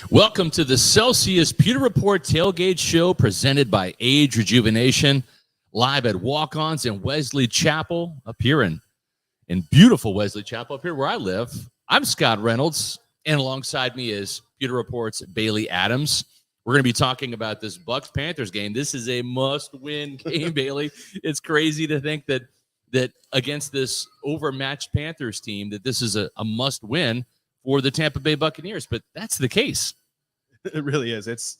Welcome to the Celsius Pewter Report Tailgate Show presented by Age Rejuvenation, live at Walk-Ons in Wesley Chapel, up here in beautiful Wesley Chapel, up here where I live. I'm Scott Reynolds, and alongside me is Pewter Report's Bailey Adams. We're going to be talking about this Bucs-Panthers game. This is a must-win game, Bailey. It's crazy to think that against this overmatched Panthers team, that this is a must-win for the Tampa Bay Buccaneers, but that's the case. It really is.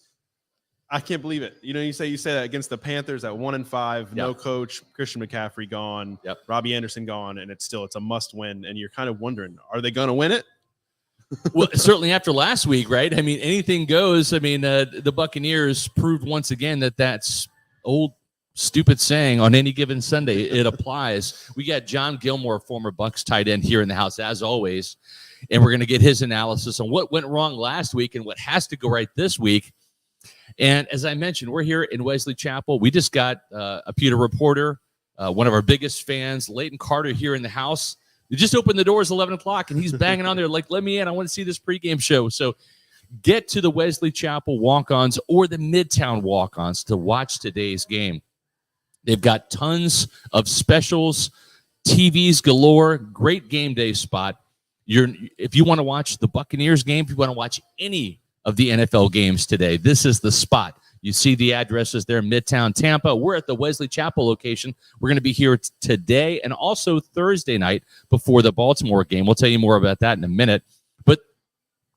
I can't believe it. You say that against the Panthers at 1-5, no coach, Christian McCaffrey gone, Robbie Anderson gone, and it's a must win. And you're kind of wondering, are they going to win it? Well, certainly after last week, right? I mean, anything goes. I mean, the Buccaneers proved once again that's old stupid saying on any given Sunday. It applies. We got John Gilmore, former Bucs tight end, here in the house as always. And we're going to get his analysis on what went wrong last week and what has to go right this week. And as I mentioned, we're here in Wesley Chapel. We just got a Pewter reporter, one of our biggest fans, Leighton Carter, here in the house. We just opened the doors 11 o'clock, and he's banging on there like, let me in. I want to see this pregame show. So get to the Wesley Chapel Walk-Ons or the Midtown Walk-Ons to watch today's game. They've got tons of specials, TVs galore, great game day spot. If you want to watch the Buccaneers game, if you want to watch any of the NFL games today, this is the spot. You see the addresses there, Midtown Tampa. We're at the Wesley Chapel location. We're going to be here today and also Thursday night before the Baltimore game. We'll tell you more about that in a minute. But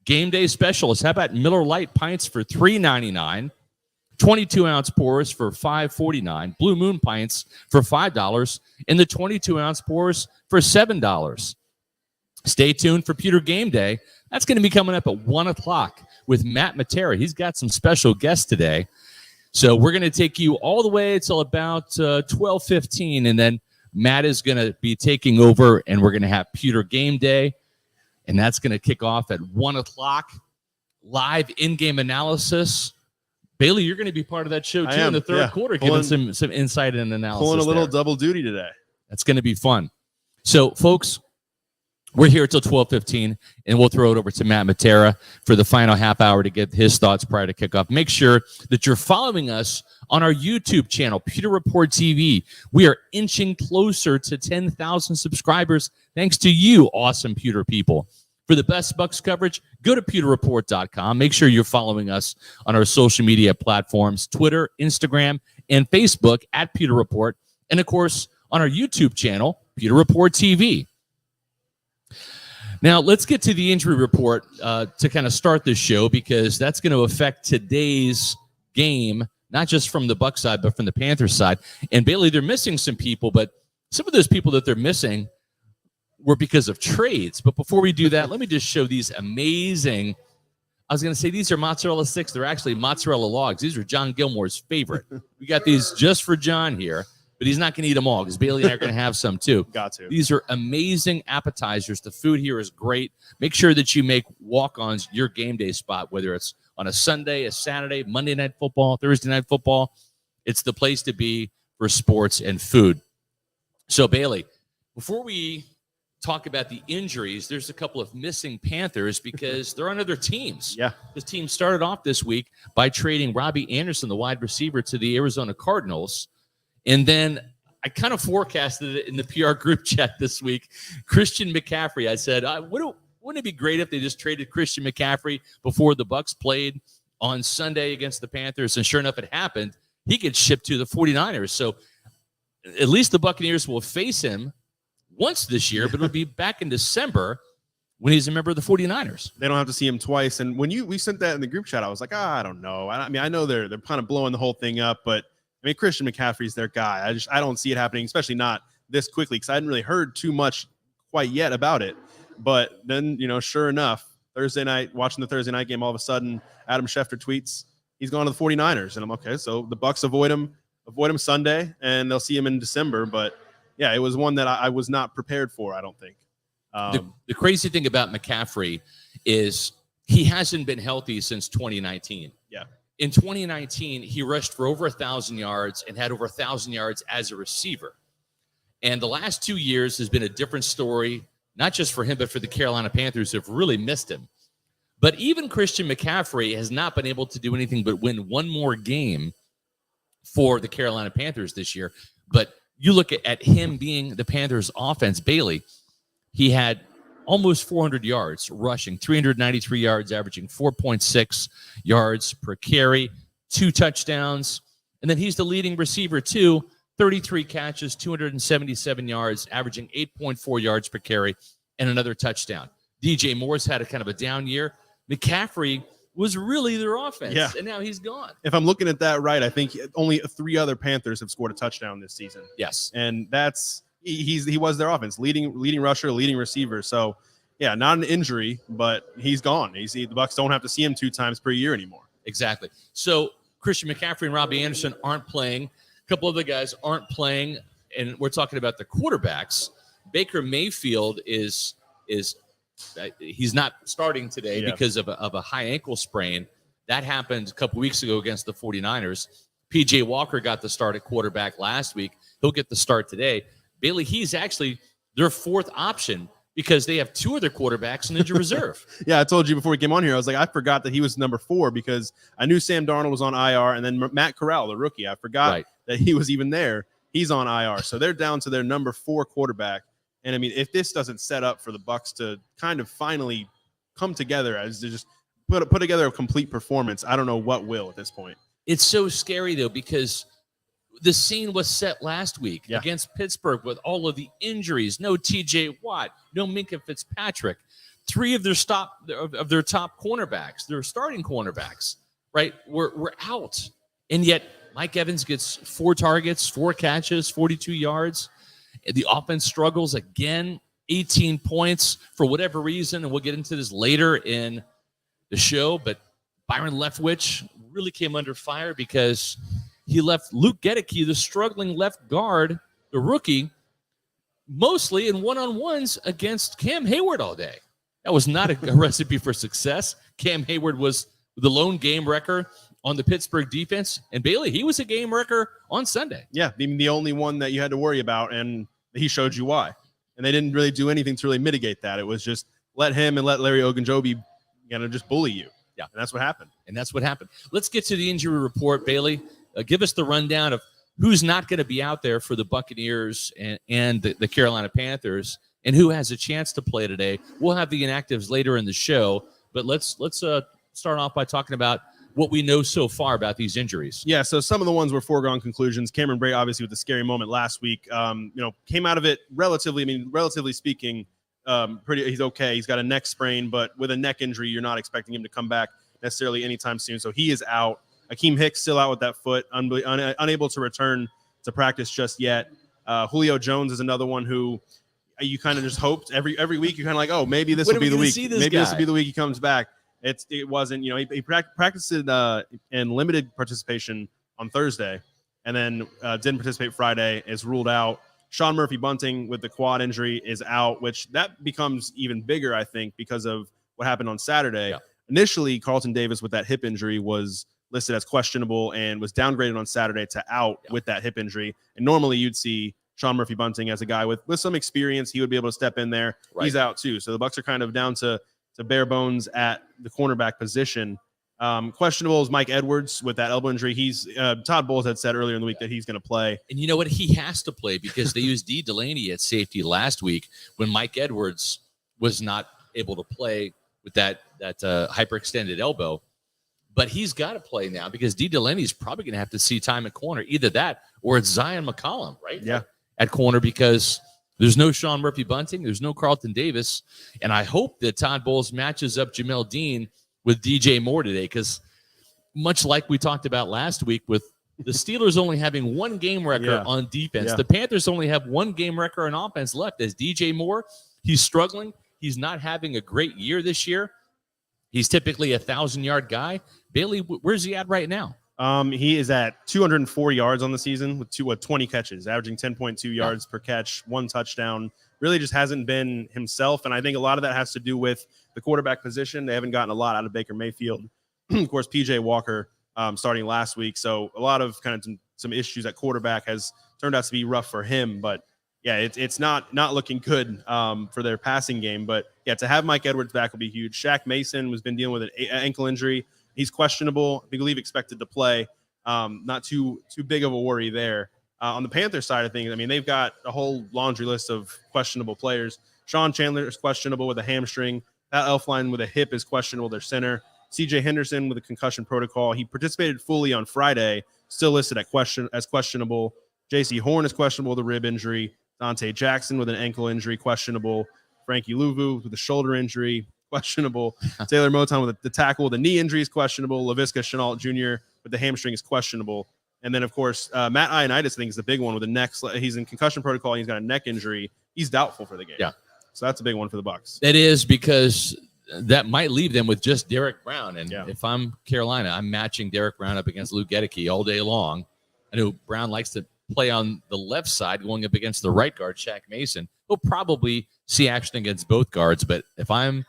game day specials, how about Miller Lite pints for $3.99, 22-ounce pours for $5.49, Blue Moon pints for $5, and the 22-ounce pours for $7. Stay tuned for Pewter GameDay. That's going to be coming up at 1 o'clock with Matt Matera. He's got some special guests today. So we're going to take you all the way until about 12:15, and then Matt is going to be taking over, and we're going to have Pewter GameDay, and that's going to kick off at 1 o'clock. Live in-game analysis. Bailey, you're going to be part of that show, too, in the third quarter, giving some insight and analysis. Pulling a little double duty today. That's going to be fun. So, folks, we're here until 12:15, and we'll throw it over to Matt Matera for the final half hour to get his thoughts prior to kickoff. Make sure that you're following us on our YouTube channel, Pewter Report TV. We are inching closer to 10,000 subscribers thanks to you, awesome Pewter people. For the best Bucs coverage, go to pewterreport.com. Make sure you're following us on our social media platforms, Twitter, Instagram, and Facebook at Pewter Report, and, of course, on our YouTube channel, Pewter Report TV. Now, let's get to the injury report to kind of start this show, because that's going to affect today's game, not just from the Bucs side, but from the Panthers side. And, Bailey, they're missing some people, but some of those people that they're missing were because of trades. But before we do that, let me just show these amazing, I was going to say these are mozzarella sticks. They're actually mozzarella logs. These are John Gilmore's favorite. We got these just for John here. But he's not going to eat them all because Bailey and I are going to have some too. Got to. These are amazing appetizers. The food here is great. Make sure that you make Walk-Ons your game day spot, whether it's on a Sunday, a Saturday, Monday Night Football, Thursday Night Football. It's the place to be for sports and food. So, Bailey, before we talk about the injuries, there's a couple of missing Panthers because they're on other teams. Yeah. This team started off this week by trading Robbie Anderson, the wide receiver, to the Arizona Cardinals. And then I kind of forecasted it in the PR group chat this week. Christian McCaffrey, I said, wouldn't it be great if they just traded Christian McCaffrey before the Bucs played on Sunday against the Panthers? And sure enough, it happened. He gets shipped to the 49ers. So at least the Buccaneers will face him once this year, but it'll be back in December when he's a member of the 49ers. They don't have to see him twice. And when we sent that in the group chat, I was like, I don't know. I mean, I know they're kind of blowing the whole thing up, but I mean, Christian McCaffrey's their guy. I don't see it happening, especially not this quickly, because I hadn't really heard too much quite yet about it. But then, sure enough, Thursday night, watching the Thursday night game, all of a sudden, Adam Schefter tweets he's gone to the 49ers. And I'm okay. So the Bucs avoid him Sunday, and they'll see him in December. But yeah, it was one that I was not prepared for, I don't think. The crazy thing about McCaffrey is he hasn't been healthy since 2019. Yeah. In 2019, he rushed for over 1,000 yards and had over 1,000 yards as a receiver. And the last 2 years has been a different story, not just for him, but for the Carolina Panthers, who have really missed him. But even Christian McCaffrey has not been able to do anything but win one more game for the Carolina Panthers this year. But you look at him being the Panthers' offense, Bailey, he had almost 400 yards rushing, 393 yards, averaging 4.6 yards per carry, 2 touchdowns. And then he's the leading receiver, too, 33 catches, 277 yards, averaging 8.4 yards per carry, and another touchdown. DJ Moore's had a kind of a down year. McCaffrey was really their offense, and now he's gone. If I'm looking at that right, I think only 3 other Panthers have scored a touchdown this season. Yes. And that's he was their offense, leading rusher, leading receiver. So, yeah, not an injury, but he's gone. The Bucs don't have to see him 2 times per year anymore. Exactly. So Christian McCaffrey and Robbie Anderson aren't playing. A couple of the guys aren't playing, and we're talking about the quarterbacks. Baker Mayfield is he's not starting today because of a high ankle sprain. That happened a couple weeks ago against the 49ers. P.J. Walker got the start at quarterback last week. He'll get the start today. Bailey, he's actually their 4th option because they have 2 of their quarterbacks in injured reserve. Yeah, I told you before we came on here, I was like, I forgot that he was number 4 because I knew Sam Darnold was on IR, and then Matt Corral, the rookie, I forgot that he was even there. He's on IR. So they're down to their number 4 quarterback. And, I mean, if this doesn't set up for the Bucs to kind of finally come together as to just put together a complete performance, I don't know what will at this point. It's so scary, though, because the scene was set last week against Pittsburgh with all of the injuries. No T.J. Watt, no Minkah Fitzpatrick. 3 of their top cornerbacks, their starting cornerbacks, right, were out. And yet Mike Evans gets 4 targets, 4 catches, 42 yards. The offense struggles again, 18 points for whatever reason, and we'll get into this later in the show, but Byron Leftwich really came under fire because he left Luke Gedeke, the struggling left guard, the rookie, mostly in one-on-ones against Cam Hayward all day. That was not a recipe for success. Cam Hayward was the lone game wrecker on the Pittsburgh defense. And Bailey, he was a game wrecker on Sunday. Yeah, the only one that you had to worry about, and he showed you why. And they didn't really do anything to really mitigate that. It was just let him and let Larry Ogunjobi just bully you. Yeah. And that's what happened. Let's get to the injury report, Bailey. Give us the rundown of who's not going to be out there for the Buccaneers and the Carolina Panthers, and who has a chance to play today. We'll have the inactives later in the show, but let's start off by talking about what we know so far about these injuries. Yeah, so some of the ones were foregone conclusions. Cameron Bray, obviously, with the scary moment last week, came out of it relatively speaking, he's okay. He's got a neck sprain, but with a neck injury, you're not expecting him to come back necessarily anytime soon. So he is out. Akeem Hicks still out with that foot, unable to return to practice just yet. Julio Jones is another one who you kind of just hoped every week. You're kind of like, oh, maybe this will be the week. This will be the week he comes back. It wasn't. He practiced in limited participation on Thursday, and then didn't participate Friday. Is ruled out. Sean Murphy-Bunting with the quad injury is out, which that becomes even bigger, I think, because of what happened on Saturday. Yeah. Initially, Carlton Davis with that hip injury was listed as questionable and was downgraded on Saturday to out with that hip injury. And normally you'd see Sean Murphy-Bunting as a guy with some experience. He would be able to step in there. Right. He's out too. So the Bucs are kind of down to bare bones at the cornerback position. Questionable is Mike Edwards with that elbow injury. He's Todd Bowles had said earlier in the week that he's going to play. And you know what? He has to play because they used Dee Delaney at safety last week when Mike Edwards was not able to play with that hyperextended elbow. But he's got to play now because Dee Delaney's probably going to have to see time at corner. Either that or it's Zion McCollum, right? Yeah. At corner because there's no Sean Murphy-Bunting. There's no Carlton Davis. And I hope that Todd Bowles matches up Jamel Dean with DJ Moore today because much like we talked about last week with The Steelers only having 1 game record on defense. The Panthers only have 1 game record on offense left. As DJ Moore, he's struggling. He's not having a great year this year. He's typically a 1,000-yard guy. Bailey, where's he at right now? He is at 204 yards on the season with 20 catches, averaging 10.2 yards per catch, 1 touchdown. Really just hasn't been himself, and I think a lot of that has to do with the quarterback position. They haven't gotten a lot out of Baker Mayfield. Of course, P.J. Walker starting last week, so a lot of kind of some issues at quarterback has turned out to be rough for him. But yeah, it's not looking good for their passing game. But yeah, to have Mike Edwards back will be huge. Shaq Mason has been dealing with an ankle injury. He's questionable. I believe expected to play. Not too big of a worry there. On the Panthers side of things, I mean, they've got a whole laundry list of questionable players. Sean Chandler is questionable with a hamstring. Pat Elflein with a hip is questionable. Their center. C.J. Henderson with a concussion protocol. He participated fully on Friday, still listed as questionable. J.C. Horn is questionable with a rib injury. Dante Jackson with an ankle injury, questionable. Frankie Louvu with a shoulder injury, questionable. Taylor Moton with the tackle with a knee injury is questionable. Laviska Shenault Jr. with the hamstring is questionable. And then, of course, Matt Ioannidis, I think, is the big one with the neck. He's in concussion protocol. He's got a neck injury. He's doubtful for the game. Yeah. So that's a big one for the Bucs. It is, because that might leave them with just Derek Brown. And if I'm Carolina, I'm matching Derek Brown up against Luke Gedeke all day long. I know Brown likes to play on the left side going up against the right guard, Shaq Mason. He'll probably see action against both guards. But if I'm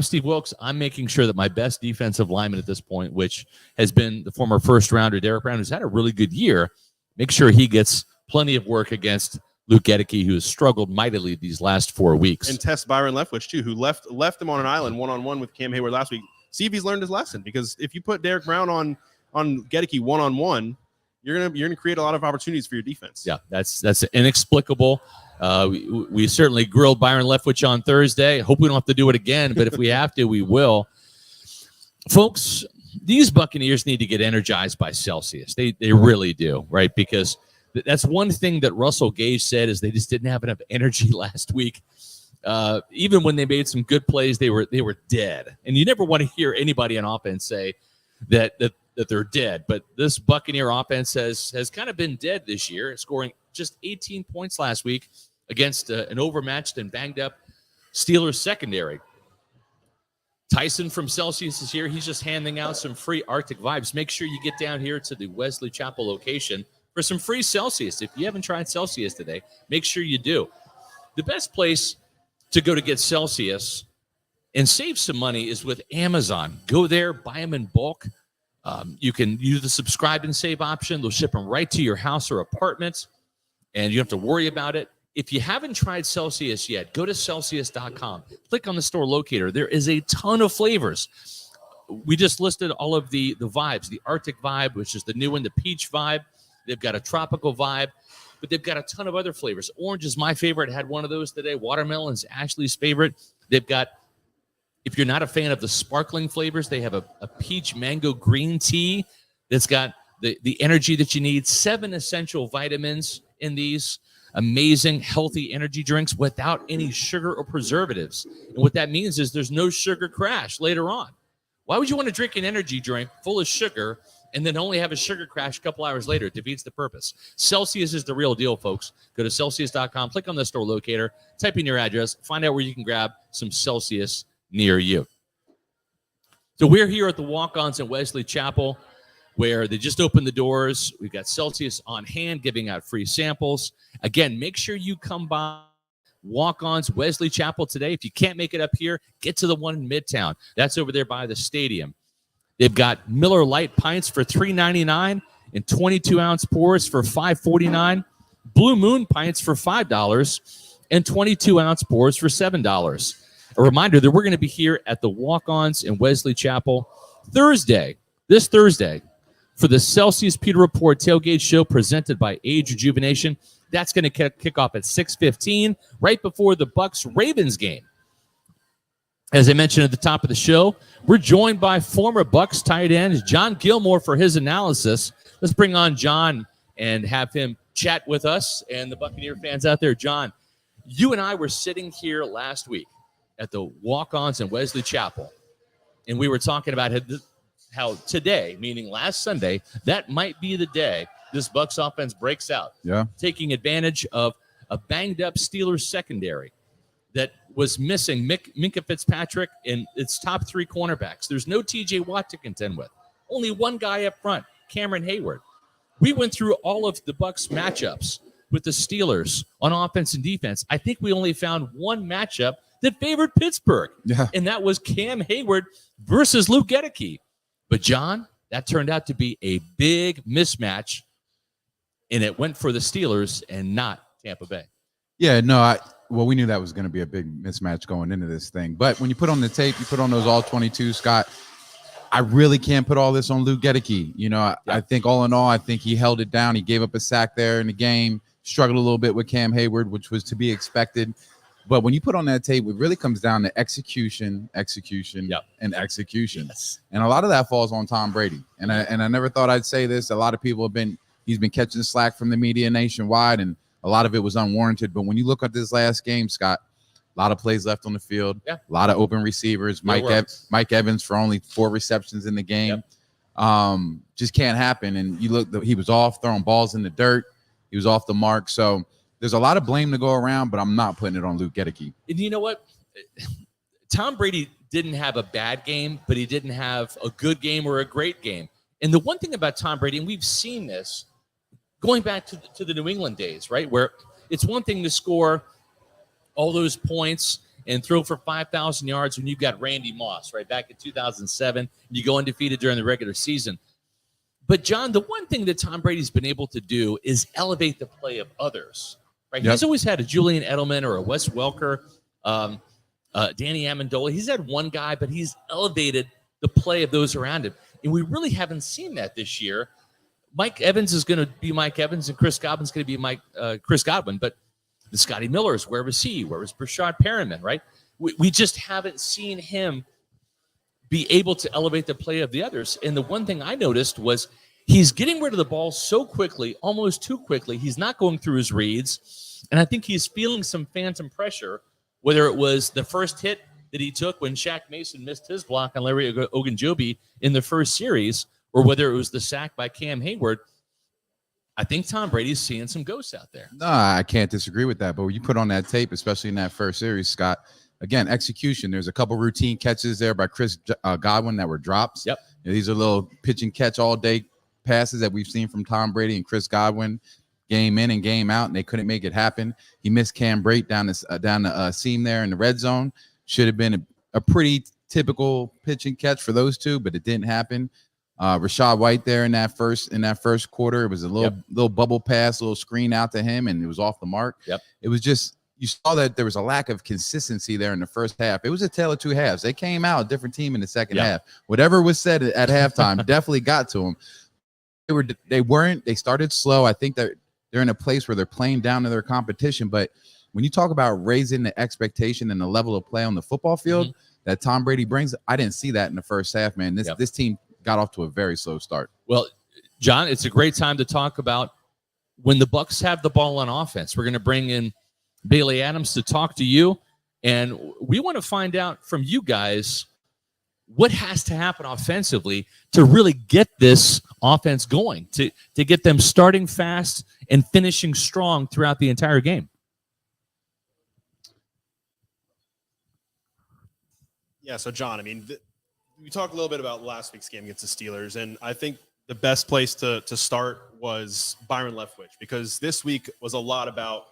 Steve Wilkes, I'm making sure that my best defensive lineman at this point, which has been the former first-rounder Derek Brown, who's had a really good year, make sure he gets plenty of work against Luke Gedeke, who has struggled mightily these last 4 weeks. And test Byron Leftwich, too, who left him on an island one-on-one with Cam Hayward last week. See if he's learned his lesson, because if you put Derek Brown on Gedeke one-on-one, you're gonna create a lot of opportunities for your defense. Yeah, that's inexplicable. We certainly grilled Byron Leftwich on Thursday. Hope we don't have to do it again, but if we have to, we will. Folks, these Buccaneers need to get energized by Celsius. They really do, right? Because that's one thing that Russell Gage said, is they just didn't have enough energy last week. Even when they made some good plays, they were dead. And you never want to hear anybody on offense say that they're dead. But this Buccaneer offense has kind of been dead this year, scoring just 18 points last week against an overmatched and banged-up Steelers secondary. Tyson from Celsius is here. He's just handing out some free Arctic vibes. Make sure you get down here to the Wesley Chapel location for some free Celsius. If you haven't tried Celsius today, make sure you do. The best place to go to get Celsius and save some money is with Amazon. Go there, buy them in bulk. You can use the subscribe and save option. They'll ship them right to your house or apartment, and you don't have to worry about it. If you haven't tried Celsius yet, go to Celsius.com. Click on the store locator. There is a ton of flavors. We just listed all of the vibes. The Arctic vibe, which is the new one, the peach vibe. They've got a tropical vibe, but they've got a ton of other flavors. Orange is my favorite. I had one of those today. Watermelon is Ashley's favorite. They've got, if you're not a fan of the sparkling flavors, they have a peach mango green tea that's got the energy that you need. 7 essential vitamins in these amazing, healthy energy drinks without any sugar or preservatives. And what that means is there's no sugar crash later on. Why would you want to drink an energy drink full of sugar and then only have a sugar crash a couple hours later? It defeats the purpose. Celsius is the real deal, folks. Go to Celsius.com, click on the store locator, type in your address, find out where you can grab some Celsius near you. So we're here at the Walk-Ons in Wesley Chapel, where they just opened the doors. We've got Celsius on hand giving out free samples. Again, make sure you come by Walk-Ons Wesley Chapel today. If you can't make it up here, get to the one in Midtown. That's over there by the stadium. They've got Miller Lite pints for $3.99 and 22-ounce pours for $5.49. Blue Moon pints for $5 and 22-ounce pours for $7. A reminder that we're going to be here at the Walk-Ons in Wesley Chapel this Thursday, for the Celsius Pewter Report Tailgate Show presented by Age Rejuvenation. That's going to kick off at 6:15, right before the Bucs-Ravens game. As I mentioned at the top of the show, we're joined by former Bucs tight end John Gilmore for his analysis. Let's bring on John and have him chat with us and the Buccaneer fans out there. John, you and I were sitting here last week at the Walk-Ons in Wesley Chapel, and we were talking about how today, meaning last Sunday, that might be the day this Bucs offense breaks out. Yeah. Taking advantage of a banged-up Steelers secondary that was missing Minkah Fitzpatrick and its top 3 cornerbacks. There's no T.J. Watt to contend with. Only one guy up front, Cameron Hayward. We went through all of the Bucs matchups with the Steelers on offense and defense. I think we only found one matchup that favored Pittsburgh, and that was Cam Hayward versus Luke Gedeke. But, John, that turned out to be a big mismatch, and it went for the Steelers and not Tampa Bay. Yeah, no, well, we knew that was going to be a big mismatch going into this thing. But when you put on the tape, you put on those all 22, Scott, I really can't put all this on Luke Gedeke. You know, I think all in all, I think he held it down. He gave up a sack there in the game, struggled a little bit with Cam Hayward, which was to be expected. But when you put on that tape, it really comes down to execution, and execution. Yes. And a lot of that falls on Tom Brady. And I never thought I'd say this. A lot of people he's been catching slack from the media nationwide, and a lot of it was unwarranted. But when you look at this last game, Scott, a lot of plays left on the field, a lot of open receivers. Mike Evans for only 4 receptions in the game. Just can't happen. And you look, he was off throwing balls in the dirt. He was off the mark. So there's a lot of blame to go around, but I'm not putting it on Luke Gedeke. And you know what? Tom Brady didn't have a bad game, but he didn't have a good game or a great game. And the one thing about Tom Brady, and we've seen this going back to the New England days, right, where it's one thing to score all those points and throw for 5,000 yards when you've got Randy Moss, right, back in 2007. You go undefeated during the regular season. But, John, the one thing that Tom Brady's been able to do is elevate the play of others. Right, he's always had a Julian Edelman or a Wes Welker, Danny Amendola. He's had one guy, but he's elevated the play of those around him. And we really haven't seen that this year. Mike Evans is going to be Mike Evans, and Chris Godwin's going to be Chris Godwin. But the Scotty Millers, where was he? Where was Brashad Perriman, right? We just haven't seen him be able to elevate the play of the others. And the one thing I noticed was he's getting rid of the ball so quickly, almost too quickly. He's not going through his reads. And I think he's feeling some phantom pressure, whether it was the first hit that he took when Shaq Mason missed his block on Larry Ogunjobi in the first series, or whether it was the sack by Cam Hayward. I think Tom Brady's seeing some ghosts out there. No, I can't disagree with that. But when you put on that tape, especially in that first series, Scott, again, execution. There's a couple routine catches there by Chris Godwin that were drops. Yep. You know, these are little pitch and catch all day passes that we've seen from Tom Brady and Chris Godwin game in and game out, and they couldn't make it happen. He missed Cam Brate down the seam there in the red zone. Should have been a pretty typical pitch and catch for those two, but it didn't happen. Rachaad White there in that first quarter, it was a little bubble pass, a little screen out to him, and it was off the mark. Yep. It was just, you saw that there was a lack of consistency there in the first half. It was a tale of two halves. They came out a different team in the second half. Whatever was said at halftime definitely got to them. They started slow. I think that they're in a place where they're playing down to their competition. But when you talk about raising the expectation and the level of play on the football field that Tom Brady brings, I didn't see that in the first half, man. This team got off to a very slow start. Well, John, it's a great time to talk about when the Bucs have the ball on offense. We're going to bring in Bailey Adams to talk to you, and we want to find out from you guys what has to happen offensively to really get this offense going, to get them starting fast and finishing strong throughout the entire game. Yeah, so John, I mean, we talked a little bit about last week's game against the Steelers, and I think the best place to start was Byron Leftwich, because this week was a lot about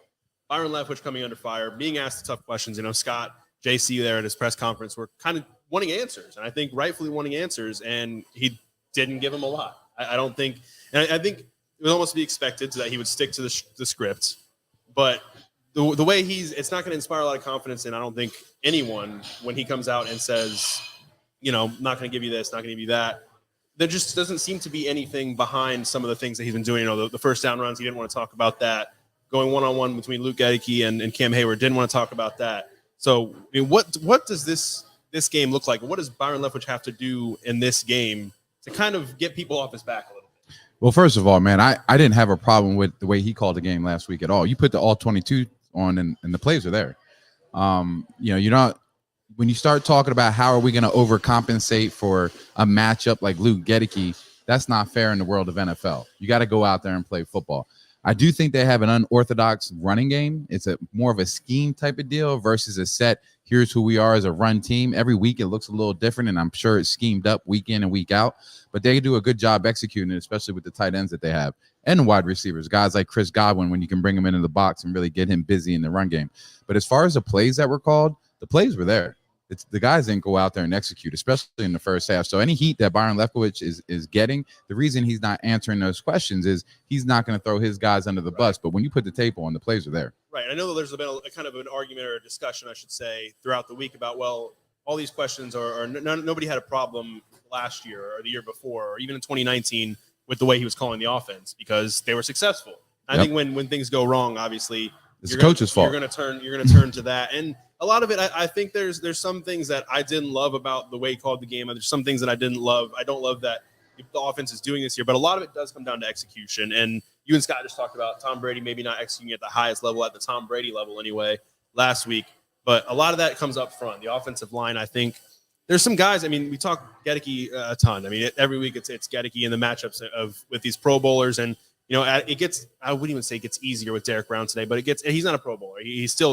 Byron Leftwich coming under fire, being asked the tough questions. You know, Scott, JC there at his press conference were kind of wanting answers, and I think rightfully wanting answers, and he didn't give him a lot. I don't think, and I think it would almost be expected that he would stick to the script, but the way it's not going to inspire a lot of confidence in, I don't think, anyone when he comes out and says, you know, not going to give you this, not going to give you that. There just doesn't seem to be anything behind some of the things that he's been doing. You know, the first down runs, he didn't want to talk about that. Going one-on-one between Luke Gedeke and Cam Hayward, didn't want to talk about that. So, I mean, what does this game look like? What does Byron Leftwich have to do in this game to kind of get people off his back a little bit? Well, first of all, man, I didn't have a problem with the way he called the game last week at all. You put the all 22 on and the plays are there. You know, when you start talking about how are we going to overcompensate for a matchup like Luke Gedeke, that's not fair in the world of NFL. You got to go out there and play football. I do think they have an unorthodox running game. It's a more of a scheme type of deal versus a set. Here's who we are as a run team. Every week it looks a little different, and I'm sure it's schemed up week in and week out. But they do a good job executing it, especially with the tight ends that they have and the wide receivers, guys like Chris Godwin, when you can bring him into the box and really get him busy in the run game. But as far as the plays that were called, the plays were there. It's the guys didn't go out there and execute, especially in the first half. So any heat that Byron Leftwich is getting, the reason he's not answering those questions is he's not going to throw his guys under the bus. But when you put the tape on, the plays are there. Right. I know that there's been a kind of an argument or a discussion, I should say, throughout the week about, well, all these questions nobody had a problem last year or the year before or even in 2019 with the way he was calling the offense because they were successful. I think when things go wrong, obviously, it's the coach's fault. You're going to turn to that. And a lot of it, I think there's some things that I didn't love about the way he called the game. There's some things that I didn't love. I don't love that the offense is doing this year, but a lot of it does come down to execution. And you and Scott just talked about Tom Brady maybe not executing at the highest level, at the Tom Brady level anyway, last week. But a lot of that comes up front. The offensive line, I think, there's some guys. I mean, we talk Gedeke a ton. I mean, every week it's Gedeke in the matchups with these Pro Bowlers, and it gets. I wouldn't even say it gets easier with Derek Brown today, but he's not a Pro Bowler.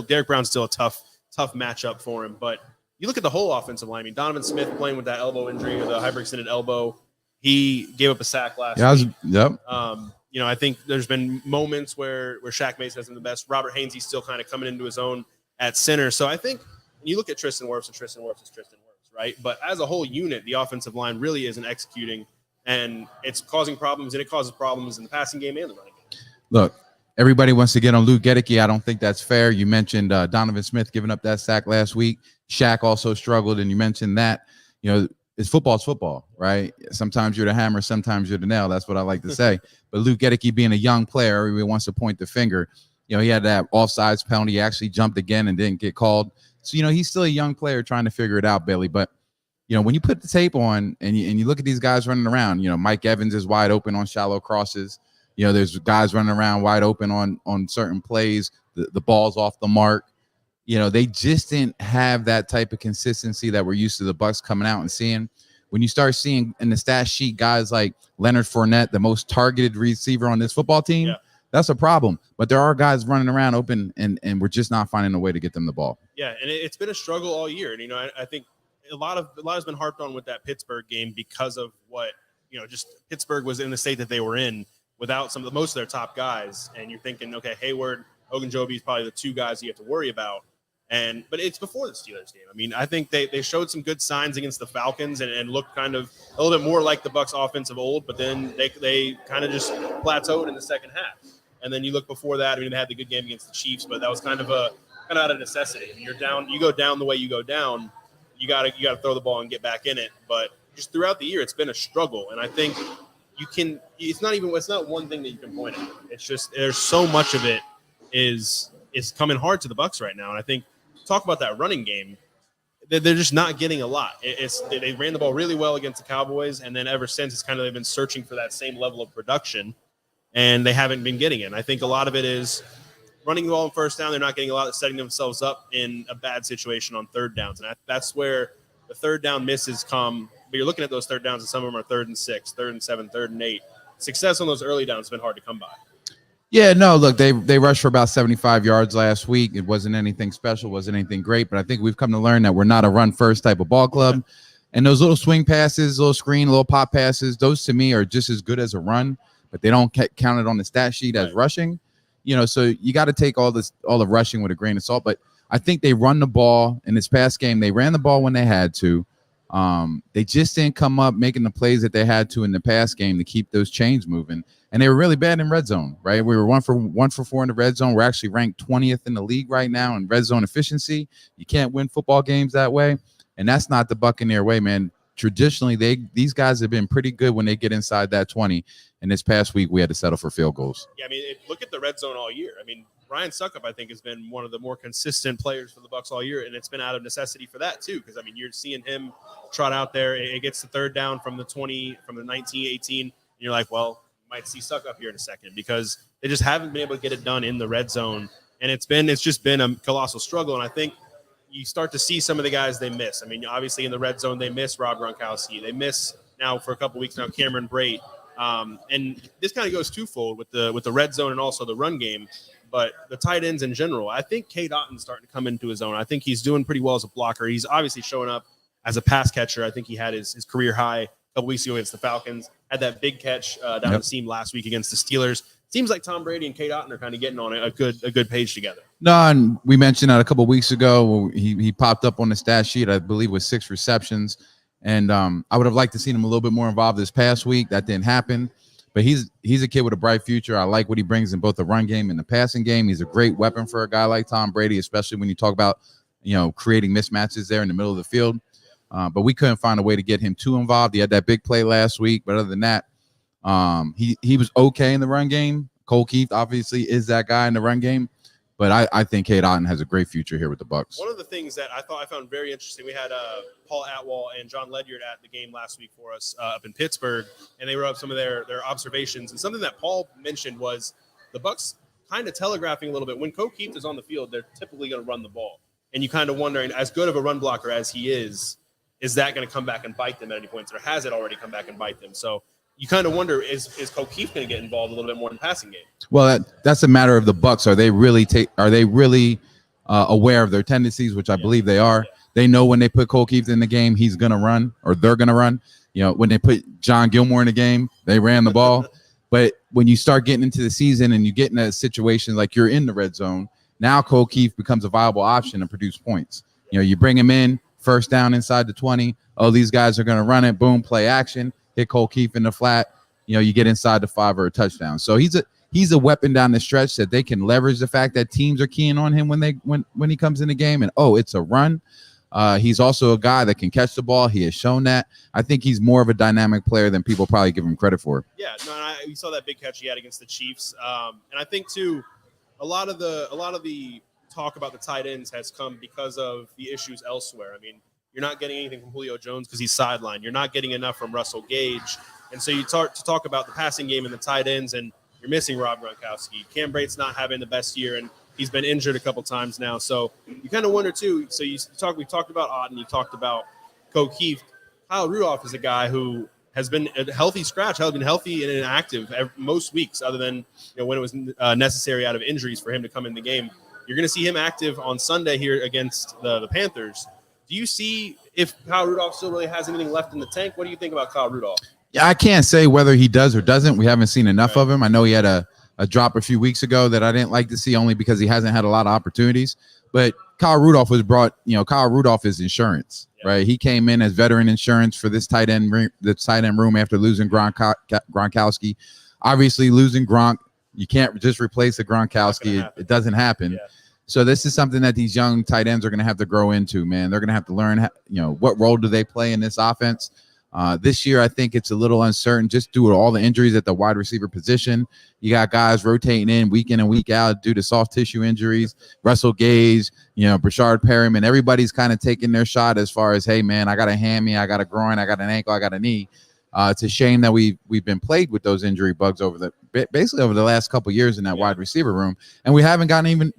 Derek Brown's still a tough matchup for him. But you look at the whole offensive line. I mean, Donovan Smith playing with that elbow injury or the hyperextended elbow, he gave up a sack last week. Yep. I think there's been moments where Shaq Mason hasn't been the best. Robert Hainsey's still kind of coming into his own at center. So I think when you look at Tristan Wirfs, and Tristan Wirfs is Tristan Wirfs, right? But as a whole unit, the offensive line really isn't executing, and it's causing problems, and it causes problems in the passing game and the running game. Look, everybody wants to get on Luke Gedeke. I don't think that's fair. You mentioned Donovan Smith giving up that sack last week. Shaq also struggled, and you mentioned that. It's football, right? Sometimes you're the hammer, sometimes you're the nail. That's what I like to say. But Luke Gedeke being a young player, everybody wants to point the finger. He had that offsides penalty. He actually jumped again and didn't get called. So, he's still a young player trying to figure it out, Billy. But, when you put the tape on and you look at these guys running around, Mike Evans is wide open on shallow crosses. There's guys running around wide open on certain plays. The ball's off the mark. They just didn't have that type of consistency that we're used to the Bucs coming out and seeing. When you start seeing in the stat sheet guys like Leonard Fournette, the most targeted receiver on this football team, that's a problem. But there are guys running around open, and we're just not finding a way to get them the ball. Yeah, and it's been a struggle all year. And, I think a lot has been harped on with that Pittsburgh game because of what, just Pittsburgh was in the state that they were in without most of their top guys. And you're thinking, okay, Hayward, Ogunjobi is probably the two guys you have to worry about. But it's before the Steelers game. I mean, I think they showed some good signs against the Falcons and looked kind of a little bit more like the Bucs offense of old, but then they kind of just plateaued in the second half. And then you look before that. I mean, they had the good game against the Chiefs, but that was kind of out of necessity. I mean, you go down the way you go down, you gotta throw the ball and get back in it. But just throughout the year, it's been a struggle. And I think it's not one thing that you can point at. It's just there's so much of it is coming hard to the Bucs right now. And I think talk about that running game, they're just not getting a lot. They ran the ball really well against the Cowboys, and then ever since they've been searching for that same level of production, and they haven't been getting it. And I think a lot of it is running the ball on first down. They're not getting a lot of setting themselves up in a bad situation on third downs, and that's where the third down misses come. But you're looking at those third downs, and some of them are 3rd and 6, 3rd and 7, 3rd and 8. Success on those early downs has been hard to come by. Yeah, no, look, they rushed for about 75 yards last week. It wasn't anything special, wasn't anything great, but I think we've come to learn that we're not a run-first type of ball club. And those little swing passes, little screen, little pop passes, those to me are just as good as a run, but they don't count it on the stat sheet as rushing. So you got to take all the rushing with a grain of salt. But I think they run the ball in this past game. They ran the ball when they had to. They just didn't come up making the plays that they had to in the past game to keep those chains moving. And they were really bad in red zone, right? We were 1 for 4 in the red zone. We're actually ranked 20th in the league right now in red zone efficiency. You can't win football games that way. And that's not the Buccaneer way, man. Traditionally, these guys have been pretty good when they get inside that 20. And this past week, we had to settle for field goals. Yeah, I mean, look at the red zone all year. I mean, Ryan Suckup, I think, has been one of the more consistent players for the Bucs all year, and it's been out of necessity for that too. Because I mean, you're seeing him trot out there. It gets the third down from the 20, from the 19, 18, and you're like, well, you might see Suckup here in a second because they just haven't been able to get it done in the red zone, and it's just been a colossal struggle. And I think you start to see some of the guys they miss. I mean, obviously in the red zone, they miss Rob Gronkowski. They miss now for a couple weeks now Cameron Brate. And this kind of goes twofold with the red zone and also the run game. But the tight ends in general, I think Cade Otton's starting to come into his own. I think he's doing pretty well as a blocker. He's obviously showing up as a pass catcher. I think he had his career high a couple weeks ago against the Falcons. Had that big catch down the seam last week against the Steelers. Seems like Tom Brady and Cade Otton are kind of getting on a good page together. No, and we mentioned that a couple of weeks ago. He popped up on the stat sheet, I believe, with 6 receptions. And I would have liked to see him a little bit more involved this past week. That didn't happen. But he's a kid with a bright future. I like what he brings in both the run game and the passing game. He's a great weapon for a guy like Tom Brady, especially when you talk about, creating mismatches there in the middle of the field. But we couldn't find a way to get him too involved. He had that big play last week. But other than that, he was okay in the run game. Cole Keith obviously is that guy in the run game. But I think Cade Otton has a great future here with the Bucs. One of the things that I found very interesting, we had Paul Atwell and John Ledyard at the game last week for us up in Pittsburgh, and they wrote up some of their observations. And something that Paul mentioned was the Bucs kind of telegraphing a little bit. When Cole Keith is on the field, they're typically going to run the ball. And you kind of wonder, as good of a run blocker as he is that going to come back and bite them at any point? Or has it already come back and bite them? So you kind of wonder, is Cole Keith going to get involved a little bit more in the passing game? Well, that's a matter of the Bucs. Are they really aware of their tendencies, which I believe they are? Yeah. They know when they put Cole Keith in the game, he's going to run, or they're going to run. When they put John Gilmore in the game, they ran the ball. But when you start getting into the season and you get in a situation like you're in the red zone, now Cole Keith becomes a viable option to produce points. You bring him in, first down inside the 20. Oh, these guys are going to run it. Boom, play action. Hit Cole Keith in the flat. You get inside the 5 or a touchdown. So he's a weapon down the stretch that they can leverage the fact that teams are keying on him when he comes in the game. And it's a run. He's also a guy that can catch the ball. He has shown that. I think he's more of a dynamic player than people probably give him credit for. Yeah, no, we saw that big catch he had against the Chiefs, and I think too, a lot of the talk about the tight ends has come because of the issues elsewhere. I mean, you're not getting anything from Julio Jones because he's sidelined. You're not getting enough from Russell Gage, and so you start to talk about the passing game and the tight ends, and you're missing Rob Gronkowski. Cam Brate's not having the best year, and he's been injured a couple times now. So you kind of wonder, too. So we talked about Otton. You talked about Cole Keith. Kyle Rudolph is a guy who has been a healthy scratch, has been healthy and inactive most weeks other than when it was necessary out of injuries for him to come in the game. You're going to see him active on Sunday here against the Panthers. Do you see if Kyle Rudolph still really has anything left in the tank? What do you think about Kyle Rudolph? Yeah, I can't say whether he does or doesn't. We haven't seen enough of him. I know he had a drop a few weeks ago that I didn't like to see only because he hasn't had a lot of opportunities. But Kyle Rudolph was brought, Kyle Rudolph is insurance, right? He came in as veteran insurance for this tight end room after losing Gronkowski. Obviously, losing Gronk, you can't just replace a Gronkowski. It doesn't happen. Yeah. So this is something that these young tight ends are going to have to grow into, man. They're going to have to learn, what role do they play in this offense? This year, I think it's a little uncertain just due to all the injuries at the wide receiver position. You got guys rotating in and week out due to soft tissue injuries. Russell Gage, Brashard Perryman, everybody's kind of taking their shot as far as, hey, man, I got a hammy, I got a groin, I got an ankle, I got a knee. It's a shame that we've been plagued with those injury bugs basically over the last couple of years in that wide receiver room, and we haven't even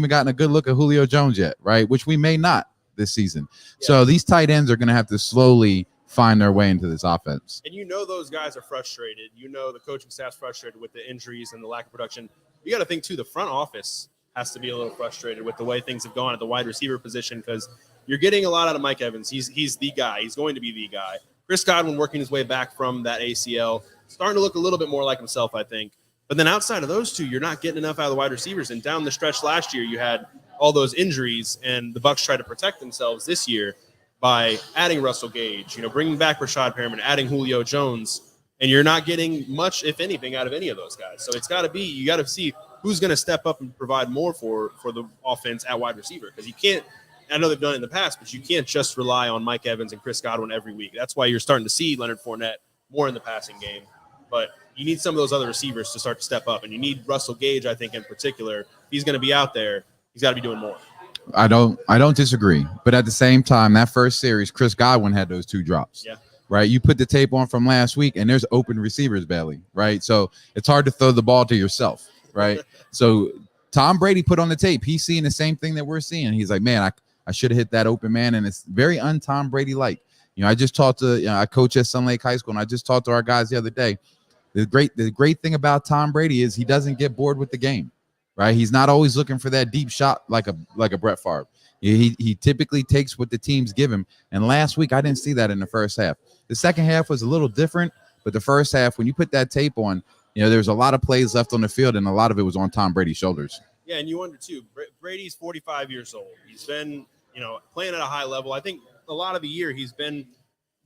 gotten a good look at Julio Jones yet, right? Which we may not this season. Yeah. So these tight ends are going to have to slowly find their way into this offense. And those guys are frustrated. The coaching staff's frustrated with the injuries and the lack of production. You got to think too, the front office has to be a little frustrated with the way things have gone at the wide receiver position because you're getting a lot out of Mike Evans. He's the guy. He's going to be the guy. Chris Godwin working his way back from that ACL, starting to look a little bit more like himself, I think. But then outside of those two, you're not getting enough out of the wide receivers. And down the stretch last year, you had all those injuries, and the Bucs tried to protect themselves this year by adding Russell Gage, bringing back Brashard Perriman, adding Julio Jones, and you're not getting much, if anything, out of any of those guys. So you got to see who's going to step up and provide more for the offense at wide receiver because you can't. I know they've done it in the past, but you can't just rely on Mike Evans and Chris Godwin every week. That's why you're starting to see Leonard Fournette more in the passing game. But you need some of those other receivers to start to step up, and you need Russell Gage, I think, in particular. If he's going to be out there, he's got to be doing more. I don't disagree. But at the same time, that first series, Chris Godwin had those 2 drops. Yeah. Right? You put the tape on from last week, and there's open receivers, Bailey. Right? So it's hard to throw the ball to yourself. Right? So Tom Brady put on the tape. He's seeing the same thing that we're seeing. He's like, man, I should have hit that open man. And it's very un-Tom Brady-like. I just talked to, I coach at Sun Lake High School, and I just talked to our guys the other day. The great thing about Tom Brady is he doesn't get bored with the game, right? He's not always looking for that deep shot like a Brett Favre. He typically takes what the teams give him. And last week, I didn't see that in the first half. The second half was a little different, but the first half, when you put that tape on, there's a lot of plays left on the field, and a lot of it was on Tom Brady's shoulders. Yeah, and you wonder, too, Brady's 45 years old. He's been, playing at a high level. I think a lot of the year he's been,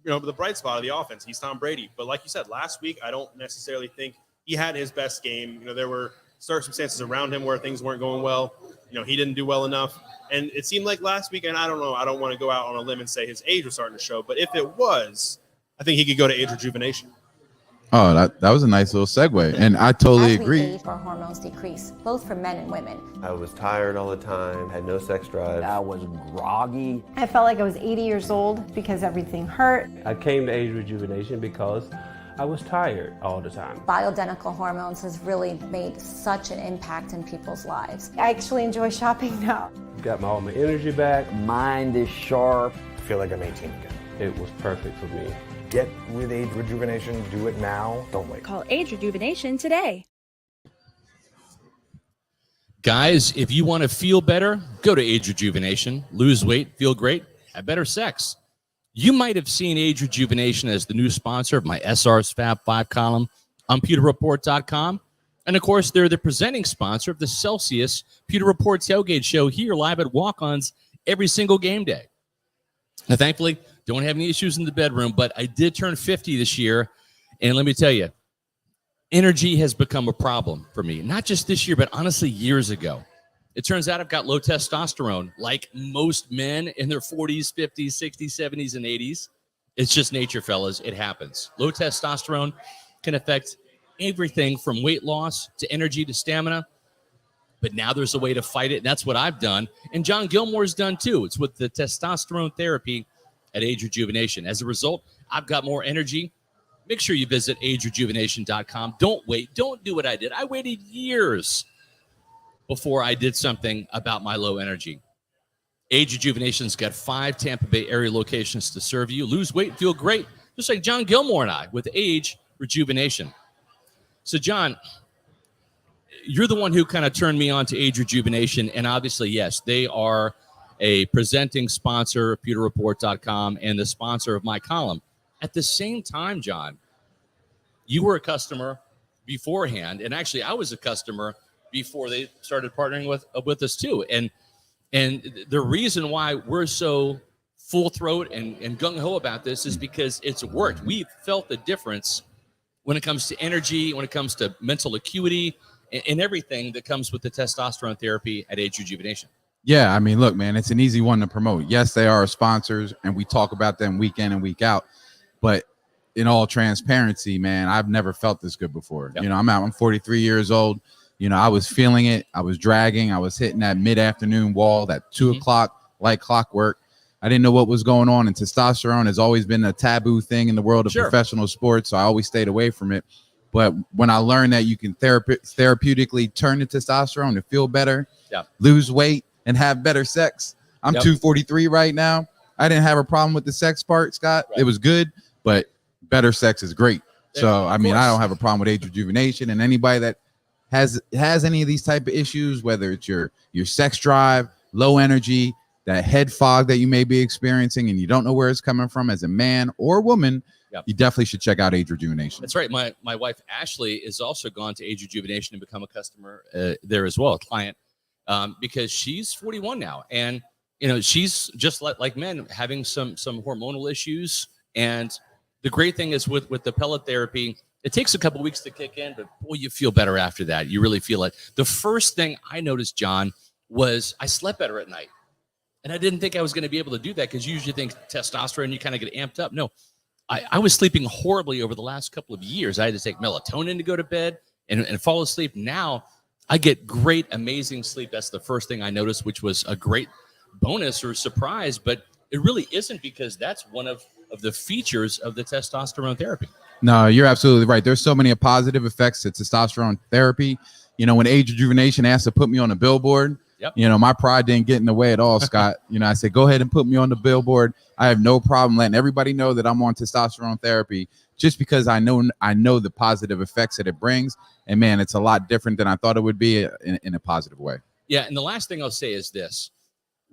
the bright spot of the offense. He's Tom Brady. But like you said, last week, I don't necessarily think he had his best game. There were circumstances around him where things weren't going well. He didn't do well enough. And it seemed like last week, and I don't know, I don't want to go out on a limb and say his age was starting to show, but if it was, I think he could go to age rejuvenation. Oh, that was a nice little segue, and I totally agree. As we age, our hormones decrease, both for men and women. I was tired all the time, had no sex drive. I was groggy. I felt like I was 80 years old because everything hurt. I came to age rejuvenation because I was tired all the time. Bioidentical hormones has really made such an impact in people's lives. I actually enjoy shopping now. Got all my energy back. Mind is sharp. I feel like I'm 18 again. It was perfect for me. Get with Age Rejuvenation. Do it now. Don't wait. Call Age Rejuvenation today. Guys, if you want to feel better, go to Age Rejuvenation. Lose weight, feel great, have better sex. You might have seen Age Rejuvenation as the new sponsor of my SR's Fab 5 column on PewterReport.com. And, of course, they're the presenting sponsor of the Celsius Pewter Report Tailgate Show here live at Walk-Ons every single game day. Now, thankfully, don't have any issues in the bedroom, but I did turn 50 this year. And let me tell you, energy has become a problem for me. Not just this year, but honestly, years ago. It turns out I've got low testosterone, like most men in their 40s, 50s, 60s, 70s, and 80s. It's just nature, fellas. It happens. Low testosterone can affect everything from weight loss to energy to stamina. But now there's a way to fight it, and that's what I've done. And John Gilmore's done too. It's with the testosterone therapy at Age Rejuvenation. As a result, I've got more energy. Make sure you visit agerejuvenation.com. Don't wait. Don't do what I did. I waited years before I did something about my low energy. Age Rejuvenation's got 5 Tampa Bay area locations to serve you. Lose weight, feel great, just like John Gilmore and I with Age Rejuvenation. So, John, you're the one who kind of turned me on to Age Rejuvenation, and obviously, yes, they are a presenting sponsor of PewterReport.com and the sponsor of my column. At the same time, John, you were a customer beforehand, and actually, I was a customer before they started partnering with us too. And the reason why we're so full throat and gung-ho about this is because it's worked. We've felt the difference when it comes to energy, when it comes to mental acuity, and everything that comes with the testosterone therapy at Age Rejuvenation. Yeah, I mean, look, man, it's an easy one to promote. Yes, they are sponsors, and we talk about them week in and week out. But in all transparency, man, I've never felt this good before. Yep. I'm 43 years old. I was feeling it. I was dragging. I was hitting that mid-afternoon wall, that 2 o'clock, like clockwork. I didn't know what was going on. And testosterone has always been a taboo thing in the world of professional sports, so I always stayed away from it. But when I learned that you can therapeutically turn the testosterone to feel better, lose weight, and have better sex. I'm 243 right now. I didn't have a problem with the sex part, Scott. Right. It was good, but better sex is great. So, I mean, I don't have a problem with Age Rejuvenation, and anybody that has any of these type of issues, whether it's your sex drive, low energy, that head fog that you may be experiencing and you don't know where it's coming from as a man or woman, you definitely should check out Age Rejuvenation. That's right. My wife, Ashley, has also gone to Age Rejuvenation and become a customer there as well, a client, because she's 41 now. And, she's just like men having some hormonal issues. And the great thing is with the pellet therapy, it takes a couple weeks to kick in, but boy, you feel better after that. You really feel it. The first thing I noticed, John, was I slept better at night. And I didn't think I was going to be able to do that because you usually think testosterone, you kind of get amped up. No, I was sleeping horribly over the last couple of years. I had to take melatonin to go to bed and fall asleep. Now I get great, amazing sleep. That's the first thing I noticed, which was a great bonus or surprise, but it really isn't because that's one of the features of the testosterone therapy. No, you're absolutely right. There's so many positive effects to testosterone therapy. When Age Rejuvenation asked to put me on a billboard, Yep. You know, my pride didn't get in the way at all, Scott. You know, I said, go ahead and put me on the billboard. I have no problem letting everybody know that I'm on testosterone therapy just because I know the positive effects that it brings. And man, it's a lot different than I thought it would be in a positive way. Yeah. And the last thing I'll say is this.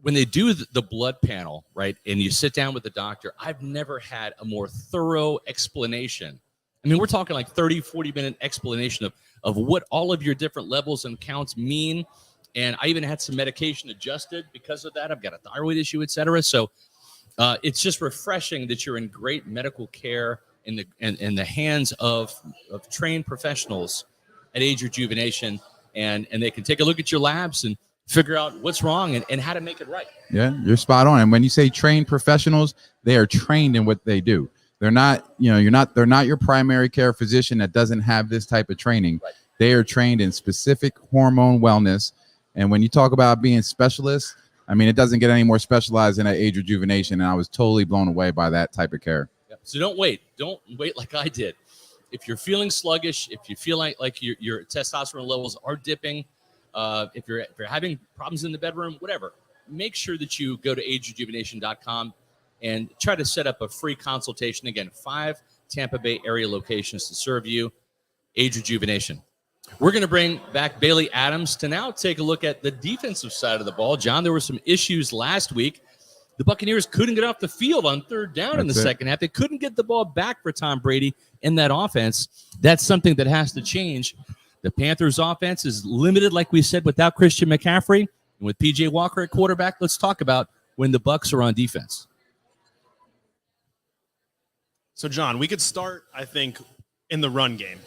When they do the blood panel, right, and you sit down with the doctor, I've never had a more thorough explanation. I mean, we're talking like 30, 40-minute explanation of what all of your different levels and counts mean. And I even had some medication adjusted because of that. I've got a thyroid issue, et cetera. So it's just refreshing that you're in great medical care in the hands of trained professionals at Age Rejuvenation. And they can take a look at your labs and figure out what's wrong and how to make it right. Yeah, you're spot on. And when you say trained professionals, they are trained in what they do. They're not, they're not your primary care physician that doesn't have this type of training. Right. They are trained in specific hormone wellness. And when you talk about being specialists, I mean, it doesn't get any more specialized than at Age Rejuvenation. And I was totally blown away by that type of care. Yep. So don't wait like I did. If you're feeling sluggish, if you feel like your testosterone levels are dipping, if you're having problems in the bedroom, whatever, make sure that you go to agerejuvenation.com and try to set up a free consultation. Again, 5 Tampa Bay area locations to serve you. Age Rejuvenation. We're going to bring back Bailey Adams to now take a look at the defensive side of the ball. John, there were some issues last week. The Buccaneers couldn't get off the field on third down in the second half. They couldn't get the ball back for Tom Brady in that offense. That's something that has to change. The Panthers offense is limited, like we said, without Christian McCaffrey. And with P.J. Walker at quarterback, let's talk about when the Bucs are on defense. So, John, we could start, I think, in the run game.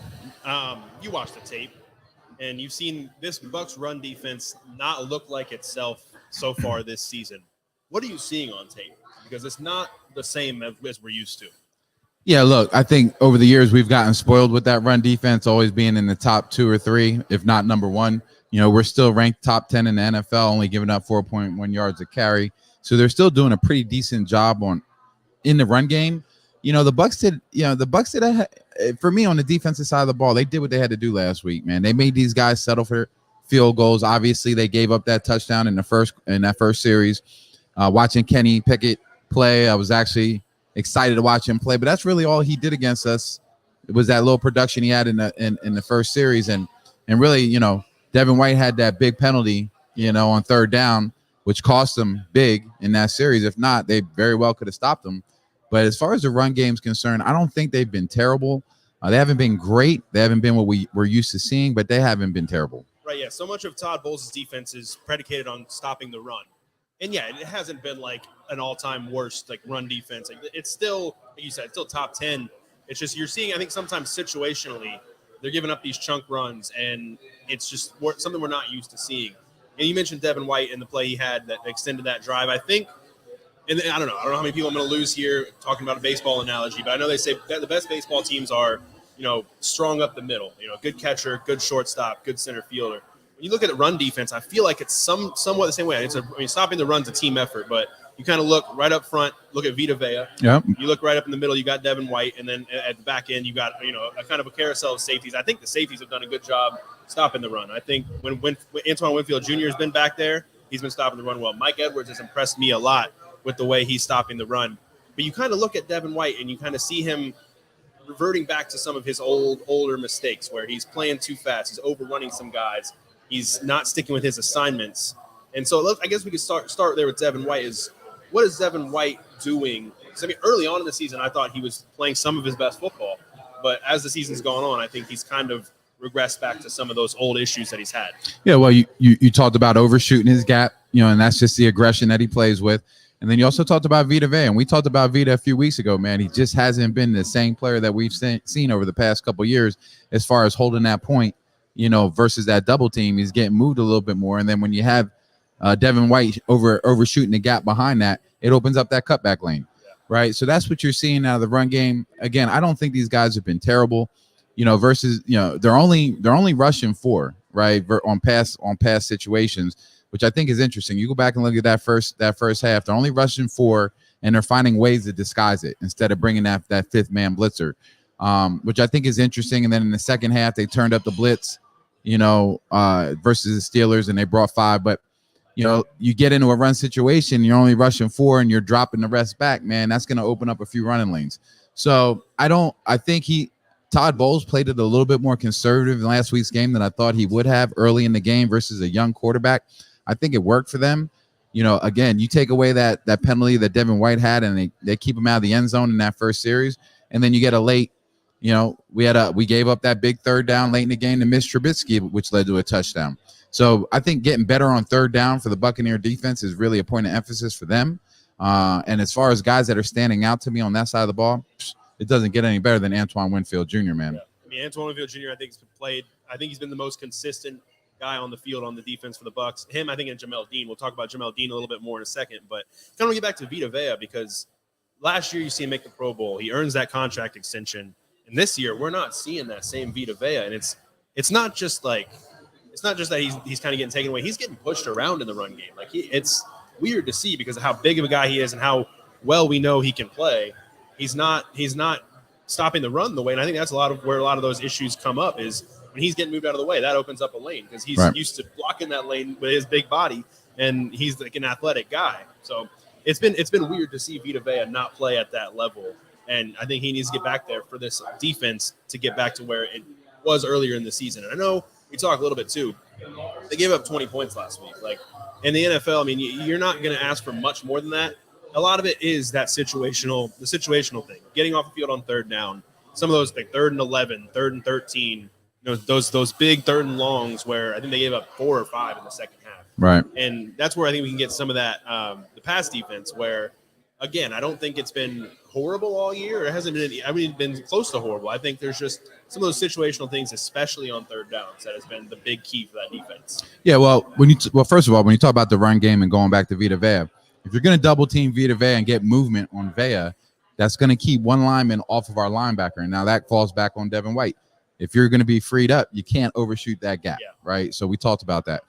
You watched the tape, and you've seen this Bucs run defense not look like itself so far this season. What are you seeing on tape? Because it's not the same as we're used to. Yeah, look, I think over the years we've gotten spoiled with that run defense always being in the top 2 or 3, if not number 1. You know, we're still ranked top 10 in the NFL, only giving up 4.1 yards a carry. So they're still doing a pretty decent job in the run game. You know, the Bucs did for me on the defensive side of the ball, they did what they had to do last week, man. They made these guys settle for field goals. Obviously, they gave up that touchdown in that first series. Watching Kenny Pickett play, I was actually excited to watch him play, but that's really all he did against us. It was that little production he had in the first series, and really, you know, Devin White had that big penalty, you know, on third down, which cost them big in that series. If not, they very well could have stopped them. But as far as the run game's concerned, I don't think they've been terrible. They haven't been great. They haven't been what we're used to seeing, but they haven't been terrible. Right, yeah. So much of Todd Bowles' defense is predicated on stopping the run. And, yeah, it hasn't been like an all-time worst, like, run defense. Like, it's still, like you said, it's still top 10. It's just you're seeing, I think, sometimes situationally they're giving up these chunk runs, and it's just something we're not used to seeing. And you mentioned Devin White and the play he had that extended that drive. I think, and I don't know how many people I'm going to lose here talking about a baseball analogy, but I know they say that the best baseball teams are, you know, strong up the middle. You know, good catcher, good shortstop, good center fielder. When you look at the run defense, I feel like it's somewhat the same way. Stopping the run's a team effort, but you kind of look right up front, look at Vita Vea. Yep. You look right up in the middle, you got Devin White, and then at the back end, you got, you know, a kind of a carousel of safeties. I think the safeties have done a good job stopping the run. I think when Antoine Winfield Jr. has been back there, he's been stopping the run well. Mike Edwards has impressed me a lot with the way he's stopping the run. But you kind of look at Devin White and you kind of see him reverting back to some of his older mistakes where he's playing too fast, he's overrunning some guys, he's not sticking with his assignments. And so I guess we could start there with Devin White. Is what is Devin White doing? Because, I mean, early on in the season, I thought he was playing some of his best football. But as the season's gone on, I think he's kind of regressed back to some of those old issues that he's had. Yeah, well, you talked about overshooting his gap, you know, and that's just the aggression that he plays with. And then you also talked about Vita Vea, and we talked about Vita a few weeks ago, man. He just hasn't been the same player that we've seen over the past couple of years as far as holding that point, you know, versus that double team. He's getting moved a little bit more. And then when you have Devin White overshooting the gap behind that, it opens up that cutback lane, right? So that's what you're seeing out of the run game. Again, I don't think these guys have been terrible, you know, versus, you know, they're only rushing 4, right, on past situations, which I think is interesting. You go back and look at that first half, they're only rushing 4, and they're finding ways to disguise it instead of bringing that fifth man blitzer, which I think is interesting. And then in the second half, they turned up the blitz, you know, versus the Steelers, and they brought 5. But you get into a run situation, you're only rushing 4 and you're dropping the rest back, man, that's going to open up a few running lanes. So I think Todd Bowles played it a little bit more conservative in last week's game than I thought he would have early in the game versus a young quarterback. I think it worked for them. Again, you take away that penalty that Devin White had, and they keep him out of the end zone in that first series, and then you get a late. We gave up that big third down late in the game to Mitch Trubisky, which led to a touchdown. So I think getting better on third down for the Buccaneer defense is really a point of emphasis for them. And as far as guys that are standing out to me on that side of the ball, it doesn't get any better than Antoine Winfield Jr., man. Yeah. I mean, Antoine Winfield Jr., I think he's been the most consistent guy on the field on the defense for the Bucs. Him, I think, and Jamel Dean. We'll talk about Jamel Dean a little bit more in a second. But kind of want to get back to Vita Vea, because last year you see him make the Pro Bowl. He earns that contract extension. And this year we're not seeing that same Vita Vea. And it's not just that he's kind of getting taken away. He's getting pushed around in the run game. It's weird to see because of how big of a guy he is and how well we know he can play. He's not stopping the run the way. And I think that's where a lot of those issues come up is when he's getting moved out of the way, that opens up a lane because he's used to blocking that lane with his big body, and he's like an athletic guy. So it's been weird to see Vita Vea not play at that level. And I think he needs to get back there for this defense to get back to where it was earlier in the season. And I know we talked a little bit too. They gave up 20 points last week. Like in the NFL, I mean, you're not going to ask for much more than that. A lot of it is that situational thing, getting off the field on third down. Some of those like 3rd and 11, 3rd and 13, those big 3rd and longs where I think they gave up 4 or 5 in the second half. Right. And that's where I think we can get some of that, the pass defense where, again, I don't think it's been horrible all year. It hasn't been close to horrible. I think there's just some of those situational things, especially on third downs, that has been the big key for that defense. Yeah, well, first of all, when you talk about the run game and going back to Vita Vea, if you're going to double team Vita Vea and get movement on Vea, that's going to keep one lineman off of our linebacker. And now that falls back on Devin White. If you're going to be freed up, you can't overshoot that gap, right? So we talked about that.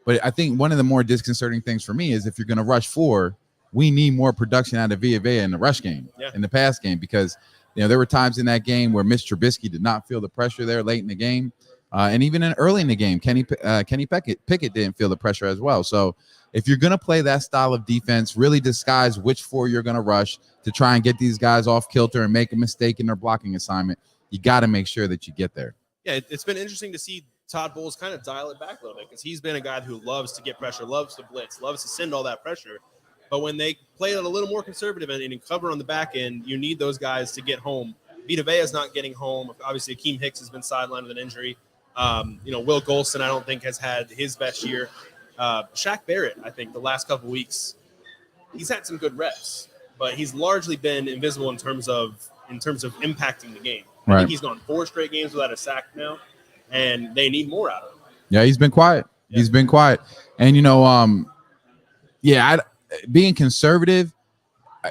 But I think one of the more disconcerting things for me is if you're going to rush 4, we need more production out of Vita Vea in the rush game, in the pass game, because there were times in that game where Mitch Trubisky did not feel the pressure there late in the game, and even early in the game, Kenny Pickett didn't feel the pressure as well. So if you're going to play that style of defense, really disguise which 4 you're going to rush to try and get these guys off kilter and make a mistake in their blocking assignment, you got to make sure that you get there. Yeah, it's been interesting to see Todd Bowles kind of dial it back a little bit because he's been a guy who loves to get pressure, loves to blitz, loves to send all that pressure. But when they play it a little more conservative and cover on the back end, you need those guys to get home. Vita Vea is not getting home. Obviously, Akeem Hicks has been sidelined with an injury. Will Golston, I don't think, has had his best year. Shaq Barrett, I think, the last couple weeks, he's had some good reps, but he's largely been invisible in terms of impacting the game. I think he's gone 4 straight games without a sack now, and they need more out of him. Yeah, he's been quiet. Yeah. He's been quiet. And, being conservative,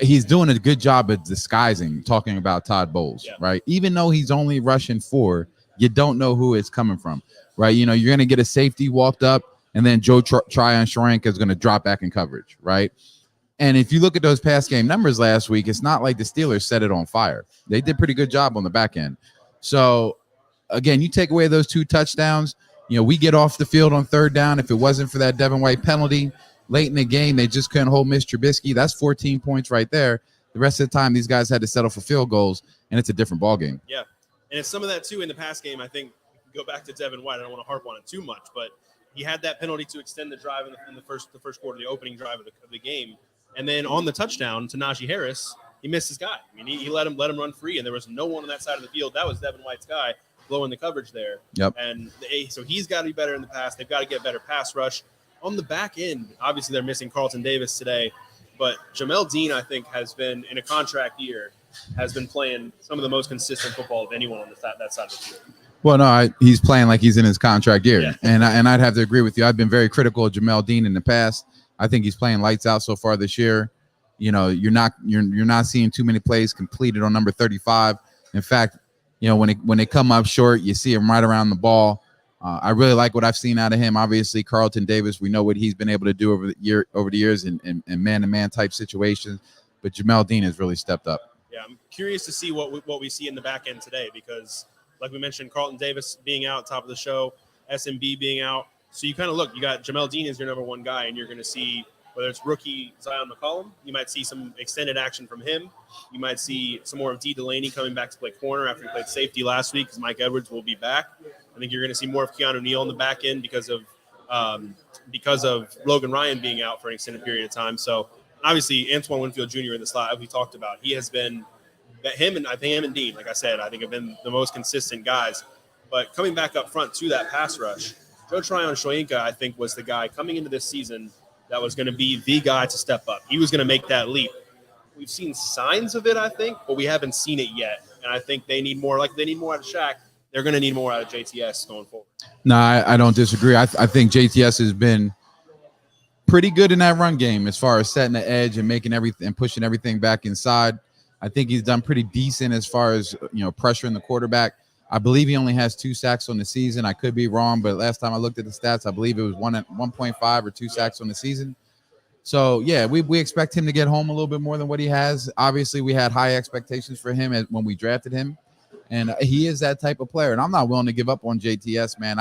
he's doing a good job of disguising, talking about Todd Bowles, right? Even though he's only rushing 4, you don't know who it's coming from, right? You're going to get a safety walked up, and then Joe Tryon-Shorenka is going to drop back in coverage, right? And if you look at those pass game numbers last week, it's not like the Steelers set it on fire. They did a pretty good job on the back end. So, again, you take away those 2 touchdowns, we get off the field on third down. If it wasn't for that Devin White penalty late in the game, they just couldn't hold Mitch Trubisky. That's 14 points right there. The rest of the time, these guys had to settle for field goals, and it's a different ballgame. Yeah, and it's some of that, too, in the pass game. I think go back to Devin White. I don't want to harp on it too much, but he had that penalty to extend the drive in the first quarter, the opening drive of the game. And then on the touchdown to Najee Harris, he missed his guy. I mean, he let him run free, and there was no one on that side of the field. That was Devin White's guy blowing the coverage there. Yep. And so he's got to be better in the pass. They've got to get better pass rush. On the back end, obviously they're missing Carlton Davis today, but Jamel Dean, I think, has been, in a contract year, has been playing some of the most consistent football of anyone on that side of the field. Well, no, he's playing like he's in his contract year, and I'd have to agree with you. I've been very critical of Jamel Dean in the past. I think he's playing lights out so far this year. You're not seeing too many plays completed on number 35. In fact, when they come up short, you see him right around the ball. I really like what I've seen out of him. Obviously, Carlton Davis, we know what he's been able to do over the years in man-to-man type situations, but Jamel Dean has really stepped up. Yeah, I'm curious to see what we see in the back end today because, like we mentioned, Carlton Davis being out top of the show, SMB being out. So you kind of look, you got Jamel Dean as your number one guy, and you're going to see whether it's rookie Zion McCollum, you might see some extended action from him. You might see some more of D. Delaney coming back to play corner after he played safety last week because Mike Edwards will be back. I think you're going to see more of Keanu Neal in the back end because of Logan Ryan being out for an extended period of time. So obviously Antoine Winfield Jr. in the slot, we talked about, he has been him and Dean, like I said, I think have been the most consistent guys. But coming back up front to that pass rush, Joe Tryon-Shoyinka, I think, was the guy coming into this season that was going to be the guy to step up. He was going to make that leap. We've seen signs of it, I think, but we haven't seen it yet. And I think they need more. Like they need more out of Shaq. They're going to need more out of JTS going forward. No, I don't disagree. I think JTS has been pretty good in that run game as far as setting the edge and making everything and pushing everything back inside. I think he's done pretty decent as far as, pressuring the quarterback. I believe he only has 2 sacks on the season. I could be wrong, but last time I looked at the stats, I believe it was 1.5 or 2 sacks on the season. So, yeah, we expect him to get home a little bit more than what he has. Obviously, we had high expectations for him when we drafted him, and he is that type of player. And I'm not willing to give up on JTS, man.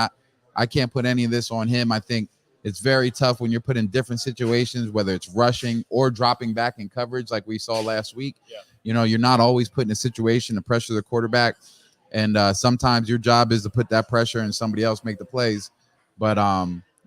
I can't put any of this on him. I think it's very tough when you're put in different situations, whether it's rushing or dropping back in coverage like we saw last week. Yeah. You're not always put in a situation to pressure the quarterback. And sometimes your job is to put that pressure and somebody else make the plays. But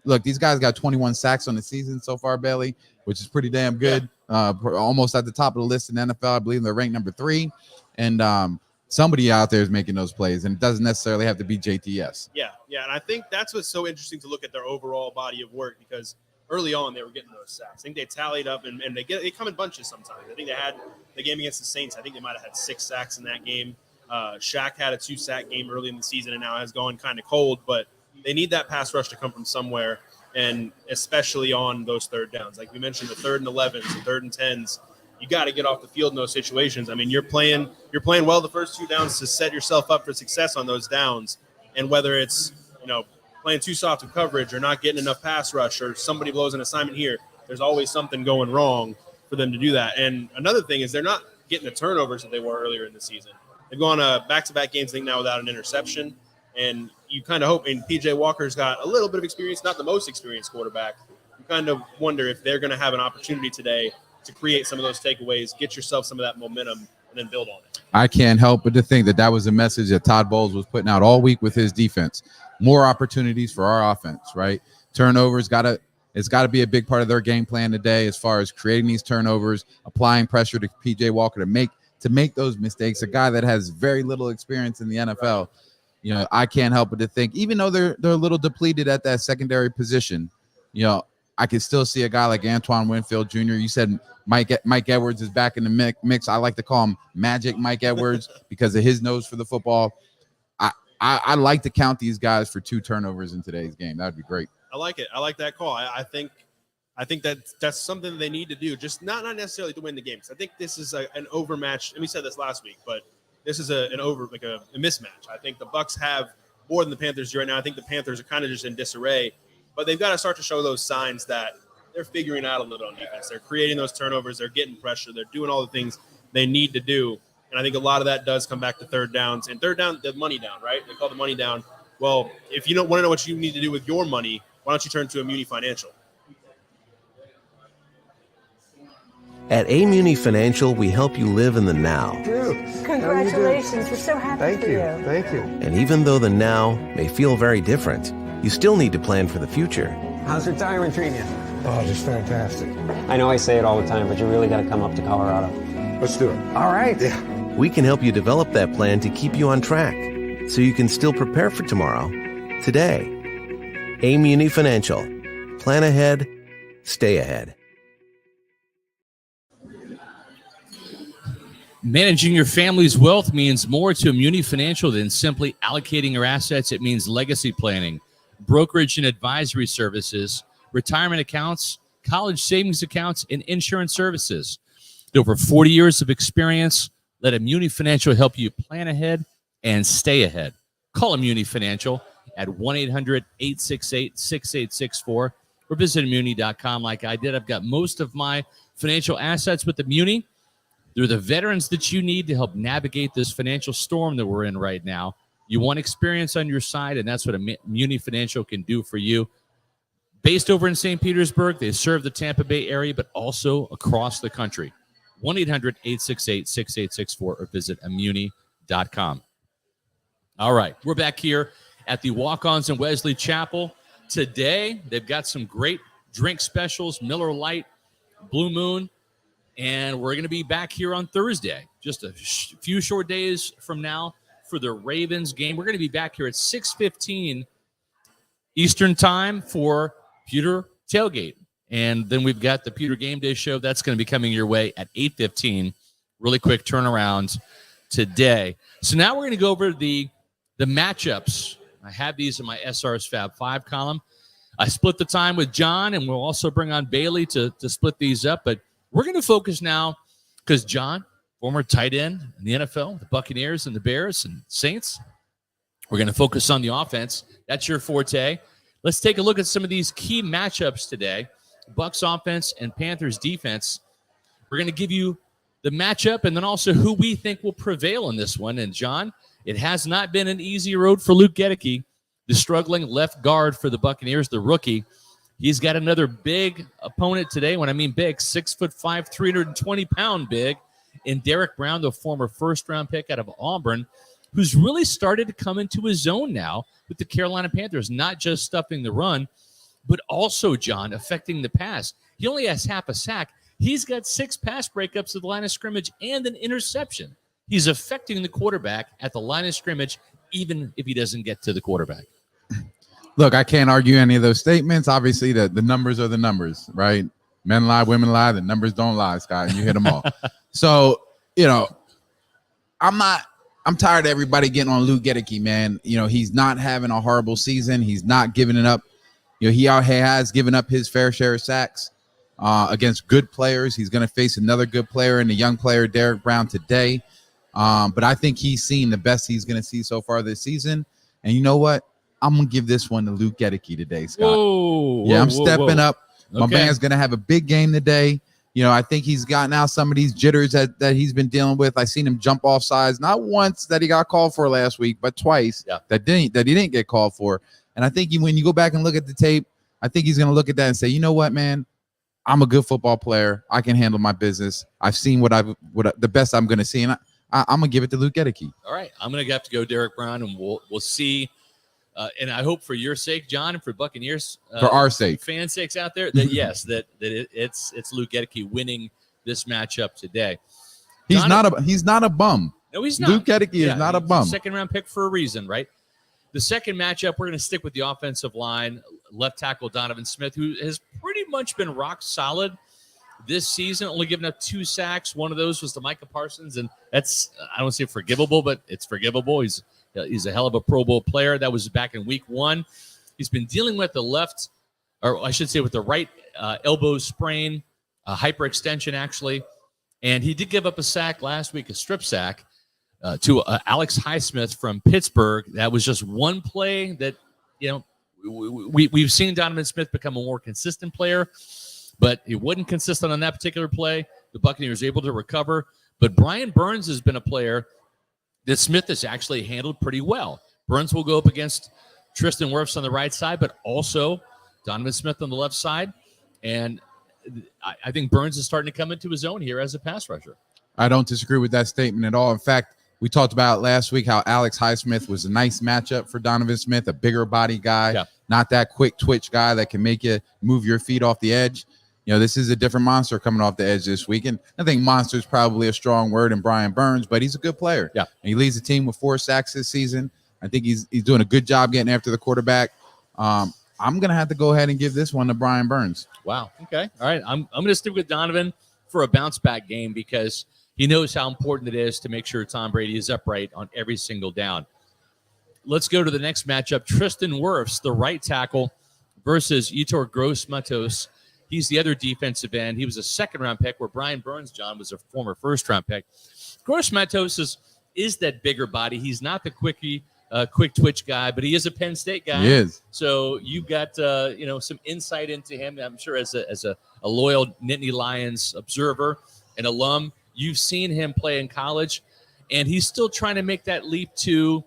look, these guys got 21 sacks on the season so far, Bailey, which is pretty damn good. Yeah. Almost at the top of the list in the NFL. I believe they're ranked number 3. And somebody out there is making those plays, and it doesn't necessarily have to be JTS. Yeah. And I think that's what's so interesting to look at their overall body of work, because early on they were getting those sacks. I think they tallied up, and they come in bunches sometimes. I think they had the game against the Saints. I think they might have had 6 sacks in that game. Shaq had a 2-sack game early in the season and now has gone kind of cold, but they need that pass rush to come from somewhere, and especially on those third downs. Like we mentioned, the 3rd and 11s, the 3rd and 10s, you got to get off the field in those situations. I mean, you're playing well the first 2 downs to set yourself up for success on those downs, and whether it's, playing too soft of coverage or not getting enough pass rush or somebody blows an assignment here, there's always something going wrong for them to do that. And another thing is they're not getting the turnovers that they were earlier in the season. They've gone back-to-back games, I think, now without an interception. And you kind of hope, and P.J. Walker's got a little bit of experience, not the most experienced quarterback. You kind of wonder if they're going to have an opportunity today to create some of those takeaways, get yourself some of that momentum, and then build on it. I can't help but to think that was a message that Todd Bowles was putting out all week with his defense. More opportunities for our offense, right? Turnovers it's got to be a big part of their game plan today as far as creating these turnovers, applying pressure to P.J. Walker to make those mistakes. A guy that has very little experience in the NFL. I can't help but to think, even though they're a little depleted at that secondary position, I can still see a guy like Antoine Winfield Jr. You said Mike Edwards is back in the mix. I like to call him Magic Mike Edwards because of his nose for the football. I like to count these guys for 2 turnovers in today's game. That would be great. I like it. I like that call. I think that's something they need to do, just not necessarily to win the game. Because I think this is an overmatch. And we said this last week, but this is a mismatch. I think the Bucs have more than the Panthers do right now. I think the Panthers are kind of just in disarray, but they've got to start to show those signs that they're figuring out a little on defense. They're creating those turnovers. They're getting pressure. They're doing all the things they need to do. And I think a lot of that does come back to third downs. And third down, the money down, right? They call the money down. Well, if you don't want to know what you need to do with your money, why don't you turn to Muni Financial? At Muni Financial, we help you live in the now. Congratulations. We're so happy for you. Thank you. And even though the now may feel very different, you still need to plan for the future. How's retirement treating you? Oh, just fantastic. I know I say it all the time, but you really got to come up to Colorado. Let's do it. All right. Yeah. We can help you develop that plan to keep you on track so you can still prepare for tomorrow, today. Muni Financial. Plan ahead, stay ahead. Managing your family's wealth means more to Muni Financial than simply allocating your assets. It means legacy planning, brokerage and advisory services, retirement accounts, college savings accounts, and insurance services. With over 40 years of experience, let Muni Financial help you plan ahead and stay ahead. Call Muni Financial at 1-800-868-6864 or visit Muni.com like I did. I've got most of my financial assets with the Muni. They're the veterans that you need to help navigate this financial storm that we're in right now. You want experience on your side, and that's what a Muni Financial can do for you. Based over in St. Petersburg, they serve the Tampa Bay area, but also across the country. 1-800-868-6864 or visit immuni.com. All right, we're back here at the Walk-Ons in Wesley Chapel. Today, they've got some great drink specials, Miller Lite, Blue Moon, and we're going to be back here on Thursday, just a few short days from now for the Ravens game. We're going to be back here at 6:15 Eastern time for Pewter Tailgate. And then we've got the Pewter GameDay show. That's going to be coming your way at 8:15. Really quick turnaround today. So now we're going to go over the matchups. I have these in my SR's Fab 5 column. I split the time with John, and we'll also bring on Bailey to split these up. But we're going to focus now because John, former tight end in the NFL, the Buccaneers and the Bears and Saints, we're going to focus on the offense. That's your forte. Let's take a look at some of these key matchups today. Bucs offense and Panthers defense. We're going to give you the matchup and then also who we think will prevail in this one. And John, it has not been an easy road for Luke Gedeke, the struggling left guard for the Buccaneers, the rookie. He's got another big opponent today. When I mean big, 6'5", 320-pound big, in Derek Brown, the former first-round pick out of Auburn, who's really started to come into his own now with the Carolina Panthers, not just stuffing the run, but also, John, affecting the pass. He only has half a sack. He's got 6 pass breakups at the line of scrimmage and an interception. He's affecting the quarterback at the line of scrimmage, even if he doesn't get to the quarterback. Look, I can't argue any of those statements. Obviously, the numbers are the numbers, right? Men lie, women lie. The numbers don't lie, Scott, and you hit them all. So, I'm tired of everybody getting on Luke Gedeke, man. He's not having a horrible season. He's not giving it up. He has given up his fair share of sacks against good players. He's going to face another good player and a young player, Derek Brown, today. But I think he's seen the best he's going to see so far this season. And you know what? I'm going to give this one to Luke Gedeke today, Scott. I'm stepping up. My man's going to have a big game today. I think he's gotten out some of these jitters that he's been dealing with. I seen him jump off sides, not once that he got called for last week, but twice that he didn't get called for. And I think when you go back and look at the tape, I think he's going to look at that and say, you know what, man, I'm a good football player. I can handle my business. I've seen what the best I'm going to see, and I'm going to give it to Luke Gedeke. All right, I'm going to have to go Derek Brown, and we'll see. And I hope for your sake, John, and for Buccaneers, for our sake, fans' sakes out there, that yes, it's Luke Gedeke winning this matchup today. He's not a bum. No, he's not. Luke Gedeke is not a bum. Second round pick for a reason, right? The second matchup, we're going to stick with the offensive line. Left tackle Donovan Smith, who has pretty much been rock solid this season, only giving up 2 sacks. One of those was to Micah Parsons, and that's, I don't say forgivable, but it's forgivable. He's a hell of a Pro Bowl player. That was back in week 1. He's been dealing with the left, or I should say with the right elbow sprain, hyperextension actually, and he did give up a sack last week, a strip sack, to Alex Highsmith from Pittsburgh. That was just one play that, we've seen Donovan Smith become a more consistent player, but he wasn't consistent on that particular play. The Buccaneers able to recover, but Brian Burns has been a player that Smith has actually handled pretty well. Burns will go up against Tristan Wirfs on the right side, but also Donovan Smith on the left side, and I think Burns is starting to come into his own here as a pass rusher. I don't disagree with that statement at all. In fact, we talked about last week how Alex Highsmith was a nice matchup for Donovan Smith, a bigger body guy, not that quick twitch guy that can make you move your feet off the edge. This is a different monster coming off the edge this week. And I think monster is probably a strong word in Brian Burns, but he's a good player. Yeah. And he leads the team with 4 sacks this season. I think he's doing a good job getting after the quarterback. I'm going to have to go ahead and give this one to Brian Burns. Wow. Okay. All right. I'm going to stick with Donovan for a bounce-back game because he knows how important it is to make sure Tom Brady is upright on every single down. Let's go to the next matchup. Tristan Wirfs, the right tackle, versus Yetur Gross-Matos. He's the other defensive end. He was a second-round pick, where Brian Burns, John, was a former first-round pick. Gross-Matos is that bigger body. He's not the quick twitch guy, but he is a Penn State guy. He is. So you've got some insight into him. I'm sure as a loyal Nittany Lions observer and alum, you've seen him play in college, and he's still trying to make that leap to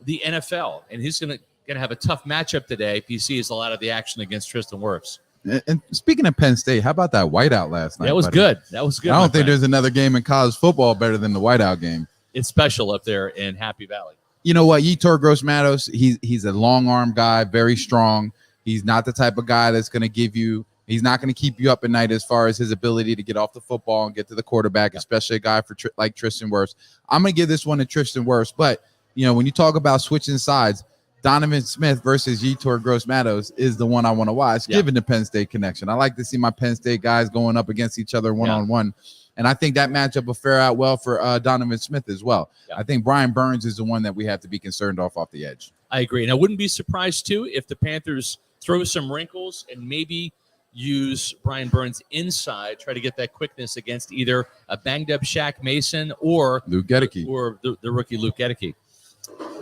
the NFL. And he's going to going to have a tough matchup today if he sees a lot of the action against Tristan Wirfs. And speaking of Penn State, how about that whiteout last night? That was good. That was good. I don't think there's another game in college football better than the whiteout game. It's special up there in Happy Valley. You know what? Yetur Gross-Matos, he's a long arm guy, very strong. He's not the type of guy that's going to give you. He's not going to keep you up at night as far as his ability to get off the football and get to the quarterback, especially a guy like Tristan Wirfs. I'm going to give this one to Tristan Wirfs. But, you know, when you talk about switching sides, Donovan Smith versus Yetur Gross-Matos is the one I want to watch, given the Penn State connection. I like to see my Penn State guys going up against each other one-on-one. And I think that matchup will fare out well for Donovan Smith as well. I think Brian Burns is the one that we have to be concerned off the edge. I agree. And I wouldn't be surprised, too, if the Panthers throw some wrinkles and maybe use Brian Burns inside, try to get that quickness against either a banged-up Shaq Mason or Luke Gedeke. Or the rookie Luke Gedeke.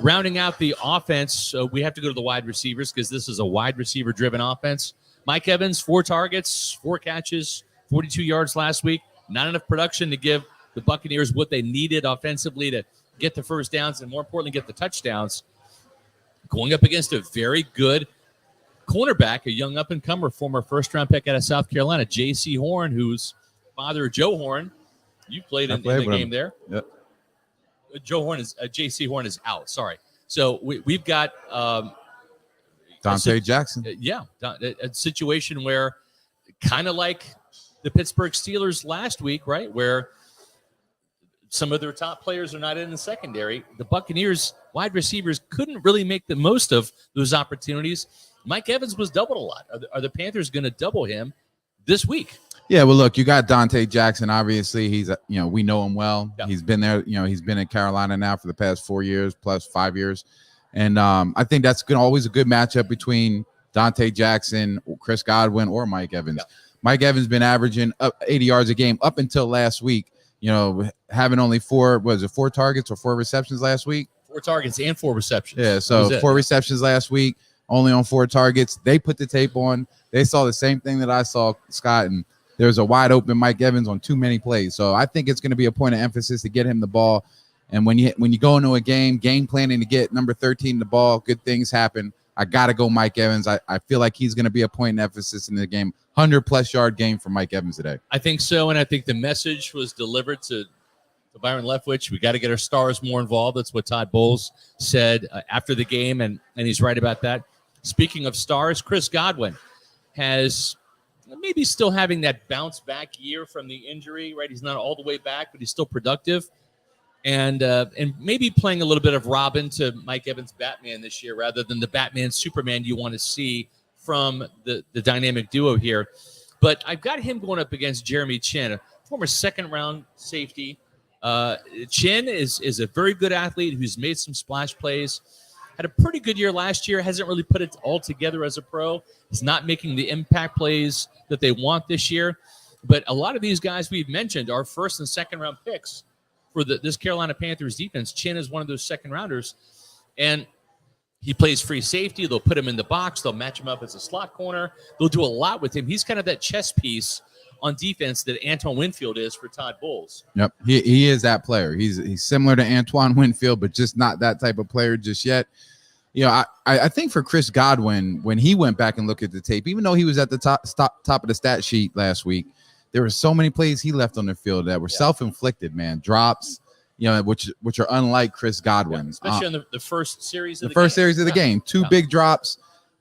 Rounding out the offense, we have to go to the wide receivers because this is a wide receiver-driven offense. Mike Evans, 4 targets, 4 catches, 42 yards last week. Not enough production to give the Buccaneers what they needed offensively to get the first downs and, more importantly, get the touchdowns. Going up against a very good cornerback, a young up-and-comer, former first-round pick out of South Carolina, J.C. Horn, whose father, Joe Horn, you played in the game there. Yep. J.C. Horn is out. Sorry. So we've got Dante Jackson. A situation where kind of like the Pittsburgh Steelers last week, right, where some of their top players are not in the secondary. The Buccaneers wide receivers couldn't really make the most of those opportunities. Mike Evans was doubled a lot. Are the Panthers going to double him this week? Yeah, well, look, you got Dante Jackson. Obviously, he's we know him well. Yep. He's been there. He's been in Carolina now for the past 4 years plus 5 years, and I think that's always a good matchup between Dante Jackson, Chris Godwin, or Mike Evans. Yep. Mike Evans been averaging up 80 yards a game up until last week. Having only 4 targets or 4 receptions last week? 4 targets and 4 receptions. Yeah, so 4 receptions last week, only on 4 targets. They put the tape on. They saw the same thing that I saw, Scott, and there's a wide open Mike Evans on too many plays. So I think it's going to be a point of emphasis to get him the ball. And when you go into a game planning to get number 13 the ball, good things happen. I got to go Mike Evans. I feel like he's going to be a point of emphasis in the game. 100-plus yard game for Mike Evans today. I think so, and I think the message was delivered to Byron Leftwich. We got to get our stars more involved. That's what Todd Bowles said after the game, and he's right about that. Speaking of stars, Chris Godwin has maybe still having that bounce back year from the injury, right? He's not all the way back, but he's still productive. And maybe playing a little bit of Robin to Mike Evans' Batman this year rather than the Batman Superman you want to see from the dynamic duo here. But I've got him going up against Jeremy Chin, a former second-round safety. Chin is a very good athlete who's made some splash plays. Had a pretty good year last year. Hasn't really put it all together as a pro. He's not making the impact plays that they want this year. But a lot of these guys we've mentioned are first and second-round picks for this Carolina Panthers defense. Chin is one of those second-rounders. And he plays free safety. They'll put him in the box. They'll match him up as a slot corner. They'll do a lot with him. He's kind of that chess piece on defense that Antoine Winfield is for Todd Bowles. Yep, he is that player. He's similar to Antoine Winfield, but just not that type of player just yet. I think for Chris Godwin, when he went back and looked at the tape, even though he was at the top of the stat sheet last week, there were so many plays he left on the field that were self-inflicted, man. Drops, which are unlike Chris Godwin. Especially in the first series of the game. 2 big drops.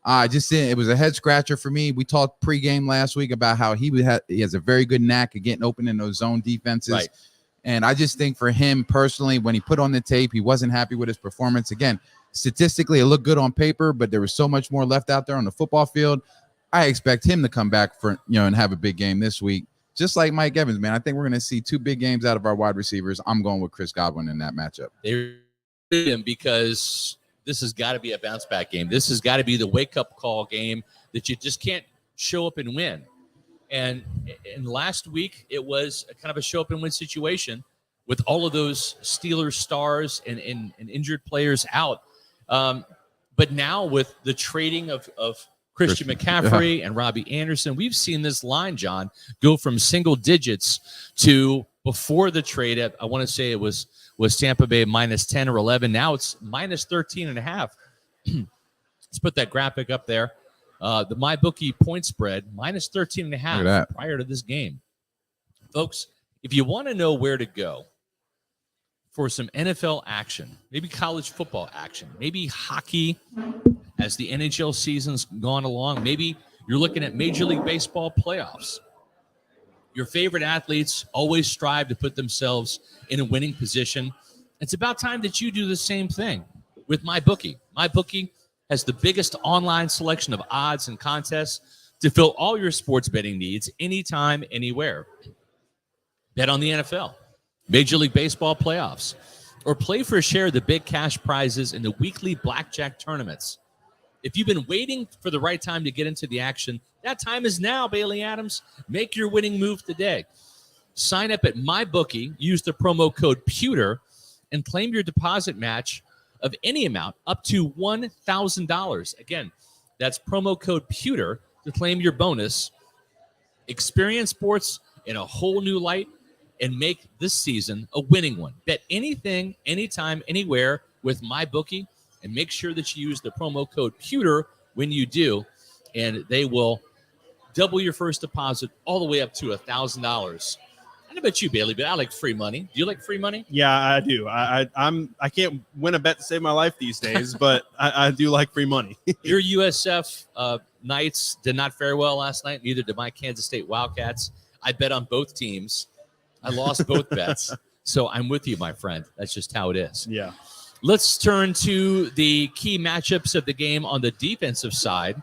It was a head scratcher for me. We talked pregame last week about how he has a very good knack of getting open in those zone defenses. Right. And I just think for him personally, when he put on the tape, he wasn't happy with his performance. Again, statistically, it looked good on paper, but there was so much more left out there on the football field. I expect him to come back and have a big game this week. Just like Mike Evans, man. I think we're going to see 2 big games out of our wide receivers. I'm going with Chris Godwin in that matchup. They him because this has got to be a bounce back game. This has got to be the wake up call game that you just can't show up and win. And last week it was a kind of a show up and win situation with all of those Steelers stars and injured players out. But now with the trading of Christian McCaffrey and Robbie Anderson, we've seen this line, John, go from single digits to before the trade. I want to say it was Tampa Bay -10 or 11. Now it's -13.5. Let's put that graphic up there. The MyBookie point spread, minus 13.5 prior to this game. Folks, if you want to know where to go for some NFL action, maybe college football action, maybe hockey as the NHL season's gone along, maybe you're looking at Major League Baseball playoffs. Your favorite athletes always strive to put themselves in a winning position. It's about time that you do the same thing with MyBookie. MyBookie has the biggest online selection of odds and contests to fill all your sports betting needs anytime, anywhere. Bet on the NFL, Major League Baseball playoffs, or play for a share of the big cash prizes in the weekly blackjack tournaments. If you've been waiting for the right time to get into the action, that time is now, Bailey Adams. Make your winning move today. Sign up at MyBookie, use the promo code Pewter, and claim your deposit match of any amount up to $1,000. Again, that's promo code Pewter to claim your bonus. Experience sports in a whole new light and make this season a winning one. Bet anything, anytime, anywhere with MyBookie, and make sure that you use the promo code Pewter when you do, and they will double your first deposit all the way up to $1,000. I don't know about you, Bailey, but I like free money. Do you like free money? Yeah, I do. I can't win a bet to save my life these days, but I do like free money. Your USF Knights did not fare well last night. Neither did my Kansas State Wildcats. I bet on both teams. I lost both bets. So I'm with you, my friend. That's just how it is. Yeah. Let's turn to the key matchups of the game on the defensive side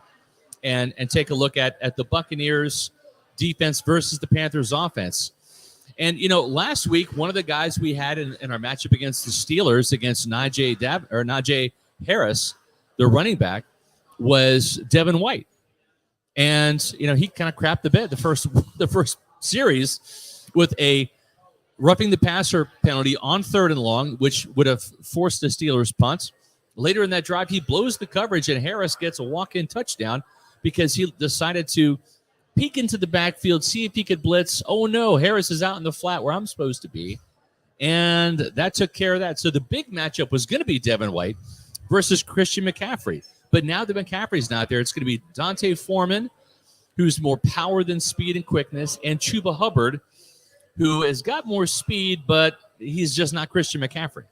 and take a look at the Buccaneers defense versus the Panthers offense. And, you know, last week, one of the guys we had in our matchup against the Steelers, against Najee Harris, the running back, was Devin White. And, you know, he kind of crapped the bed the first series with a roughing the passer penalty on 3rd and long, which would have forced the Steelers' punt. Later in that drive, he blows the coverage, and Harris gets a walk-in touchdown because he decided to peek into the backfield, see if he could blitz. Oh, no, Harris is out in the flat where I'm supposed to be. And that took care of that. So the big matchup was going to be Devin White versus Christian McCaffrey. But now that McCaffrey's not there, it's going to be Dante Foreman, who's more power than speed and quickness, and Chuba Hubbard, who has got more speed, but he's just not Christian McCaffrey.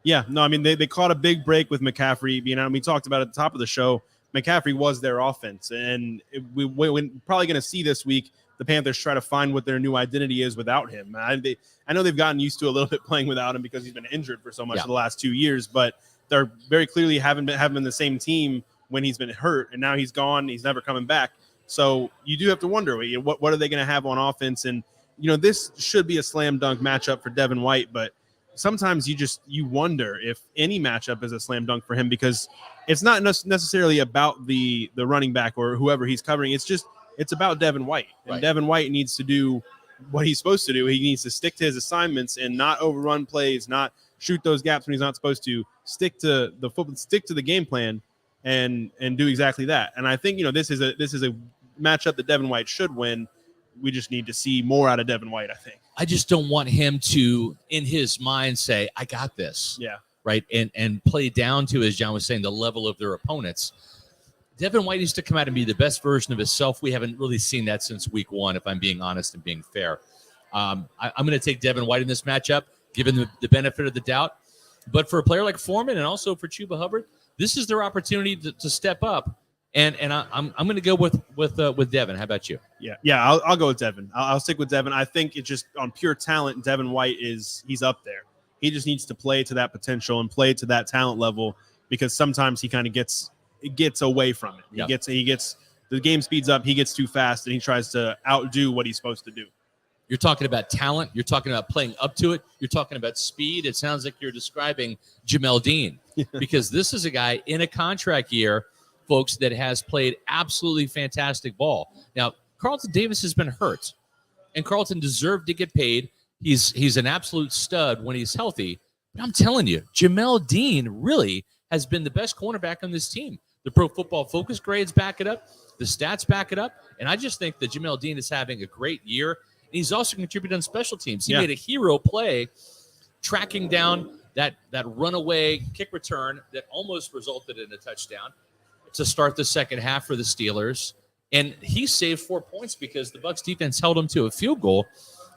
Yeah, no, I mean, they caught a big break with McCaffrey. You know, we talked about it at the top of the show. McCaffrey was their offense, and we're probably going to see this week the Panthers try to find what their new identity is without him. I know they've gotten used to a little bit playing without him because he's been injured for so much of the last 2 years, but they're very clearly haven't been the same team when he's been hurt, and now he's gone. He's never coming back. So you do have to wonder, what are they going to have on offense? And, you know, this should be a slam dunk matchup for Devin White, but sometimes you wonder if any matchup is a slam dunk for him because it's not necessarily about the running back or whoever he's covering. It's about Devin White. And right. Devin White needs to do what he's supposed to do. He needs to stick to his assignments and not overrun plays, not shoot those gaps when he's not supposed to. Stick to the football, stick to the game plan, and do exactly that. And I think, you know, this is a matchup that Devin White should win. We just need to see more out of Devin White, I think. I just don't want him to, in his mind, say, I got this. Yeah. Right. And play down to, as John was saying, the level of their opponents. Devin White needs to come out and be the best version of himself. We haven't really seen that since week 1, if I'm being honest and being fair. I'm going to take Devin White in this matchup, given the benefit of the doubt. But for a player like Foreman and also for Chuba Hubbard, this is their opportunity to step up. And I'm going to go with Devin. How about you? Yeah. I'll go with Devin. I'll stick with Devin. I think it's just on pure talent. Devin White he's up there. He just needs to play to that potential and play to that talent level because sometimes he kind of gets away from it. He gets the game speeds up. He gets too fast and he tries to outdo what he's supposed to do. You're talking about talent. You're talking about playing up to it. You're talking about speed. It sounds like you're describing Jamel Dean because this is a guy in a contract year, folks, that has played absolutely fantastic ball. Now, Carlton Davis has been hurt, and Carlton deserved to get paid. He's an absolute stud when he's healthy. But I'm telling you, Jamel Dean really has been the best cornerback on this team. The Pro Football Focus grades back it up. The stats back it up. And I just think that Jamel Dean is having a great year. And he's also contributed on special teams. He made a hero play tracking down that runaway kick return that almost resulted in a touchdown. to start the second half for the Steelers. And he saved 4 points because the Bucs defense held him to a field goal.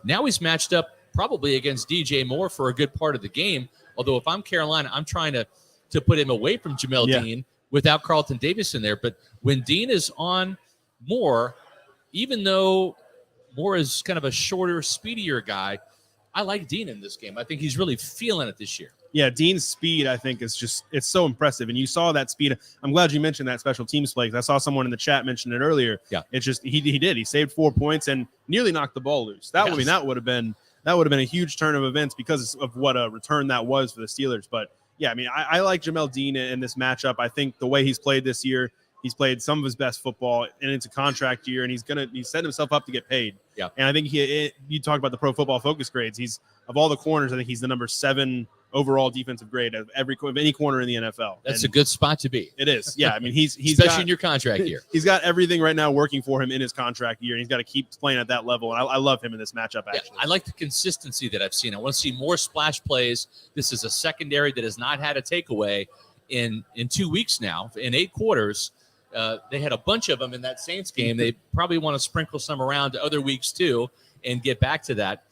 Now he's matched up probably against DJ Moore for a good part of the game. Although if I'm Carolina, I'm trying to put him away from Jamel Dean without Carlton Davis in there. But when Dean is on Moore, even though Moore is kind of a shorter, speedier guy, I like Dean in this game. I think he's really feeling it this year. Yeah, Dean's speed, I think, is just – it's so impressive. And you saw that speed. I'm glad you mentioned that special teams play, because I saw someone in the chat mention it earlier. Yeah. It's just – he did. He saved 4 points and nearly knocked the ball loose. That would have been a huge turn of events because of what a return that was for the Steelers. But, yeah, I mean, I like Jamel Dean in this matchup. I think the way he's played this year, he's played some of his best football, and it's a contract year, and he's setting himself up to get paid. Yeah. And I think you talk about the Pro Football Focus grades. He's, of all the corners, I think he's the number 7 overall defensive grade of any corner in the NFL. That's a good spot to be. It is. Yeah. I mean, he's especially in your contract year. He's got everything right now working for him in his contract year, and he's got to keep playing at that level. And I love him in this matchup, actually. Yeah, I like the consistency that I've seen. I want to see more splash plays. This is a secondary that has not had a takeaway in 2 weeks now, in 8 quarters. They had a bunch of them in that Saints game. They probably want to sprinkle some around to other weeks too and get back to that.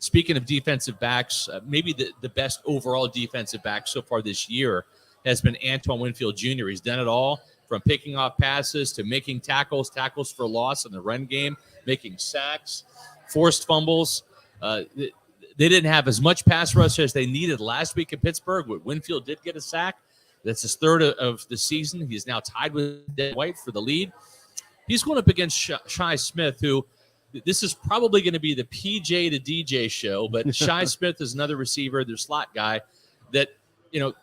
Speaking of defensive backs, maybe the best overall defensive back so far this year has been Antoine Winfield Jr. He's done it all, from picking off passes to making tackles for loss in the run game, making sacks, forced fumbles. They didn't have as much pass rush as they needed last week in Pittsburgh. Winfield did get a sack. That's his 3rd of the season. He's now tied with Dez White for the lead. He's going up against Shi Smith, who this is probably going to be the PJ to DJ show, but Shi Smith is another receiver, their slot guy that,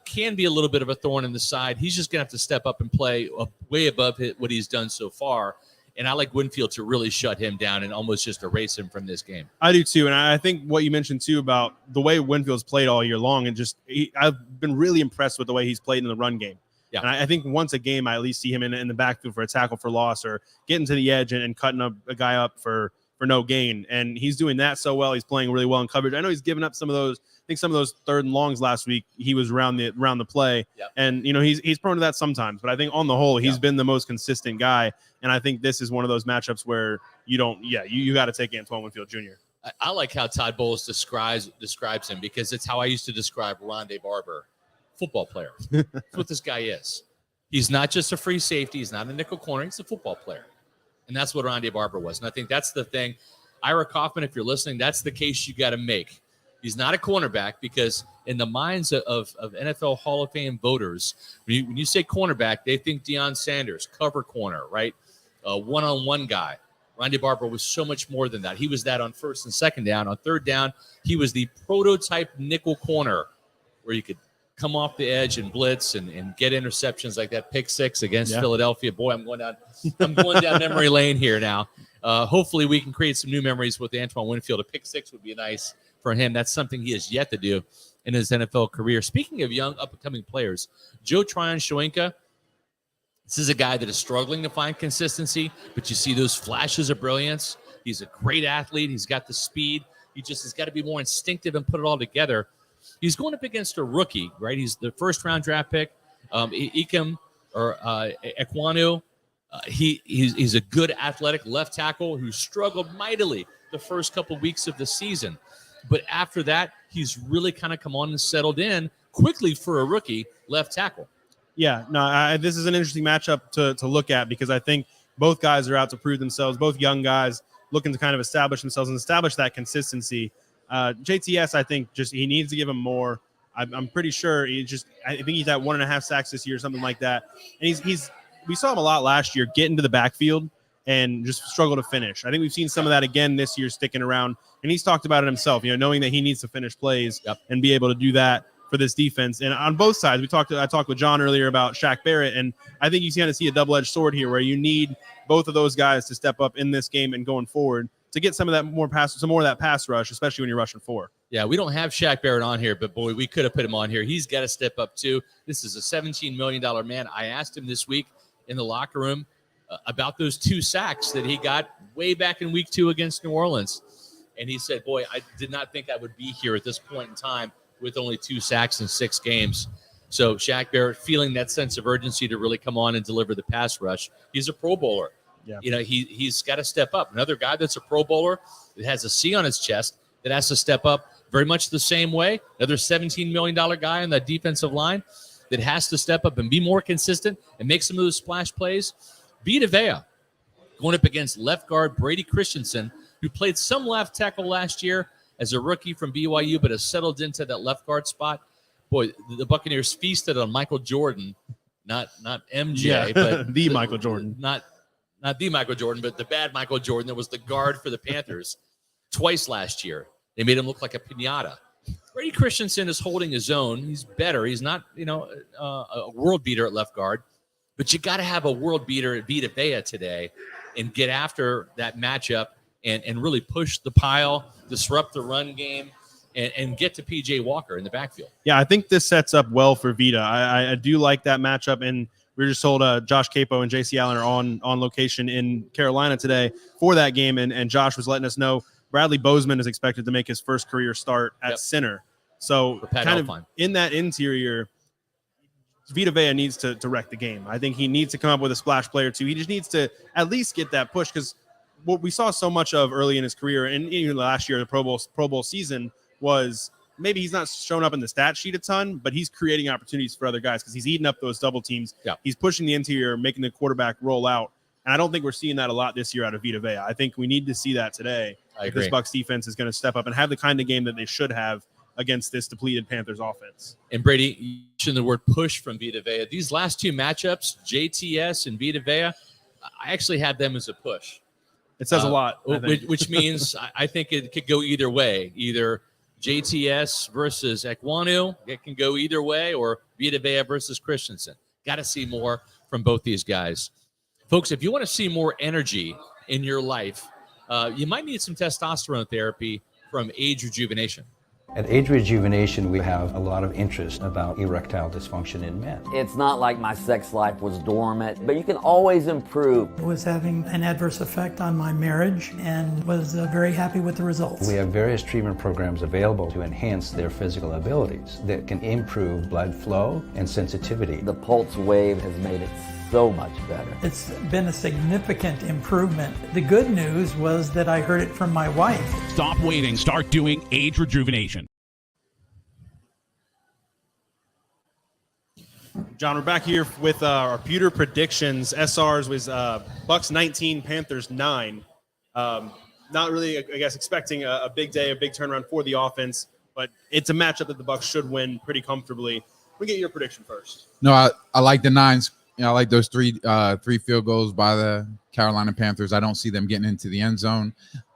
can be a little bit of a thorn in the side. He's just going to have to step up and play way above what he's done so far. And I like Winfield to really shut him down and almost just erase him from this game. I do too. And I think what you mentioned too about the way Winfield's played all year long, and I've been really impressed with the way he's played in the run game. Yeah. And I think once a game, I at least see him in the backfield for a tackle for loss or getting to the edge and cutting a guy up for no gain. And he's doing that so well. He's playing really well in coverage. I know he's given up some of those 3rd and longs last week. He was around the play. Yep. And, he's prone to that sometimes. But I think on the whole, he's been the most consistent guy. And I think this is one of those matchups where you got to take Antoine Winfield Jr. I like how Todd Bowles describes him, because it's how I used to describe Rondé Barber, football player. That's what this guy is. He's not just a free safety. He's not a nickel corner. He's a football player. And that's what Rondé Barber was. And I think that's the thing. Ira Kaufman, if you're listening, that's the case you got to make. He's not a cornerback, because in the minds of NFL Hall of Fame voters, when you say cornerback, they think Deion Sanders, cover corner, right? A one-on-one guy. Rondé Barber was so much more than that. He was that on 1st and 2nd down. On 3rd down, he was the prototype nickel corner where you could come off the edge and blitz and get interceptions like that pick 6 against Philadelphia. Boy, I'm going down memory lane here now. Hopefully we can create some new memories with Antoine Winfield. A pick 6 would be nice for him. That's something he has yet to do in his NFL career. Speaking of young up-and-coming players, Joe Tryon-Shoyinka, this is a guy that is struggling to find consistency, but you see those flashes of brilliance. He's a great athlete. He's got the speed. He's got to be more instinctive and put it all together. He's going up against a rookie, right? He's the 1st-round draft pick, Ekwonu. He's a good athletic left tackle who struggled mightily the first couple weeks of the season. But after that, he's really kind of come on and settled in quickly for a rookie left tackle. Yeah, no, this is an interesting matchup to look at, because I think both guys are out to prove themselves, both young guys looking to kind of establish themselves and establish that consistency. JTS, I think he needs to give him more. I'm pretty sure I think he's at 1.5 sacks this year, something like that. And we saw him a lot last year get into the backfield and just struggle to finish. I think we've seen some of that again this year sticking around. And he's talked about it himself, knowing that he needs to finish plays and be able to do that for this defense. And on both sides, I talked with John earlier about Shaq Barrett, and I think you kind of see a double-edged sword here where you need both of those guys to step up in this game and going forward to get some more of that pass rush, especially when you're rushing 4. Yeah, we don't have Shaq Barrett on here, but boy, we could have put him on here. He's got to step up too. This is a $17 million man. I asked him this week in the locker room about those 2 sacks that he got way back in week 2 against New Orleans. And he said, boy, I did not think I would be here at this point in time with only 2 sacks in 6 games. So Shaq Barrett feeling that sense of urgency to really come on and deliver the pass rush. He's a Pro Bowler. Yeah. You know, he's got to step up. Another guy that's a Pro Bowler that has a C on his chest that has to step up very much the same way. Another $17 million guy on that defensive line that has to step up and be more consistent and make some of those splash plays. Vita Vea going up against left guard Brady Christensen, who played some left tackle last year as a rookie from BYU, but has settled into that left guard spot. Boy, the Buccaneers feasted on Michael Jordan, not MJ, but the Michael Jordan. Not the Michael Jordan, but the bad Michael Jordan that was the guard for the Panthers twice last year. They made him look like a piñata. Brady Christensen is holding his own. He's better. He's not, a world beater at left guard, but you got to have a world beater at Vita Vea today and get after that matchup and really push the pile, disrupt the run game, and get to PJ Walker in the backfield. Yeah, I think this sets up well for Vita. I do like that matchup, and we were just told Josh Capo and JC Allen are on location in Carolina today for that game, and Josh was letting us know Bradley Bozeman is expected to make his first career start at center. So kind of in that interior, Vita Vea needs to wreck the game. I think he needs to come up with a splash play or two. He just needs to at least get that push, because what we saw so much of early in his career, and even last year, the Pro Bowl season, was maybe he's not shown up in the stat sheet a ton, but he's creating opportunities for other guys because he's eating up those double teams. Yeah. He's pushing the interior, making the quarterback roll out. And I don't think we're seeing that a lot this year out of Vita Vea. I think we need to see that today. I agree. This Bucs defense is going to step up and have the kind of game that they should have against this depleted Panthers offense. And Brady, you mentioned the word push from Vita Vea. These last two matchups, JTS and Vita Vea, I actually had them as a push. It says a lot. Which means I think it could go either way. Either JTS versus Ekwonu, it can go either way, or Vita Vea versus Christensen. Got to see more from both these guys. Folks, if you want to see more energy in your life, you might need some testosterone therapy from Age Rejuvenation. At Age Rejuvenation, we have a lot of interest about erectile dysfunction in men. It's not like my sex life was dormant, but you can always improve. I was having an adverse effect on my marriage and was very happy with the results. We have various treatment programs available to enhance their physical abilities that can improve blood flow and sensitivity. The pulse wave has made it so much better. It's been a significant improvement. The good news was that I heard it from my wife. Stop waiting. Start doing Age Rejuvenation. John, we're back here with our Pewter predictions. SRs was Bucs 19, Panthers 9. Not really, I guess, expecting a big day, a big turnaround for the offense, but it's a matchup that the Bucs should win pretty comfortably. We get your prediction first. No, I like the Nines. I like those three field goals by the Carolina Panthers. I don't see them getting into the end zone,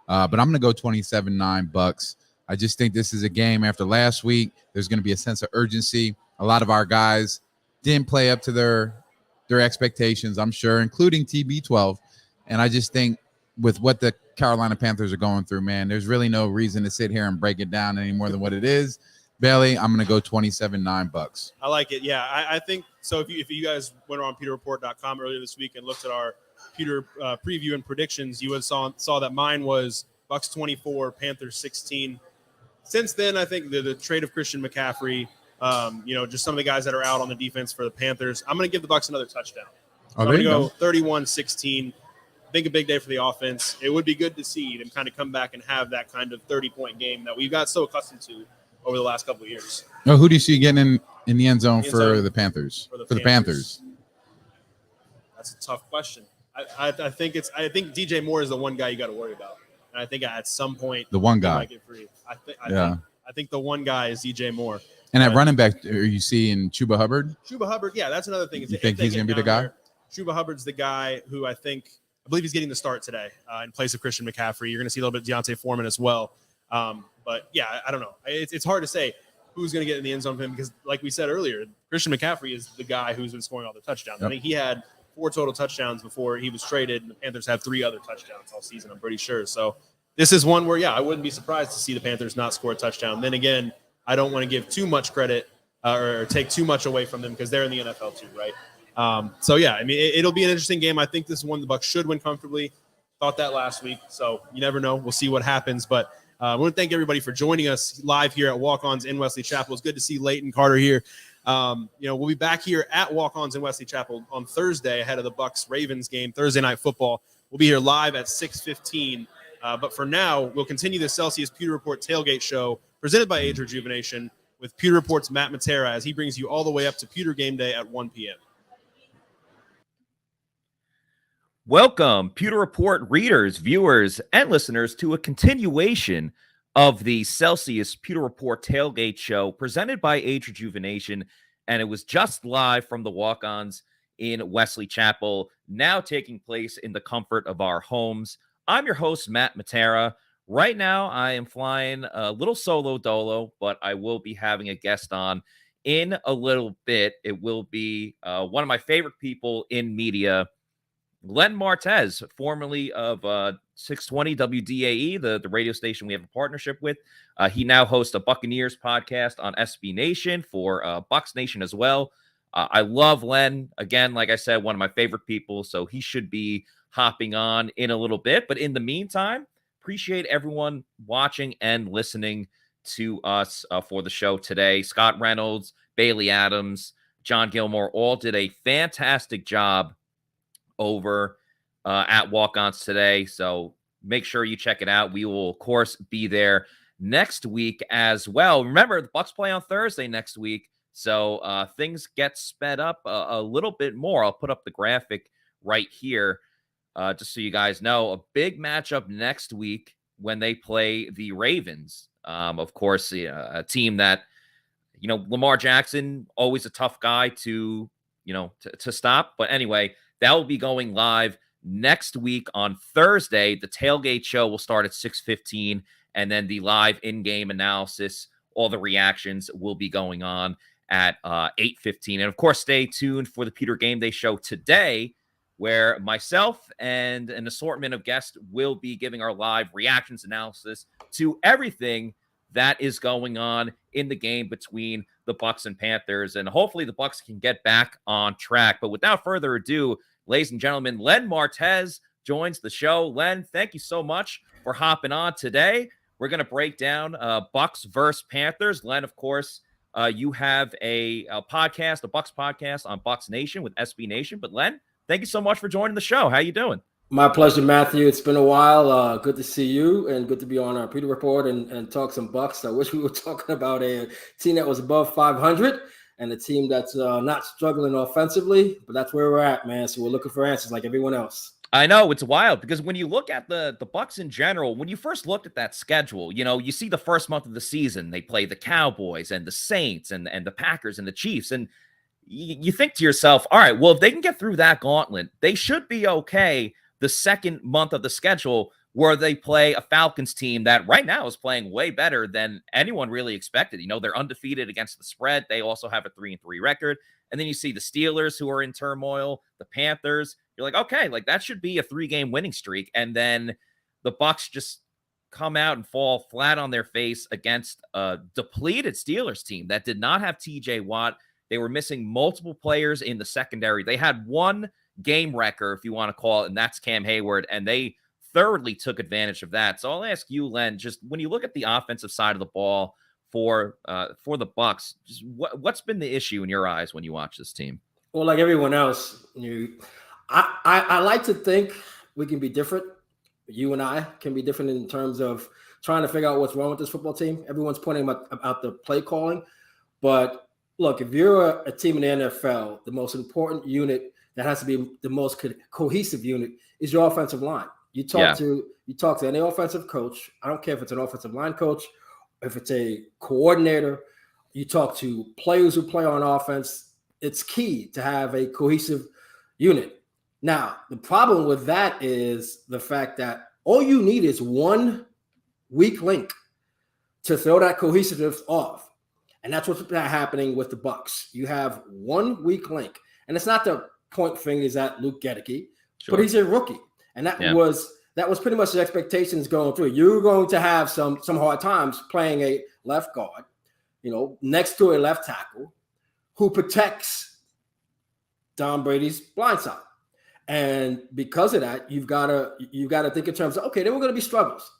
but I'm going to go 27-9 Bucs. I just think this is a game after last week. There's going to be a sense of urgency. A lot of our guys didn't play up to their expectations, I'm sure, including TB12. And I just think with what the Carolina Panthers are going through, man, there's really no reason to sit here and break it down any more than what it is. Bailey, I'm going to go 27-9 Bucs. I like it. Yeah, I think so. If you guys went on pewterreport.com earlier this week and looked at our Pewter preview and predictions, you would saw that mine was Bucs 24, Panthers 16. Since then, I think the trade of Christian McCaffrey, just some of the guys that are out on the defense for the Panthers, I'm going to give the Bucs another touchdown. So I'm going to go 31-16. I think a big day for the offense. It would be good to see them kind of come back and have that kind of 30-point game that we've got so accustomed to over the last couple of years. No, who do you see getting in the end zone for the Panthers? For the Panthers. That's a tough question. I think DJ Moore is the one guy you got to worry about. And I think at some point the one guy might get free. I think the one guy is DJ Moore. And at running back, are you seeing Chuba Hubbard? Chuba Hubbard, yeah, that's another thing. You think he's going to be the guy? Chuba Hubbard's the guy who I believe he's getting the start today in place of Christian McCaffrey. You're going to see a little bit of Deontay Foreman as well. But yeah, I don't know. It's hard to say who's going to get in the end zone for him because, like we said earlier, Christian McCaffrey is the guy who's been scoring all the touchdowns. Yep. I think he had 4 total touchdowns before he was traded, and the Panthers have 3 other touchdowns all season, I'm pretty sure. So this is one where, I wouldn't be surprised to see the Panthers not score a touchdown. Then again, I don't want to give too much credit or take too much away from them because they're in the NFL too, right? It'll be an interesting game. I think this is one the Bucs should win comfortably. Thought that last week, so you never know. We'll see what happens, but I want to thank everybody for joining us live here at Walk-Ons in Wesley Chapel. It's good to see Leighton Carter here We'll be back here at Walk-Ons in Wesley Chapel on Thursday ahead of the Bucs Ravens game, Thursday Night Football. We'll be here live at 6:15. But for now, we'll continue the Celsius Pewter Report Tailgate Show presented by Age Rejuvenation with Pewter Report's Matt Matera as he brings you all the way up to Pewter Game Day at 1 p.m. Welcome, Pewter Report readers, viewers, and listeners to a continuation of the Celsius Pewter Report Tailgate Show presented by Age Rejuvenation, and it was just live from the Walk-Ons in Wesley Chapel, now taking place in the comfort of our homes. I'm your host, Matt Matera. Right now, I am flying a little solo dolo, but I will be having a guest on in a little bit. It will be one of my favorite people in media, Len Martez, formerly of 620 WDAE, the radio station we have a partnership with. He now hosts a Buccaneers podcast on SB Nation for Bucs Nation as well. I love Len. Again, like I said, one of my favorite people, so he should be hopping on in a little bit. But in the meantime, appreciate everyone watching and listening to us for the show today. Scott Reynolds, Bailey Adams, John Gilmore all did a fantastic job over at Walk-Ons today, so make sure you check it out. We will, of course, be there next week as well. Remember, the Bucs play on Thursday next week, so things get sped up a little bit more. I'll put up the graphic right here just so you guys know. A big matchup next week when they play the Ravens. Of course, a team that, Lamar Jackson, always a tough guy to stop. But anyway, that will be going live next week on Thursday. The Tailgate Show will start at 6:15, and then the live in-game analysis, all the reactions will be going on at 8:15. And, of course, stay tuned for the Pewter GameDay Show today, where myself and an assortment of guests will be giving our live reactions analysis to everything that is going on in the game between the Bucs and Panthers. And hopefully the Bucs can get back on track. But without further ado, ladies and gentlemen, Len Martez joins the show. Len, thank you so much for hopping on today. We're going to break down Bucs versus Panthers. Len, of course, you have a podcast, a Bucs podcast on Bucs Nation with SB Nation. But Len, thank you so much for joining the show. How you doing? My pleasure, Matthew. It's been a while. Good to see you and good to be on our Pewter Report and talk some Bucs. I wish we were talking about a team that was above 500 and a team that's not struggling offensively, but that's where we're at, man. So we're looking for answers like everyone else. I know, it's wild because when you look at the Bucs in general, when you first looked at that schedule, you see the first month of the season, they play the Cowboys and the Saints and the Packers and the Chiefs. And you think to yourself, all right, well, if they can get through that gauntlet, they should be okay the second month of the schedule where they play a Falcons team that right now is playing way better than anyone really expected. They're undefeated against the spread. They also have a 3-3 record. And then you see the Steelers who are in turmoil, the Panthers. You're like, okay, like that should be a 3-game winning streak. And then the Bucs just come out and fall flat on their face against a depleted Steelers team that did not have TJ Watt. They were missing multiple players in the secondary. They had one game wrecker, if you want to call it, and that's Cam Hayward, and they thoroughly took advantage of that. So I'll ask you, Len, just when you look at the offensive side of the ball for the Bucs, just what's been the issue in your eyes when you watch this team? Well, like everyone else, I like to think we can be different. You and I can be different in terms of trying to figure out what's wrong with this football team. Everyone's pointing out the play calling, but look, if you're a team in the NFL, the most important unit that has to be the most cohesive unit is your offensive line. You talk to any offensive coach. I don't care if it's an offensive line coach, if it's a coordinator. You talk to players who play on offense. It's key to have a cohesive unit. Now, the problem with that is the fact that all you need is one weak link to throw that cohesiveness off. And that's what's happening with the Bucs. You have one weak link. And it's not to point fingers at Luke Gedeke, but he's a rookie. And that was pretty much the expectations going through. You're going to have some hard times playing a left guard, next to a left tackle who protects Tom Brady's blind side. And because of that, you've got to think in terms of, okay, there were going to be struggles,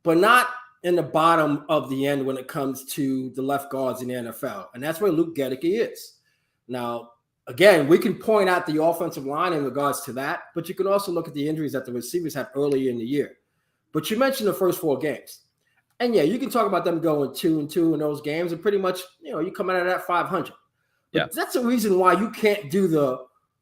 but not in the bottom of the end when it comes to the left guards in the NFL. And that's where Luke Gedeke is. Now, again, we can point out the offensive line in regards to that, but you can also look at the injuries that the receivers had early in the year. But you mentioned the first 4 games. And yeah, you can talk about them going 2-2 in those games, and pretty much, you come out of that 500. But that's a reason why you can't do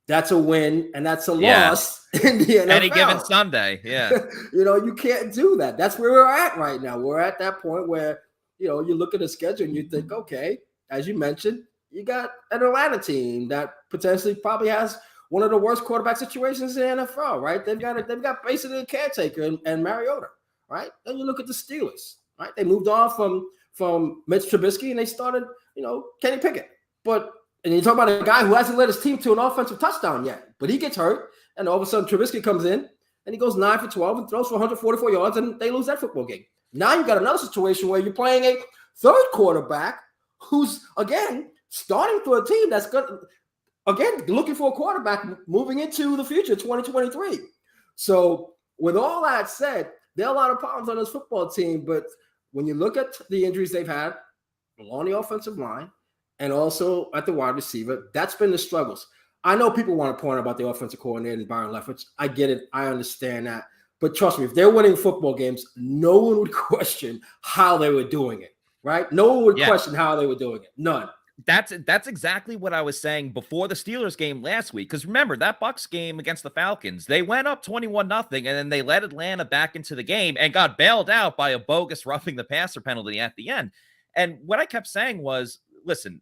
that's a win and that's a loss in the NFL. Any given Sunday, you can't do that. That's where we're at right now. We're at that point where, you look at the schedule and you think, okay, as you mentioned, you got an Atlanta team that potentially probably has one of the worst quarterback situations in the NFL, right? They've got basically a caretaker and Mariota, right? Then you look at the Steelers, right? They moved on from Mitch Trubisky and they started, Kenny Pickett. And you talk about a guy who hasn't led his team to an offensive touchdown yet, but he gets hurt, and all of a sudden Trubisky comes in and he goes 9 for 12 and throws for 144 yards, and they lose that football game. Now you got another situation where you're playing a third quarterback who's, again, starting for a team that's looking for a quarterback moving into the future, 2023. So with all that said, there are a lot of problems on this football team, but when you look at the injuries they've had along the offensive line, and also at the wide receiver, that's been the struggles. I know people want to point about the offensive coordinator and Byron Leftwich. I get it. I understand that. But trust me, if they're winning football games, no one would question how they were doing it, right? No one would question how they were doing it. None. That's exactly what I was saying before the Steelers game last week. Because remember, that Bucs game against the Falcons, they went up 21-0, and then they let Atlanta back into the game and got bailed out by a bogus roughing the passer penalty at the end. And what I kept saying was, listen,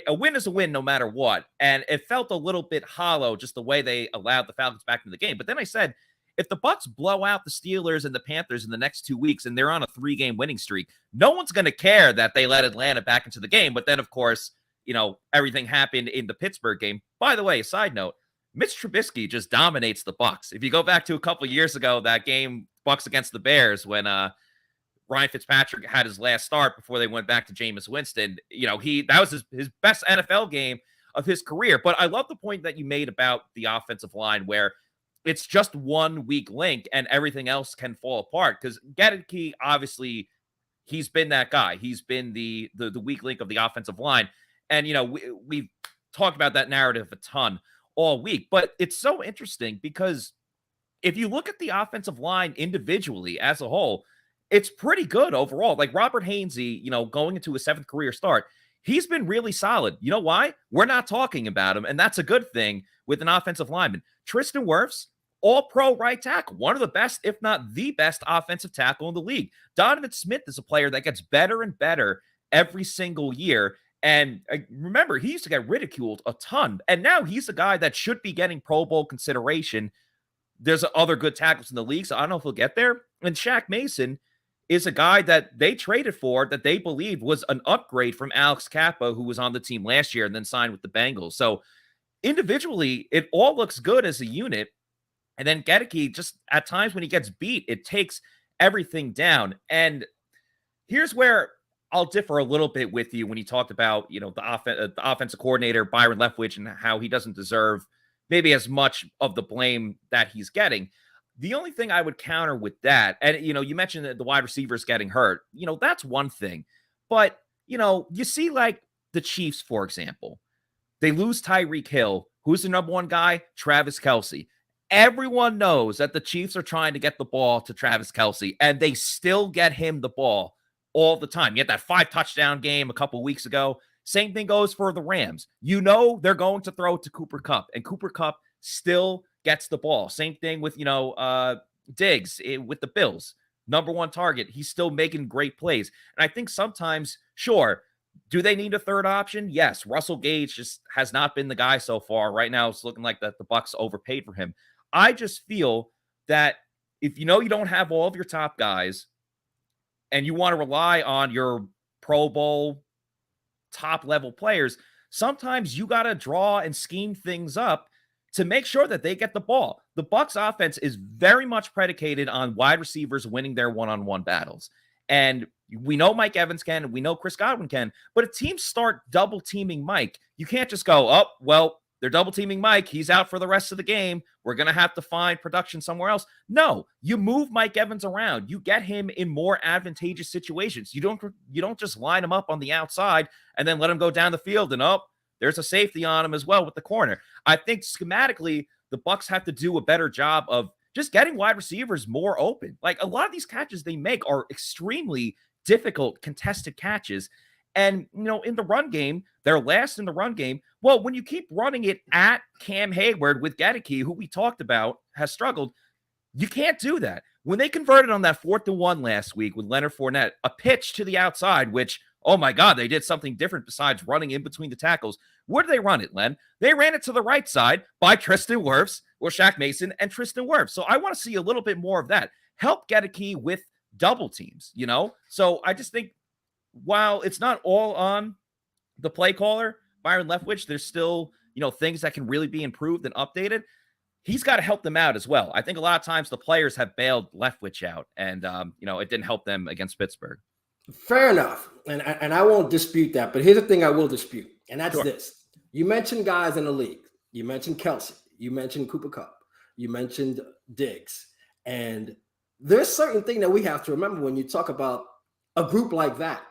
a win is a win no matter what. And it felt a little bit hollow just the way they allowed the Falcons back into the game. But then I said, if the Bucs blow out the Steelers and the Panthers in the next 2 weeks and they're on a 3-game winning streak, no one's going to care that they let Atlanta back into the game. But then, of course, everything happened in the Pittsburgh game. By the way, a side note, Mitch Trubisky just dominates the Bucs. If you go back to a couple of years ago, that game, Bucs against the Bears, when Ryan Fitzpatrick had his last start before they went back to Jameis Winston. That was his best NFL game of his career. But I love the point that you made about the offensive line, where it's just one weak link and everything else can fall apart. Because Gedeke, obviously, he's been that guy. He's been the weak link of the offensive line. And, we've talked about that narrative a ton all week. But it's so interesting because if you look at the offensive line individually as a whole, it's pretty good overall. Like Robert Hainsey, going into his 7th career start, he's been really solid. You know why? We're not talking about him, and that's a good thing with an offensive lineman. Tristan Wirfs, all-pro right tackle, one of the best, if not the best offensive tackle in the league. Donovan Smith is a player that gets better and better every single year. And remember, he used to get ridiculed a ton, and now he's a guy that should be getting Pro Bowl consideration. There's other good tackles in the league, so I don't know if he'll get there. And Shaq Mason is a guy that they traded for that they believed was an upgrade from Alex Kappa, who was on the team last year and then signed with the Bengals. So individually, it all looks good as a unit. And then Gedeke, just at times when he gets beat, it takes everything down. And here's where I'll differ a little bit with you when you talked about, the offensive coordinator, Byron Leftwich, and how he doesn't deserve maybe as much of the blame that he's getting. The only thing I would counter with that, and, you mentioned that the wide receivers getting hurt, that's one thing. But, you see like the Chiefs, for example, they lose Tyreek Hill. Who's the number one guy? Travis Kelce. Everyone knows that the Chiefs are trying to get the ball to Travis Kelce, and they still get him the ball all the time. You had that 5-touchdown game a couple weeks ago. Same thing goes for the Rams. They're going to throw to Cooper Kupp, and Cooper Kupp still gets the ball. Same thing with, Diggs with the Bills. Number one target. He's still making great plays. And I think sometimes, sure, do they need a third option? Yes. Russell Gage just has not been the guy so far. Right now, it's looking like that the Bucs overpaid for him. I just feel that if you don't have all of your top guys and you want to rely on your Pro Bowl top-level players, sometimes you got to draw and scheme things up to make sure that they get the ball. The Bucs offense is very much predicated on wide receivers winning their one-on-one battles. And we know Mike Evans can, we know Chris Godwin can, but if teams start double teaming Mike, you can't just go, oh, well, they're double teaming Mike. He's out for the rest of the game. We're going to have to find production somewhere else. No, you move Mike Evans around. You get him in more advantageous situations. You don't just line him up on the outside and then let him go down the field and there's a safety on him as well with the corner. I think schematically, the Bucs have to do a better job of just getting wide receivers more open. Like, a lot of these catches they make are extremely difficult contested catches. And, in the run game, they're last in the run game. Well, when you keep running it at Cam Hayward with Gedeke, who we talked about has struggled, you can't do that. When they converted on that 4th and 1 last week with Leonard Fournette, a pitch to the outside, which, oh my God, they did something different besides running in between the tackles. Where did they run it, Len? They ran it to the right side by Tristan Wirfs, or Shaq Mason and Tristan Wirfs. So I want to see a little bit more of that. Help Gedeke with double teams, So I just think, while it's not all on the play caller, Byron Leftwich, there's still, things that can really be improved and updated. He's got to help them out as well. I think a lot of times the players have bailed Leftwich out, and, it didn't help them against Pittsburgh. Fair enough. And I won't dispute that. But here's the thing I will dispute, and that's this. You mentioned guys in the league. You mentioned Kelsey. You mentioned Cooper Kupp. You mentioned Diggs. And there's certain thing that we have to remember when you talk about a group like that.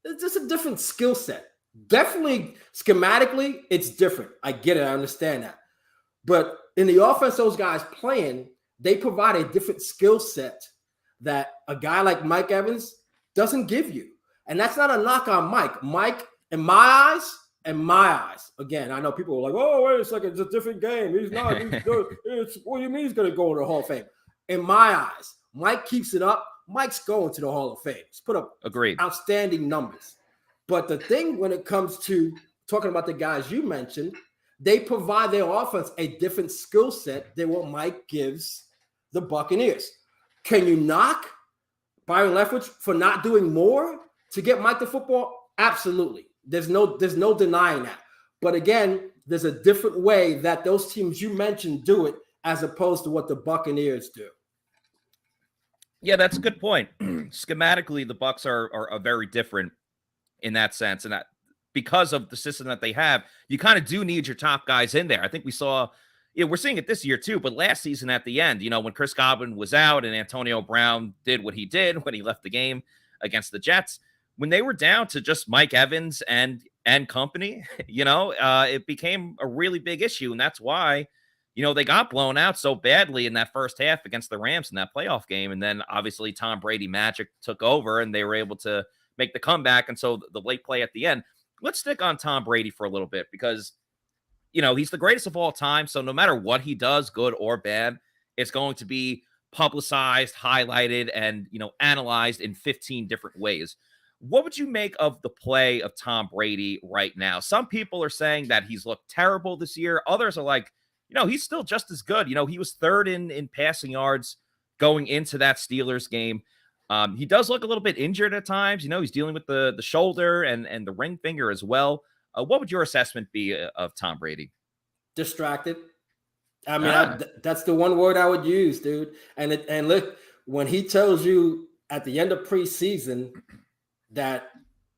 It's just a different skill set. Definitely schematically, it's different. I get it. I understand that. But in the offense, those guys playing, they provide a different skill set that a guy like Mike Evans doesn't give you. And that's not a knock on Mike. Mike, in my eyes, again, I know people are like, oh, wait a second, it's a different game. He's not. He's good. What do you mean he's going to go to the Hall of Fame? In my eyes, Mike keeps it up. Mike's going to the Hall of Fame. He's put up outstanding numbers. But the thing when it comes to talking about the guys you mentioned, they provide their offense a different skill set than what Mike gives the Buccaneers. Can you knock Byron Leftwich for not doing more to get Mike the football? Absolutely. There's no denying that. But again, there's a different way that those teams you mentioned do it as opposed to what the Buccaneers do. Yeah, that's a good point. Schematically, the Bucs are very different in that sense. And that because of the system that they have, you kind of do need your top guys in there. I think we saw, we're seeing it this year too, but last season at the end, when Chris Godwin was out and Antonio Brown did what he did when he left the game against the Jets, when they were down to just Mike Evans and company, it became a really big issue. And that's why, they got blown out so badly in that first half against the Rams in that playoff game. And then obviously Tom Brady magic took over and they were able to make the comeback. And so the late play at the end, let's stick on Tom Brady for a little bit because, he's the greatest of all time. So no matter what he does, good or bad, it's going to be publicized, highlighted, and, analyzed in 15 different ways. What would you make of the play of Tom Brady right now? Some people are saying that he's looked terrible this year. Others are like, he's still just as good. He was third in passing yards going into that Steelers game. He does look a little bit injured at times. He's dealing with the shoulder and the ring finger as well. What would your assessment be of Tom Brady? Distracted. I mean, that's the one word I would use, dude. And look, when he tells you at the end of preseason that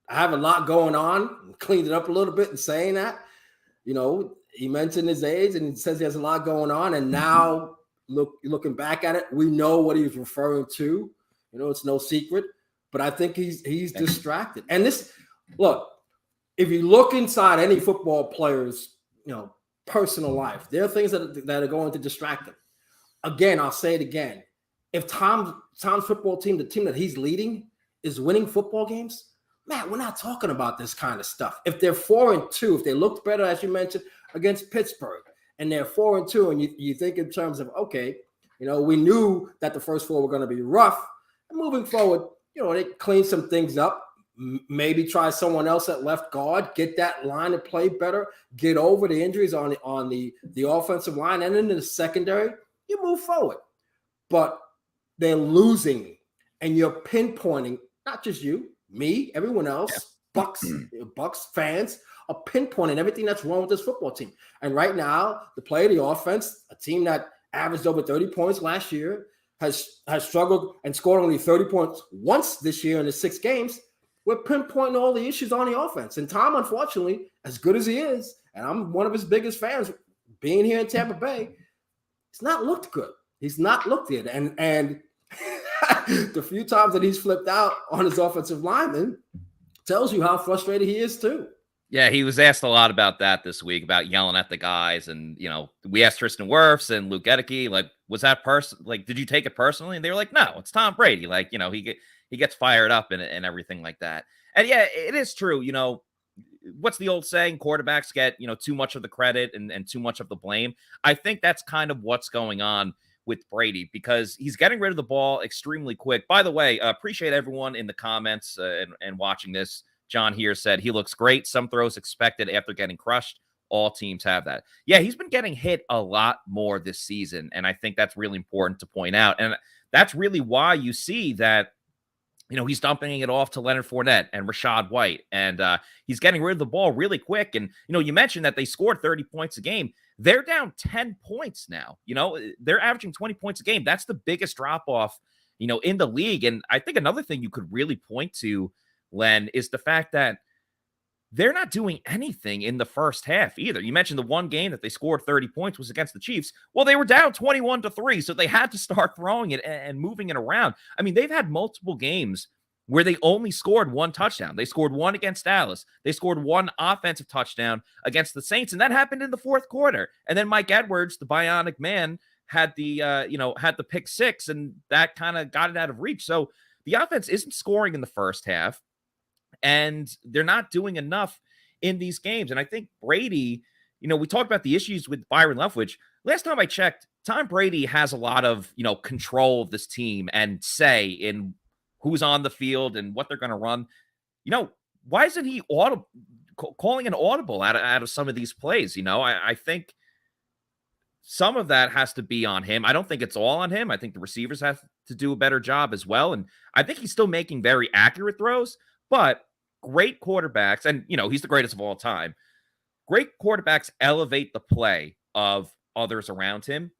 I have a lot going on, cleaned it up a little bit and saying that, he mentioned his age and he says he has a lot going on. And now looking back at it, we know what he was referring to. It's no secret, but I think he's distracted. And this, look, if you look inside any football player's, personal life, there are things that are going to distract them. Again, I'll say it again. If Tom's football team, the team that he's leading, is winning football games, man, we're not talking about this kind of stuff. If they're 4-2, if they looked better, as you mentioned, against Pittsburgh, and they're 4-2, and you think in terms of, okay, we knew that the first four were going to be rough. And moving forward, they clean some things up, maybe try someone else at left guard, get that line to play better, get over the injuries on the offensive line and in the secondary, you move forward. But they're losing, and you're pinpointing, not just you, me, everyone else, Bucs fans are pinpointing everything that's wrong with this football team. And right now, the play of the offense, a team that averaged over 30 points last year, has struggled and scored only 30 points once this year in the 6 games. We're pinpointing all the issues on the offense. And Tom, unfortunately, as good as he is, and I'm one of his biggest fans, being here in Tampa Bay, it's not looked good. He's not looked good. And the few times that he's flipped out on his offensive lineman tells you how frustrated he is too. Yeah, he was asked a lot about that this week, about yelling at the guys. And, we asked Tristan Wirfs and Luke Gedeke, like, was that did you take it personally? And they were like, no, it's Tom Brady. Like, he gets fired up and everything like that. And yeah, it is true. What's the old saying? Quarterbacks get, too much of the credit and too much of the blame. I think that's kind of what's going on with Brady, because he's getting rid of the ball extremely quick. By the way, appreciate everyone in the comments and watching this. John here said he looks great. Some throws expected after getting crushed. All teams have that. Yeah, he's been getting hit a lot more this season, and I think that's really important to point out. And that's really why you see that, he's dumping it off to Leonard Fournette and Rachaad White, and he's getting rid of the ball really quick. And, you mentioned that they scored 30 points a game. They're down 10 points now. They're averaging 20 points a game. That's the biggest drop-off, in the league. And I think another thing you could really point to, Len, is the fact that they're not doing anything in the first half either. You mentioned the one game that they scored 30 points was against the Chiefs. Well, they were down 21-3, so they had to start throwing it and moving it around. I mean, they've had multiple games where they only scored one touchdown. They scored one against Dallas. They scored one offensive touchdown against the Saints, and that happened in the fourth quarter. And then Mike Edwards, the bionic man, had the pick six, and that kind of got it out of reach. So the offense isn't scoring in the first half, and they're not doing enough in these games. And I think Brady, we talked about the issues with Byron Leftwich. Last time I checked, Tom Brady has a lot of, control of this team and say in who's on the field and what they're going to run. Why isn't he calling an audible out of some of these plays? I think some of that has to be on him. I don't think it's all on him. I think the receivers have to do a better job as well. And I think he's still making very accurate throws, but great quarterbacks, and, he's the greatest of all time. Great quarterbacks elevate the play of others around him.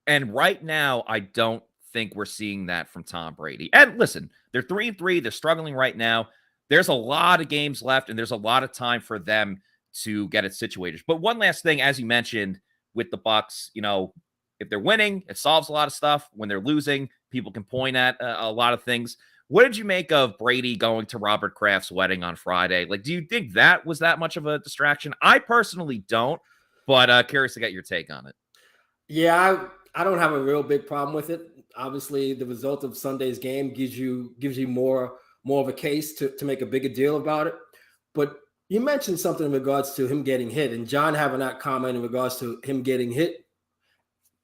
And right now, I don't think we're seeing that from Tom Brady. And listen, they're 3-3. They're struggling right now. There's a lot of games left, and there's a lot of time for them to get it situated. But one last thing, as you mentioned, with the Bucs, if they're winning, it solves a lot of stuff. When they're losing, people can point at a lot of things. What did you make of Brady going to Robert Kraft's wedding on Friday? Like, do you think that was that much of a distraction? I personally don't, but curious to get your take on it. Yeah, I don't have a real big problem with it. Obviously, the result of Sunday's game gives you more of a case to make a bigger deal about it. But you mentioned something in regards to him getting hit, and John having that comment in regards to him getting hit.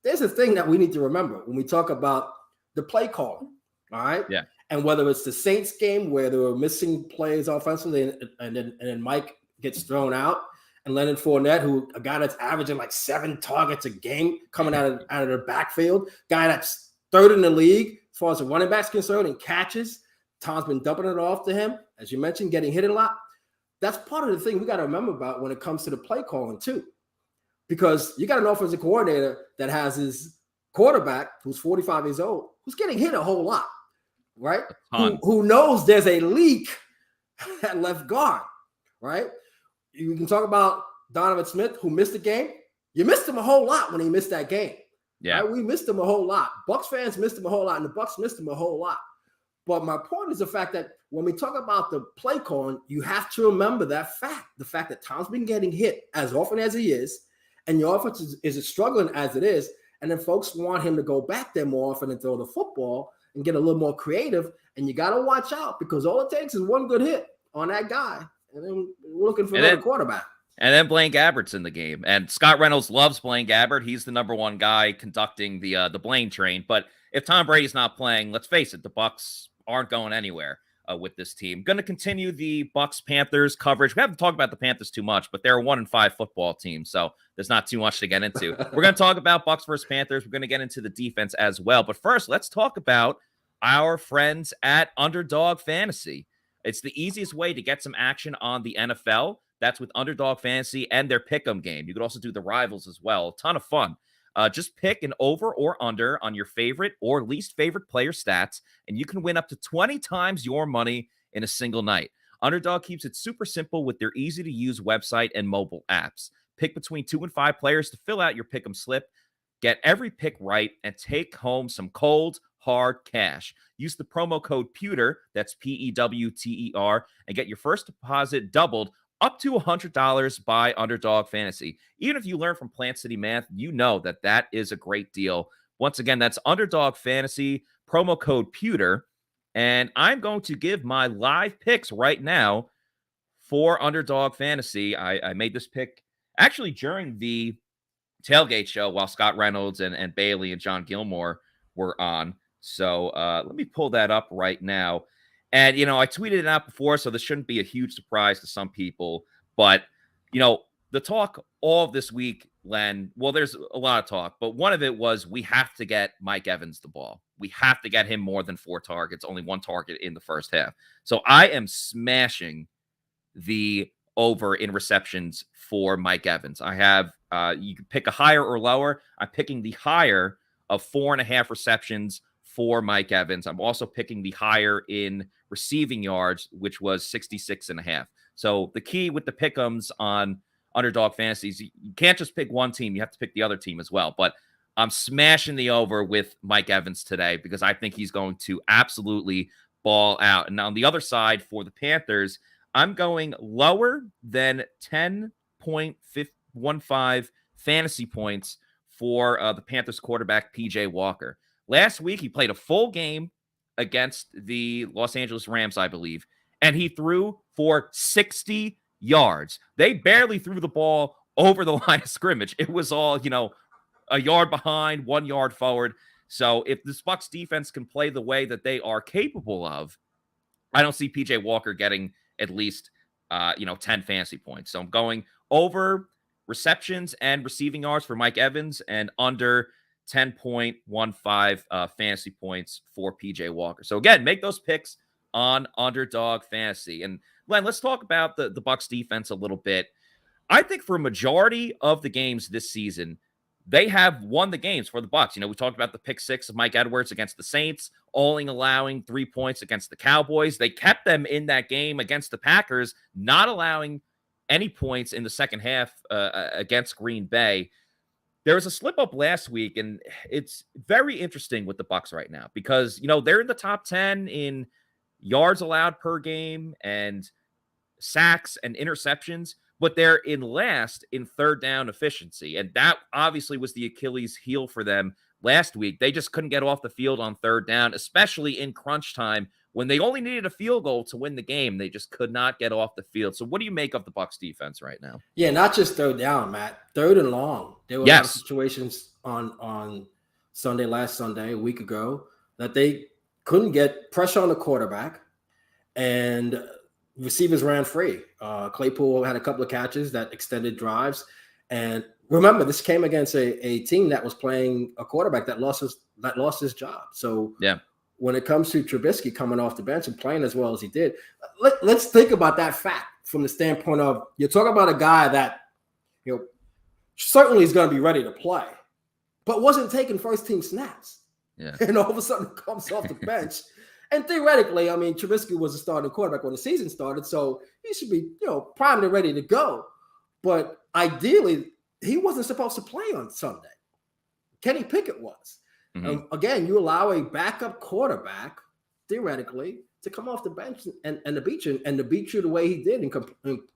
There's a thing that we need to remember when we talk about the play calling, all right? Yeah. And whether it's the Saints game where they were missing plays offensively and then Mike gets thrown out, and Leonard Fournette, a guy that's averaging like 7 targets a game coming out of the backfield, guy that's third in the league as far as the running back's concerned and catches. Tom's been dumping it off to him, as you mentioned, getting hit a lot. That's part of the thing we got to remember about when it comes to the play calling too, because you got an offensive coordinator that has his quarterback who's 45 years old, who's getting hit a whole lot. Right? Who knows there's a leak at left guard, right? You can talk about Donovan Smith, who missed the game. You missed him a whole lot when he missed that game. Yeah. Right? We missed him a whole lot. Bucs fans missed him a whole lot, and the Bucs missed him a whole lot. But my point is the fact that when we talk about the play calling, you have to remember that fact, the fact that Tom's been getting hit as often as he is, and your offense is struggling as it is, and then folks want him to go back there more often and throw the football and get a little more creative, and you got to watch out because all it takes is one good hit on that guy, and then we're looking for another quarterback. And then Blaine Gabbert's in the game, and Scott Reynolds loves Blaine Gabbert. He's the number one guy conducting the Blaine train. But if Tom Brady's not playing, let's face it, the Bucs aren't going anywhere with this team. Going to continue the Bucs Panthers coverage. We haven't talked about the Panthers too much, but they're a 1-5 football team, so there's not too much to get into. We're going to talk about Bucs versus Panthers. We're going to get into the defense as well. But first, let's talk about our friends at Underdog Fantasy. It's the easiest way to get some action on the NFL. That's with Underdog Fantasy and their Pick'em game. You could also do the Rivals as well. A ton of fun. Just pick an over or under on your favorite or least favorite player stats, and you can win up to 20 times your money in a single night. Underdog keeps it super simple with their easy-to-use website and mobile apps. Pick between 2 and 5 players to fill out your pick'em slip. Get every pick right and take home some cold, hard cash. Use the promo code Pewter, that's P-E-W-T-E-R, and get your first deposit doubled up to $100 by Underdog Fantasy. Even if you learn from Plant City Math, you know that that is a great deal. Once again, that's Underdog Fantasy, promo code Pewter. And I'm going to give my live picks right now for Underdog Fantasy. I made this pick actually during the Tailgate show while Scott Reynolds and Bailey and John Gilmore were on. So let me pull that up right now. And, I tweeted it out before, so this shouldn't be a huge surprise to some people. But, the talk all of this week, Len, well, there's a lot of talk, but one of it was we have to get Mike Evans the ball. We have to get him more than 4 targets, only 1 target in the first half. So I am smashing the over in receptions for Mike Evans. I have, you can pick a higher or lower. I'm picking the higher of 4.5 receptions for Mike Evans. I'm also picking the higher in receiving yards, which was 66.5. So the key with the pick'ems on Underdog Fantasies, you can't just pick one team. You have to pick the other team as well. But I'm smashing the over with Mike Evans today because I think he's going to absolutely ball out. And on the other side for the Panthers, I'm going lower than 10.15 fantasy points for the Panthers quarterback, PJ Walker. Last week, he played a full game against the Los Angeles Rams, I believe, and he threw for 60 yards. They barely threw the ball over the line of scrimmage. It was all, a yard behind, 1 yard forward. So if this Bucs defense can play the way that they are capable of, I don't see PJ Walker getting at least, 10 fantasy points. So I'm going over receptions and receiving yards for Mike Evans and under 10.15 fantasy points for PJ Walker. So again, make those picks on Underdog Fantasy. And Len, let's talk about the Bucs defense a little bit. I think for a majority of the games this season, they have won the games for the Bucs. We talked about the pick 6 of Mike Edwards against the Saints, only allowing 3 points against the Cowboys. They kept them in that game against the Packers, not allowing any points in the second half against Green Bay. There was a slip up last week, and it's very interesting with the Bucs right now because, they're in the top 10 in yards allowed per game and sacks and interceptions, but they're in last in third down efficiency. And that obviously was the Achilles heel for them last week. They just couldn't get off the field on third down, especially in crunch time when they only needed a field goal to win the game. They just could not get off the field. So what do you make of the Bucs defense right now? Yeah, not just third down, Matt. Third and long. There were a lot of situations on last Sunday, a week ago, that they couldn't get pressure on the quarterback and receivers ran free. Claypool had a couple of catches that extended drives. And remember, this came against a team that was playing a quarterback that lost his job. So yeah, when it comes to Trubisky coming off the bench and playing as well as he did, let's think about that fact from the standpoint of you're talking about a guy that, certainly is going to be ready to play, but wasn't taking first team snaps. Yeah. And all of a sudden comes off the bench. And theoretically, Trubisky was a starting quarterback when the season started, so he should be, primed and ready to go. But ideally, he wasn't supposed to play on Sunday. Kenny Pickett was. Mm-hmm. Again, you allow a backup quarterback, theoretically, to come off the bench and to beat you, the way he did and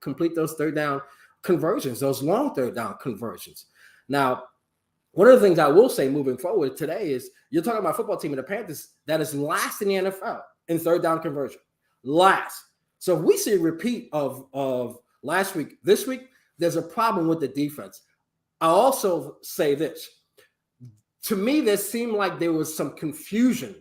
complete those third down conversions, those long third down conversions. Now, one of the things I will say moving forward today is you're talking about a football team in the Panthers that is last in the NFL in third down conversion. Last. So if we see a repeat of last week, this week, there's a problem with the defense. I'll also say this. To me, there seemed like there was some confusion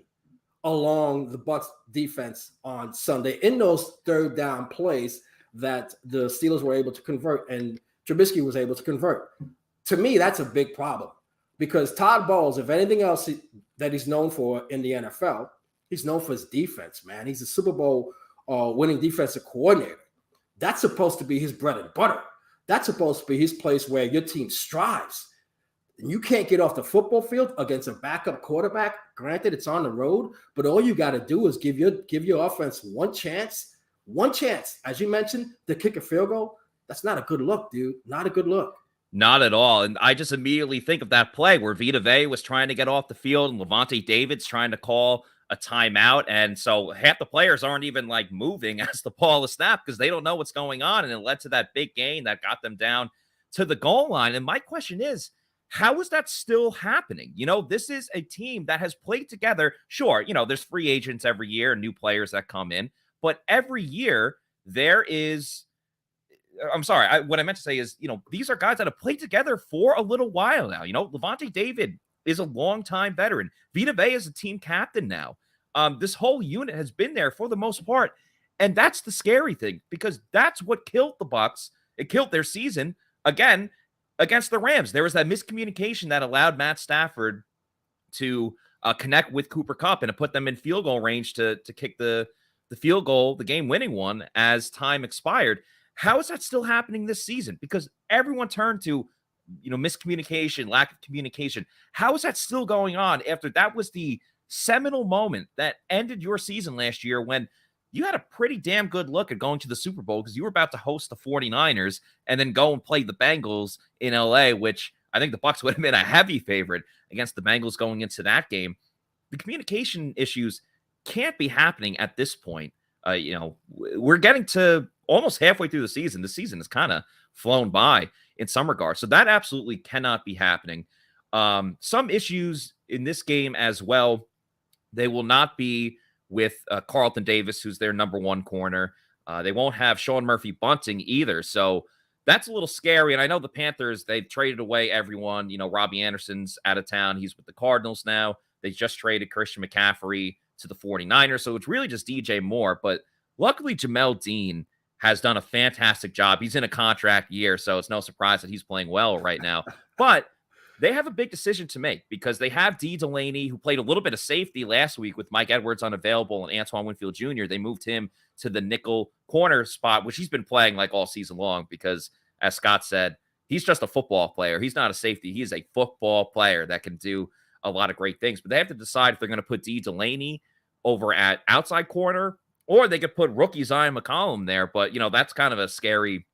along the Bucs defense on Sunday in those third down plays that the Steelers were able to convert and Trubisky was able to convert. To me, that's a big problem because Todd Bowles, if anything else that he's known for in the NFL, he's known for his defense, man. He's a Super Bowl winning defensive coordinator. That's supposed to be his bread and butter. That's supposed to be his place where your team strives. And you can't get off the football field against a backup quarterback. Granted, it's on the road, but all you got to do is give your offense one chance, one chance, as you mentioned, to kick a field goal. That's not a good look, dude. Not a good look. Not at all. And I just immediately think of that play where Vita Vea was trying to get off the field and Levante David's trying to call a timeout. And so half the players aren't even like moving as the ball is snapped because they don't know what's going on. And it led to that big gain that got them down to the goal line. And my question is, how is that still happening? You know, this is a team that has played together. Sure, you know, there's free agents every year and new players that come in, but every year there is, I'm sorry, what I meant to say is, you know, these are guys that have played together for a little while now. You know, Levante David is a longtime veteran. Vita Vea is a team captain now. This whole unit has been there for the most part. And that's the scary thing, because that's what killed the Bucs. It killed their season again against the Rams. There was that miscommunication that allowed Matt Stafford to connect with Cooper Kupp and to put them in field goal range to kick the field goal, the game-winning one, as time expired. How is that still happening this season? Because everyone turned to, you know, miscommunication, lack of communication. How is that still going on after that was the seminal moment that ended your season last year when you had a pretty damn good look at going to the Super Bowl because you were about to host the 49ers and then go and play the Bengals in LA, which I think the Bucs would have been a heavy favorite against the Bengals going into that game. The communication issues can't be happening at this point. You know, we're getting to almost halfway through the season. The season has kind of flown by in some regards. So that absolutely cannot be happening. Some issues in this game as well. They will not be with Carlton Davis, who's their number one corner. They won't have Sean Murphy Bunting either. So that's a little scary. And I know the Panthers, they've traded away everyone. You know, Robbie Anderson's out of town. He's with the Cardinals now. They just traded Christian McCaffrey to the 49ers. So it's really just DJ Moore. But luckily, Jamel Dean has done a fantastic job. He's in a contract year, so it's no surprise that he's playing well right now. But they have a big decision to make because they have Dee Delaney, who played a little bit of safety last week with Mike Edwards unavailable and Antoine Winfield Jr. They moved him to the nickel corner spot, which he's been playing like all season long because, as Scott said, he's just a football player. He's not a safety. He is a football player that can do a lot of great things. But they have to decide if they're going to put Dee Delaney over at outside corner, or they could put rookie Zion McCollum there. But, you know, that's kind of a scary,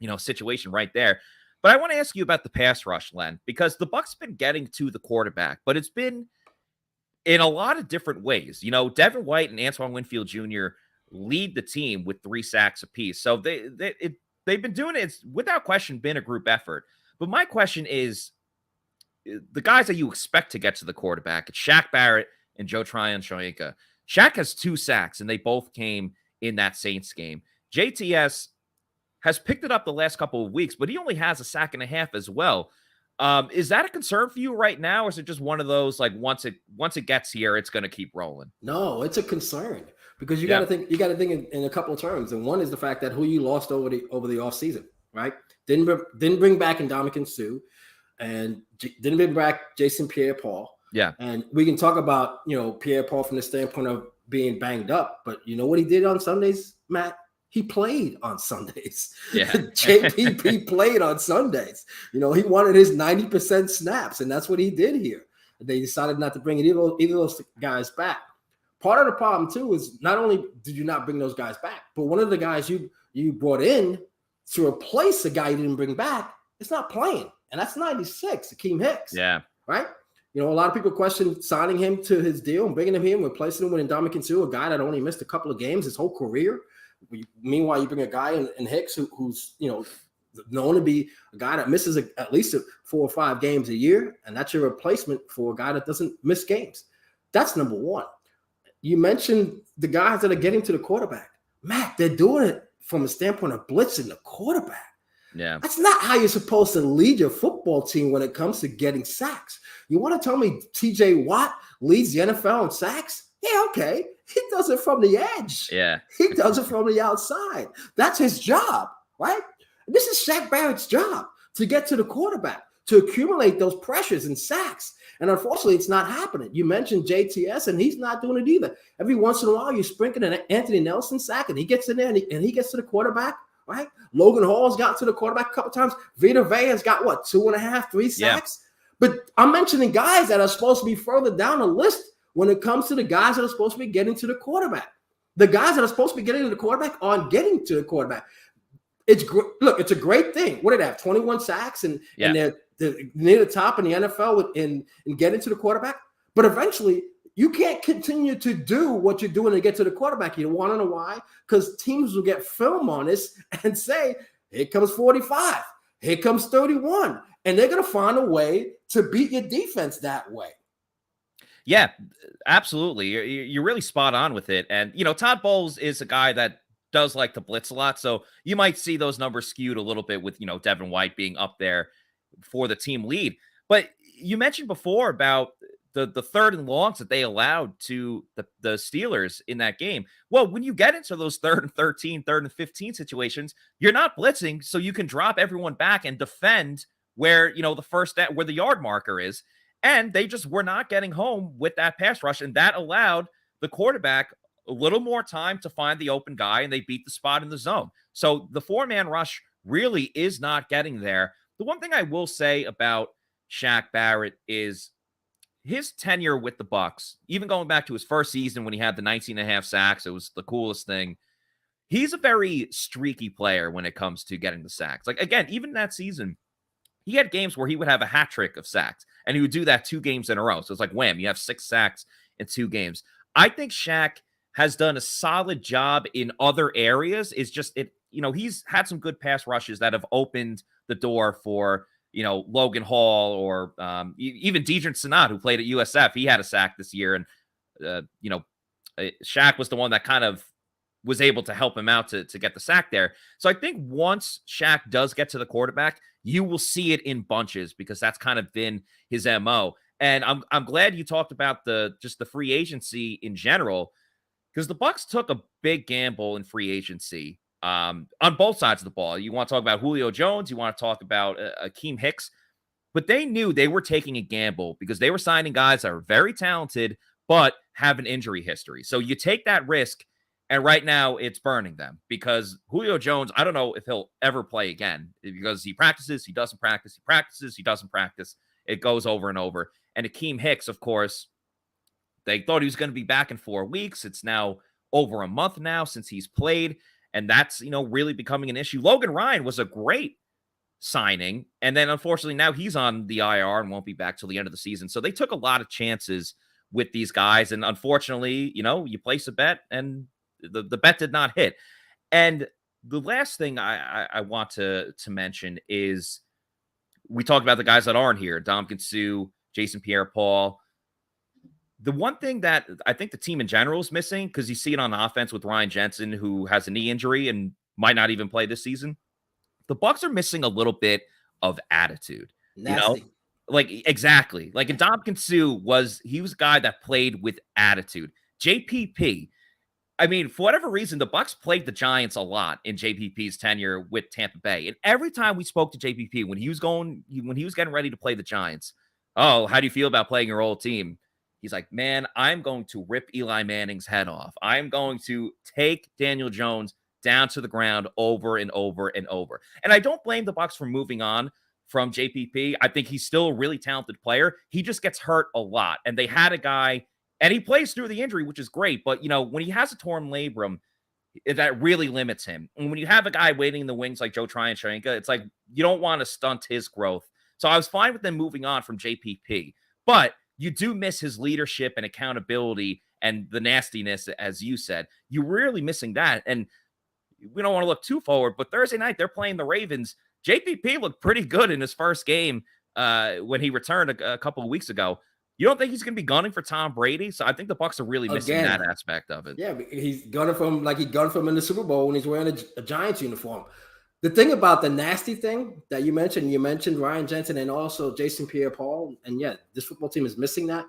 you know, situation right there. But I want to ask you about the pass rush, Len, because the Bucs have been getting to the quarterback, but it's been in a lot of different ways. You know, Devin White and Antoine Winfield Jr. lead the team with 3 sacks apiece. So they've been doing it. It's without question been a group effort. But my question is, the guys that you expect to get to the quarterback, it's Shaq Barrett and Joe Tryon-Shoyinka. Shaq has 2 sacks, and they both came in that Saints game. JTS has picked it up the last couple of weeks, but he only has a sack and a half as well. Is that a concern for you right now, or is it just one of those, like, once it gets here, it's going to keep rolling? No, it's a concern because you got to think in a couple of terms. And one is the fact that who you lost over the offseason, right? Didn't bring back Ndamukong Suh and didn't bring back Jason Pierre-Paul. Yeah. And we can talk about, you know, Pierre-Paul from the standpoint of being banged up, but you know what he did on Sundays, Matt? He played on Sundays. Yeah. JPP played on Sundays. You know, he wanted his 90% snaps, and that's what he did here. They decided not to bring either of those guys back. Part of the problem, too, is not only did you not bring those guys back, but one of the guys you brought in to replace the guy you didn't bring back is not playing, and that's 96, Akeem Hicks. Yeah. Right? You know, a lot of people question signing him to his deal and bringing him here and replacing him with Ndamukong Suh, a guy that only missed a couple of games his whole career. Meanwhile, you bring a guy in Hicks who's, you know, known to be a guy that misses at least 4 or 5 games a year, and that's your replacement for a guy that doesn't miss games. That's number one. You mentioned the guys that are getting to the quarterback. Matt, they're doing it from a standpoint of blitzing the quarterback. Yeah. That's not how you're supposed to lead your football team when it comes to getting sacks. You want to tell me TJ Watt leads the NFL in sacks? Yeah, okay. He does it from the edge. Yeah. He does it from the outside. That's his job, right? This is Shaq Barrett's job, to get to the quarterback, to accumulate those pressures and sacks. And unfortunately, it's not happening. You mentioned JTS, and he's not doing it either. Every once in a while, you're sprinkling an Anthony Nelson sack, and he gets in there, and he gets to the quarterback, right? Logan Hall's got to the quarterback a couple times. Vita Vea has got, 2.5, 3 sacks? Yeah. But I'm mentioning guys that are supposed to be further down the list when it comes to the guys that are supposed to be getting to the quarterback. The guys that are supposed to be getting to the quarterback aren't getting to the quarterback. It's a great thing. What did they have? 21 sacks and they're near the top in the NFL in getting to the quarterback. But eventually, you can't continue to do what you're doing to get to the quarterback. You want to know why? Because teams will get film on this and say, here comes 45, here comes 31. And they're going to find a way to beat your defense that way. Yeah, absolutely. You're really spot on with it. And, Todd Bowles is a guy that does like to blitz a lot. So you might see those numbers skewed a little bit with, Devin White being up there for the team lead. But you mentioned before about the third and longs that they allowed to the Steelers in that game. Well, when you get into those 3rd and 13, 3rd and 15 situations, you're not blitzing, so you can drop everyone back and defend where, where the yard marker is. And they just were not getting home with that pass rush, and that allowed the quarterback a little more time to find the open guy, and they beat the spot in the zone. So the 4-man rush really is not getting there. The one thing I will say about Shaq Barrett is his tenure with the Bucs, even going back to his first season when he had the 19.5 sacks, it was the coolest thing. He's a very streaky player when it comes to getting the sacks. Like, again, even that season, he had games where he would have a hat trick of sacks, and he would do that 2 games in a row. So it's like, wham, you have 6 sacks in 2 games. I think Shaq has done a solid job in other areas. It's just, he's had some good pass rushes that have opened the door for, Logan Hall or even Deidre Sinat, who played at USF. He had a sack this year. And, Shaq was the one that kind of was able to help him out to get the sack there. So I think once Shaq does get to the quarterback, you will see it in bunches because that's kind of been his MO. And I'm glad you talked about the free agency in general, because the Bucs took a big gamble in free agency on both sides of the ball. You want to talk about Julio Jones, you want to talk about Akeem Hicks, but they knew they were taking a gamble because they were signing guys that are very talented but have an injury history. So you take that risk, and right now it's burning them because Julio Jones, I don't know if he'll ever play again because he practices, he doesn't practice, he practices, he doesn't practice. It goes over and over. And Akeem Hicks, of course, they thought he was going to be back in 4 weeks. It's now over a month now since he's played, and that's, really becoming an issue. Logan Ryan was a great signing, and then unfortunately now he's on the IR and won't be back till the end of the season. So they took a lot of chances with these guys, and unfortunately, you place a bet and the bet did not hit. And the last thing I want to mention is we talked about the guys that aren't here, Ndamukong Suh, Jason Pierre-Paul. The one thing that I think the team in general is missing, because you see it on offense with Ryan Jensen, who has a knee injury and might not even play this season. The Bucs are missing a little bit of attitude. Nasty. Like exactly. Like Ndamukong Suh was a guy that played with attitude. JPP, I mean, for whatever reason, the Bucs played the Giants a lot in JPP's tenure with Tampa Bay. And every time we spoke to JPP when he was getting ready to play the Giants, oh, how do you feel about playing your old team? He's like, man, I'm going to rip Eli Manning's head off. I'm going to take Daniel Jones down to the ground over and over and over. And I don't blame the Bucs for moving on from JPP. I think he's still a really talented player. He just gets hurt a lot. And they had a guy, and he plays through the injury, which is great. But, when he has a torn labrum, that really limits him. And when you have a guy waiting in the wings like Joe Tryanchenko, it's like you don't want to stunt his growth. So I was fine with them moving on from JPP. But you do miss his leadership and accountability and the nastiness, as you said. You're really missing that. And we don't want to look too forward, but Thursday night, they're playing the Ravens. JPP looked pretty good in his first game when he returned a couple of weeks ago. You don't think he's going to be gunning for Tom Brady? So I think the Bucs are really missing that aspect of it. Yeah, he's gunning from like he gunned from in the Super Bowl when he's wearing a Giants uniform. The thing about the nasty thing that you mentioned Ryan Jensen and also Jason Pierre-Paul, and yeah, this football team is missing that.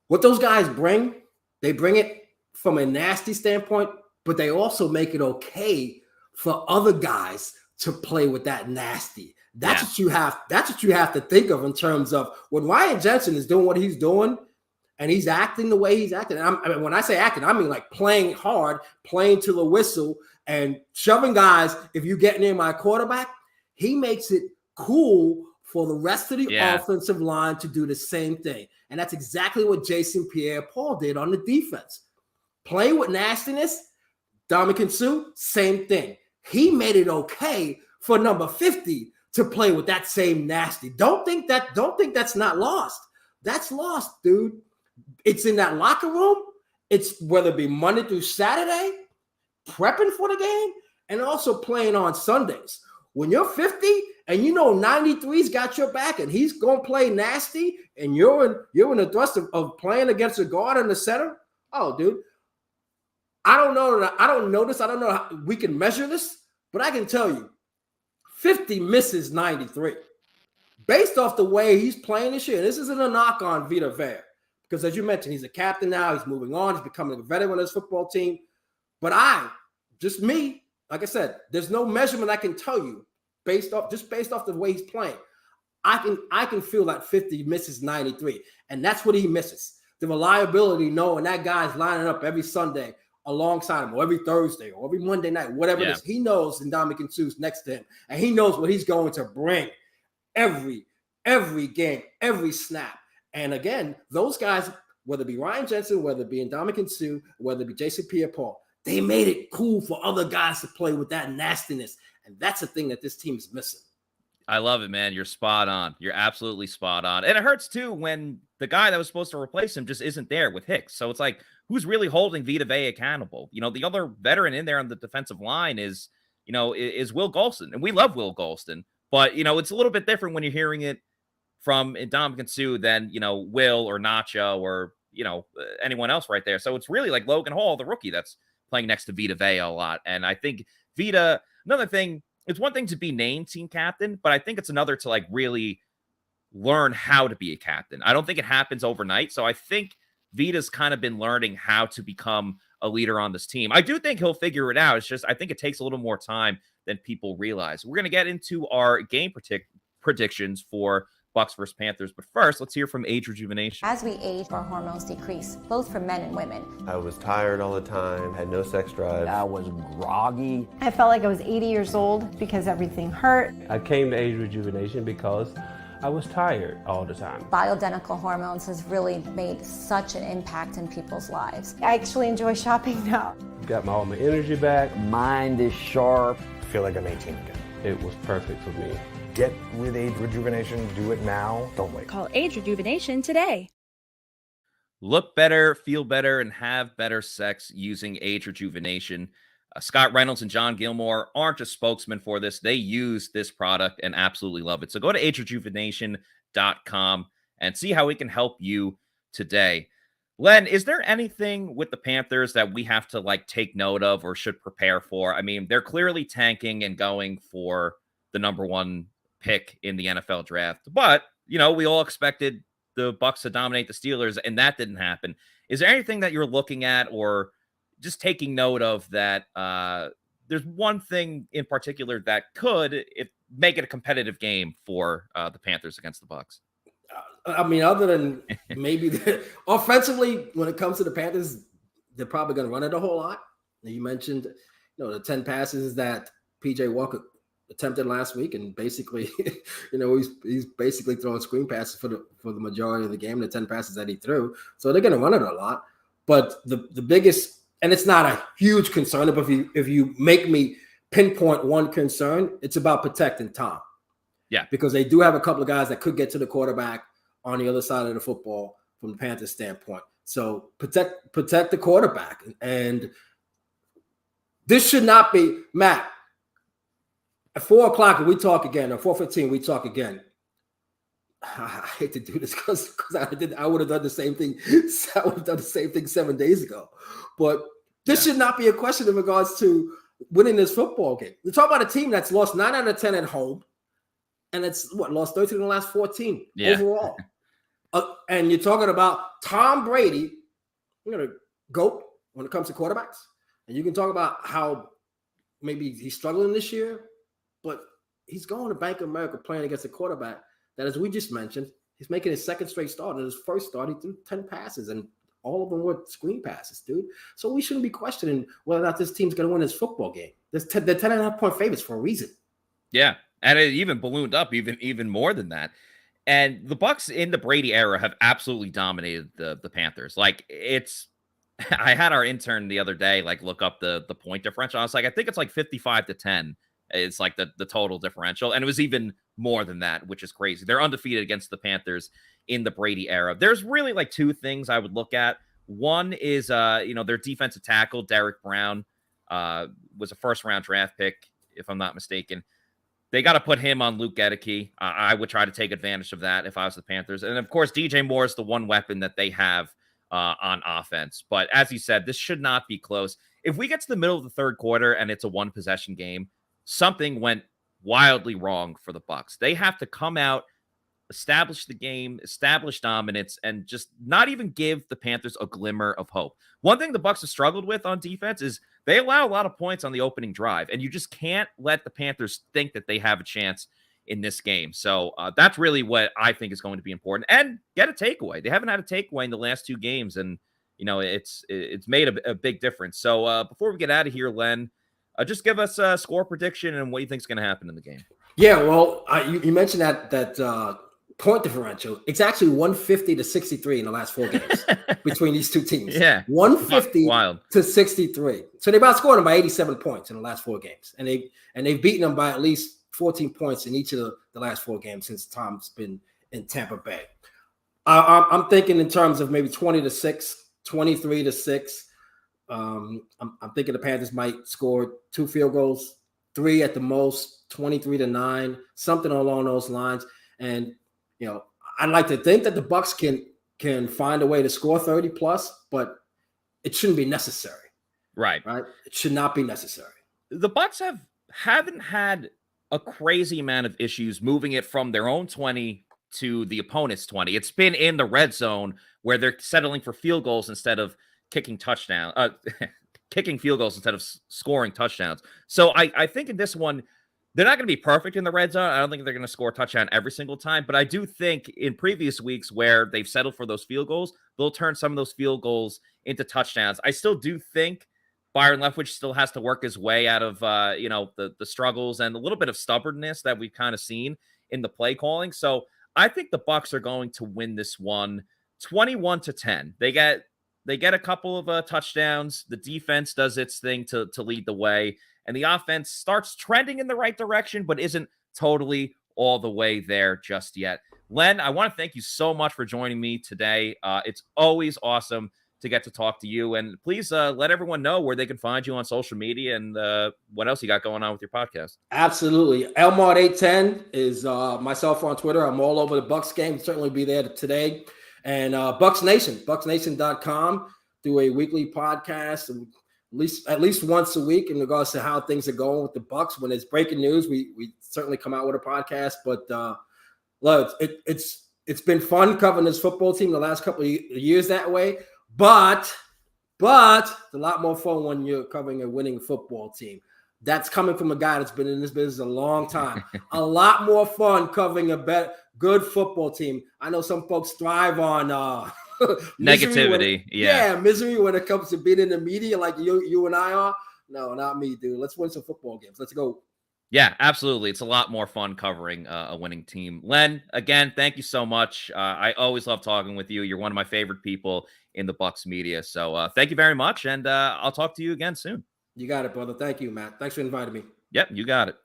What those guys bring, they bring it from a nasty standpoint, but they also make it okay for other guys to play with that nasty. That's what you have. That's what you have to think of in terms of when Ryan Jensen is doing what he's doing, and he's acting the way he's acting. And when I say acting, I mean like playing hard, playing to the whistle, and shoving guys. If you get near my quarterback, he makes it cool for the rest of the offensive line to do the same thing. And that's exactly what Jason Pierre-Paul did on the defense. Playing with nastiness, Ndamukong Suh, same thing. He made it okay for number 50 to play with that same nasty. Don't think that's not lost. That's lost, dude. It's in that locker room. It's whether it be Monday through Saturday, prepping for the game, and also playing on Sundays. When you're 50 and you know 93's got your back and he's going to play nasty and you're in the thrust of playing against a guard in the center, oh, dude, I don't know how we can measure this, but I can tell you 50 misses 93. Based off the way he's playing this year, this isn't a knock on Vita Vea, because as you mentioned, he's a captain now. He's moving on. He's becoming a veteran of his football team. But like I said, there's no measurement I can tell you based off the way he's playing. I can feel that 50 misses 93, and that's what he misses. The reliability, knowing that guy's lining up every Sunday alongside him, or every Thursday, or every Monday night, whatever it is. He knows Ndamukong Suh's next to him, and he knows what he's going to bring every game, every snap. And again, those guys, whether it be Ryan Jensen, whether it be Ndamukong Suh, whether it be Jason Pierre-Paul, they made it cool for other guys to play with that nastiness. And that's the thing that this team is missing. I love it, man. You're spot on. You're absolutely spot on. And it hurts, too, when the guy that was supposed to replace him just isn't there with Hicks. So it's like, who's really holding Vita Vea accountable? You know, the other veteran in there on the defensive line is Will Golston. And we love Will Golston. But, it's a little bit different when you're hearing it from Ndamukong Suh than, Will or Nacho or, anyone else right there. So it's really like Logan Hall, the rookie, that's playing next to Vita Vea a lot. And I think Vita, another thing, it's one thing to be named team captain, but I think it's another to like really learn how to be a captain. I don't think it happens overnight. So I think Vita's kind of been learning how to become a leader on this team. I do think he'll figure it out. It's just, I think it takes a little more time than people realize. We're going to get into our game predictions for Bucs versus Panthers. But first, let's hear from Age Rejuvenation. As we age, our hormones decrease, both for men and women. I was tired all the time, had no sex drive. I was groggy. I felt like I was 80 years old because everything hurt. I came to Age Rejuvenation because I was tired all the time. Bioidentical hormones has really made such an impact in people's lives. I actually enjoy shopping now. Got all my energy back. Mind is sharp. I feel like I'm 18 again. It was perfect for me. Get with Age Rejuvenation. Do it now. Don't wait. Call Age Rejuvenation today. Look better, feel better, and have better sex using Age Rejuvenation. Scott Reynolds and John Gilmore aren't just spokesmen for this. They use this product and absolutely love it. So go to agerejuvenation.com and see how we can help you today. Len, is there anything with the Panthers that we have to take note of or should prepare for? I mean, they're clearly tanking and going for the number one pick in the NFL draft. But, we all expected the Bucs to dominate the Steelers, and that didn't happen. Is there anything that you're looking at or just taking note of that there's one thing in particular that could make it a competitive game for the Panthers against the Bucs? I mean, other than maybe offensively, when it comes to the Panthers, they're probably going to run it a whole lot. You mentioned, the 10 passes that PJ Walker attempted last week, and basically, he's basically throwing screen passes for the majority of the game, the 10 passes that he threw. So they're going to run it a lot. But the biggest, and it's not a huge concern, but if you make me pinpoint one concern, it's about protecting Tom. Yeah. Because they do have a couple of guys that could get to the quarterback on the other side of the football from the Panthers standpoint. So protect the quarterback. And this should not be, Matt, at 4:00 we talk again, or 4:15 we talk again. I hate to do this because I would have done the same thing. I would have done the same thing 7 days ago. But this should not be a question in regards to winning this football game. We're talking about a team that's lost 9 out of 10 at home, and it's lost 13 in the last 14 overall. And you're talking about Tom Brady, GOAT when it comes to quarterbacks. And you can talk about how maybe he's struggling this year, but he's going to Bank of America playing against a quarterback that, as we just mentioned, he's making his second straight start. In his first start, he threw 10 passes, and all of them were screen passes, dude. So we shouldn't be questioning whether or not this team's going to win this football game. They're 10.5-point favorites for a reason. Yeah, and it even ballooned up even more than that. And the Bucs in the Brady era have absolutely dominated the Panthers. I had our intern the other day like look up the point differential. I was like, I think it's like 55-10. It's like the total differential, and it was even more than that, which is crazy. They're undefeated against the Panthers in the Brady era. There's really like two things I would look at. One is their defensive tackle Derek Brown was a first-round draft pick, if I'm not mistaken. They got to put him on Luke Gedeke. I would try to take advantage of that if I was the Panthers. And, of course, DJ Moore is the one weapon that they have on offense. But as you said, this should not be close. If we get to the middle of the third quarter and it's a one-possession game, something went wildly wrong for the Bucs. They have to come out, establish the game, establish dominance, and just not even give the Panthers a glimmer of hope. One thing the Bucs have struggled with on defense is they allow a lot of points on the opening drive, and you just can't let the Panthers think that they have a chance in this game. So that's really what I think is going to be important. And get a takeaway. They haven't had a takeaway in the last two games, and it's made a big difference. So before we get out of here, Len, just give us a score prediction and what you think is going to happen in the game. Yeah, well, you mentioned that point differential. It's actually 150-63 in the last 4 games between these two teams. Yeah, 150-63. So they about scored them by 87 points in the last 4 games, and they've beaten them by at least 14 points in each of the last 4 games since Tom's been in Tampa Bay. I'm thinking in terms of maybe 20-6, 23-6. I'm thinking the Panthers might score 2 field goals, 3 at the most, 23-9, something along those lines. And I'd like to think that the Bucs can find a way to score 30 plus, but it shouldn't be necessary. Right. It should not be necessary. The Bucs haven't had a crazy amount of issues moving it from their own 20 to the opponent's 20. It's been in the red zone where they're settling for field goals instead of kicking field goals instead of scoring touchdowns. So I think in this one, they're not going to be perfect in the red zone. I don't think they're going to score a touchdown every single time, but I do think in previous weeks where they've settled for those field goals, they'll turn some of those field goals into touchdowns. I still do think Byron Leftwich still has to work his way out of the struggles and a little bit of stubbornness that we've kind of seen in the play calling. So I think the Bucs are going to win this one 21-10. They get a couple of touchdowns. The defense does its thing to lead the way. And the offense starts trending in the right direction, but isn't totally all the way there just yet. Len, I want to thank you so much for joining me today. It's always awesome to get to talk to you. And please let everyone know where they can find you on social media and what else you got going on with your podcast. Absolutely. Elmart810 is myself on Twitter. I'm all over the Bucs game. Certainly be there today. And Bucs Nation, bucsnation.com, do a weekly podcast and at least once a week in regards to how things are going with the Bucs. When there's breaking news, we certainly come out with a podcast. But look, it's been fun covering this football team the last couple of years that way. But it's a lot more fun when you're covering a winning football team. That's coming from a guy that's been in this business a long time. A lot more fun covering a good football team. I know some folks thrive on negativity. Misery when it comes to being in the media like you and I are. No, not me, dude. Let's win some football games. Let's go. Yeah, absolutely. It's a lot more fun covering a winning team. Len, again, thank you so much. I always love talking with you. You're one of my favorite people in the Bucs media. So thank you very much, and I'll talk to you again soon. You got it, brother. Thank you, Matt. Thanks for inviting me. Yep, you got it.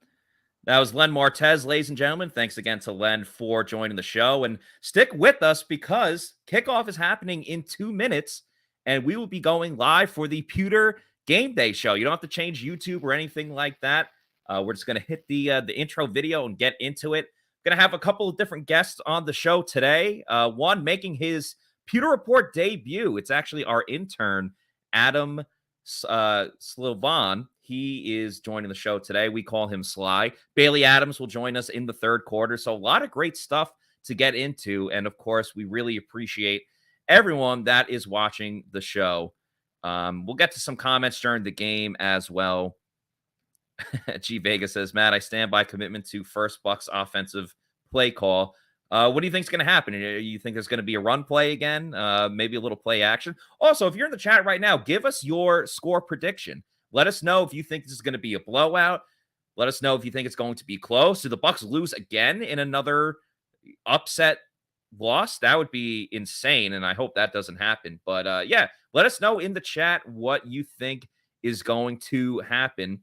That was Len Martez, ladies and gentlemen. Thanks again to Len for joining the show. And stick with us because kickoff is happening in 2 minutes, and we will be going live for the Pewter GameDay show. You don't have to change YouTube or anything like that. We're just going to hit the intro video and get into it. Going to have a couple of different guests on the show today. One making his Pewter Report debut. It's actually our intern, Adam Slovan. He is joining the show today. We call him Sly. Bailey Adams will join us in the third quarter. So a lot of great stuff to get into. And of course, we really appreciate everyone that is watching the show. We'll get to some comments during the game as well. G Vega says, Matt, I stand by commitment to first Bucs offensive play call. What do you think is going to happen? You think there's going to be a run play again? Maybe a little play action. Also, if you're in the chat right now, give us your score prediction. Let us know if you think this is going to be a blowout. Let us know if you think it's going to be close. Do the Bucs lose again in another upset lost, that would be insane, and I hope that doesn't happen. But yeah, let us know in the chat what you think is going to happen.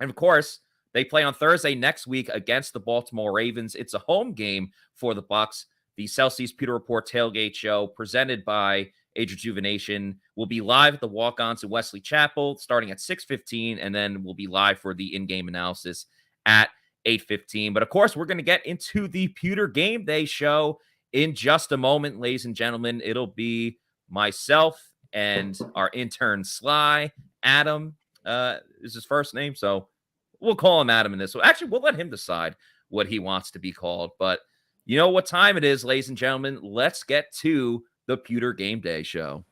And of course, they play on Thursday next week against the Baltimore Ravens. It's a home game for the Bucs. The Celsius Pewter Report Tailgate Show, presented by Age Rejuvenation, will be live at the Walk-Ons in Wesley Chapel starting at 6:15, and then we'll be live for the in-game analysis at 8:15. But of course, we're going to get into the Pewter Game Day show in just a moment, ladies and gentlemen. It'll be myself and our intern Sly. Adam is his first name, so we'll call him Adam in this one. Actually, we'll let him decide what he wants to be called. But you know what time it is, ladies and gentlemen. Let's get to the Pewter Game Day show.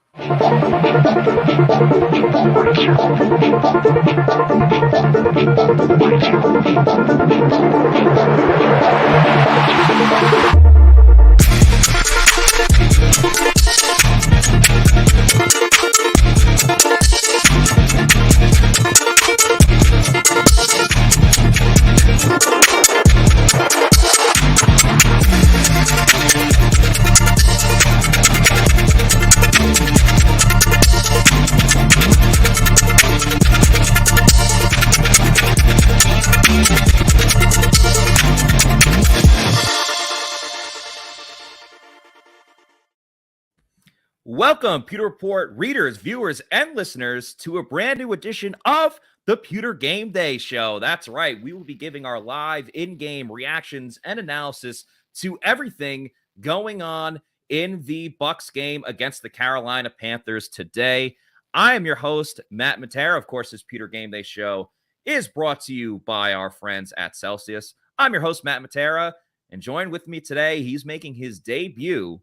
Welcome, Pewter Report readers, viewers, and listeners to a brand new edition of the Pewter Game Day show. That's right. We will be giving our live in-game reactions and analysis to everything going on in the Bucs game against the Carolina Panthers today. I am your host, Matt Matera. Of course, this Pewter Game Day show is brought to you by our friends at Celsius. I'm your host, Matt Matera, and joined with me today, he's making his debut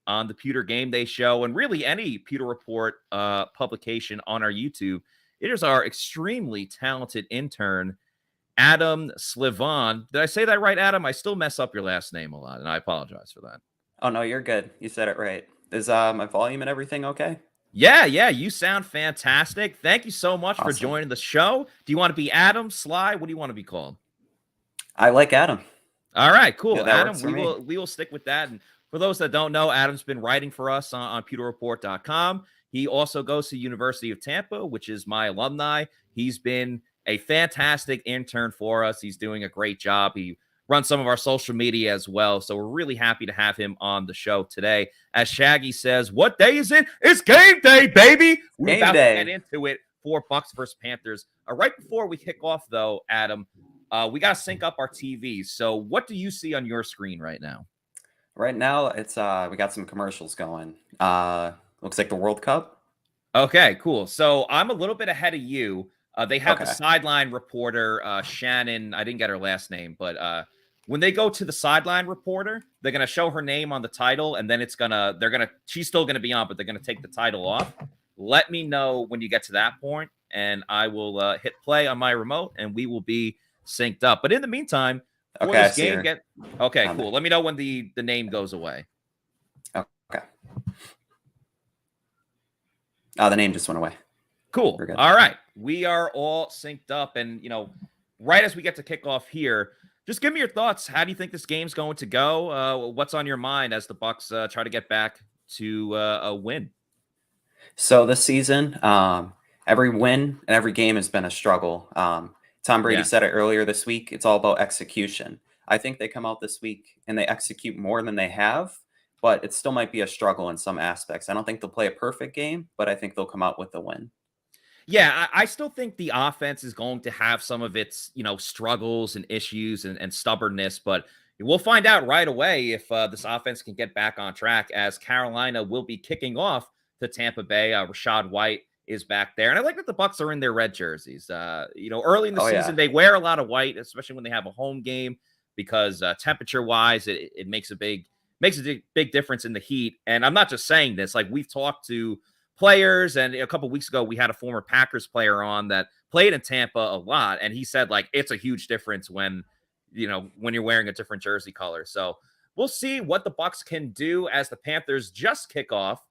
on the Pewter Game Day show, and really any Pewter Report publication on our YouTube. It is our extremely talented intern, Adam Slivon. Did I say that right, Adam? I still mess up your last name a lot, and I apologize for that. Oh, no, you're good. You said it right. Is my volume and everything okay? Yeah, you sound fantastic. Thank you so much for joining the show. Do you want to be Adam, Sly? What do you want to be called? I like Adam. All right, cool. Yeah, Adam, we will stick with that. And for those that don't know, Adam's been writing for us on pewterreport.com. He also goes to University of Tampa, which is my alumni. He's been a fantastic intern for us. He's doing a great job. He runs some of our social media as well. So we're really happy to have him on the show today. As Shaggy says, what day is it? It's game day, baby. We're about to get into it for Bucs versus Panthers. Right before we kick off, though, Adam, we got to sync up our TVs. So what do you see on your screen right now? Right now, it's we got some commercials going. Looks like the World Cup. Okay, cool. So I'm a little bit ahead of you. They have the sideline reporter, Shannon. I didn't get her last name, but when they go to the sideline reporter, they're gonna show her name on the title, and then she's still gonna be on, but they're gonna take the title off. Let me know when you get to that point, and I will hit play on my remote, and we will be synced up. But in the meantime, this game cool. Let me know when the name goes away. Okay. Oh, the name just went away. Cool. All right. We are all synced up. And, right as we get to kick off here, just give me your thoughts. How do you think this game's going to go? What's on your mind as the Bucs try to get back to a win? So this season, every win and every game has been a struggle. Tom Brady said it earlier this week. It's all about execution. I think they come out this week and they execute more than they have, but it still might be a struggle in some aspects. I don't think they'll play a perfect game, but I think they'll come out with a win. Yeah, I still think the offense is going to have some of its, struggles and issues and stubbornness, but we'll find out right away if this offense can get back on track, as Carolina will be kicking off to Tampa Bay. Rashad White is back there. And I like that the Bucs are in their red jerseys. Early in the season, they wear a lot of white, especially when they have a home game, because temperature-wise, it makes a big difference in the heat. And I'm not just saying this. Like, we've talked to players, and a couple of weeks ago, we had a former Packers player on that played in Tampa a lot, and he said, like, it's a huge difference when you're wearing a different jersey color. So we'll see what the Bucs can do as the Panthers just kick off,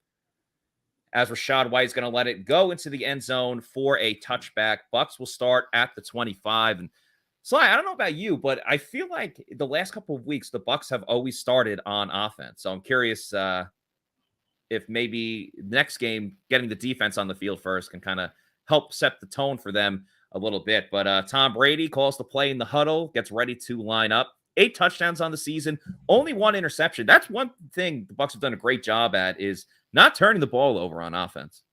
as Rashad White is going to let it go into the end zone for a touchback. Bucs will start at the 25. And Sly, I don't know about you, but I feel like the last couple of weeks, the Bucs have always started on offense. So I'm curious if maybe next game, getting the defense on the field first can kind of help set the tone for them a little bit. But Tom Brady calls the play in the huddle, gets ready to line up. 8 touchdowns on the season, only 1 interception. That's one thing the Bucs have done a great job at, is not turning the ball over on offense.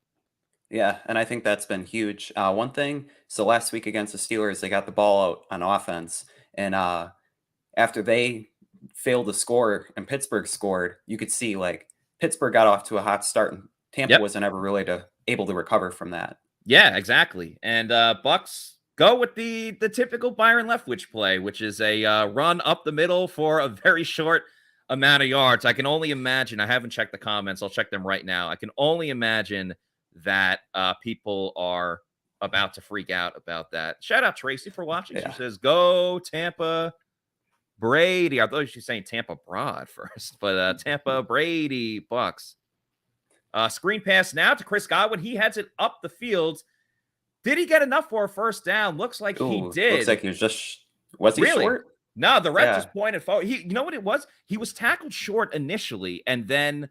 Yeah, and I think that's been huge. One thing, so last week against the Steelers, they got the ball out on offense, and after they failed to score and Pittsburgh scored, you could see like Pittsburgh got off to a hot start, and Tampa wasn't ever really able to recover from that. Yeah, exactly. And Bucs go with the typical Byron Leftwich play, which is a run up the middle for a very short amount of yards. I can only imagine. I haven't checked the comments. I'll check them right now. I can only imagine that people are about to freak out about that. Shout out Tracy for watching. She says, "Go Tampa Brady." I thought she was saying Tampa Broad first, but Tampa Brady Bucs. Screen pass now to Chris Godwin. He heads it up the field. Did he get enough for a first down? Looks like he did. Looks like he was just he short? No, the ref just pointed forward. You know what it was? He was tackled short initially, and then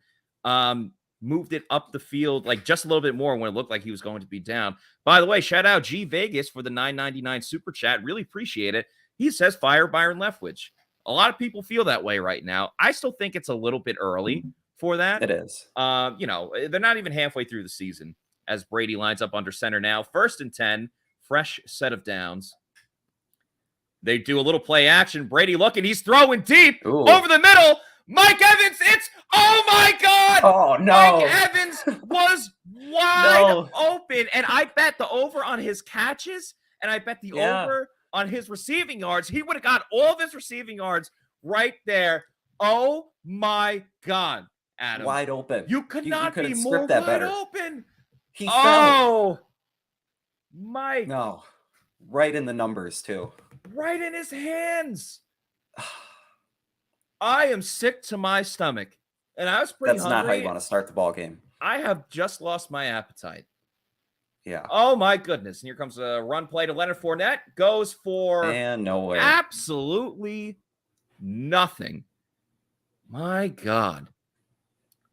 moved it up the field like just a little bit more when it looked like he was going to be down. By the way, shout out G Vegas for the $9.99 super chat. Really appreciate it. He says fire Byron Leftwich. A lot of people feel that way right now. I still think it's a little bit early for that. It is. They're not even halfway through the season as Brady lines up under center now. 1st and 10, fresh set of downs. They do a little play action. Brady looking. He's throwing deep over the middle. Mike Evans, oh my God! Oh, no. Mike Evans was wide open. And I bet the over on his catches, and I bet the over on his receiving yards. He would have got all of his receiving yards right there. Oh my God, Adam. Wide open. You could not be more wide open. He fell. Mike. No. Right in the numbers, too. Right in his hands. I am sick to my stomach. And I was pretty hungry. That's not how you want to start the ball game. I have just lost my appetite. Yeah. Oh, my goodness. And here comes a run play to Leonard Fournette. Goes for and nowhere. Absolutely nothing. My God.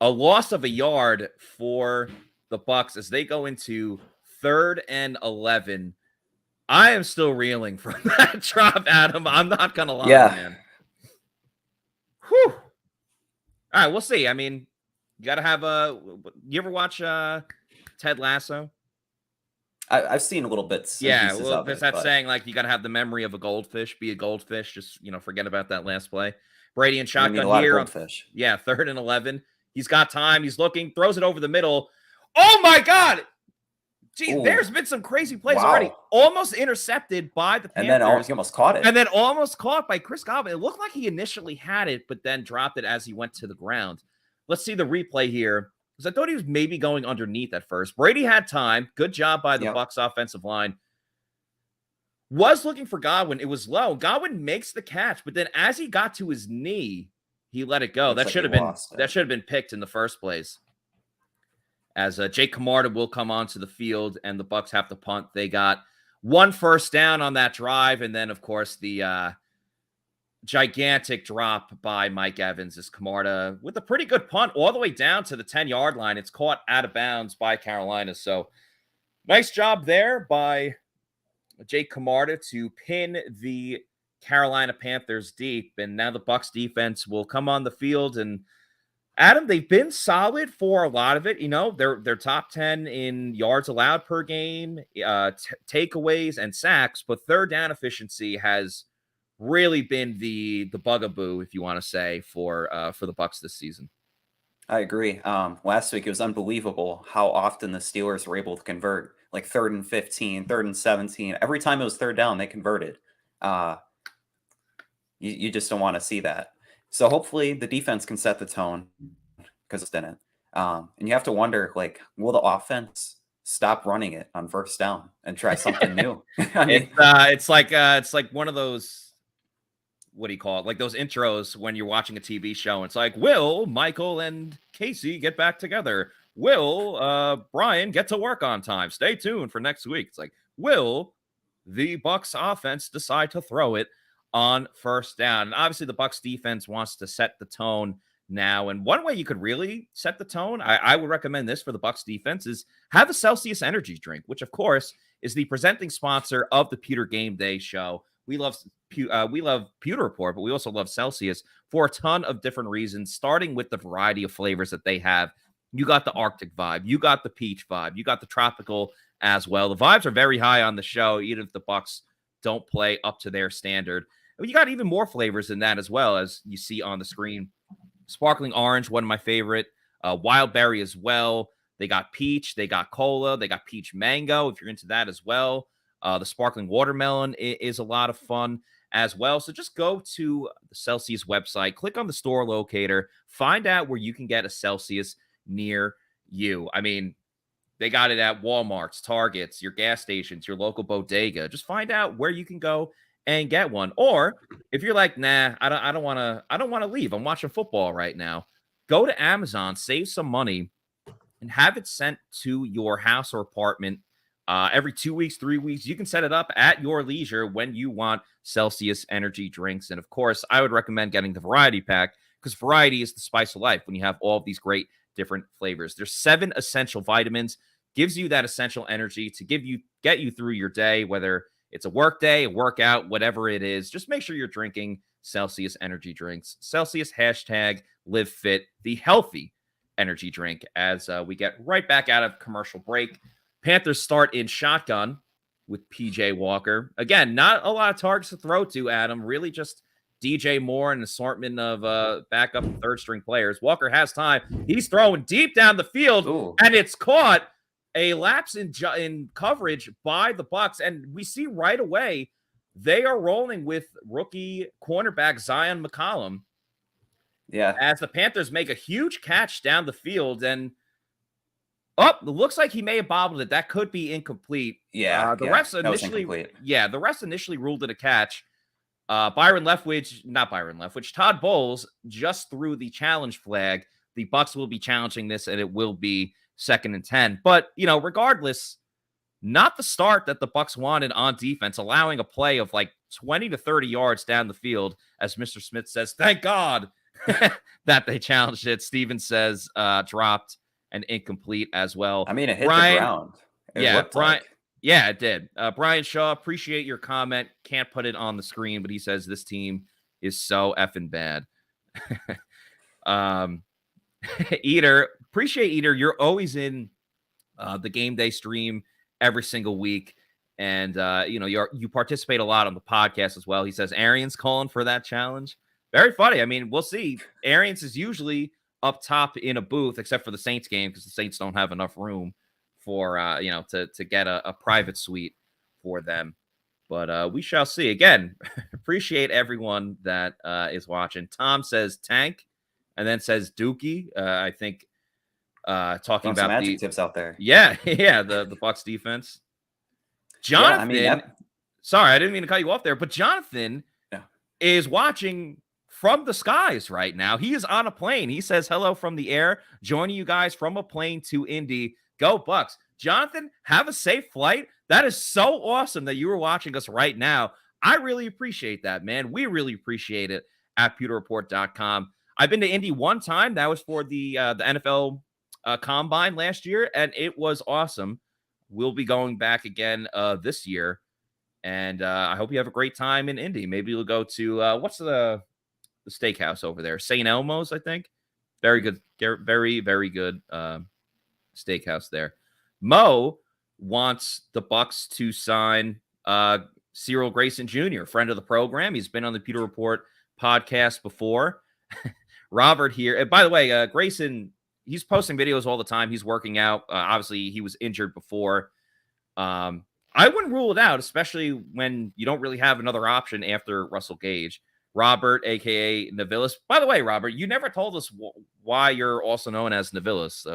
A loss of a yard for the Bucs as they go into 3rd and 11. I am still reeling from that drop, Adam. I'm not going to lie, man. Whew. All right, we'll see. I mean, you got to have you ever watch Ted Lasso? I've seen a little bits. Yeah, well, there's that saying, like, you got to have the memory of a goldfish, be a goldfish. Just, forget about that last play. Brady and shotgun here. Goldfish. 3rd and 11. He's got time. He's looking, throws it over the middle. Oh, my God. Gee, there's been some crazy plays already. Almost intercepted by the Panthers. And then he almost caught it. And then almost caught by Chris Godwin. It looked like he initially had it, but then dropped it as he went to the ground. Let's see the replay here, because I thought he was maybe going underneath at first. Brady had time. Good job by the Bucs offensive line. Was looking for Godwin. It was low. Godwin makes the catch, but then as he got to his knee, he let it go. That should have been picked in the first place. As Jake Camarda will come onto the field and the Bucs have to punt. They got 1 first down on that drive. And then, of course, the gigantic drop by Mike Evans as Camarda with a pretty good punt all the way down to the 10-yard line. It's caught out of bounds by Carolina. So nice job there by Jake Camarda to pin the Carolina Panthers deep. And now the Bucs defense will come on the field. And Adam, they've been solid for a lot of it. They're top 10 in yards allowed per game, takeaways and sacks, but 3rd down efficiency has really been the bugaboo, if you want to say, for the Bucs this season. I agree. Last week it was unbelievable how often the Steelers were able to convert, like 3rd and 15, 3rd and 17. Every time it was 3rd down, they converted. You just don't want to see that. So hopefully the defense can set the tone, because it's didn't. And you have to wonder, like, will the offense stop running it on 1st down and try something new? I mean, it's like one of those, what do you call it? Like those intros when you're watching a TV show. It's like, will Michael and Casey get back together? Will Brian get to work on time? Stay tuned for next week. It's like, will the Bucs offense decide to throw it on first down. And obviously the Bucs defense wants to set the tone now. And one way you could really set the tone, I would recommend this for the Bucs defense, is have a Celsius energy drink, which of course is the presenting sponsor of the Pewter GameDay show. We love Pewter Report, but we also love Celsius for a ton of different reasons, starting with the variety of flavors that they have. You got the Arctic vibe, you got the peach vibe, you got the tropical as well. The vibes are very high on the show, even if the Bucs don't play up to their standard. You got even more flavors than that as well, as you see on the screen. Sparkling orange, one of my favorite. Wild berry as well. They got peach, they got cola, they got peach mango, if you're into that as well. The sparkling watermelon is a lot of fun as well. So just go to the Celsius website, click on the store locator, find out where you can get a Celsius near you. I mean, they got it at Walmart's, Targets, your gas stations, your local bodega. Just find out where you can go and get one. Or if you're like, nah, I don't want to leave. I'm watching football right now. Go to Amazon, save some money, and have it sent to your house or apartment every 2 weeks, 3 weeks. You can set it up at your leisure when you want Celsius energy drinks. And of course, I would recommend getting the variety pack, because variety is the spice of life when you have all of these great different flavors. There's 7 essential vitamins, gives you that essential energy to get you through your day, whether it's a work day, a workout, whatever it is. Just make sure you're drinking Celsius energy drinks. Celsius #LiveFit, the healthy energy drink, as we get right back out of commercial break. Panthers start in shotgun with PJ Walker. Again, not a lot of targets to throw to, Adam. Really just DJ Moore and an assortment of backup and third-string players. Walker has time. He's throwing deep down the field, and it's caught. A lapse in coverage by the Bucs, and we see right away they are rolling with rookie cornerback Zion McCollum. Yeah. As the Panthers make a huge catch down the field, and it looks like he may have bobbled it. That could be incomplete. Yeah. The refs initially ruled it a catch. Todd Bowles just threw the challenge flag. The Bucs will be challenging this, and it will be 2nd and 10. But, regardless, not the start that the Bucs wanted on defense, allowing a play of like 20 to 30 yards down the field. As Mr. Smith says, thank God that they challenged it. Steven says dropped and incomplete as well. I mean, it hit the ground. Yeah, it did. Brian Shaw, appreciate your comment. Can't put it on the screen, but he says this team is so effing bad. Eater, appreciate Eater. You're always in the game day stream every single week, and you participate a lot on the podcast as well. He says Arians calling for that challenge. Very funny. I mean, we'll see. Arians is usually up top in a booth, except for the Saints game, because the Saints don't have enough room for to get a private suite for them. But we shall see. Again, appreciate everyone that is watching. Tom says tank, and then says Dookie. I think talking about magic tips out there. Yeah, the Bucs defense. Jonathan, sorry, I didn't mean to cut you off there, but Jonathan is watching from the skies right now. He is on a plane. He says hello from the air, joining you guys from a plane to Indy. Go Bucs. Jonathan, have a safe flight. That is so awesome that you are watching us right now. I really appreciate that, man. We really appreciate it at pewterreport.com. I've been to Indy one time. That was for the NFL Combine last year, and it was awesome. We'll be going back again this year, and I hope you have a great time in Indy. Maybe you'll go to what's the steakhouse over there? St. Elmo's, I think. Very good, very, very good steakhouse there. Mo wants the Bucs to sign Cyril Grayson Jr., friend of the program. He's been on the Pewter Report podcast before. Robert here. And by the way, Grayson, he's posting videos all the time. He's working out. Obviously, he was injured before. I wouldn't rule it out, especially when you don't really have another option after Russell Gage. Robert, a.k.a. Navilis. By the way, Robert, you never told us why you're also known as Navilis.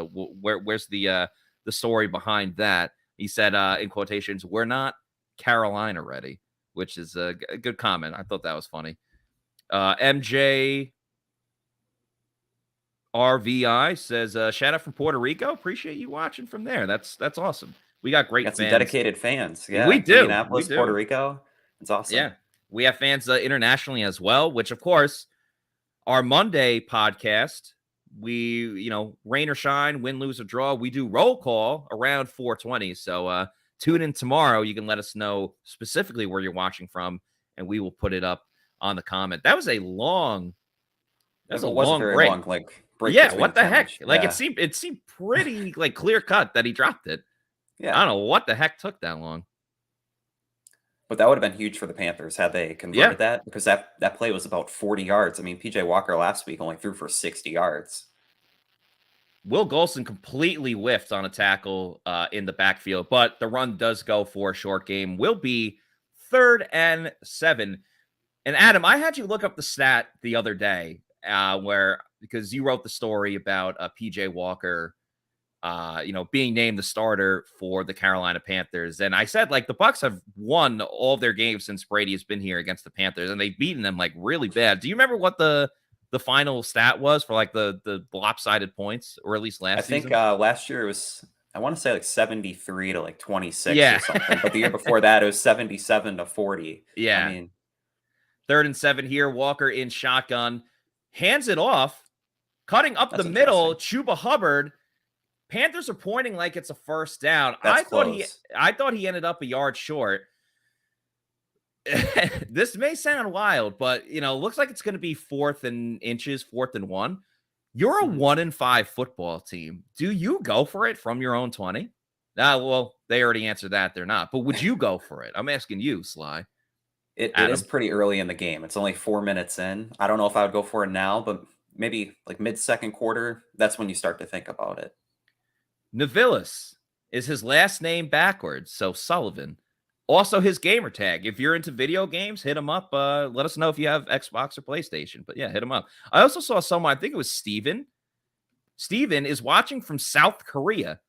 Where's the story behind that? He said, in quotations, "We're not Carolina ready," which is a good comment. I thought that was funny. MJ RVI says, shout out from Puerto Rico. Appreciate you watching from there. That's awesome. We got great got fans. some dedicated fans. Yeah, we do. Indianapolis, Puerto Rico. It's awesome. Yeah, we have fans internationally as well, which, of course, our Monday podcast, we, rain or shine, win, lose, or draw, we do roll call around 4:20. So tune in tomorrow. You can let us know specifically where you're watching from, and we will put it up on the comment. That was a long break. Break yeah, what the heck? Yeah. Like, it seemed pretty clear cut that he dropped it. Yeah. I don't know what the heck took that long. But that would have been huge for the Panthers had they converted that, because that play was about 40 yards. I mean, PJ Walker last week only threw for 60 yards. Will Golson completely whiffed on a tackle in the backfield, but the run does go for a short game. Will be 3rd and 7. And Adam, I had you look up the stat the other day because you wrote the story about PJ Walker being named the starter for the Carolina Panthers. And I said, the Bucs have won all of their games since Brady has been here against the Panthers, and they've beaten them really bad. Do you remember what the final stat was for the lopsided points, or at least last season? I think last year it was, I want to say 73 to 26 or something. But the year before that, it was 77 to 40. Yeah. I mean, 3rd and 7 here. Walker in shotgun, hands it off, cutting up the middle. Chuba Hubbard. Panthers are pointing like it's a first down. I thought he ended up a yard short. This may sound wild, but looks like it's going to be 4th and inches, 4th and 1. You're a 1-5 football team. Do you go for it from your own 20? Well, they already answered that. They're not. But would you go for it? I'm asking you, Sly. It is pretty early in the game. It's only 4 minutes in. I don't know if I would go for it now, but maybe mid-second quarter, that's when you start to think about it. Navilis is his last name backwards, so Sullivan. Also his gamer tag. If you're into video games, hit him up. Let us know if you have Xbox or PlayStation. But yeah, hit him up. I also saw someone, I think it was Steven. Steven is watching from South Korea.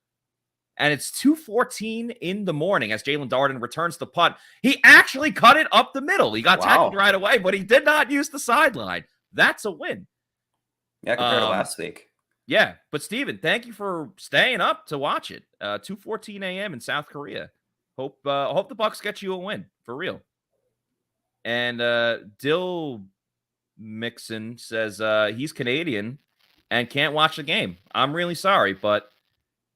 And it's 2:14 in the morning as Jalen Darden returns the punt. He actually cut it up the middle. He got tackled right away, but he did not use the sideline. That's a win. Yeah, compared to last week. Yeah, but Steven, thank you for staying up to watch it. 2:14 a.m. in South Korea. Hope the Bucs get you a win for real. And Dill Mixon says he's Canadian and can't watch the game. I'm really sorry, but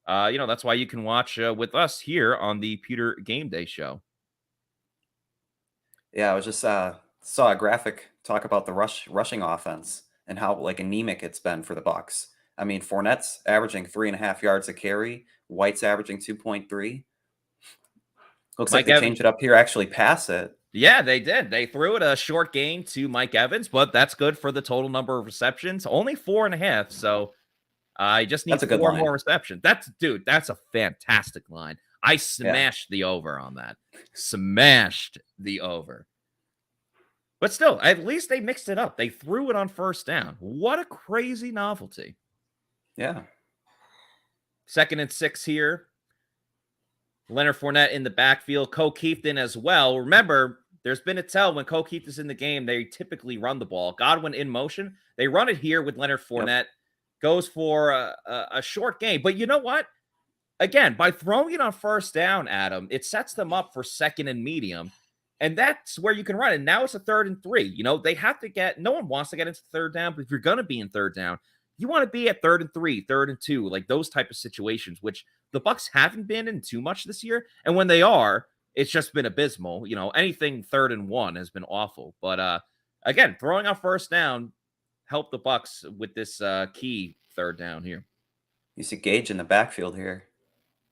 that's why you can watch with us here on the Pewter GameDay show. Yeah, I was just saw a graphic talk about the rushing offense and how anemic it's been for the Bucs. I mean, Fournette's averaging 3.5 yards a carry. White's averaging 2.3. Looks like they changed it up here, actually pass it. Yeah, they did. They threw it a short gain to Mike Evans, but that's good for the total number of receptions. Only 4.5, so I just need 4 more receptions. That's a fantastic line. I smashed the over on that. Smashed the over. But still, at least they mixed it up. They threw it on first down. What a crazy novelty. Yeah. 2nd and 6 here. Leonard Fournette in the backfield. Keith in as well. Remember, there's been a tell when Keith is in the game, they typically run the ball. Godwin in motion. They run it here with Leonard Fournette. Yep. Goes for a short game. But you know what? Again, by throwing it on first down, Adam, it sets them up for 2nd and medium. And that's where you can run it. And now it's a 3rd and 3. They have to no one wants to get into 3rd down, but if you're going to be in 3rd down, you want to be at 3rd and 3, 3rd and 2, those type of situations, which the Bucs haven't been in too much this year. And when they are, it's just been abysmal. Anything 3rd and 1 has been awful. But again, throwing on first down helped the Bucs with this key 3rd down here. You see Gage in the backfield here.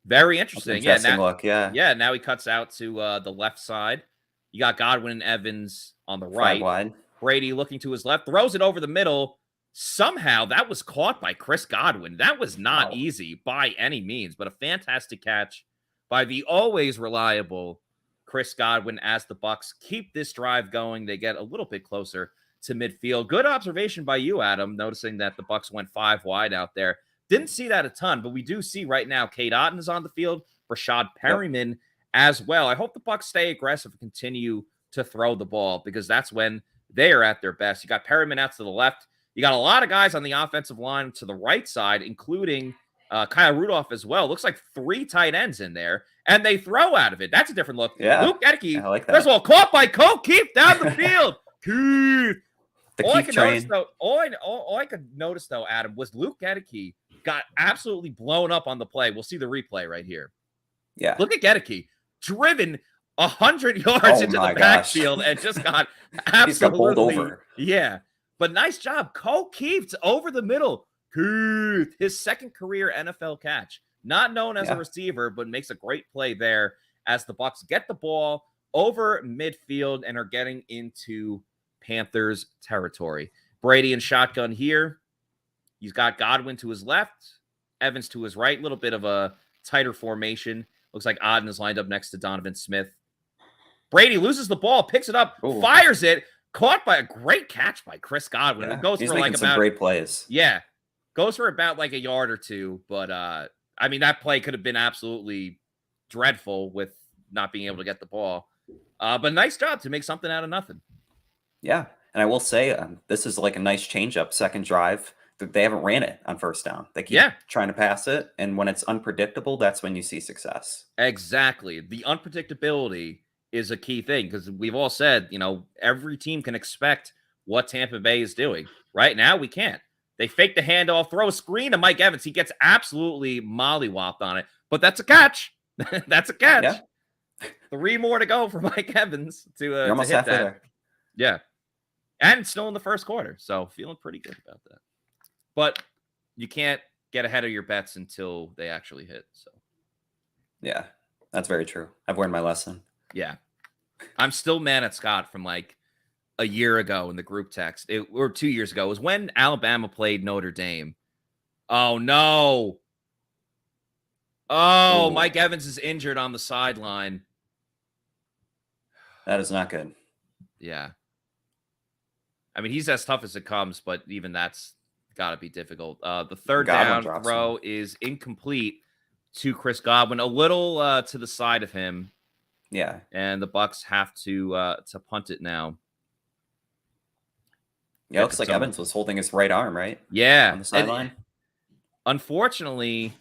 Very interesting. Look. Yeah, now he cuts out to the left side. You got Godwin and Evans on the right. Wide. Brady looking to his left, throws it over the middle. Somehow that was caught by Chris Godwin. That was not easy by any means, but a fantastic catch by the always reliable Chris Godwin as the Bucs keep this drive going. They get a little bit closer to midfield. Good observation by you, Adam, noticing that the Bucs went 5 wide out there. Didn't see that a ton, but we do see right now Cade Otton is on the field. Rashad Perryman as well. I hope the Bucs stay aggressive and continue to throw the ball because that's when they are at their best. You got Perryman out to the left. You got a lot of guys on the offensive line to the right side, including Kyle Rudolph as well. Looks like 3 tight ends in there, and they throw out of it. That's a different look. Yeah. Luke Gedeke, I like that. first of all, caught by Cole Keith down the field. Keith. The All I Keith could train. notice, though, all I could notice, though, Adam, was Luke Gedeke got absolutely blown up on the play. We'll see the replay right here. Yeah. Look at Gedeke, driven 100 yards into the backfield and just got absolutely He's got bowled over. Yeah. But nice job. Cole Keith over the middle. Keith, his second career NFL catch. Not known as a receiver, but makes a great play there as the Bucs get the ball over midfield and are getting into Panthers territory. Brady in shotgun here. He's got Godwin to his left, Evans to his right. A little bit of a tighter formation. Looks like Odden is lined up next to Donovan Smith. Brady loses the ball, picks it up, fires it. Caught by a great catch by Chris Godwin. Yeah, It goes he's for making like some about great plays. Yeah. Goes for about like a yard or two. But I mean, that play could have been absolutely dreadful with not being able to get the ball. But nice job to make something out of nothing. Yeah. And I will say, this is like a nice change-up second drive. They haven't ran it on first down. They keep trying to pass it. And when it's unpredictable, that's when you see success. Exactly. The unpredictability is a key thing because we've all said, you know, every team can expect what Tampa Bay is doing. Right now, we can't. They fake the handoff, throw a screen to Mike Evans. He gets absolutely mollywopped on it, but that's a catch. That's a catch. Yeah. 3 more to go for Mike Evans to You're almost hit halfway that. there. Yeah. And it's still in the first quarter, so feeling pretty good about that. But you can't get ahead of your bets until they actually hit. So yeah, that's very true. I've learned my lesson. Yeah. I'm still mad at Scott from like a year ago in the group text. Or 2 years ago. It was when Alabama played Notre Dame. Oh, no. Oh, Ooh. Mike Evans is injured on the sideline. That is not good. Yeah. I mean, he's as tough as it comes, but even that's got to be difficult. The third Godwin down throw is incomplete to Chris Godwin, a little to the side of him. Yeah. And the Bucs have to punt it now. Yeah, it looks like Evans was holding his right arm, right? Yeah. On the sideline. Unfortunately,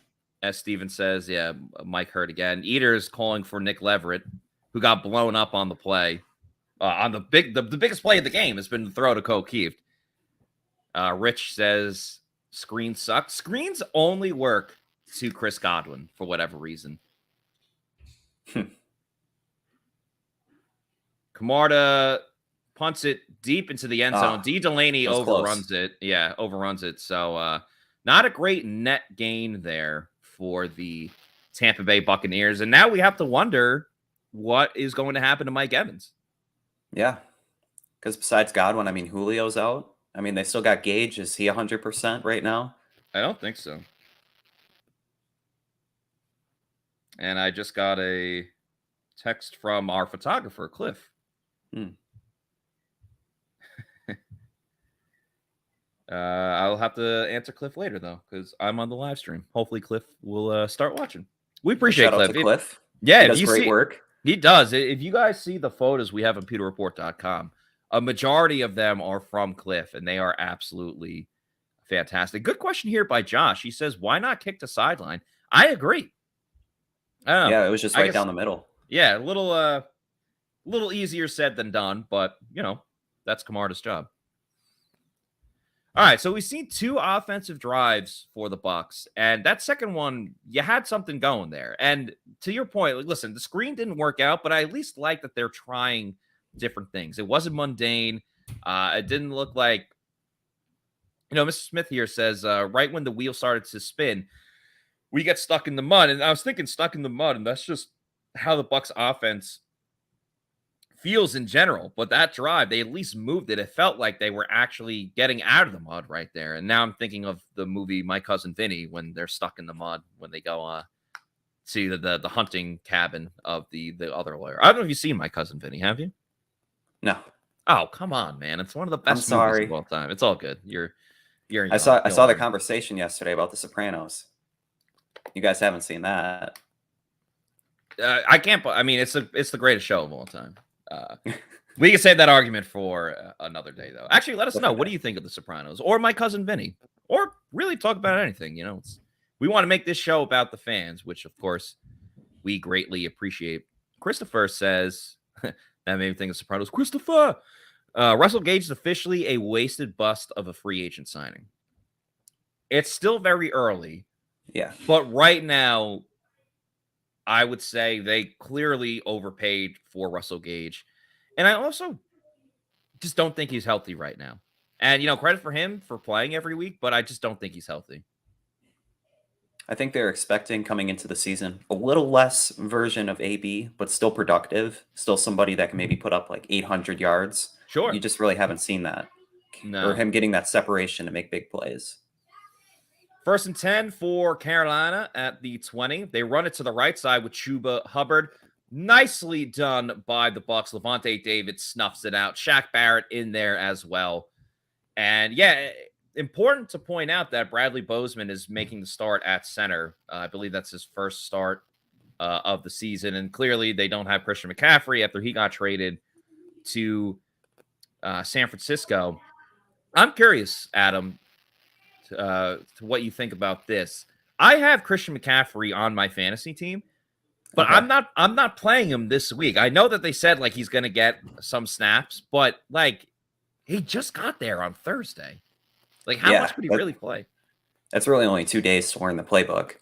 as Steven says, yeah, Mike hurt again. Eater's calling for Nick Leverett, who got blown up on the play. On the biggest play of the game has been the throw to Cole Keith. Rich says screens suck. Screens only work to Chris Godwin for whatever reason. Camarda punts it deep into the end zone. D. Delaney overruns it. Yeah, overruns it. So not a great net gain there for the Tampa Bay Buccaneers. And now we have to wonder what is going to happen to Mike Evans. Yeah, because besides Godwin, I mean, Julio's out. I mean, they still got Gage. Is he 100% right now? I don't think so. And I just got a text from our photographer, Cliff. I'll have to answer Cliff later, though, because I'm on the live stream. Hopefully, Cliff will start watching. We appreciate Shout out Cliff. to Cliff. Yeah, he does great work. He does. If you guys see the photos we have on pewterreport.com, a majority of them are from Cliff, and they are absolutely fantastic. Good question here by Josh. He says, why not kick the sideline? I agree. I don't know. Yeah, it was just right down the middle. Yeah, a little easier said than done, but, you know, that's Camarda's job. All right, so we've seen 2 offensive drives for the Bucs, and that second one, you had something going there. And to your point, like, listen, the screen didn't work out, but I at least like that they're trying different things. It wasn't mundane. It didn't look like, you know, Mr. Smith here says, right when the wheel started to spin, we get stuck in the mud. And I was thinking stuck in the mud, and that's just how the Bucs offense feels in general. But that drive, they at least moved it. It felt like they were actually getting out of the mud right there. And now I'm thinking of the movie My Cousin Vinny when they're stuck in the mud when they go see the hunting cabin of the other lawyer. I don't know if you've seen My Cousin Vinny, have you? No. Oh, come on, man. It's one of the best movies of all time. It's all good. I saw the conversation yesterday about The Sopranos. You guys haven't seen that. I can't. I mean, it's the greatest show of all time. We can save that argument for another day, though. Actually, let us know. What do you think of The Sopranos or My Cousin Vinny? Or really talk about anything. You know, we want to make this show about the fans, which of course we greatly appreciate. Christopher says, that made me think of Sopranos. Christopher, Russell Gage is officially a wasted bust of a free agent signing. It's still very early. Yeah. But right now, I would say they clearly overpaid for Russell Gage. And I also just don't think he's healthy right now. And, credit for him for playing every week, but I just don't think he's healthy. I think they're expecting coming into the season a little less version of AB, but still productive. Still somebody that can maybe put up like 800 yards. Sure. You just really haven't seen that. No. Or him getting that separation to make big plays. 1st and 10 for Carolina at the 20. They run it to the right side with Chuba Hubbard. Nicely done by the Bucs. Levante David snuffs it out. Shaq Barrett in there as well. And yeah, important to point out that Bradley Bozeman is making the start at center. I believe that's his first start of the season. And clearly they don't have Christian McCaffrey after he got traded to San Francisco. I'm curious, Adam, to what you think about this. I have Christian McCaffrey on my fantasy team, but okay. I'm not playing him this week. I know that they said like he's going to get some snaps, but like he just got there on Thursday. Like how much could he really play? That's really only 2 days to learn the playbook.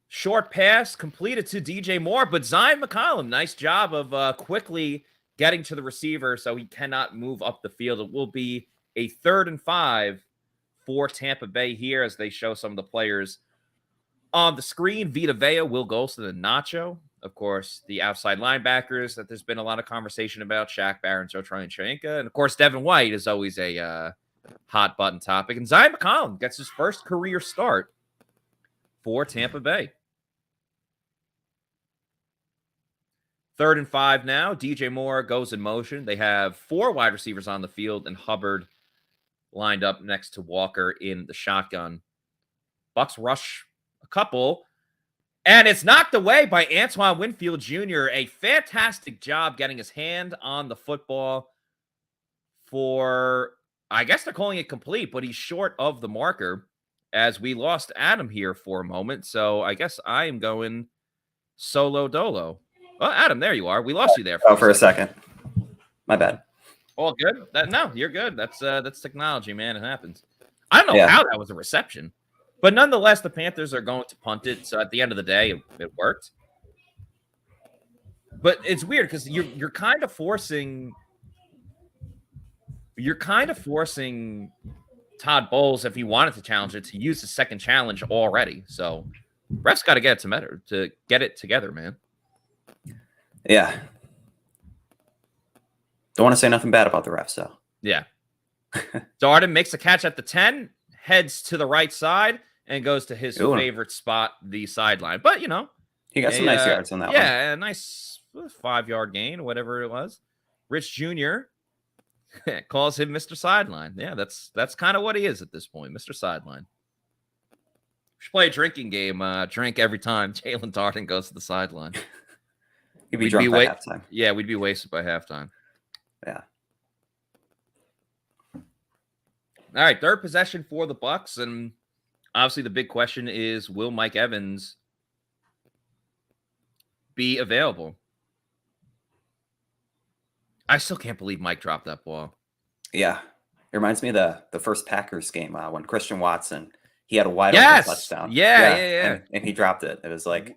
Short pass completed to DJ Moore, but Zion McCollum, nice job of quickly getting to the receiver so he cannot move up the field. It will be a 3rd and 5 for Tampa Bay here as they show some of the players on the screen. Vita Vea, Will Golston, and Nacho. Of course, the outside linebackers that there's been a lot of conversation about, Shaq Barrett, Joe Tryon-Shoyinka. And, of course, Devin White is always a hot button topic. And Zion McCollum gets his first career start for Tampa Bay. 3rd and 5 now. DJ Moore goes in motion. They have 4 wide receivers on the field, and Hubbard lined up next to Walker in the shotgun. Bucs rush a couple, and it's knocked away by Antoine Winfield Jr. A fantastic job getting his hand on the football for, I guess they're calling it complete, but he's short of the marker as we lost Adam here for a moment. So I guess I am going solo dolo. Well, Adam, there you are. We lost you there for a second. My bad. All good? No, you're good. That's technology, man. It happens. I don't know how that was a reception. But nonetheless, the Panthers are going to punt it. So at the end of the day, it worked. But it's weird because you're kind of forcing Todd Bowles, if he wanted to challenge it, to use the second challenge already. So refs got to get it together, man. Yeah. Don't want to say nothing bad about the refs, though. Yeah. Darden makes a catch at the 10, heads to the right side, and goes to his favorite spot, the sideline. But, he got some nice yards on that one. Yeah, a nice 5-yard gain, whatever it was. Rich Jr. calls him Mr. Sideline. Yeah, that's kind of what he is at this point, Mr. Sideline. We should play a drinking game. Drink every time Jalen Darden goes to the sideline. He'd be drunk by halftime. Yeah, we'd be wasted by halftime. Yeah. All right, 3rd possession for the Bucs, and obviously the big question is, will Mike Evans be available? I still can't believe Mike dropped that ball. Yeah, it reminds me of the first Packers game when Christian Watson, he had a wide open touchdown. Yeah. And he dropped it. It was like.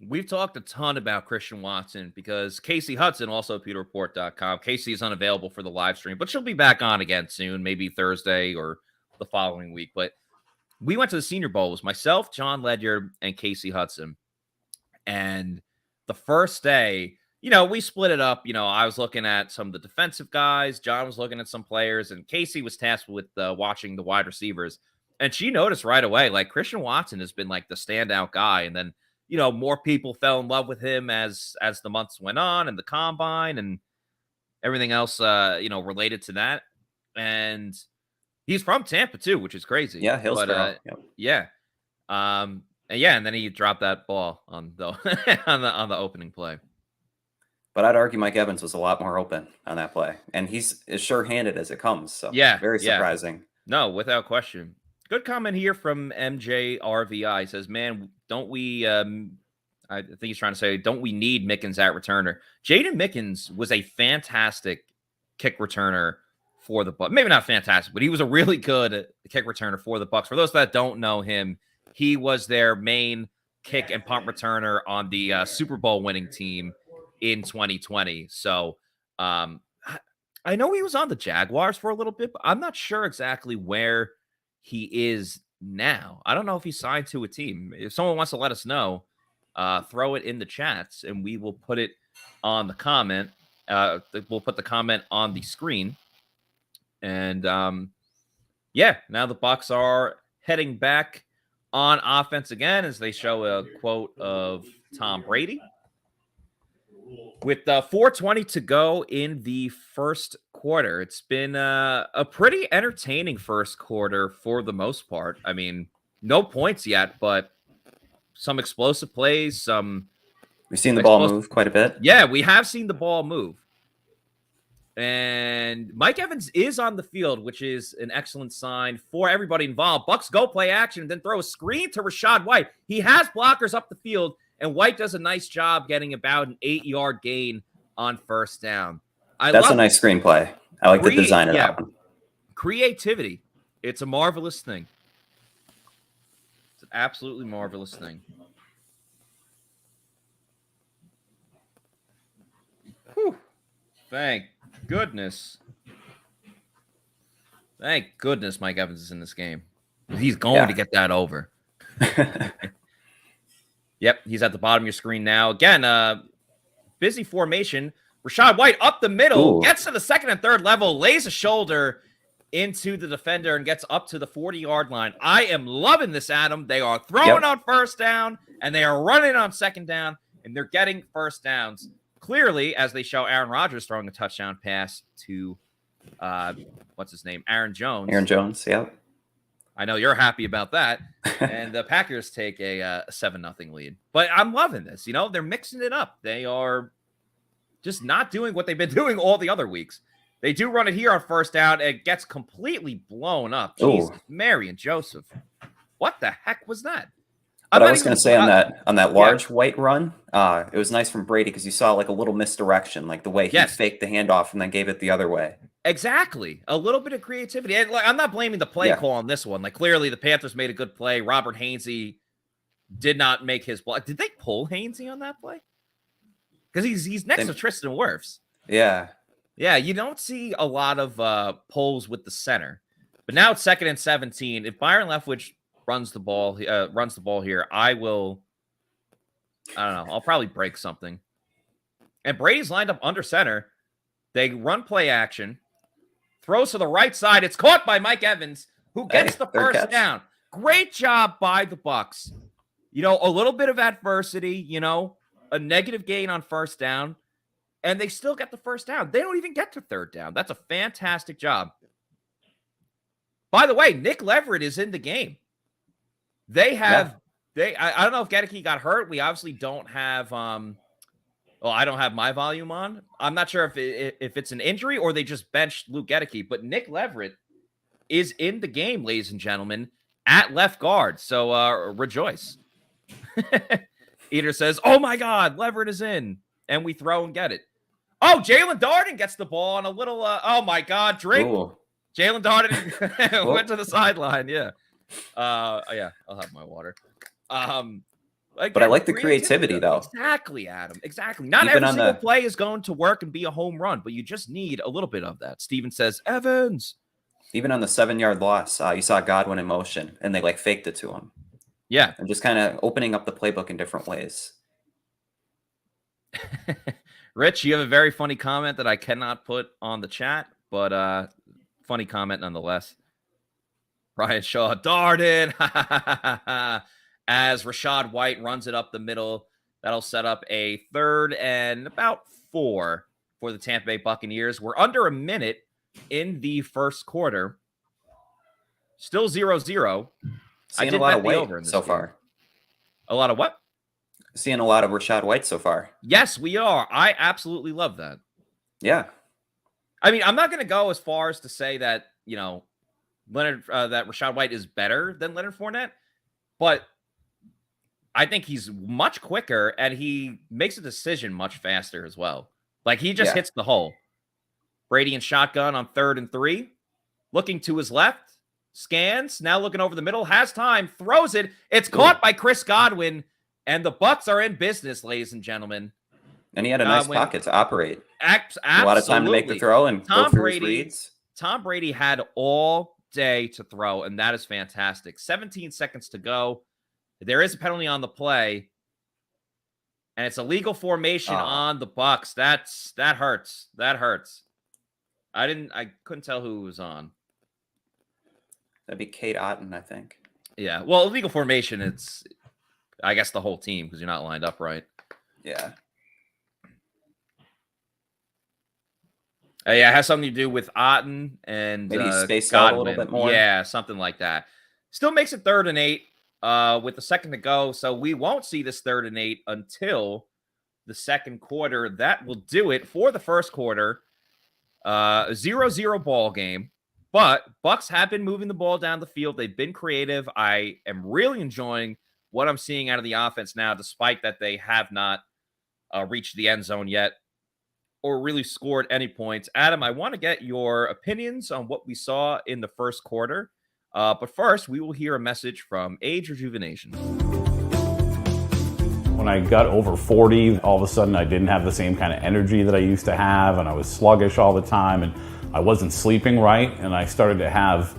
We've talked a ton about Christian Watson because Casey Hudson, also PewterReport.com. Casey is unavailable for the live stream, but she'll be back on again soon, maybe Thursday or the following week. But we went to the Senior Bowl. It was myself, John Ledyard, and Casey Hudson. And the first day, we split it up. I was looking at some of the defensive guys. John was looking at some players, and Casey was tasked with watching the wide receivers. And she noticed right away, like Christian Watson has been like the standout guy. And then, more people fell in love with him as the months went on, and the combine and everything else, related to that. And he's from Tampa too, which is crazy. Yeah, Hillsborough. Yeah. And then he dropped that ball on the on the opening play. But I'd argue Mike Evans was a lot more open on that play, and he's as sure-handed as it comes. So yeah, very surprising. No, without question. Good comment here from MJRVI. Says, man, don't we, I think he's trying to say, don't we need Mickens at returner? Jaden Mickens was a fantastic kick returner for the Bucs. Maybe not fantastic, but he was a really good kick returner for the Bucs. For those that don't know him, he was their main kick and punt returner on the Super Bowl winning team in 2020. So I know he was on the Jaguars for a little bit, but I'm not sure exactly where he is now. I don't know if he's signed to a team. If someone wants to let us know, throw it in the chats and we will put it on the comment. We'll put the comment on the screen. And yeah, now the Bucs are heading back on offense again as they show a quote of Tom Brady. With 4:20 to go in the first quarter, it's been a pretty entertaining first quarter for the most part. I mean, no points yet, but some explosive plays. We've seen the ball move quite a bit. Yeah, we have seen the ball move. And Mike Evans is on the field, which is an excellent sign for everybody involved. Bucs go play action and then throw a screen to Rachaad White. He has blockers up the field, and White does a nice job getting about an 8-yard gain on first down. That's a nice screenplay. I like the design of that one. Creativity. It's a marvelous thing. It's an absolutely marvelous thing. Whew. Thank goodness. Thank goodness Mike Evans is in this game. He's going to get that over. Yep, he's at the bottom of your screen now. Again, busy formation. Rachaad White up the middle, gets to the second and third level, lays a shoulder into the defender and gets up to the 40-yard line. I am loving this, Adam. They are throwing on first down, and they are running on second down, and they're getting first downs. Clearly, as they show Aaron Rodgers throwing a touchdown pass to, what's his name? Aaron Jones. Aaron Jones, yep. I know you're happy about that. And the Packers take a 7-0 lead. But I'm loving this. You know, they're mixing it up. They are just not doing what they've been doing all the other weeks. They do run it here on first down. It gets completely blown up. Jesus, Mary and Joseph. What the heck was that? But I was going to say on that large White run, it was nice from Brady because you saw like a little misdirection, like the way he faked the handoff and then gave it the other way. Exactly. A little bit of creativity. And, like, I'm not blaming the play call on this one. Like, clearly the Panthers made a good play. Robert Hainsey did not make his block. Did they pull Hainsey on that play? Because he's next to Tristan Wirfs. Yeah. Yeah, you don't see a lot of pulls with the center. But now it's 2nd and 17. If Byron Leftwich runs the ball here, I don't know. I'll probably break something. And Brady's lined up under center. They run play action. Throws to the right side. It's caught by Mike Evans, who gets the first down. Great job by the Bucs. You know, a little bit of adversity, you know, a negative gain on first down, and they still get the first down. They don't even get to third down. That's a fantastic job. By the way, Nick Leverett is in the game. They have I don't know if Gedeke got hurt. We obviously don't have I don't have my volume on. I'm not sure if it's an injury or they just benched Luke Gedeke, but Nick Leverett is in the game, ladies and gentlemen, at left guard. So rejoice. Eater says, "Oh my God, Leverett is in," and we throw and get it. Oh, Jalen Darden gets the ball on a little. Oh my God, drink. Jalen Darden went to the sideline. Yeah. Yeah, I'll have my water. But I like the creativity, though. Exactly, Adam. Exactly. Not every single play is going to work and be a home run, but you just need a little bit of that. Steven says, Evans. Even on the 7-yard loss, you saw Godwin in motion, and they like faked it to him. Yeah. And just kind of opening up the playbook in different ways. Rich, you have a very funny comment that I cannot put on the chat, but funny comment nonetheless. Brian Shaw, Darden. As Rachaad White runs it up the middle. That'll set up a 3rd and about 4 for the Tampa Bay Buccaneers. We're under a minute in the first quarter. Still 0-0. Seeing a lot of White so far. A lot of what? Seeing a lot of Rachaad White so far. Yes, we are. I absolutely love that. Yeah. I mean, I'm not going to go as far as to say that, you know, that Rachaad White is better than Leonard Fournette, but I think he's much quicker and he makes a decision much faster as well. Like he just hits the hole. Brady in shotgun on 3rd and 3, looking to his left, scans, now looking over the middle, has time, throws it. It's caught by Chris Godwin, and the Bucs are in business, ladies and gentlemen. And he had a nice pocket to operate. Absolutely. A lot of time to make the throw and go through his reads. Tom Brady had all day to throw, and that is fantastic. 17 seconds to go. There is a penalty on the play, and it's a legal formation on the Bucs. That hurts. That hurts. I couldn't tell who was on. That'd be Kate Otten, I think. Yeah. Well, illegal formation, it's I guess the whole team because you're not lined up right. Yeah. Yeah, it has something to do with Otten and maybe spaced Godwin. out a little bit more. Yeah, something like that. Still makes it 3rd and 8 with a second to go. So we won't see this 3rd and 8 until the second quarter. That will do it for the first quarter. 0-0 ball game, but Bucs have been moving the ball down the field. They've been creative. I am really enjoying what I'm seeing out of the offense now, despite that they have not reached the end zone yet or really scored any points. Adam, I want to get your opinions on what we saw in the first quarter. But first, we will hear a message from Age Rejuvenation. When I got over 40, all of a sudden I didn't have the same kind of energy that I used to have, and I was sluggish all the time, and I wasn't sleeping right, and I started to have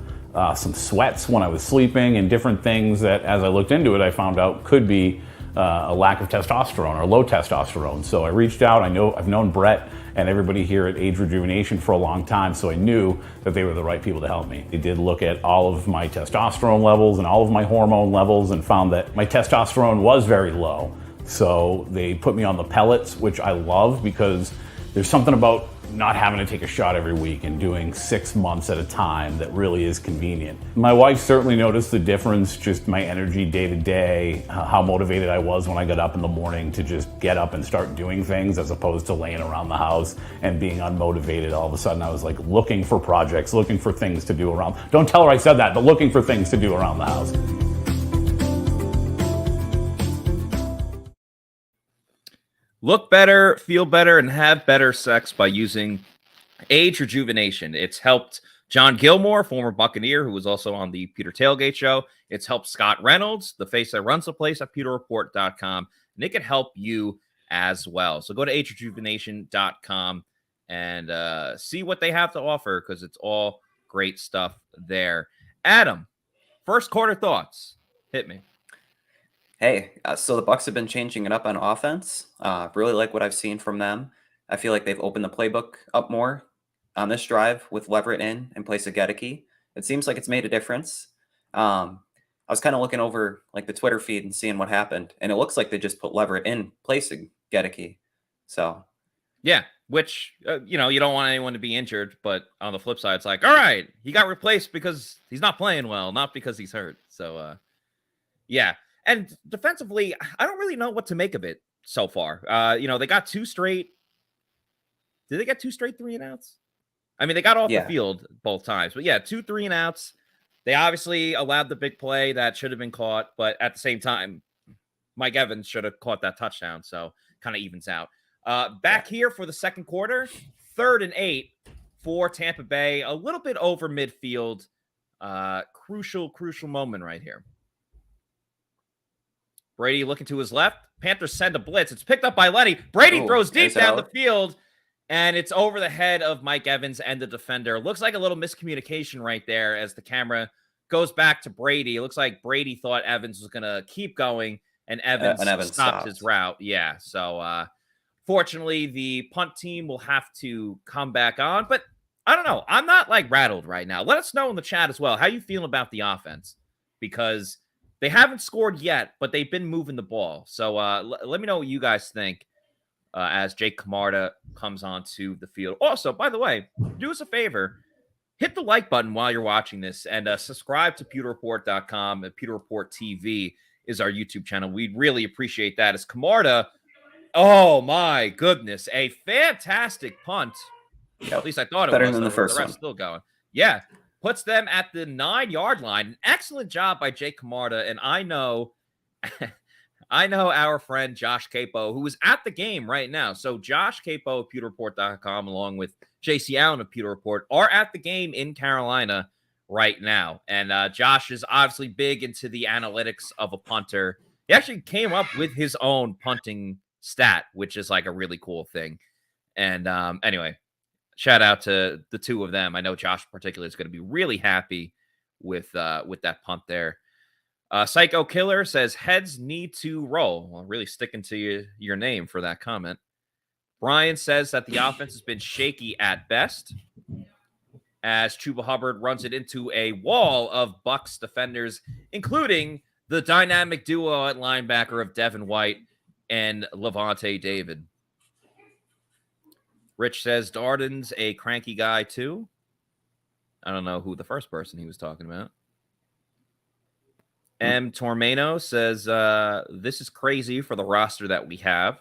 some sweats when I was sleeping and different things that, as I looked into it, I found out could be a lack of testosterone or low testosterone. So I reached out. I've known Brett and everybody here at Age Rejuvenation for a long time, so I knew that they were the right people to help me. They did look at all of my testosterone levels and all of my hormone levels and found that my testosterone was very low. So they put me on the pellets, which I love because there's something about not having to take a shot every week and doing 6 months at a time that really is convenient. My wife certainly noticed the difference, just my energy day to day, how motivated I was when I got up in the morning to just get up and start doing things as opposed to laying around the house and being unmotivated. All of a sudden I was like looking for projects, looking for things to do around. Don't tell her I said that, but looking for things to do around the house. Look better, feel better, and have better sex by using Age Rejuvenation. It's helped John Gilmore, former Buccaneer, who was also on the Pewter Tailgate show. It's helped Scott Reynolds, the face that runs the place at pewterreport.com, and it can help you as well. So go to agerejuvenation.com and see what they have to offer because it's all great stuff there. Adam, first quarter thoughts. Hit me. Hey, so the Bucs have been changing it up on offense. Really like what I've seen from them. I feel like they've opened the playbook up more on this drive with Leverett in place of Gedeke. It seems like it's made a difference. I was kind of looking over like the Twitter feed and seeing what happened, and it looks like they just put Leverett in place of Gedeke. So, yeah, which you don't want anyone to be injured, but on the flip side, it's like, all right, he got replaced because he's not playing well, not because he's hurt. So, yeah. And defensively, I don't really know what to make of it so far. They got 2 straight. Did they get 2 straight 3-and-outs? I mean, they got off the field both times. But, 2 3-and-outs. They obviously allowed the big play that should have been caught. But at the same time, Mike Evans should have caught that touchdown. So, kind of evens out. Back here for the second quarter, 3rd and 8 for Tampa Bay. A little bit over midfield. Crucial moment right here. Brady looking to his left. Panthers send a blitz. It's picked up by Lenny. Brady throws deep down the field, and it's over the head of Mike Evans and the defender. Looks like a little miscommunication right there as the camera goes back to Brady. It looks like Brady thought Evans was going to keep going, and Evans stopped his route. Yeah, so fortunately, the punt team will have to come back on. But I don't know. I'm not, rattled right now. Let us know in the chat as well how you feel about the offense, because they haven't scored yet, but they've been moving the ball. So let me know what you guys think as Jake Camarda comes onto the field. Also, by the way, do us a favor. Hit the like button while you're watching this and subscribe to pewterreport.com. Pewter Report TV is our YouTube channel. We'd really appreciate that. As Camarda, oh my goodness, a fantastic punt. At least I thought it was. Better than the first one. Still going. Yeah. puts them at the 9-yard line. An excellent job by Jake Camarda. And I know, I know our friend Josh Capo, who is at the game right now. So Josh Capo of PewterReport.com, along with JC Allen of Pewter Report, are at the game in Carolina right now. And Josh is obviously big into the analytics of a punter. He actually came up with his own punting stat, which is like a really cool thing. And anyway, shout out to the two of them. I know Josh particularly is going to be really happy with that punt there. Psycho Killer says heads need to roll. Well, really sticking to your name for that comment. Brian says that the offense has been shaky at best as Chuba Hubbard runs it into a wall of Bucs defenders, including the dynamic duo at linebacker of Devin White and Levante David. Rich says Darden's a cranky guy too. I don't know who the first person he was talking about. M. Tormeno says, this is crazy for the roster that we have.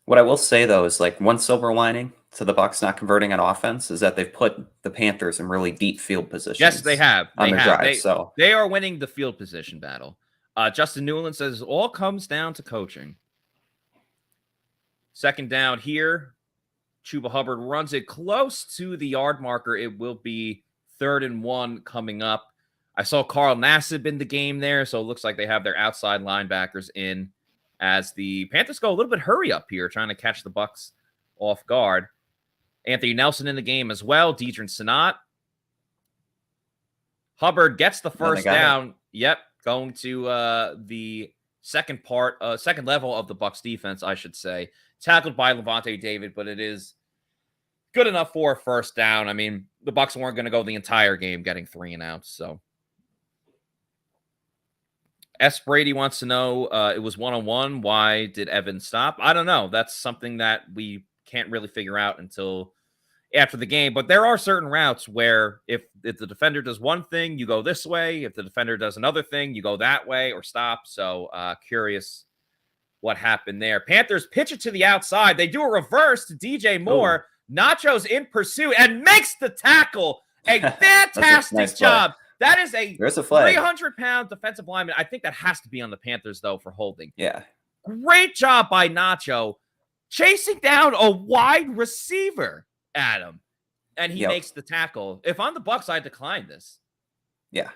What I will say, though, is like one silver lining to the Bucs not converting on offense is that they've put the Panthers in really deep field positions. Yes, they have. They are winning the field position battle. Justin Newland says, it all comes down to coaching. Second down here. Chuba Hubbard runs it close to the yard marker. It will be 3rd and 1 coming up. I saw Carl Nassib in the game there, so it looks like they have their outside linebackers in as the Panthers go a little bit hurry up here, trying to catch the Bucs off guard. Anthony Nelson in the game as well. Deidre Sanat. Hubbard gets the first down. Yep, going to the second level of the Bucs defense, I should say. Tackled by Levante David, but it is good enough for a first down. I mean, the Bucs weren't going to go the entire game getting 3 and outs, so. S. Brady wants to know, it was 1-on-1. Why did Evans stop? I don't know. That's something that we can't really figure out until after the game. But there are certain routes where if the defender does one thing, you go this way. If the defender does another thing, you go that way or stop. So curious what happened there. Panthers pitch it to the outside. They do a reverse to DJ Moore. Ooh. Nacho's in pursuit and makes the tackle. A fantastic nice job. Play. That is a 300-pound defensive lineman. I think that has to be on the Panthers, though, for holding. Yeah. Great job by Nacho chasing down a wide receiver, Adam. And he makes the tackle. If I'm the Bucs, I decline this. Yeah.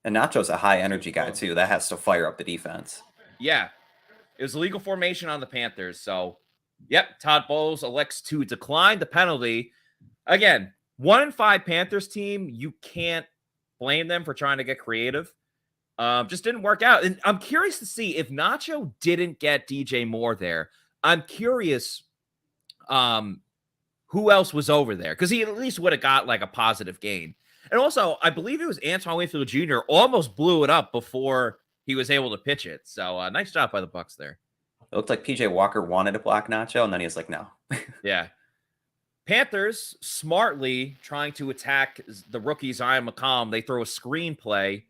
And Nacho's a high-energy guy, too. That has to fire up the defense. Yeah. It was a legal formation on the Panthers. So, yep, Todd Bowles elects to decline the penalty. Again, 1-5 Panthers team, you can't blame them for trying to get creative. Just didn't work out. And I'm curious to see if Nacho didn't get DJ Moore there. I'm curious who else was over there, because he at least would have got like a positive gain. And also, I believe it was Antoine Winfield Jr. almost blew it up before he was able to pitch it. So nice job by the Bucs there. It looked like PJ Walker wanted to block Nacho, and then he was like, no. Yeah. Panthers smartly trying to attack the rookie Zion McCollum. They throw a screen play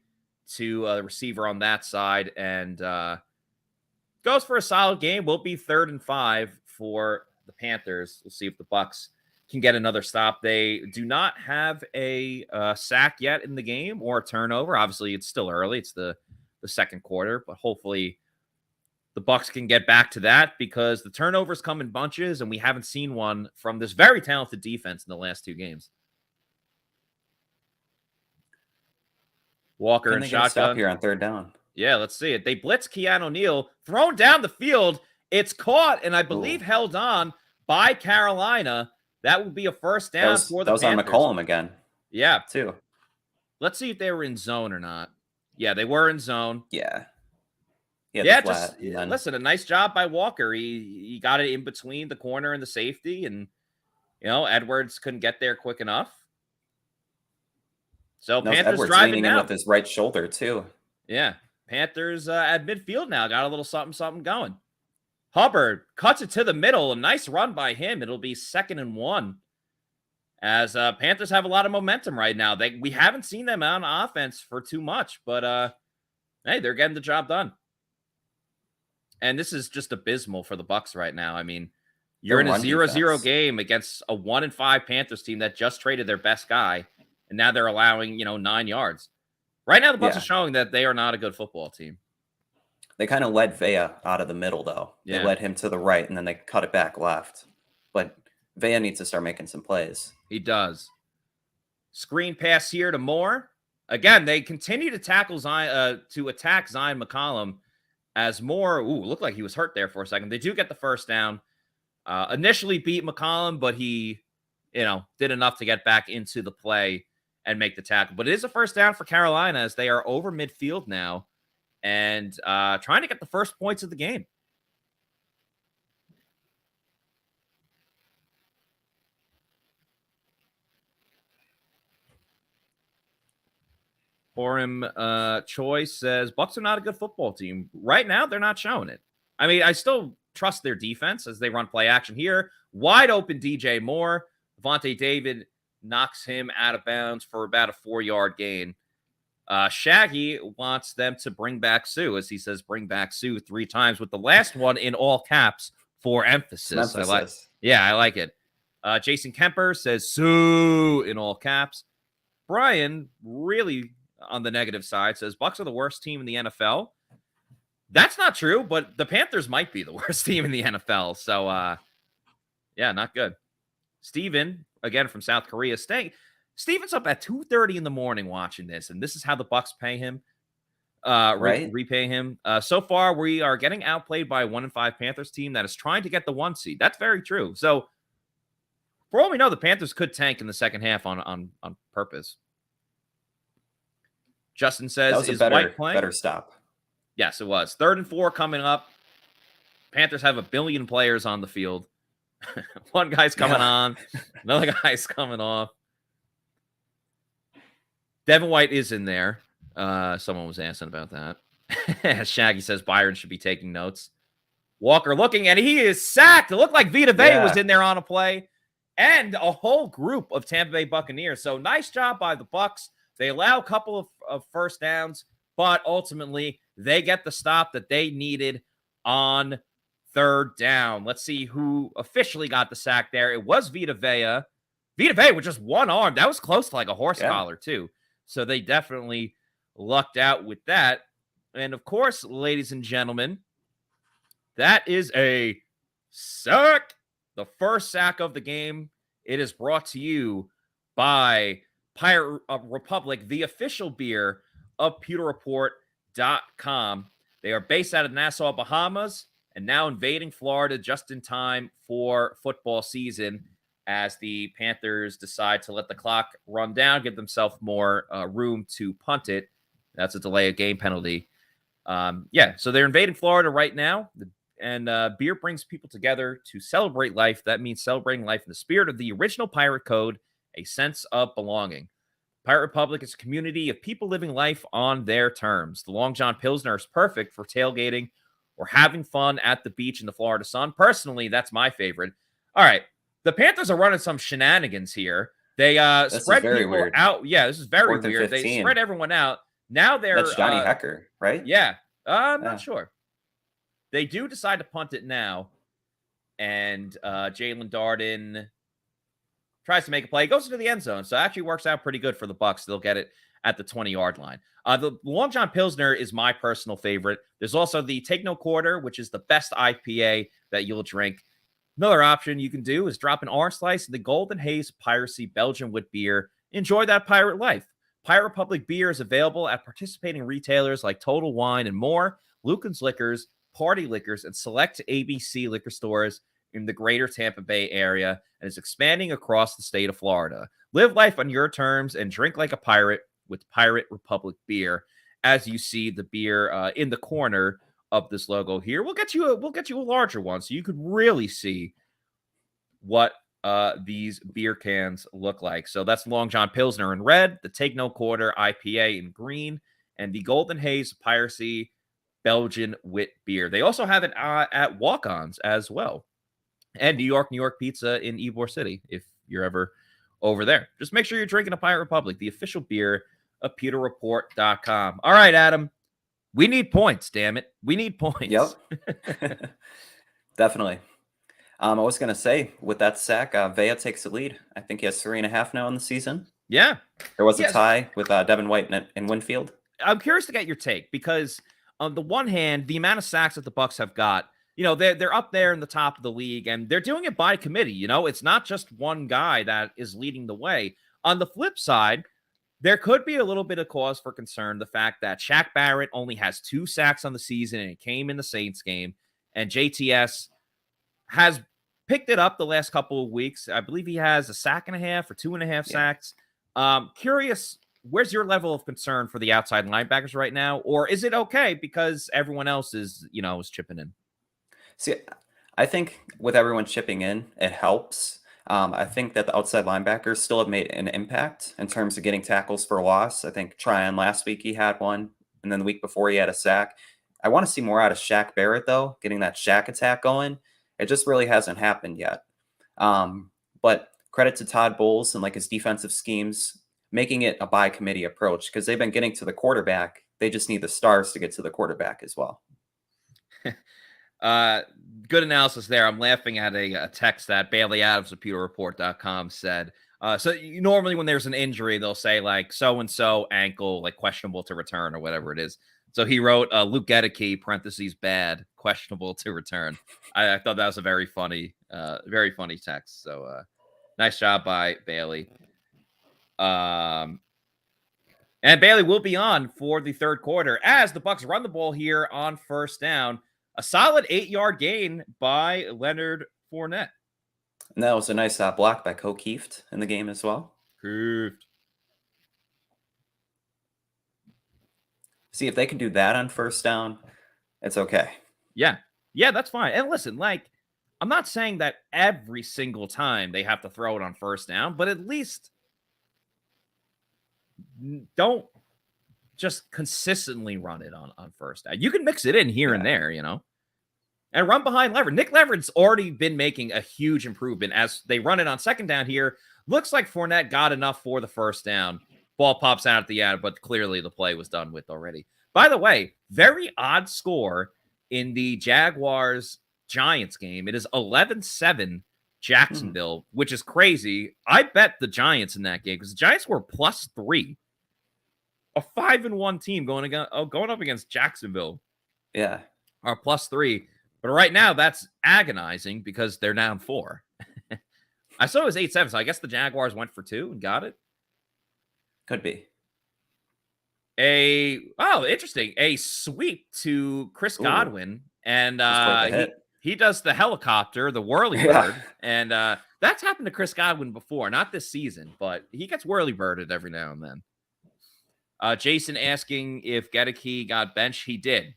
to the receiver on that side and goes for a solid game. Will be 3rd and 5 for the Panthers. We'll see if the Bucs can get another stop. They do not have a sack yet in the game or a turnover. Obviously, it's still early. It's the second quarter, but hopefully the Bucs can get back to that because the turnovers come in bunches, and we haven't seen one from this very talented defense in the last 2 games. Walker and shotgun. Stop here on 3rd down. Yeah, let's see it. They blitz Keanu O'Neal, thrown down the field. It's caught, and I believe held on by Carolina. That would be a first down for the Panthers. That was on McCollum again. Yeah. Too. Let's see if they were in zone or not. Yeah, they were in zone. Yeah. Listen, a nice job by Walker. He got it in between the corner and the safety, and Edwards couldn't get there quick enough. So Panthers Edwards driving leaning now in with his right shoulder too. Yeah, Panthers at midfield now got a little something going. Hubbard cuts it to the middle. A nice run by him. It'll be 2nd and 1. As Panthers have a lot of momentum right now. We haven't seen them on offense for too much, but hey, they're getting the job done. And this is just abysmal for the Bucs right now. I mean, You're in a 0-0 game against a 1-5 Panthers team that just traded their best guy, and now they're allowing 9 yards. Right now, the Bucs are showing that they are not a good football team. They kind of led Vea out of the middle, though. They led him to the right, and then they cut it back left. But Vea needs to start making some plays. He does. Screen pass here to Moore. Again, they continue to tackle Zion, to attack Zion McCollum as Moore. Looked like he was hurt there for a second. They do get the first down. Initially beat McCollum, but he, did enough to get back into the play and make the tackle. But it is a first down for Carolina as they are over midfield now and trying to get the first points of the game. Forum Choice says, Bucs are not a good football team. Right now, they're not showing it. I mean, I still trust their defense as they run play action here. Wide open DJ Moore. Vontae David knocks him out of bounds for about a 4-yard gain. Shaggy wants them to bring back Sue, as he says, bring back Sue 3 times, with the last one in all caps for emphasis. I like it. Jason Kemper says Sue in all caps. Brian, really on the negative side, says Bucs are the worst team in the NFL. That's not true, but the Panthers might be the worst team in the NFL. So, not good. Steven, again from South Korea, Steven's up at 2:30 in the morning watching this, and this is how the Bucs pay him, repay him. So far, we are getting outplayed by a 1-5 Panthers team that is trying to get the 1 seed. That's very true. So, for all we know, the Panthers could tank in the second half on purpose. Justin says, that was is a White playing? Better stop. Yes, it was. 3rd and 4 coming up. Panthers have 1 billion players on the field. One guy's coming on. Another guy's coming off. Devin White is in there. Someone was asking about that. Shaggy says Byron should be taking notes. Walker looking, and he is sacked. It looked like Vita Vea was in there on a play. And a whole group of Tampa Bay Buccaneers. So nice job by the Bucs. They allow a couple of first downs, but ultimately they get the stop that they needed on 3rd down. Let's see who officially got the sack there. It was Vita Vea. Vita Vea with just one arm. That was close to like a horse collar, too. So they definitely lucked out with that. And of course, ladies and gentlemen, that is a sack. The first sack of the game. It is brought to you by Pirate Republic, the official beer of PewterReport.com. They are based out of Nassau, Bahamas, and now invading Florida just in time for football season as the Panthers decide to let the clock run down, give themselves more room to punt it. That's a delay of game penalty. So they're invading Florida right now. And beer brings people together to celebrate life. That means celebrating life in the spirit of the original pirate code, a sense of belonging. Pirate Republic is a community of people living life on their terms. The Long John Pilsner is perfect for tailgating or having fun at the beach in the Florida sun. Personally, that's my favorite. All right. The Panthers are running some shenanigans here. They spread people weird. Out. Yeah, this is very weird. They spread everyone out. Now That's Johnny Hecker, right? Yeah. I'm not sure. They do decide to punt it now. And Jalen Darden tries to make a play. Goes into the end zone. So it actually works out pretty good for the Bucs. They'll get it at the 20-yard line. The Long John Pilsner is my personal favorite. There's also the Take No Quarter, which is the best IPA that you'll drink. Another option you can do is drop an orange slice in the Golden Haze Piracy Belgian wheat beer. Enjoy that pirate life. Pirate Republic beer is available at participating retailers like Total Wine and more, Lucan's Liquors, Party Liquors, and select ABC liquor stores in the greater Tampa Bay area, and is expanding across the state of Florida. Live life on your terms and drink like a pirate with Pirate Republic beer. As you see the beer in the corner of this logo here, we'll get you a larger one so you could really see what these beer cans look like. So that's Long John Pilsner in red, the Take No Quarter IPA in green, and the Golden Haze Piracy Belgian wit beer. They also have it at Walk-Ons as well, and New York Pizza in Ybor City if you're ever over there. Just make sure you're drinking a Pirate Republic, the official beer of PewterReport.com. All right, Adam. We need points, damn it. We need points. Yep. Definitely. I was going to say, with that sack, Vea takes the lead. I think he has 3.5 now in the season. Yeah. There was a tie with Devin White and Winfield. I'm curious to get your take because on the one hand, the amount of sacks that the Bucs have got, they're up there in the top of the league, and they're doing it by committee. It's not just one guy that is leading the way. On the flip side, there could be a little bit of cause for concern. The fact that Shaq Barrett only has 2 sacks on the season, and it came in the Saints game, and JTS has picked it up the last couple of weeks. I believe he has 1.5 sacks or 2.5 sacks. Curious, where's your level of concern for the outside linebackers right now? Or is it okay because everyone else is chipping in? See, I think with everyone chipping in, it helps. I think that the outside linebackers still have made an impact in terms of getting tackles for loss. I think Tryon last week he had one, and then the week before he had a sack. I want to see more out of Shaq Barrett, though, getting that Shaq attack going. It just really hasn't happened yet. But credit to Todd Bowles and his defensive schemes, making it a by committee approach because they've been getting to the quarterback. They just need the stars to get to the quarterback as well. Good analysis there. I'm laughing at a text that Bailey Adams of PewterReport.com said. So normally when there's an injury, they'll say so-and-so ankle, questionable to return or whatever it is. So he wrote Luke Gedeke, parentheses, bad, questionable to return. I thought that was a very funny text. So nice job by Bailey. And Bailey will be on for the third quarter as the Bucs run the ball here on first down. A solid 8-yard gain by Leonard Fournette. And that was a nice block by O'Keefe in the game as well. See, if they can do that on first down, it's okay. Yeah, that's fine. And listen, I'm not saying that every single time they have to throw it on first down, but at least don't just consistently run it on first down. You can mix it in here and there, and run behind Leverett. Nick Leverett's already been making a huge improvement as they run it on second down here. Looks like Fournette got enough for the first down. Ball pops out at the end, but clearly the play was done with already. By the way, very odd score in the Jaguars-Giants game. It is 11-7 Jacksonville, which is crazy. I bet the Giants in that game because the Giants were +3. A 5-1 team going up against Jacksonville. Yeah. Are +3. But right now, that's agonizing because they're down 4. I saw it was 8-7, so I guess the Jaguars went for 2 and got it. Could be. Interesting. A sweep to Chris Godwin. And he does the helicopter, the whirly bird. And that's happened to Chris Godwin before. Not this season, but he gets whirly birded every now and then. Jason asking if Gedeke got benched. He did.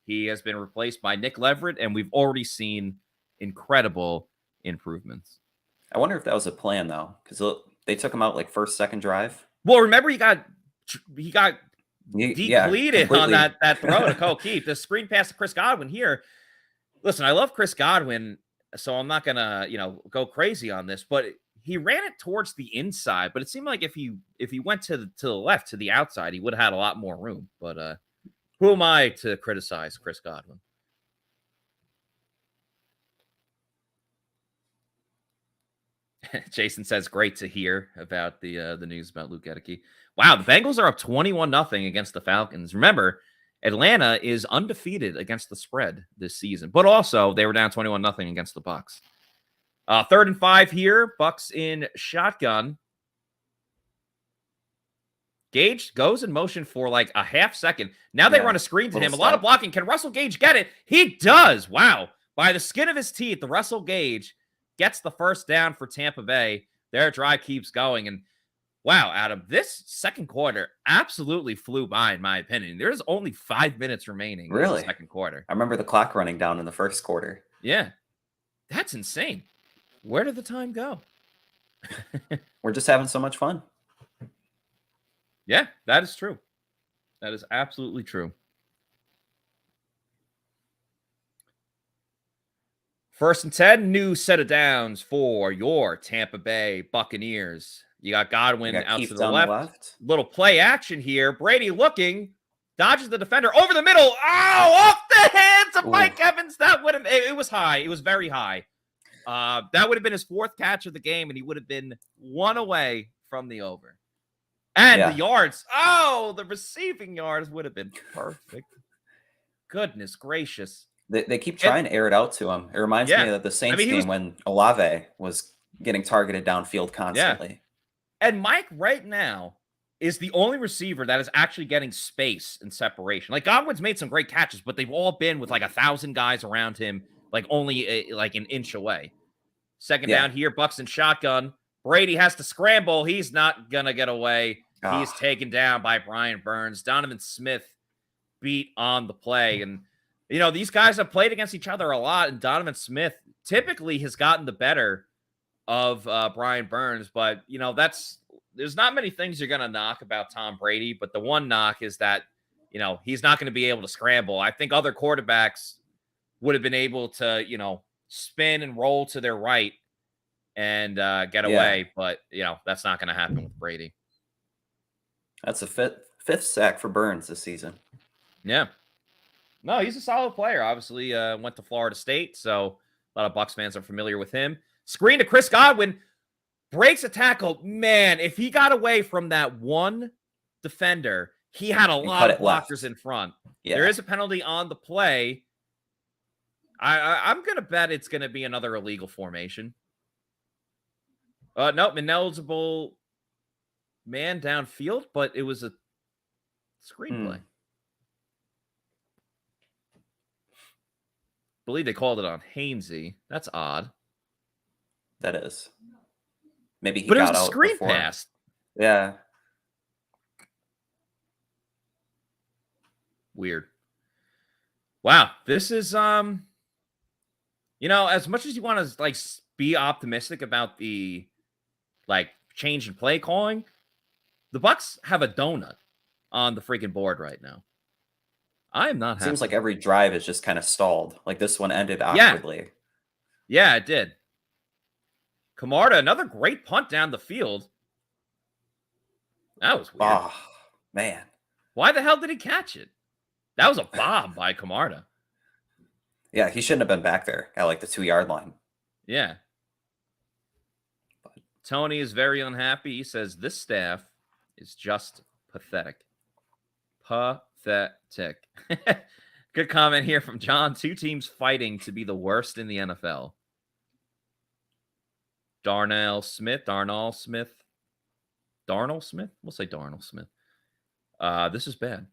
He has been replaced by Nick Leverett, and we've already seen incredible improvements. I wonder if that was a plan, though, because they took him out first, second drive. Well, remember he got depleted on that throw to O'Keefe. The screen pass to Chris Godwin here. Listen, I love Chris Godwin, so I'm not gonna go crazy on this, but he ran it towards the inside. But it seemed like if he went to the left, to the outside, he would have had a lot more room. But who am I to criticize Chris Godwin? Jason says, great to hear about the news about Luke Gedeke. Wow, the Bengals are up 21-0 against the Falcons. Remember, Atlanta is undefeated against the spread this season, but also they were down 21-0 against the Bucs. 3rd and 5 here. Bucs in shotgun. Gage goes in motion for a half second. Now they run a screen to him. A lot of blocking. Can Russell Gage get it? He does. Wow. By the skin of his teeth, the Russell Gage gets the first down for Tampa Bay. Their drive keeps going. And wow, Adam, this second quarter absolutely flew by, in my opinion. There's only 5 minutes remaining in the second quarter. I remember the clock running down in the first quarter. Yeah. That's insane. Where did the time go? We're just having so much fun. Yeah, that is true. That is absolutely true. 1st and 10, new set of downs for your Tampa Bay Buccaneers. You got Godwin out to the left. Little play action here. Brady looking, dodges the defender over the middle. Oh, off the hands of Mike Evans. That would have, it was high. It was very high. That would have been his 4th catch of the game, and he would have been 1 away from the over. And the yards, the receiving yards would have been perfect. Goodness gracious. They keep trying to air it out to him. It reminds me of the Saints game when Olave was getting targeted downfield constantly. And Mike right now is the only receiver that is actually getting space and separation. Like Godwin's made some great catches, but they've all been with like 1,000 guys around him, like only like an inch away. Second down here, Bucs in shotgun. Brady has to scramble. He's not going to get away. He's taken down by Brian Burns. Donovan Smith beat on the play. And, you know, these guys have played against each other a lot, and Donovan Smith typically has gotten the better of Brian Burns. But, you know, there's not many things you're going to knock about Tom Brady, but the one knock is that, you know, he's not going to be able to scramble. I think other quarterbacks would have been able to, you know, spin and roll to their right and get away. But, you know, that's not going to happen with Brady. That's a fifth sack for Burns this season. Yeah. No, he's a solid player. Obviously, went to Florida State, so a lot of Bucs fans are familiar with him. Screen to Chris Godwin. Breaks a tackle. Man, if he got away from that one defender, he had a lot of blockers in front. Yeah. There is a penalty on the play. I'm going to bet it's going to be another illegal formation. Nope, ineligible man downfield, but it was a screenplay. Believe they called it on Hainsey. That's odd. That is. Maybe he but got it was a out screen before. pass. Yeah. Weird. Wow. This is you know, as much as you want to like be optimistic about the like change in play calling, the Bucs have a donut on the freaking board right now. I am not happy. Seems like every drive is just kind of stalled. Like this one ended awkwardly. Yeah, it did. Camarda, another great punt down the field. That was weird. Oh, man. Why the hell did he catch it? That was a bomb by Camarda. Yeah, he shouldn't have been back there at like the 2-yard line. Yeah. Tony is very unhappy. He says this staff is just pathetic. Pathetic. Good comment here from John. 2 teams fighting to be the worst in the NFL. Darnell Smith. We'll say Darnell Smith. This is bad.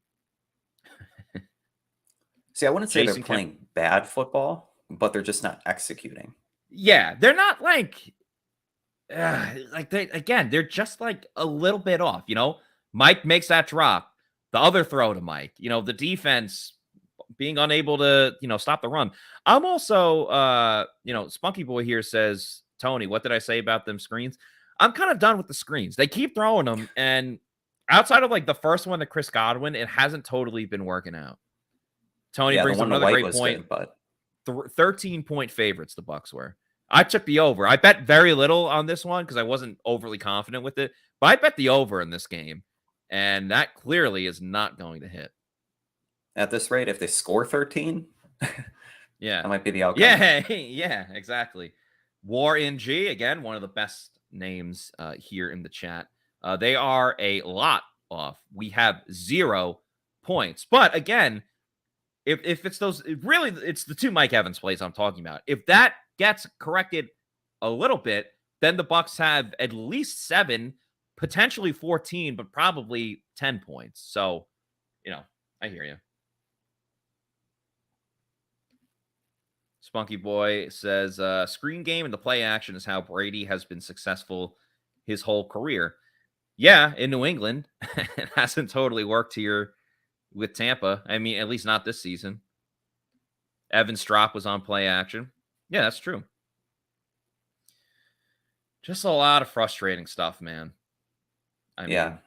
See, I wouldn't say Jason they're playing bad football, but they're just not executing. Yeah, they're not like they're just like a little bit off. You know, Mike makes that drop, the other throw to Mike. You know, the defense being unable to, you know, stop the run. I'm also, you know, Spunky Boy here says, Tony, what did I say about them screens? I'm kind of done with the screens. They keep throwing them, and outside of like the first one to Chris Godwin, it hasn't totally been working out. Tony brings up another great point. Good, but 13-point favorites the Bucs were. I took the over. I bet very little on this one because I wasn't overly confident with it, but I bet the over in this game, and that clearly is not going to hit. At this rate, if they score 13, yeah, that might be the outcome. Yeah, exactly. War in G, again, one of the best names here in the chat. They are a lot off. We have 0 points. But again, if it's those, really, it's the 2 Mike Evans plays I'm talking about. If that gets corrected a little bit, then the Bucs have at least 7, potentially 14, but probably 10 points. So, you know, I hear you. Spunky Boy says, screen game and the play action is how Brady has been successful his whole career. Yeah, in New England. It hasn't totally worked here with Tampa. I mean, at least not this season. Evan Stropp was on play action. Yeah, that's true. Just a lot of frustrating stuff, man. I mean,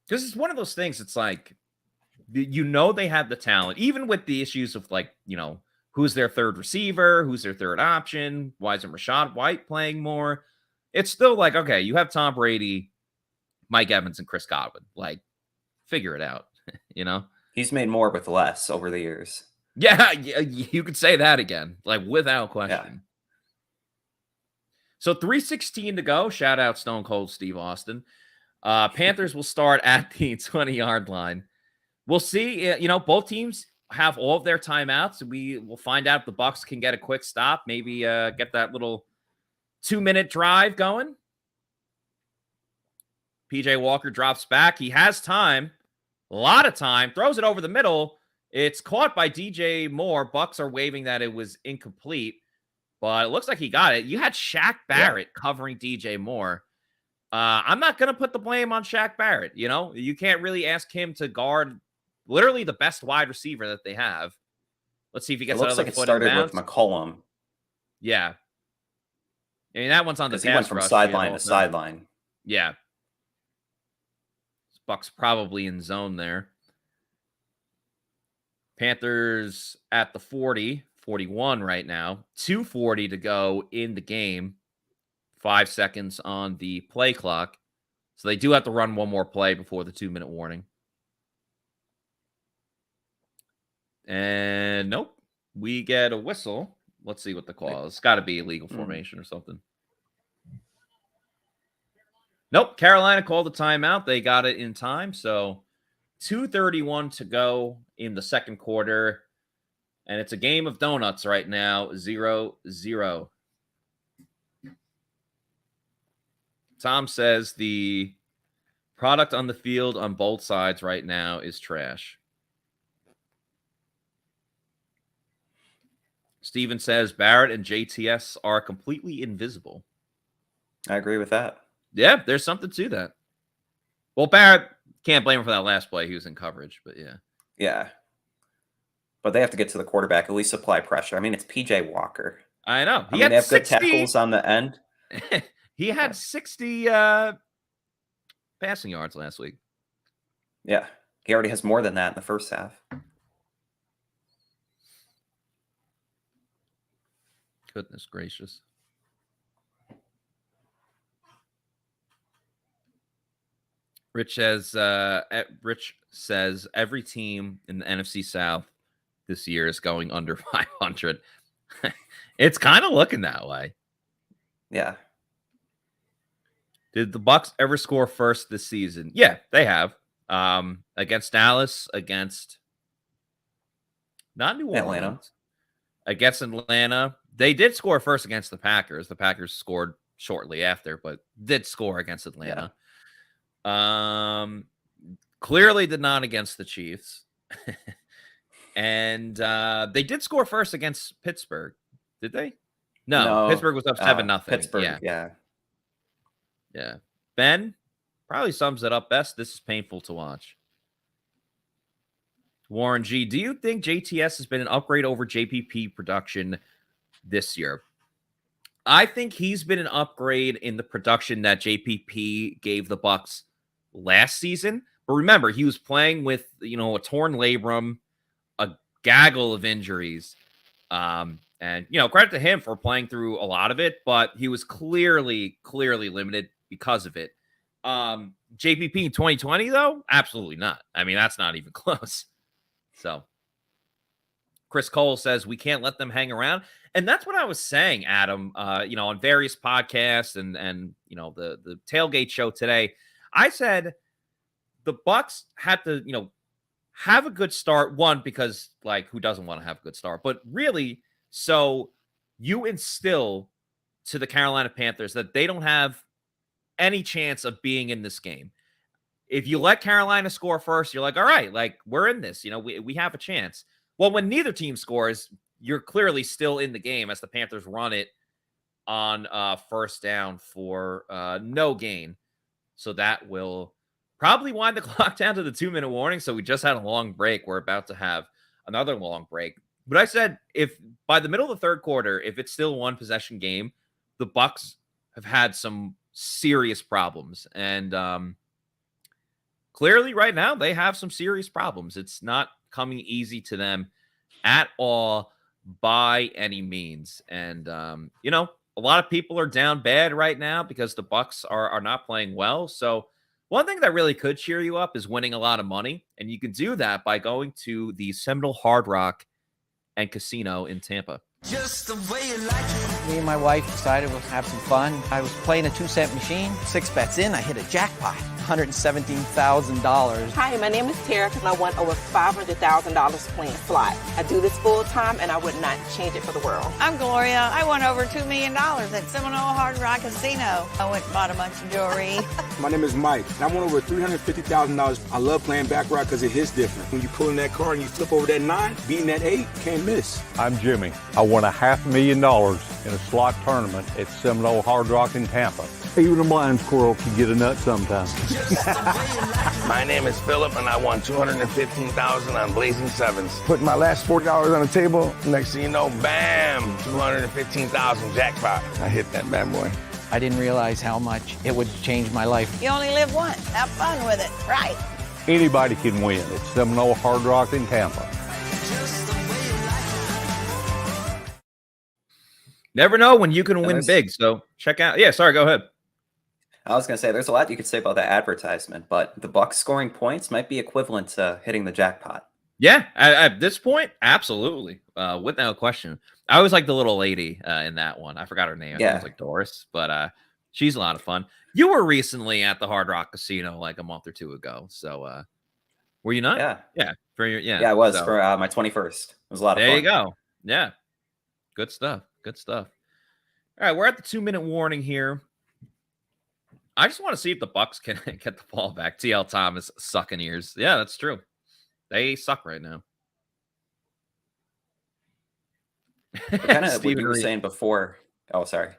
because it's one of those things, it's like, you know, they have the talent, even with the issues of like, you know, who's their third receiver? Who's their third option? Why isn't Rachaad White playing more? It's still like, okay, you have Tom Brady, Mike Evans, and Chris Godwin. Like, figure it out, you know? He's made more with less over the years. Yeah, you could say that again, like without question. So 3:16 to go. Shout out Stone Cold Steve Austin. Panthers will start at the 20-yard line. We'll see. Both teams have all of their timeouts. We will find out if the Bucs can get a quick stop, maybe get that little 2-minute drive going. PJ Walker drops back. He has time, a lot of time, throws it over the middle. It's caught by DJ Moore. Bucs are waving that it was incomplete, but it looks like he got it. You had Shaq Barrett covering DJ Moore. I'm not going to put the blame on Shaq Barrett. You can't really ask him to guard literally the best wide receiver that they have. Let's see if he gets another foot in bounds. It started with McCollum. Yeah. I mean, that one's on the pass rush. He went from sideline to sideline. Yeah. Bucs probably in zone there. Panthers at the 40, 41 right now. 2:40 to go in the game. 5 seconds on the play clock. So they do have to run one more play before the 2-minute warning. And nope, we get a whistle. Let's see what the call is. It's got to be illegal formation or something. Nope, Carolina called the timeout. They got it in time. So 2:31 to go in the second quarter. And it's a game of donuts right now, 0-0. Tom says the product on the field on both sides right now is trash. Steven says Barrett and JTS are completely invisible. I agree with that. Yeah, there's something to that. Well, Barrett, can't blame him for that last play. He was in coverage, but yeah. Yeah. But they have to get to the quarterback, at least apply pressure. I mean, it's PJ Walker. I know. They have good tackles on the end. He had 60 passing yards last week. Yeah. He already has more than that in the first half. Goodness gracious. Rich says every team in the NFC South this year is going under 500. It's kind of looking that way. Yeah. Did the Bucs ever score first this season? Yeah, they have. Against Dallas, against not New Orleans. Atlanta. Against Atlanta. They did score first against the Packers. The Packers scored shortly after, but did score against Atlanta. Yeah. Clearly did not against the Chiefs. And they did score first against Pittsburgh. Did they? No. Pittsburgh was up 7-0. Pittsburgh, yeah. Yeah. Ben probably sums it up best. This is painful to watch. Warren G, do you think JTS has been an upgrade over JPP production this year? I think he's been an upgrade in the production that JPP gave the Bucs last season. But remember, he was playing with, a torn labrum, a gaggle of injuries. And, credit to him for playing through a lot of it, but he was clearly limited because of it. JPP in 2020, though? Absolutely not. I mean, that's not even close. So Chris Cole says we can't let them hang around. And that's what I was saying, Adam, on various podcasts and the Tailgate show today. I said the Bucs had to, have a good start. One, because who doesn't want to have a good start? But really, so you instill to the Carolina Panthers that they don't have any chance of being in this game. If you let Carolina score first, you're like, all right, we're in this. We have a chance. Well, when neither team scores, you're clearly still in the game as the Panthers run it on first down for no gain. So that will probably wind the clock down to the 2-minute warning. So we just had a long break. We're about to have another long break. But I said, if by the middle of the third quarter, if it's still a one-possession game, the Bucs have had some serious problems. And clearly right now, they have some serious problems. It's not coming easy to them at all by any means. And, a lot of people are down bad right now because the Bucs are not playing well. So one thing that really could cheer you up is winning a lot of money. And you can do that by going to the Seminole Hard Rock and Casino in Tampa. Just the way you like it. Me and my wife decided we'll have some fun. I was playing a 2-cent machine. 6 bets in, I hit a jackpot. $117,000. Hi, my name is Tara, and I won over $500,000 playing slot. I do this full time, and I would not change it for the world. I'm Gloria. I won over $2 million at Seminole Hard Rock Casino. I went and bought a bunch of jewelry. My name is Mike, and I won over $350,000. I love playing baccarat because it hits different. When you pull in that card and you flip over that 9, beating that 8, can't miss. I'm Jimmy. I won $500,000 in a slot tournament at Seminole Hard Rock in Tampa. Even a blind squirrel can get a nut sometimes. My name is Philip, and I won $215,000 on Blazing Sevens. Put my last $40 on the table. Next thing you know, bam, $215,000 jackpot. I hit that bad boy. I didn't realize how much it would change my life. You only live once. Have fun with it. Right. Anybody can win at Seminole Hard Rock in Tampa. Never know when you can win big. So check out. Yeah, sorry, go ahead. I was going to say, there's a lot you could say about that advertisement, but the Bucs scoring points might be equivalent to hitting the jackpot. Yeah, at this point, absolutely, without question. I always like the little lady in that one. I forgot her name. I think it was like Doris, but she's a lot of fun. You were recently at the Hard Rock Casino like a month or two ago, so were you not? Yeah, yeah. I was for my 21st. It was a lot of fun. There you go. Yeah, good stuff. Good stuff. All right, we're at the 2-minute warning here. I just want to see if the Bucs can get the ball back. TL Thomas sucking ears. Yeah, that's true. They suck right now. Kind of what you were saying before. Oh, sorry.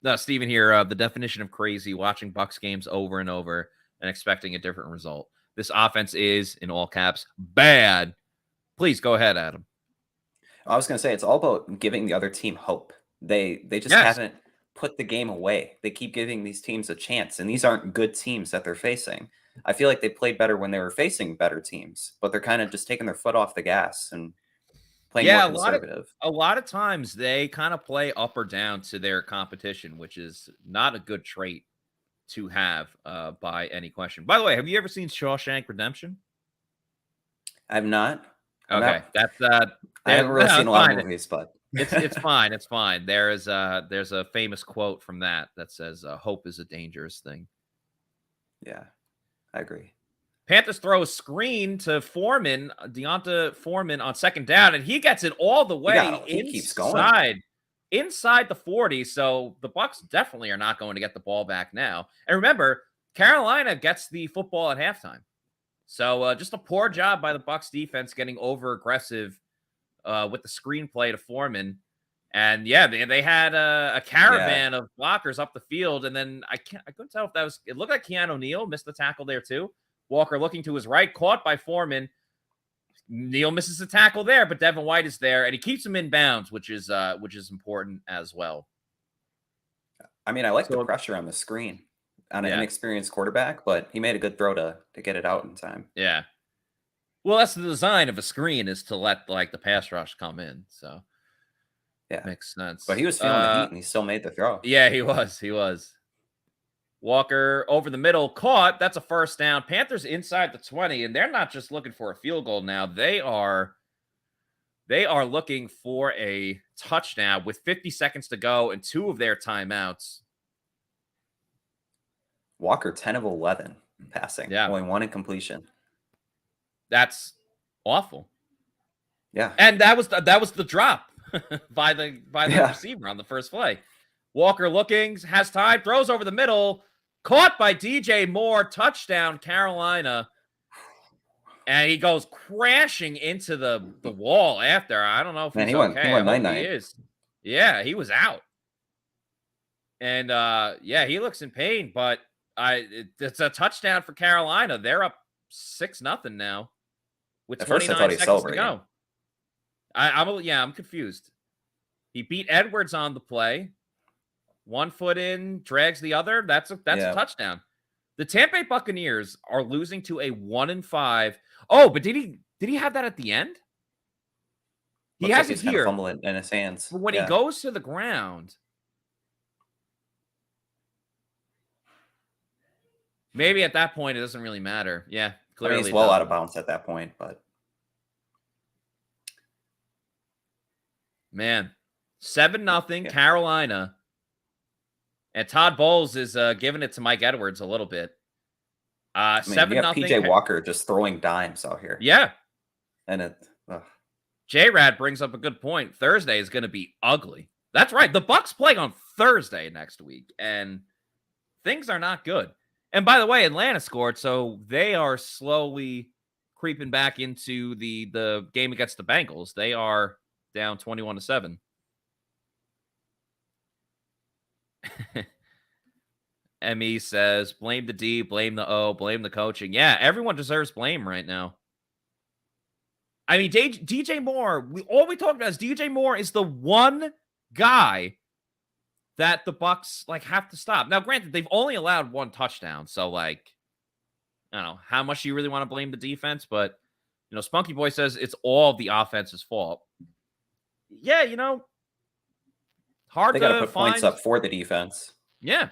No, Steven here. The definition of crazy: watching Bucs games over and over and expecting a different result. This offense is, in all caps, bad. Please go ahead, Adam. I was going to say it's all about giving the other team hope. They just haven't put the game away. They keep giving these teams a chance, and these aren't good teams that they're facing. I feel like they played better when they were facing better teams, but they're kind of just taking their foot off the gas and playing more conservative. A lot of times they kind of play up or down to their competition, which is not a good trait to have by any question. By the way, have you ever seen Shawshank Redemption? I've not. Okay, that's I haven't really seen a lot of movies, but it's fine. It's fine. There's a famous quote from that says, "Hope is a dangerous thing." Yeah, I agree. Panthers throw a screen to Deonta Foreman on second down, and he gets it all the way inside the 40. So the Bucs definitely are not going to get the ball back now. And remember, Carolina gets the football at halftime. So just a poor job by the Bucs defense getting over aggressive with the screenplay to Foreman. And yeah, they had a caravan of blockers up the field. And then I couldn't tell if it looked like Keanu Neal missed the tackle there too. Walker looking to his right, caught by Foreman. Neal misses the tackle there, but Devin White is there and he keeps him in bounds, which is important as well. I mean, I like the pressure on the screen on an inexperienced quarterback, but he made a good throw to get it out in time. Yeah. Well, that's the design of a screen, is to let the pass rush come in. So yeah, makes sense. But he was feeling the heat and he still made the throw. Yeah, he was. Walker over the middle, caught. That's a first down. Panthers inside the 20, and they're not just looking for a field goal now. They are looking for a touchdown with 50 seconds to go and 2 of their timeouts. Walker 10 of 11 passing. Yeah, only 1 incompletion. That's awful. Yeah, and that was the drop by the receiver on the first play. Walker looking, has time, throws over the middle, caught by DJ Moore, touchdown Carolina, and he goes crashing into the wall after. I don't know if he's okay. He went night-night. He is. Yeah, he was out, and he looks in pain, but it's a touchdown for Carolina. They're up 6-0 now with 29 seconds to go. I'm confused. He beat Edwards on the play. 1 foot in, drags the other. That's a touchdown. The Tampa Bay Buccaneers are losing to a 1-5. Oh, but did he have that at the end? He has it here. Fumble it in his hands. But when he goes to the ground, maybe at that point it doesn't really matter. Yeah, clearly he's well out of bounds at that point. But man, 7-0 Carolina. And Todd Bowles is giving it to Mike Edwards a little bit. 7-0. You have PJ Walker just throwing dimes out here. Yeah. And J-Rad brings up a good point. Thursday is going to be ugly. That's right. The Bucs play on Thursday next week, and things are not good. And by the way, Atlanta scored, so they are slowly creeping back into the game against the Bengals. They are down 21-7. ME says, blame the D, blame the O, blame the coaching. Yeah, everyone deserves blame right now. I mean, DJ Moore, all we talk about is DJ Moore is the one guy that the Bucs have to stop. Now, granted, they've only allowed 1 touchdown, so I don't know how much you really want to blame the defense, but Spunky Boy says it's all the offense's fault. Yeah, hard they to got to put points up for the defense. Yeah.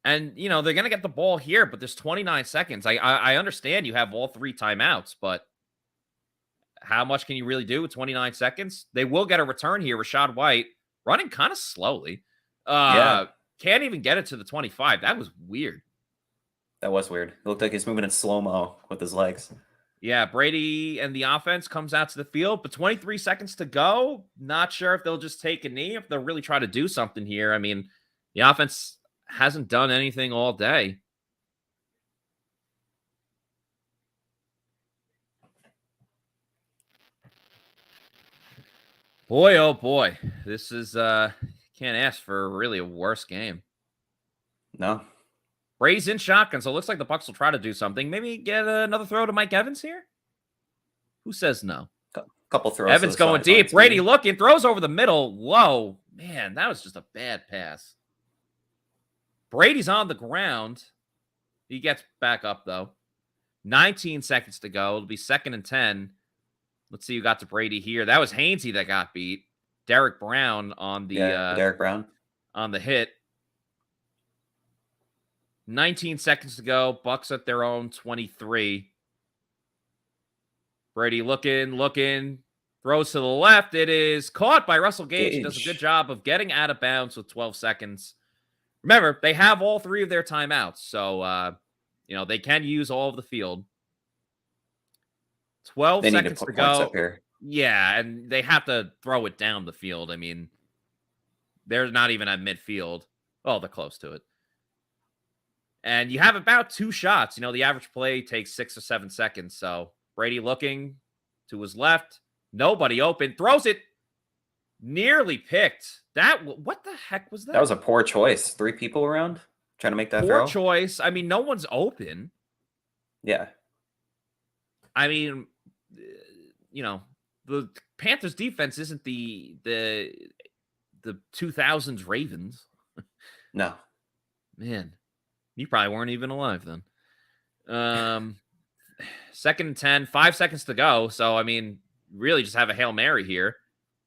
And, they're going to get the ball here, but there's 29 seconds. I understand you have all 3 timeouts, but how much can you really do with 29 seconds? They will get a return here. Rachaad White running kind of slowly. Can't even get it to the 25. That was weird. That was weird. It looked like he's moving in slow-mo with his legs. Yeah, Brady and the offense comes out to the field, but 23 seconds to go. Not sure if they'll just take a knee, if they'll really try to do something here. I mean, the offense hasn't done anything all day. Boy, oh boy. This is, can't ask for really a worse game. No. Brady's in shotgun, so it looks like the Bucs will try to do something. Maybe get another throw to Mike Evans here? Who says no? Couple throws. Evans going deep. Brady looking. Throws over the middle. Whoa. Man, that was just a bad pass. Brady's on the ground. He gets back up, though. 19 seconds to go. It'll be 2nd and 10. Let's see who got to Brady here. That was Hainsey that got beat. Derek Brown on the Derek Brown on the hit. 19 seconds to go. Bucs at their own 23. Brady looking. Throws to the left. It is caught by Russell Gage. He does a good job of getting out of bounds with 12 seconds. Remember, they have all 3 of their timeouts, so they can use all of the field. 12 seconds to go. Up here. Yeah, and they have to throw it down the field. I mean, they're not even at midfield. Oh, they're close to it. And you have about 2 shots. The average play takes 6 or 7 seconds. So Brady looking to his left. Nobody open. Throws it. Nearly picked. What the heck was that? That was a poor choice. 3 people around trying to make that poor throw. Choice. I mean, no one's open. Yeah. I mean, the Panthers defense isn't the 2000s Ravens. No. Man, you probably weren't even alive then. 2nd and 10, 5 seconds to go. So, I mean, really just have a Hail Mary here.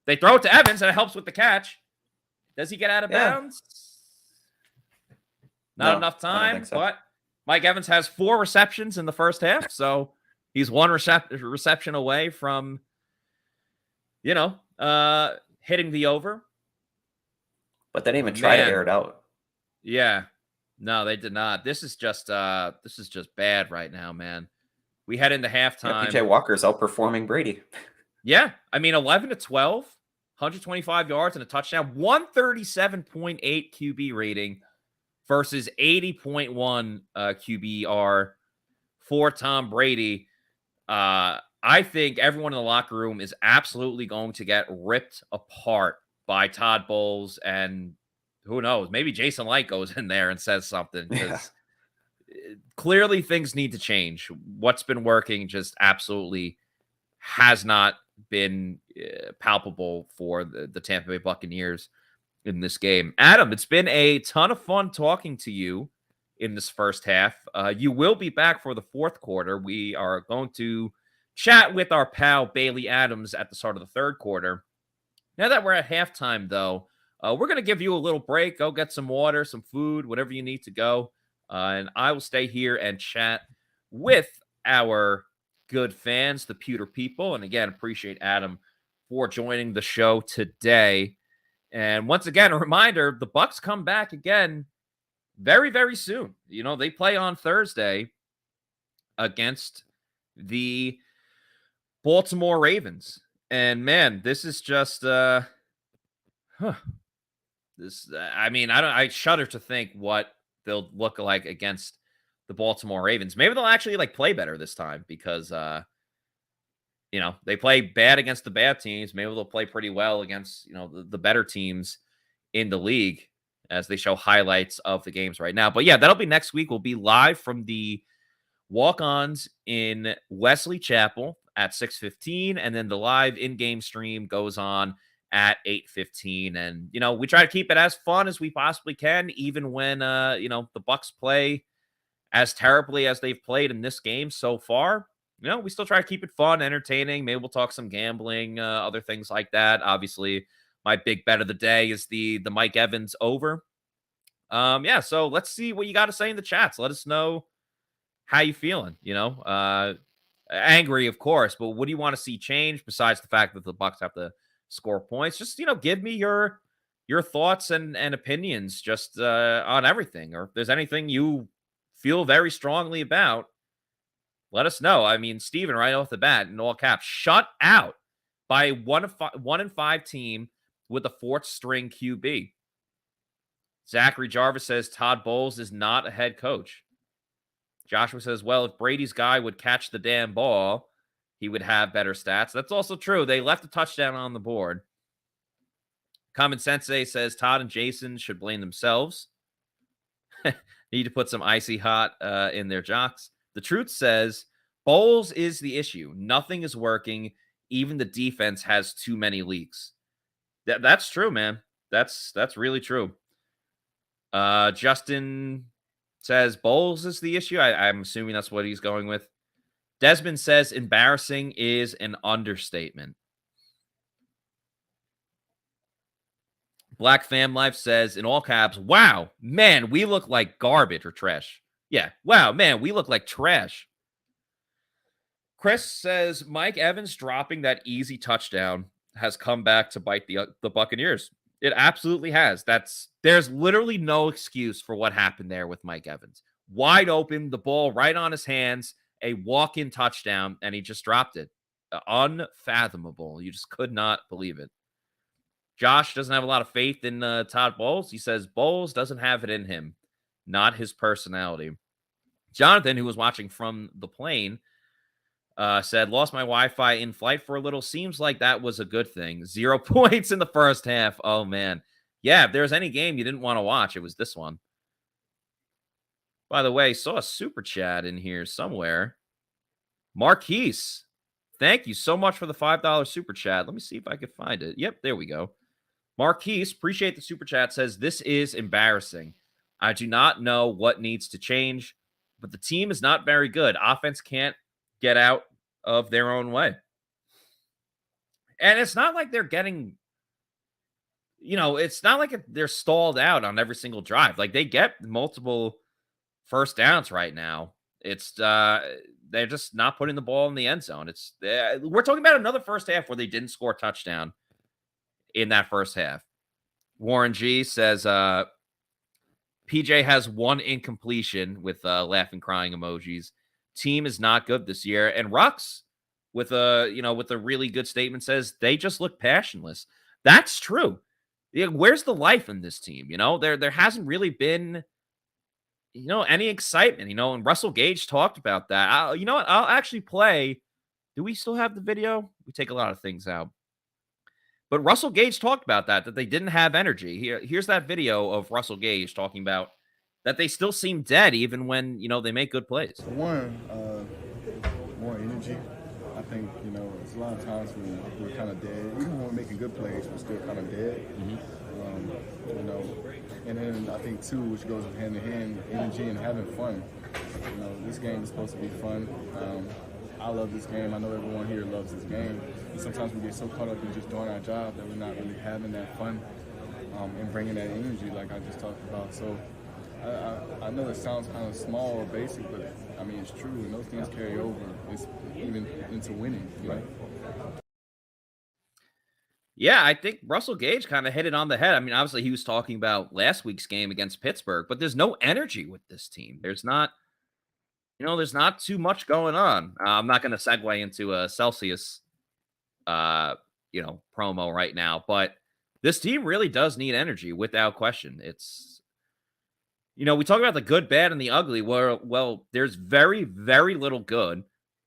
They throw it to Evans, and it helps with the catch. Does he get out of bounds? Not enough time, but Mike Evans has 4 receptions in the first half, so he's 1 reception away from, hitting the over. But they didn't even try to air it out. Yeah. No, they did not. This is just bad right now, man. We head into halftime. PJ Walker's outperforming Brady. Yeah. I mean, 11-12, 125 yards and a touchdown, 137.8 QB rating versus 80.1 QBR for Tom Brady. I think everyone in the locker room is absolutely going to get ripped apart by Todd Bowles, and who knows, maybe Jason Light goes in there and says something, because clearly things need to change. What's been working just absolutely has not been palpable for the Tampa Bay Buccaneers in this game. Adam, it's been a ton of fun talking to you in this first half. You will be back for the 4th quarter. We are going to chat with our pal Bailey Adams at the start of the 3rd quarter. Now that we're at halftime, though, we're going to give you a little break. Go get some water, some food, whatever you need to go. And I will stay here and chat with our good fans, the Pewter people. And again, appreciate Adam for joining the show today. And once again, a reminder, the Bucs come back again very, very soon. You know, they play on Thursday against the Baltimore Ravens. And man, this is just I shudder to think what they'll look like against the Baltimore Ravens. Maybe they'll actually like play better this time because you know, they play bad against the bad teams. Maybe they'll play pretty well against, you know, the better teams in the league as they show highlights of the games right now. But yeah, that'll be next week. We'll be live from the walk-ons in Wesley Chapel at 6:15, and then the live in-game stream goes on at 8:15. And, you know, we try to keep it as fun as we possibly can, even when, you know, the Bucs play as terribly as they've played in this game so far. You know, we still try to keep it fun, entertaining. Maybe we'll talk some gambling, other things like that. Obviously, my big bet of the day is the Mike Evans over. Yeah, so let's see what you got to say in the chats. Let us know how you feeling, you know. Angry, of course, but what do you want to see change besides the fact that the Bucs have to score points? Just, you know, give me your thoughts and opinions just on everything. Or if there's anything you feel very strongly about, let us know. I mean, Steven, right off the bat, in all caps, shut out by a 1-5 team with a fourth string QB. Zachary Jarvis says Todd Bowles is not a head coach. Joshua says, well, if Brady's guy would catch the damn ball, he would have better stats. That's also true. They left a touchdown on the board. Common Sensei says Todd and Jason should blame themselves. Need to put some icy hot in their jocks. The truth says Bowles is the issue. Nothing is working. Even the defense has too many leaks. That's true, man. That's really true. Justin says Bowles is the issue. I'm assuming that's what he's going with. Desmond says embarrassing is an understatement. Black Fam Life says in all caps, wow, man, we look like garbage or trash. Yeah, wow, man, we look like trash. Chris says Mike Evans dropping that easy touchdown has come back to bite the Buccaneers. It absolutely has. There's literally no excuse for what happened there with Mike Evans. Wide open, the ball right on his hands, a walk-in touchdown, and he just dropped it. Unfathomable. You just could not believe it. Josh doesn't have a lot of faith in Todd Bowles. He says Bowles doesn't have it in him, not his personality. Jonathan, who was watching from the plane, said, lost my Wi-Fi in flight for a little. Seems like that was a good thing. 0 points in the first half. Oh, man. Yeah, if there was any game you didn't want to watch, it was this one. By the way, saw a super chat in here somewhere. Marquise, thank you so much for the $5 super chat. Let me see if I can find it. Yep, there we go. Marquise, appreciate the super chat, says, this is embarrassing. I do not know what needs to change, but the team is not very good. Offense can't get out of their own way. And it's not like they're getting, you know, it's not like they're stalled out on every single drive. Like, they get multiple first downs right now. It's they're just not putting the ball in the end zone. We're talking about another first half where they didn't score a touchdown in that first half. Warren G says PJ has one incompletion with laughing crying emojis. Team is not good this year. And Rux with a really good statement says they just look passionless. That's true. Yeah, where's the life in this team? You know, there hasn't really been, you know, any excitement, you know, and Russell Gage talked about that. You know what? I'll actually play. Do we still have the video? We take a lot of things out. But Russell Gage talked about that they didn't have energy. Here's that video of Russell Gage talking about that they still seem dead even when, you know, they make good plays. More energy. I think, you know, it's a lot of times we're kind of dead. Even when we're making good plays, we're still kind of dead. Mm-hmm. You know, and then I think, too, which goes hand in hand, energy and having fun. You know, this game is supposed to be fun. I love this game. I know everyone here loves this game. And sometimes we get so caught up in just doing our job that we're not really having that fun and bringing that energy like I just talked about. So I know it sounds kind of small or basic, but I mean, it's true. And those things carry over. It's even into winning, you know? Yeah, I think Russell Gage kind of hit it on the head. I mean, obviously he was talking about last week's game against Pittsburgh, but there's no energy with this team. There's not too much going on. I'm not going to segue into a Celsius, promo right now, but this team really does need energy without question. It's, we talk about the good, bad, and the ugly. Well, there's very, very little good.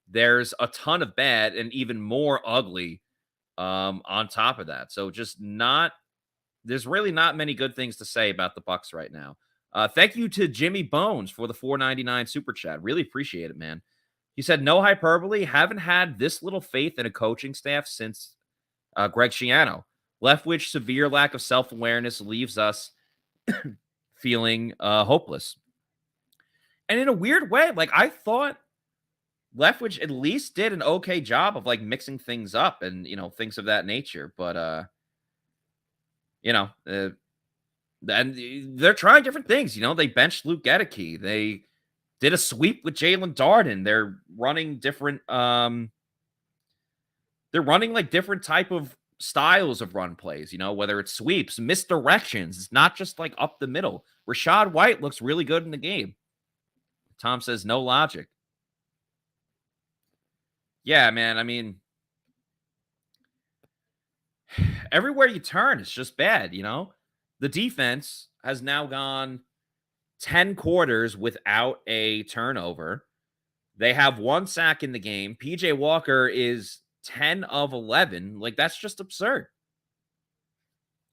There's a ton of bad and even more ugly on top of that. So there's really not many good things to say about the Bucs right now. Thank you to Jimmy Bones for the $4.99 super chat. Really appreciate it, man. He said, no hyperbole, haven't had this little faith in a coaching staff since Greg Schiano. Leftwich severe lack of self-awareness leaves us feeling hopeless. And in a weird way, like I thought Leftwich at least did an okay job of like mixing things up and, things of that nature. But, and they're trying different things. They benched Luke Gedeke. They did a sweep with Jalen Darden. They're running different, like different type of styles of run plays, whether it's sweeps, misdirections. It's not just like up the middle. Rashad White looks really good in the game. Tom says no logic. Yeah, man. I mean, everywhere you turn, it's just bad, The defense has now gone 10 quarters without a turnover. They have 1 sack in the game. PJ Walker is 10 of 11. Like, that's just absurd.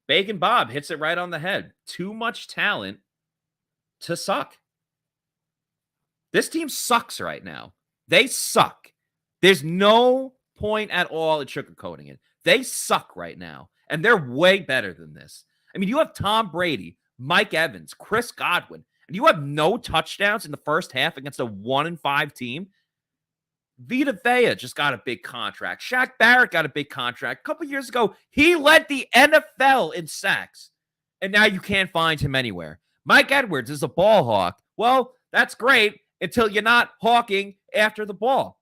Bacon Bob hits it right on the head. Too much talent to suck. This team sucks right now. They suck. There's no point at all in sugarcoating it. They suck right now, and they're way better than this. I mean, you have Tom Brady, Mike Evans, Chris Godwin, and you have no touchdowns in the first half against a 1-5 team. Vita Vea just got a big contract. Shaq Barrett got a big contract. A couple years ago, he led the NFL in sacks, and now you can't find him anywhere. Mike Edwards is a ball hawk. Well, that's great until you're not hawking after the ball.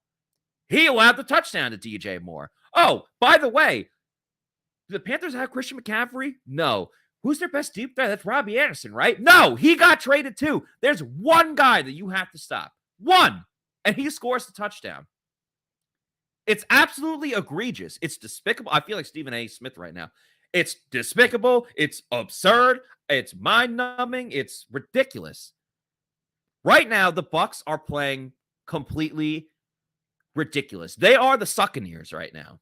He allowed the touchdown to DJ Moore. Oh, by the way, do the Panthers have Christian McCaffrey? No. Who's their best deep threat? That's Robbie Anderson, right? No, he got traded too. There's one guy that you have to stop. One. And he scores the touchdown. It's absolutely egregious. It's despicable. I feel like Stephen A. Smith right now. It's despicable. It's absurd. It's mind-numbing. It's ridiculous. Right now, the Bucs are playing completely ridiculous. They are the Buccaneers right now.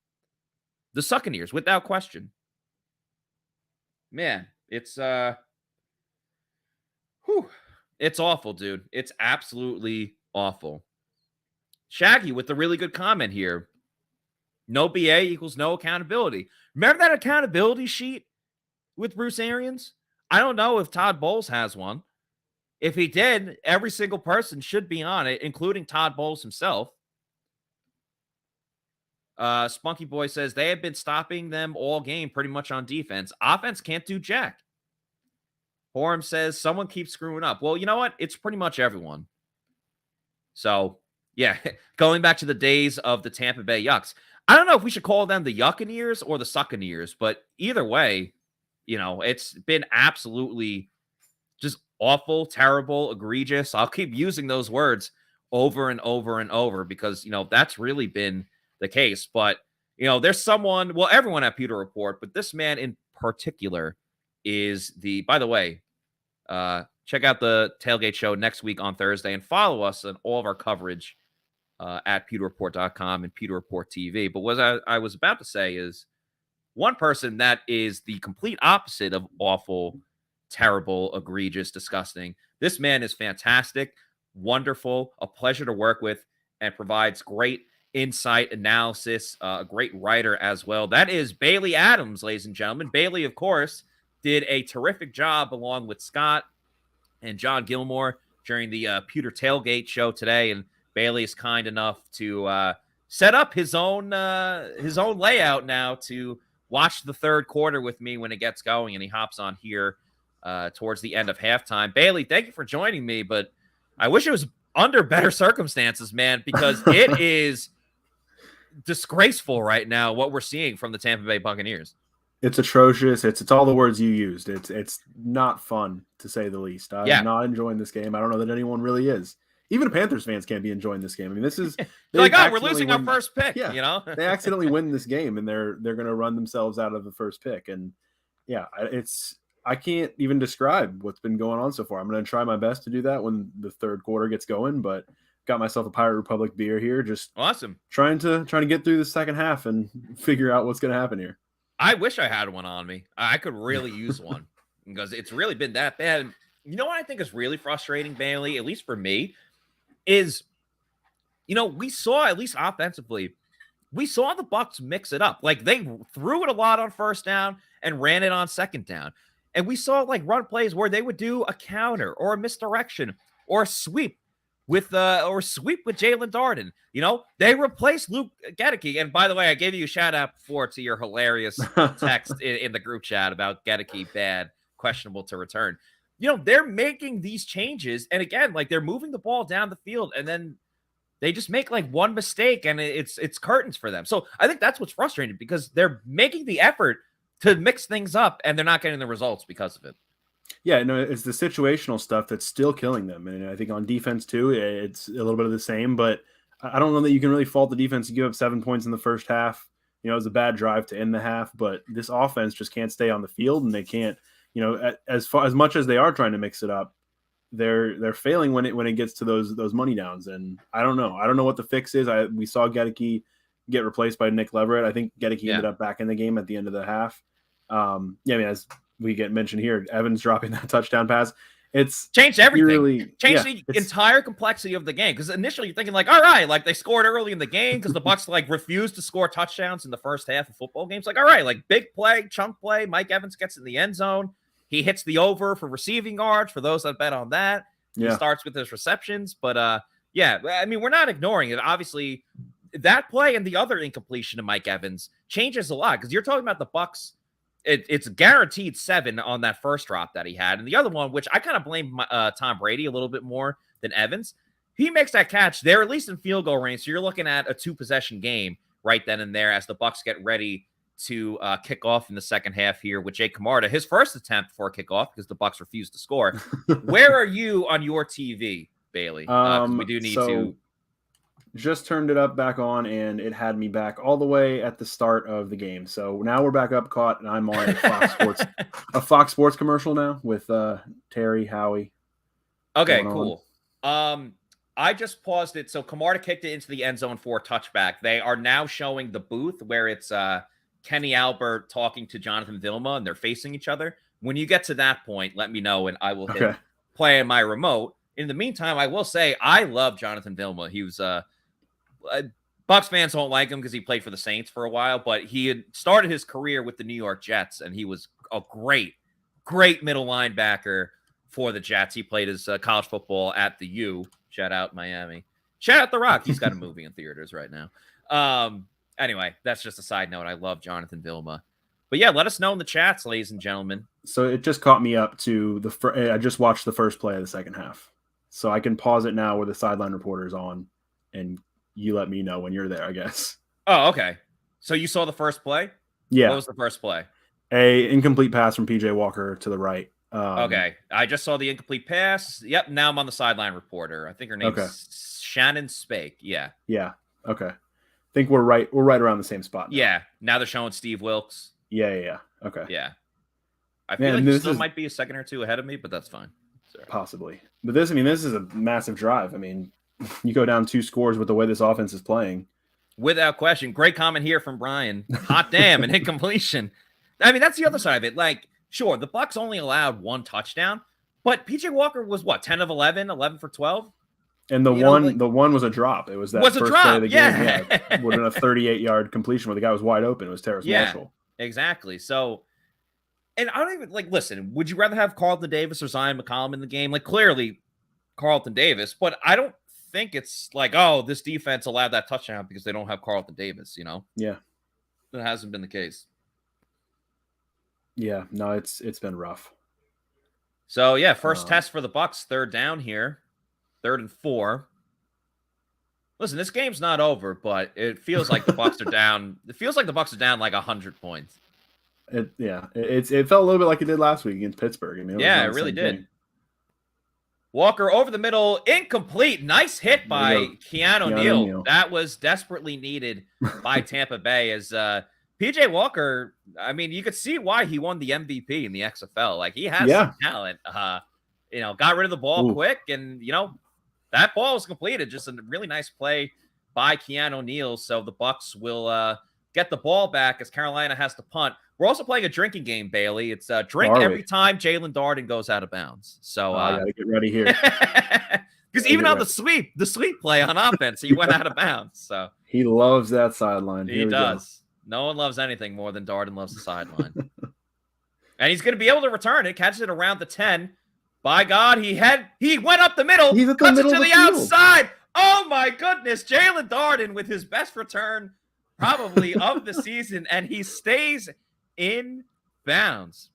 The Buccaneers, without question. Man, it's it's awful, dude. It's absolutely awful. Shaggy with a really good comment here. No BA equals no accountability. Remember that accountability sheet with Bruce Arians? I don't know if Todd Bowles has one. If he did, every single person should be on it, including Todd Bowles himself. Spunky Boy says they have been stopping them all game pretty much on defense. Offense can't do jack. Forum says someone keeps screwing up. Well, you know what? It's pretty much everyone. So, yeah, going back to the days of the Tampa Bay Yucks. I don't know if we should call them the Yuccaneers or the Succaneers, but either way, it's been absolutely just awful, terrible, egregious. I'll keep using those words over and over and over because, that's really been the case. But, there's someone, well, everyone at Pewter Report, but this man in particular is by the way, check out the Tailgate show next week on Thursday and follow us on all of our coverage at pewterreport.com and Pewter Report TV. But what I was about to say is one person that is the complete opposite of awful, terrible, egregious, disgusting. This man is fantastic, wonderful, a pleasure to work with, and provides great insight, analysis, a great writer as well. That is Bailey Adams, ladies and gentlemen. Bailey, of course, did a terrific job along with Scott and John Gilmore during the Pewter Tailgate show today, and Bailey is kind enough to set up his own layout now to watch the third quarter with me when it gets going, and he hops on here towards the end of halftime. Bailey, thank you for joining me, but I wish it was under better circumstances, man, because it is disgraceful right now what we're seeing from the Tampa Bay Buccaneers. It's atrocious. It's all the words you used. It's not fun, to say the least. I'm not enjoying this game. I don't know that anyone really is. Even Panthers fans can't be enjoying this game. I mean, this is like, oh, we're losing our first pick. Yeah, you know, they accidentally win this game, and they're going to run themselves out of the first pick. And yeah, I can't even describe what's been going on so far. I'm going to try my best to do that when the third quarter gets going, but got myself a Pirate Republic beer here. Just awesome. Trying to get through the second half and figure out what's going to happen here. I wish I had one on me. I could really use one because it's really been that bad. You know what I think is really frustrating, Bailey, at least for me, is, we saw, at least offensively, we saw the Bucs mix it up. Like, they threw it a lot on first down and ran it on second down. And we saw, like, run plays where they would do a counter or a misdirection or a sweep with Jalen Darden. They replaced Luke Gedeke. And by the way, I gave you a shout out before to your hilarious text in the group chat about Gedeke bad, questionable to return. They're making these changes. And again, like, they're moving the ball down the field, and then they just make like one mistake and it's curtains for them. So I think that's what's frustrating, because they're making the effort to mix things up and they're not getting the results because of it. Yeah, no, it's the situational stuff that's still killing them. And I think on defense too, it's a little bit of the same, but I don't know that you can really fault the defense to give up 7 points in the first half. It was a bad drive to end the half, but this offense just can't stay on the field, and they can't, as much as they are trying to mix it up, they're failing when it gets to those money downs. And I don't know what the fix is. We saw Gedeke get replaced by Nick Leverett. I think Gedeke ended up back in the game at the end of the half. As we get mentioned here, Evans dropping that touchdown pass, it's changed everything. Changed the entire complexity of the game. Because initially you're thinking like, all right, like they scored early in the game because the Bucs like refused to score touchdowns in the first half of football games. Like, all right, like big play, chunk play. Mike Evans gets in the end zone. He hits the over for receiving yards for those that bet on that. He starts with his receptions. But I mean, we're not ignoring it. Obviously, that play and the other incompletion of Mike Evans changes a lot, because you're talking about the Bucs. It's guaranteed 7 on that first drop that he had. And the other one, which I kind of blame Tom Brady a little bit more than Evans, he makes that catch. They're at least in field goal range. So you're looking at a 2-possession game right then and there as the Bucs get ready to kick off in the second half here with Jake Camarda, his first attempt for a kickoff because the Bucs refused to score. Where are you on your TV, Bailey? We do need to. Just turned it up back on, and it had me back all the way at the start of the game. So now we're back up caught, and I'm on a Fox Sports commercial now with Terry Howie. Okay, cool. I just paused it. So Camarda kicked it into the end zone for a touchback. They are now showing the booth where it's Kenny Albert talking to Jonathan Vilma, and they're facing each other. When you get to that point, let me know, and I will hit play on my remote. In the meantime, I will say I love Jonathan Vilma. He was Bucs fans don't like him because he played for the Saints for a while, but he had started his career with the New York Jets, and he was a great middle linebacker for the Jets. He played his college football at the U. Shout out Miami. Shout out The Rock. He's got a movie in theaters right now. Anyway, that's just a side note. I love Jonathan Vilma. But yeah, let us know in the chats, ladies and gentlemen. So it just caught me up to I just watched the first play of the second half. So I can pause it now where the sideline reporter is on, and you let me know when you're there, I guess. Oh, okay. So you saw the first play? Yeah. What was the first play? A incomplete pass from PJ Walker to the right. Okay. I just saw the incomplete pass. Yep. Now I'm on the sideline reporter. I think her name's Shannon Spake. Yeah. Yeah. Okay. I think we're right around the same spot now. Yeah. Now they're showing Steve Wilkes. Yeah. Okay. Yeah. I feel like this might be a second or two ahead of me, but that's fine. Sorry. Possibly. But this is a massive drive. I mean, you go down 2 scores with the way this offense is playing. Without question. Great comment here from Brian. Hot damn, an incompletion. I mean, that's the other side of it. Like, sure, the Bucs only allowed 1 touchdown, but PJ Walker was what, 10 of 11, 11 for 12? And the one was a drop. It was that first play of the game. Yeah. Yeah. Would have been a 38-yard completion where the guy was wide open. It was Terrace Marshall. Exactly. So, and I don't even listen, would you rather have Carlton Davis or Zion McCollum in the game? Like, clearly Carlton Davis, but I don't think it's like, oh, this defense allowed that touchdown because they don't have Carlton Davis, Yeah. That hasn't been the case. Yeah, no, it's been rough. So yeah, first test for the Bucs, 3rd down here, 3rd and 4. Listen, this game's not over, but it feels like the Bucs are down. It feels like the Bucs are down like 100 points. It felt a little bit like it did last week against Pittsburgh. I mean, it really did. Walker over the middle, incomplete. Nice hit by Keanu Neal. That was desperately needed by Tampa Bay. As PJ Walker, I mean, you could see why he won the MVP in the XFL. Like, he has some talent. Got rid of the ball quick, and that ball was completed. Just a really nice play by Keanu Neal. So the Bucs will get the ball back as Carolina has to punt. We're also playing a drinking game, Bailey. It's drink every time Jalen Darden goes out of bounds. So I gotta get ready here. Because even on the sweep play on offense, he went out of bounds. So he loves that sideline. He does. No one loves anything more than Darden loves the sideline. And he's going to be able to return it, catches it around the 10. By God, he went up the middle, cuts it to the outside. Oh my goodness, Jalen Darden with his best return probably of the season, and he stays in bounds.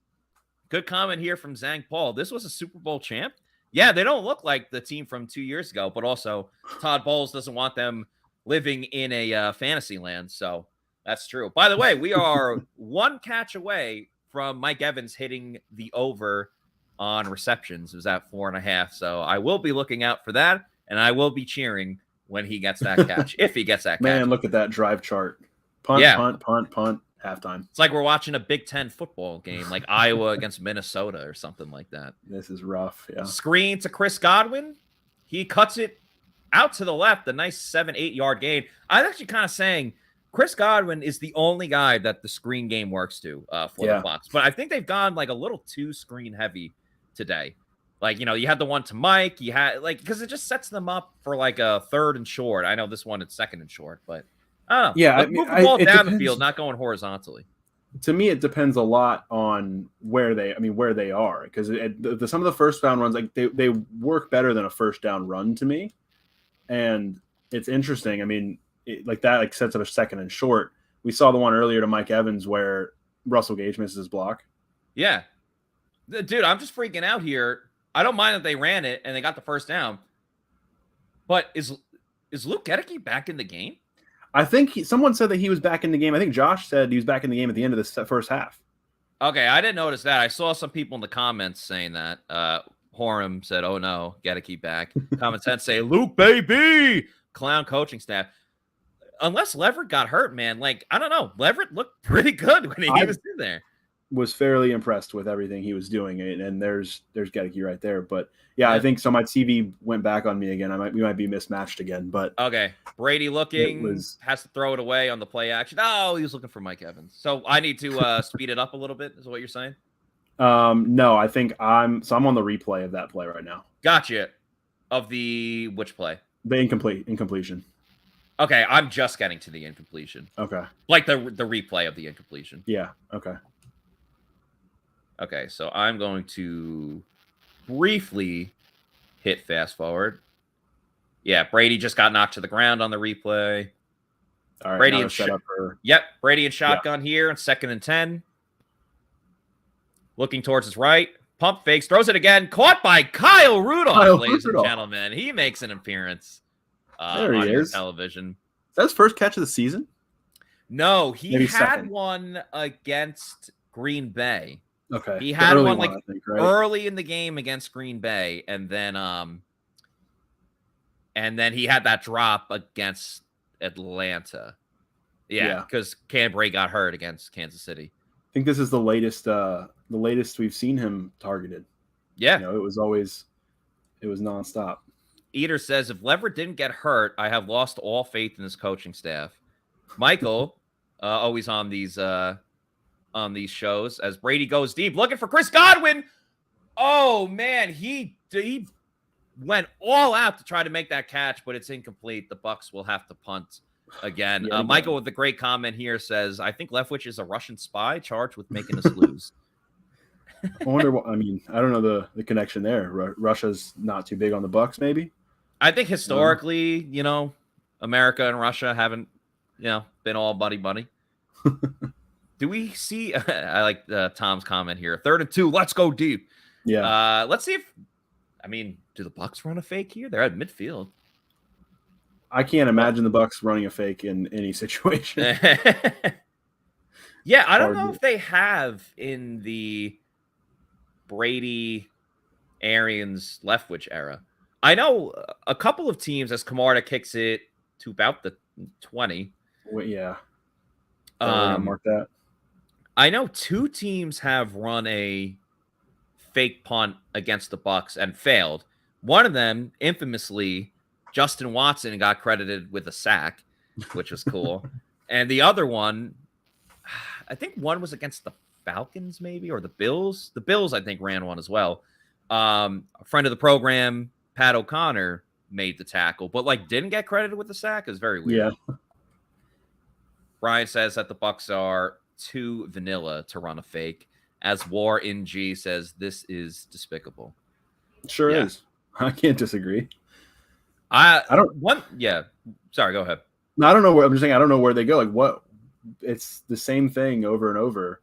Good comment here from Zhang Paul. This was a Super Bowl champ. Yeah, they don't look like the team from 2 years ago, but also Todd Bowles doesn't want them living in a fantasy land, so that's true. By the way, we are one catch away from Mike Evans hitting the over on receptions. It was at 4.5, so I will be looking out for that, and I will be cheering when he gets that catch, if he gets that catch. Man, look at that drive chart. Punt, punt, halftime. It's like we're watching a Big Ten football game, like Iowa against Minnesota or something like that. This is rough, yeah. Screen to Chris Godwin. He cuts it out to the left, a nice 7-8 yard gain. I was actually kind of saying Chris Godwin is the only guy that the screen game works to for the Bucs. But I think they've gone like a little too screen heavy today. Like, you had the one to Mike. You had because it just sets them up for like a 3rd and short. I know this one is 2nd and short, but I don't know. Yeah, move the ball down the field, not going horizontally. To me, it depends a lot on where they are, because some of the first down runs, like they work better than a first down run to me, and it's interesting. I mean, that sets up a 2nd and short. We saw the one earlier to Mike Evans where Russell Gage misses his block. Yeah, dude, I'm just freaking out here. I don't mind that they ran it and they got the first down, but is Luke Gedeke back in the game? I think someone said that he was back in the game. I think Josh said he was back in the game at the end of the first half. Okay, I didn't notice that. I saw some people in the comments saying that. Horam said, "Oh no, Gedeke back." Common Sense say, "Luke, baby!" Clown coaching staff. Unless Leverett got hurt, man. Like, I don't know. Leverett looked pretty good when he was in there. Was fairly impressed with everything he was doing, and there's Gedeke right there. But yeah, I think so. My TV went back on me again. We might be mismatched again. But okay, Brady has to throw it away on the play action. Oh, he was looking for Mike Evans. So I need to speed it up a little bit. Is what you're saying? No, I think I'm on the replay of that play right now. Gotcha. Of the which play? The incompletion. Okay, I'm just getting to the incompletion. Okay, like the replay of the incompletion. Yeah. Okay. Okay, so I'm going to briefly hit fast forward. Yeah, Brady just got knocked to the ground on the replay. All right, Brady and Brady and shotgun here and 2nd and 10. Looking towards his right. Pump fakes, throws it again. Caught by Kyle Rudolph, ladies and gentlemen. He makes an appearance there on he your is. television. Is that his first catch of the season? No, he had one against Green Bay. Okay. He had one early in the game against Green Bay, and then he had that drop against Atlanta. Yeah, because Canberra got hurt against Kansas City. I think this is the latest we've seen him targeted. Yeah. It was nonstop. Eater says, if Leverett didn't get hurt, I have lost all faith in his coaching staff. Michael, always on these shows, as Brady goes deep, looking for Chris Godwin. Oh, man, he went all out to try to make that catch, but it's incomplete. The Bucs will have to punt again. Michael with the great comment here says, I think Leftwich is a Russian spy charged with making us lose. I wonder I don't know the connection there. Russia's not too big on the Bucs, maybe? I think historically, America and Russia haven't, been all buddy-buddy. Do we see? I like Tom's comment here. 3rd and 2. Let's go deep. Yeah. Let's see if. Do the Bucs run a fake here? They're at midfield. I can't imagine the Bucs running a fake in any situation. Yeah, I don't know if they have in the Brady, Arians, Leftwich era. I know a couple of teams as Camarda kicks it to about the 20. Well, yeah. We're gonna mark that. I know 2 teams have run a fake punt against the Bucs and failed. One of them, infamously, Justin Watson got credited with a sack, which was cool. And the other one, I think one was against the Falcons, maybe, or the Bills. The Bills, I think, ran one as well. A friend of the program, Pat O'Connor, made the tackle, but didn't get credited with the sack. Is very weird. Yeah. Brian says that the Bucs are too vanilla to run a fake. As War in G says, this is despicable. Sure is. I can't disagree. I don't. Yeah. Sorry. Go ahead. No, I don't know where. I'm just saying I don't know where they go. What? It's the same thing over and over.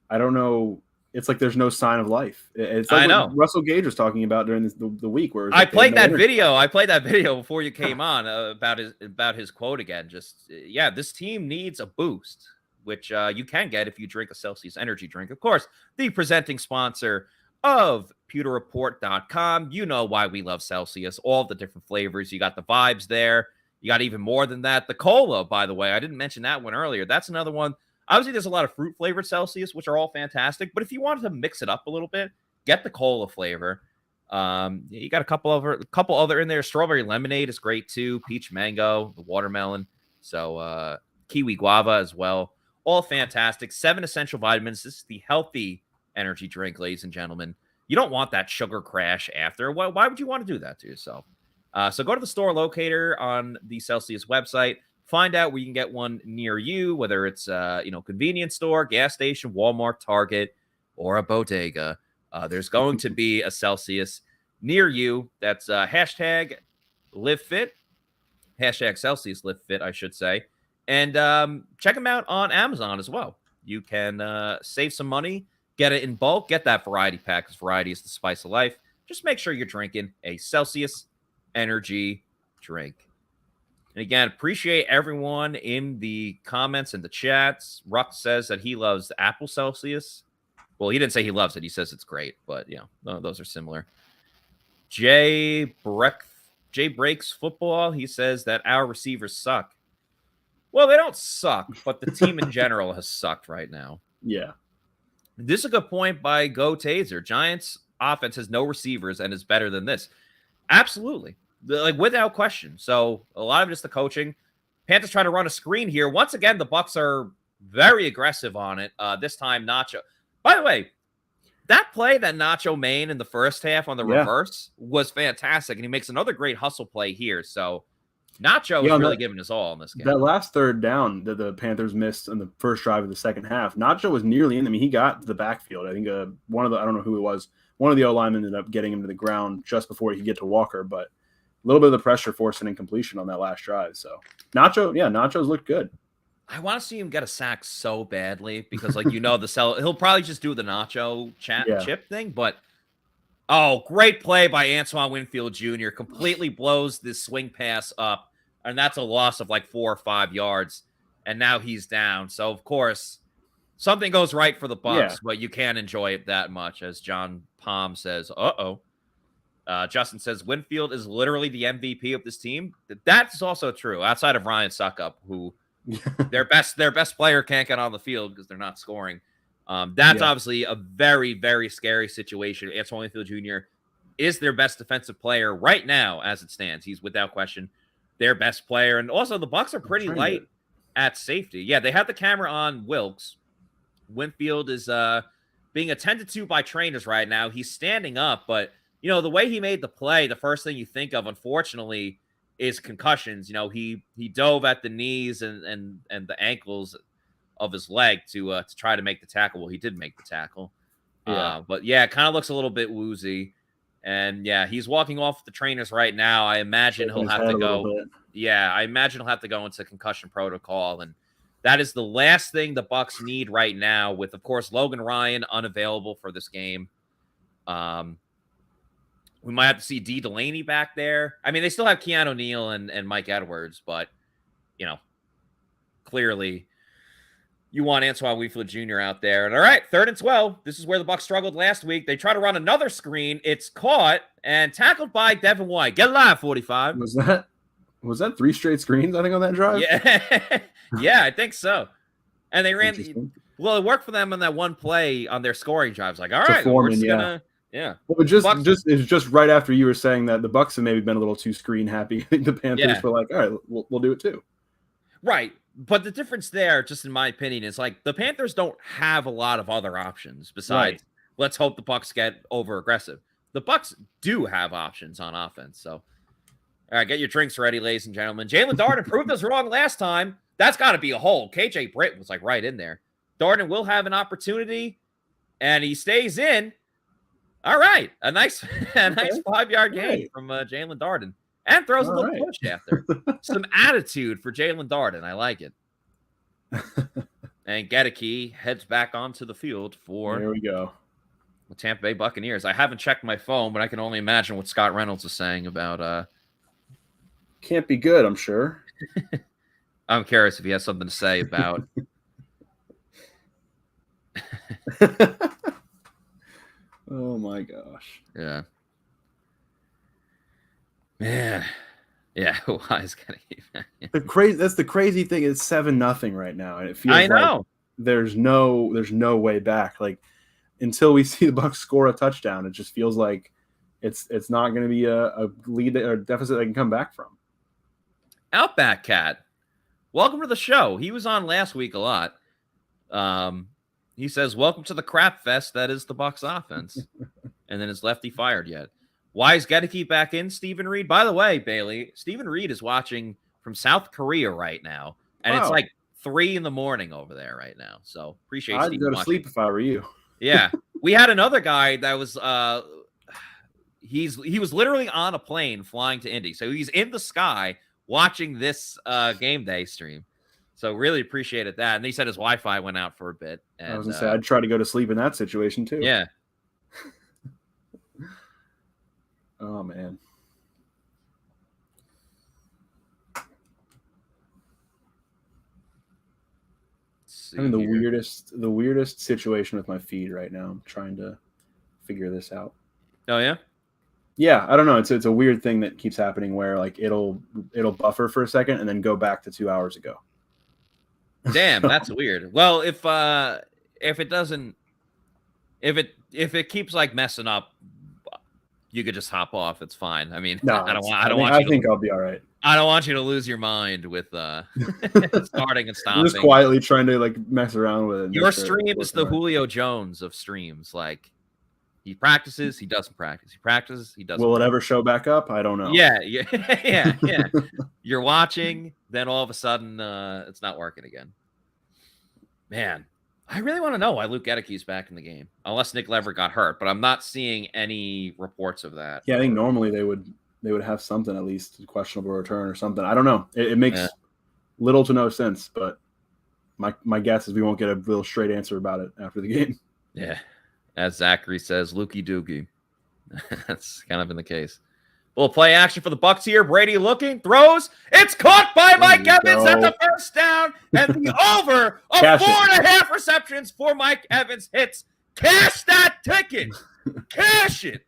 I don't know. It's like there's no sign of life. It's like what Russell Gage was talking about during the week where I played that video. I played that video before you came on about his quote again. Just this team needs a boost, which you can get if you drink a Celsius energy drink. Of course, the presenting sponsor of PewterReport.com. You know why we love Celsius. All the different flavors. You got the vibes there. You got even more than that. The cola, by the way, I didn't mention that one earlier. That's another one. Obviously, there's a lot of fruit flavored Celsius, which are all fantastic. But if you wanted to mix it up a little bit, get the cola flavor. You got a couple other in there. Strawberry lemonade is great too. Peach mango, the watermelon. So kiwi guava as well. All fantastic. 7 essential vitamins. This is the healthy energy drink, ladies and gentlemen. You don't want that sugar crash after. Why would you want to do that to yourself? So go to the store locator on the Celsius website. Find out where you can get one near you, whether it's convenience store, gas station, Walmart, Target, or a bodega. There's going to be a Celsius near you. That's hashtag LiveFit, hashtag Celsius LiveFit, I should say. And check them out on Amazon as well. You can save some money, get it in bulk, get that variety pack, because variety is the spice of life. Just make sure you're drinking a Celsius energy drink. And again, appreciate everyone in the comments and the chats. Ruck says that he loves Apple Celsius. Well, he didn't say he loves it. He says it's great, but those are similar. Jay Breaks Football, he says that our receivers suck. Well, they don't suck, but the team in general has sucked right now. Yeah. This is a good point by Go Taser. Giants offense has no receivers and is better than this. Absolutely. Without question. So a lot of it is the coaching. Panthers trying to run a screen here. Once again, the Bucs are very aggressive on it. This time, Nacho. By the way, that play that Nacho made in the first half on the reverse was fantastic, and he makes another great hustle play here. So Nacho is really giving his all in this game. That last third down that the Panthers missed in the first drive of the second half, Nacho was nearly in. I mean, he got to the backfield. I think I don't know who it was. One of the O-linemen ended up getting him to the ground just before he could get to Walker, but a little bit of the pressure forced an incompletion on that last drive. So Nacho's looked good. I want to see him get a sack so badly because, he'll probably just do the Nacho chip thing. But great play by Antoine Winfield Jr. Completely blows this swing pass up, and that's a loss of 4 or 5 yards. And now he's down. So of course, something goes right for the Bucs, but you can't enjoy it that much, as John Palm says. Justin says Winfield is literally the MVP of this team. That's also true. Outside of Ryan Suckup, who their best player can't get on the field because they're not scoring. That's obviously a very, very scary situation. Antoine Winfield Jr. is their best defensive player right now as it stands. He's without question their best player. And also the Bucs are pretty light at safety. Yeah, they have the camera on Wilkes. Winfield is being attended to by trainers right now. He's standing up, but the way he made the play, the first thing you think of, unfortunately, is concussions. He dove at the knees and the ankles of his leg to try to make the tackle. Well, he did make the tackle. But it kind of looks a little bit woozy. And he's walking off the trainers right now. I imagine he'll have to go. Yeah, I imagine he'll have to go into concussion protocol. And that is the last thing the Bucs need right now, with, of course, Logan Ryan unavailable for this game. We might have to see D. Delaney back there. I mean, they still have Keanu Neal and Mike Edwards, but, clearly You want Antoine Weefler Jr. out there. And all right, 3rd and 12. This is where the Bucs struggled last week. They try to run another screen. It's caught and tackled by Devin White. Get alive, 45. Was that 3 straight screens, I think, on that drive? Yeah. Yeah, I think so. And they ran well, it worked for them on that one play on their scoring drives. Like, all right, we're just gonna Well, but it's just right after you were saying that the Bucs have maybe been a little too screen happy. I think the Panthers were like, all right, we'll do it too. Right. But the difference there, just in my opinion, is like the Panthers don't have a lot of other options besides let's hope the Bucs get over aggressive. The Bucs do have options on offense. So, all right, get your drinks ready, ladies and gentlemen. Jalen Darden proved us wrong last time. That's got to be a hole. KJ Britt was like right in there. Darden will have an opportunity, and he stays in. All right, a nice 5-yard gain from Jalen Darden. And throws a little push after. Some attitude for Jalen Darden. I like it. And Gedeke heads back onto the field for there we go. The Tampa Bay Buccaneers. I haven't checked my phone, but I can only imagine what Scott Reynolds is saying about can't be good, I'm sure. I'm curious if he has something to say about oh my gosh. Yeah. Man, yeah, why is Gedeke? That's the crazy thing. It's 7-0 right now, and it feels I know. like there's no way back. Like until we see the Bucs score a touchdown, it just feels like it's not going to be a lead or deficit they can come back from. Outback Cat, welcome to the show. He was on last week a lot. He says, "Welcome to the crap fest that is the Bucs offense," and then is lefty fired yet? Why is Gedeke back in, Stephen Reed? By the way, Bailey, Stephen Reed is watching from South Korea right now, and it's like 3 a.m. over there right now. So appreciate. I'd go to sleep if I were you. Yeah, we had another guy that was he was literally on a plane flying to Indy, so he's in the sky watching this game day stream. So really appreciated that. And he said his Wi-Fi went out for a bit. And, I was gonna say I'd try to go to sleep in that situation too. Yeah. Oh man. I'm in the weirdest situation with my feed right now. I'm trying to figure this out. Oh yeah? Yeah, I don't know. It's a weird thing that keeps happening where like it'll buffer for a second and then go back to 2 hours ago. Damn, that's weird. Well, if it keeps like messing up, you could just hop off. It's fine. I mean, no, I think I'll be all right. I don't want you to lose your mind with starting and stopping. I'm just quietly trying to like mess around with it. Your stream is the Julio Jones of streams. Like he practices, he doesn't practice. He practices, he doesn't. Will it ever show back up? I don't know. Yeah. You're watching, then all of a sudden it's not working again. Man, I really want to know why Luke Gedeke's back in the game, unless Nick Lever got hurt, but I'm not seeing any reports of that. Yeah, I think normally they would have something, at least a questionable return or something. I don't know. It makes little to no sense, but my guess is we won't get a real straight answer about it after the game. Yeah, as Zachary says, Lukey Dookie. That's kind of been the case. We'll play action for the Bucs here. Brady looking, throws. It's caught by Mike Evans at the first down, and the over of 4.5 receptions for Mike Evans hits. Cash that ticket. Cash it.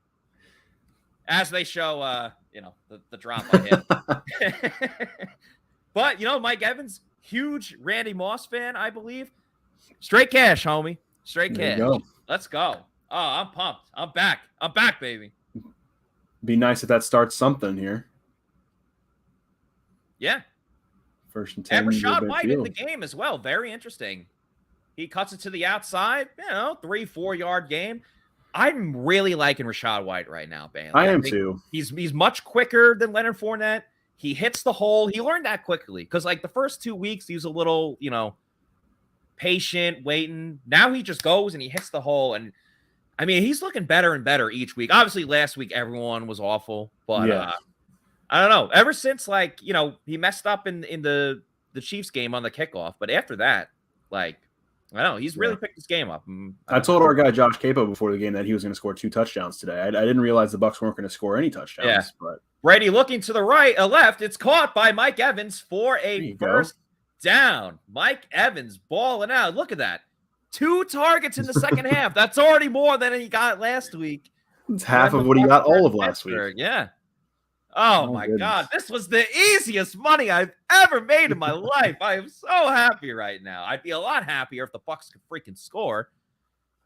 As they show, the drop I hit. But, Mike Evans, huge Randy Moss fan, I believe. Straight cash, homie. Straight cash. Let's go. Oh, I'm pumped. I'm back. I'm back, baby. Be nice if that starts something here. Yeah. 1st and 10. And Rashad White in the game as well. Very interesting. He cuts it to the outside. 3-4 yard game. I'm really liking Rashad White right now, Bailey. I am too. He's much quicker than Leonard Fournette. He hits the hole. He learned that quickly because like the first 2 weeks he was a little, patient, waiting. Now he just goes and he hits the hole. And I mean, he's looking better and better each week. Obviously, last week everyone was awful, but I don't know. Ever since he messed up in the Chiefs game on the kickoff, but after that, I don't know, he's really picked this game up. I told our guy Josh Capo before the game that he was going to score 2 touchdowns today. I didn't realize the Bucs weren't going to score any touchdowns. Yeah. But Brady looking to the left. It's caught by Mike Evans for a first down. Mike Evans balling out. Look at that. 2 targets in the second half. That's already more than he got last week. It's half of what he got all of last week. Yeah. Oh my God. This was the easiest money I've ever made in my life. I am so happy right now. I'd be a lot happier if the Bucs could freaking score.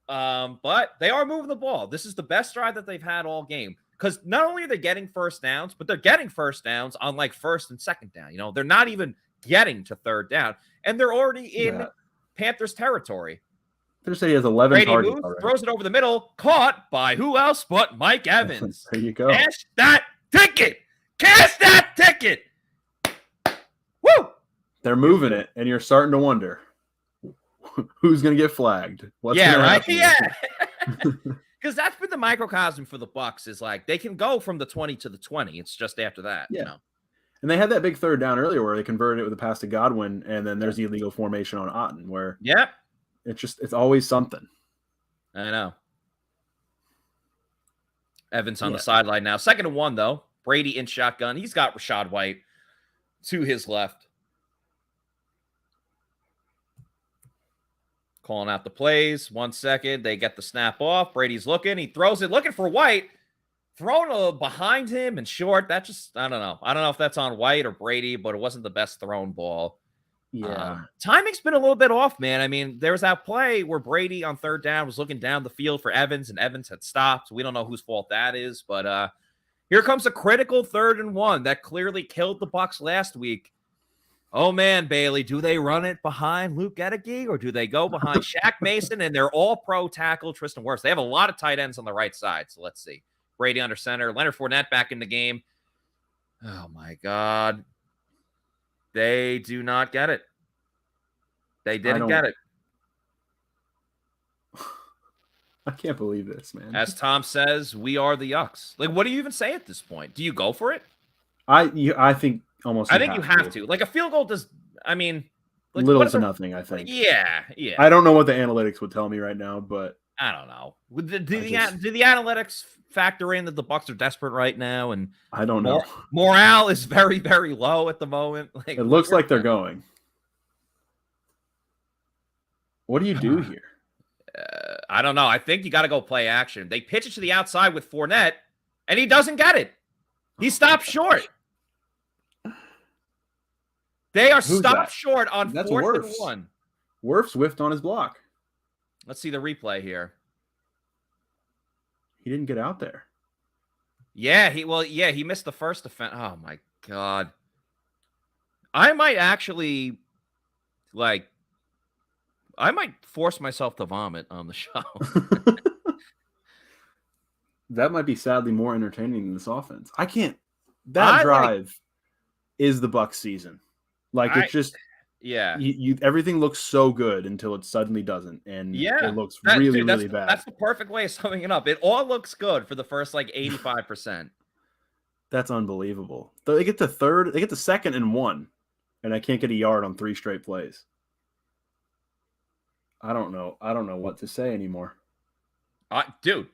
But they are moving the ball. This is the best drive that they've had all game. Because not only are they getting first downs, but they're getting first downs on like first and second down. You know, they're not even getting to third down. And they're already in Panthers territory. Thursday has 11 Brady targets moves, already. throws it over the middle, caught by who else but Mike Evans. There you go. Cash that ticket. Cash that ticket. Woo! They're moving it, and you're starting to wonder who's going to get flagged. What's gonna happen? Yeah. Because that's been the microcosm for the Bucs is like they can go from the 20 to the 20. It's just after that. Yeah. You know? And they had that big third down earlier where they converted it with a pass to Godwin, and then there's the illegal formation on Otten where it's always something. I know. Evans on the sideline now. 2nd and 1, though. Brady in shotgun. He's got Rachaad White to his left. Calling out the plays. 1 second. They get the snap off. Brady's looking. He throws it. Looking for White. Thrown behind him and short. That just, I don't know. I don't know if that's on White or Brady, but it wasn't the best thrown ball. Yeah. Timing's been a little bit off, man. I mean, there was that play where Brady on 3rd down was looking down the field for Evans, and Evans had stopped. We don't know whose fault that is, but here comes a critical 3rd and 1 that clearly killed the Bucs last week. Oh, man, Bailey, do they run it behind Luke Gettigee or do they go behind Shaq Mason and their all-pro tackle, Tristan Wirfs? They have a lot of tight ends on the right side, so let's see. Brady under center. Leonard Fournette back in the game. Oh, my God. They do not get it. They didn't get it. I can't believe this, man. As Tom says, we are the Yucks. Like, what do you even say at this point? Do you go for it? I think almost. I think you have to. Like, a field goal does. I mean, like, little to nothing. I think. Yeah. I don't know what the analytics would tell me right now, but I don't know. Do the analytics factor in that the Bucs are desperate right now? And I don't know. Morale is very, very low at the moment. Like, it looks like they're going. What do you do here? I don't know. I think you got to go play action. They pitch it to the outside with Fournette, and he doesn't get it. He stopped short. They are stopped short on 4th and 1. Wirfs whiffed on his block. Let's see the replay here. He didn't get out there. Yeah, he missed the first defense. Oh my God. I might actually I might force myself to vomit on the show. That might be sadly more entertaining than this offense. I can't. That drive is the Bucs season. Like it's just everything looks so good until it suddenly doesn't, and it looks really bad. That's the perfect way of summing it up. It all looks good for the first 85%. That's unbelievable. They get to 2nd and 1, and I can't get a yard on 3 straight plays. I don't know what to say anymore. Dude,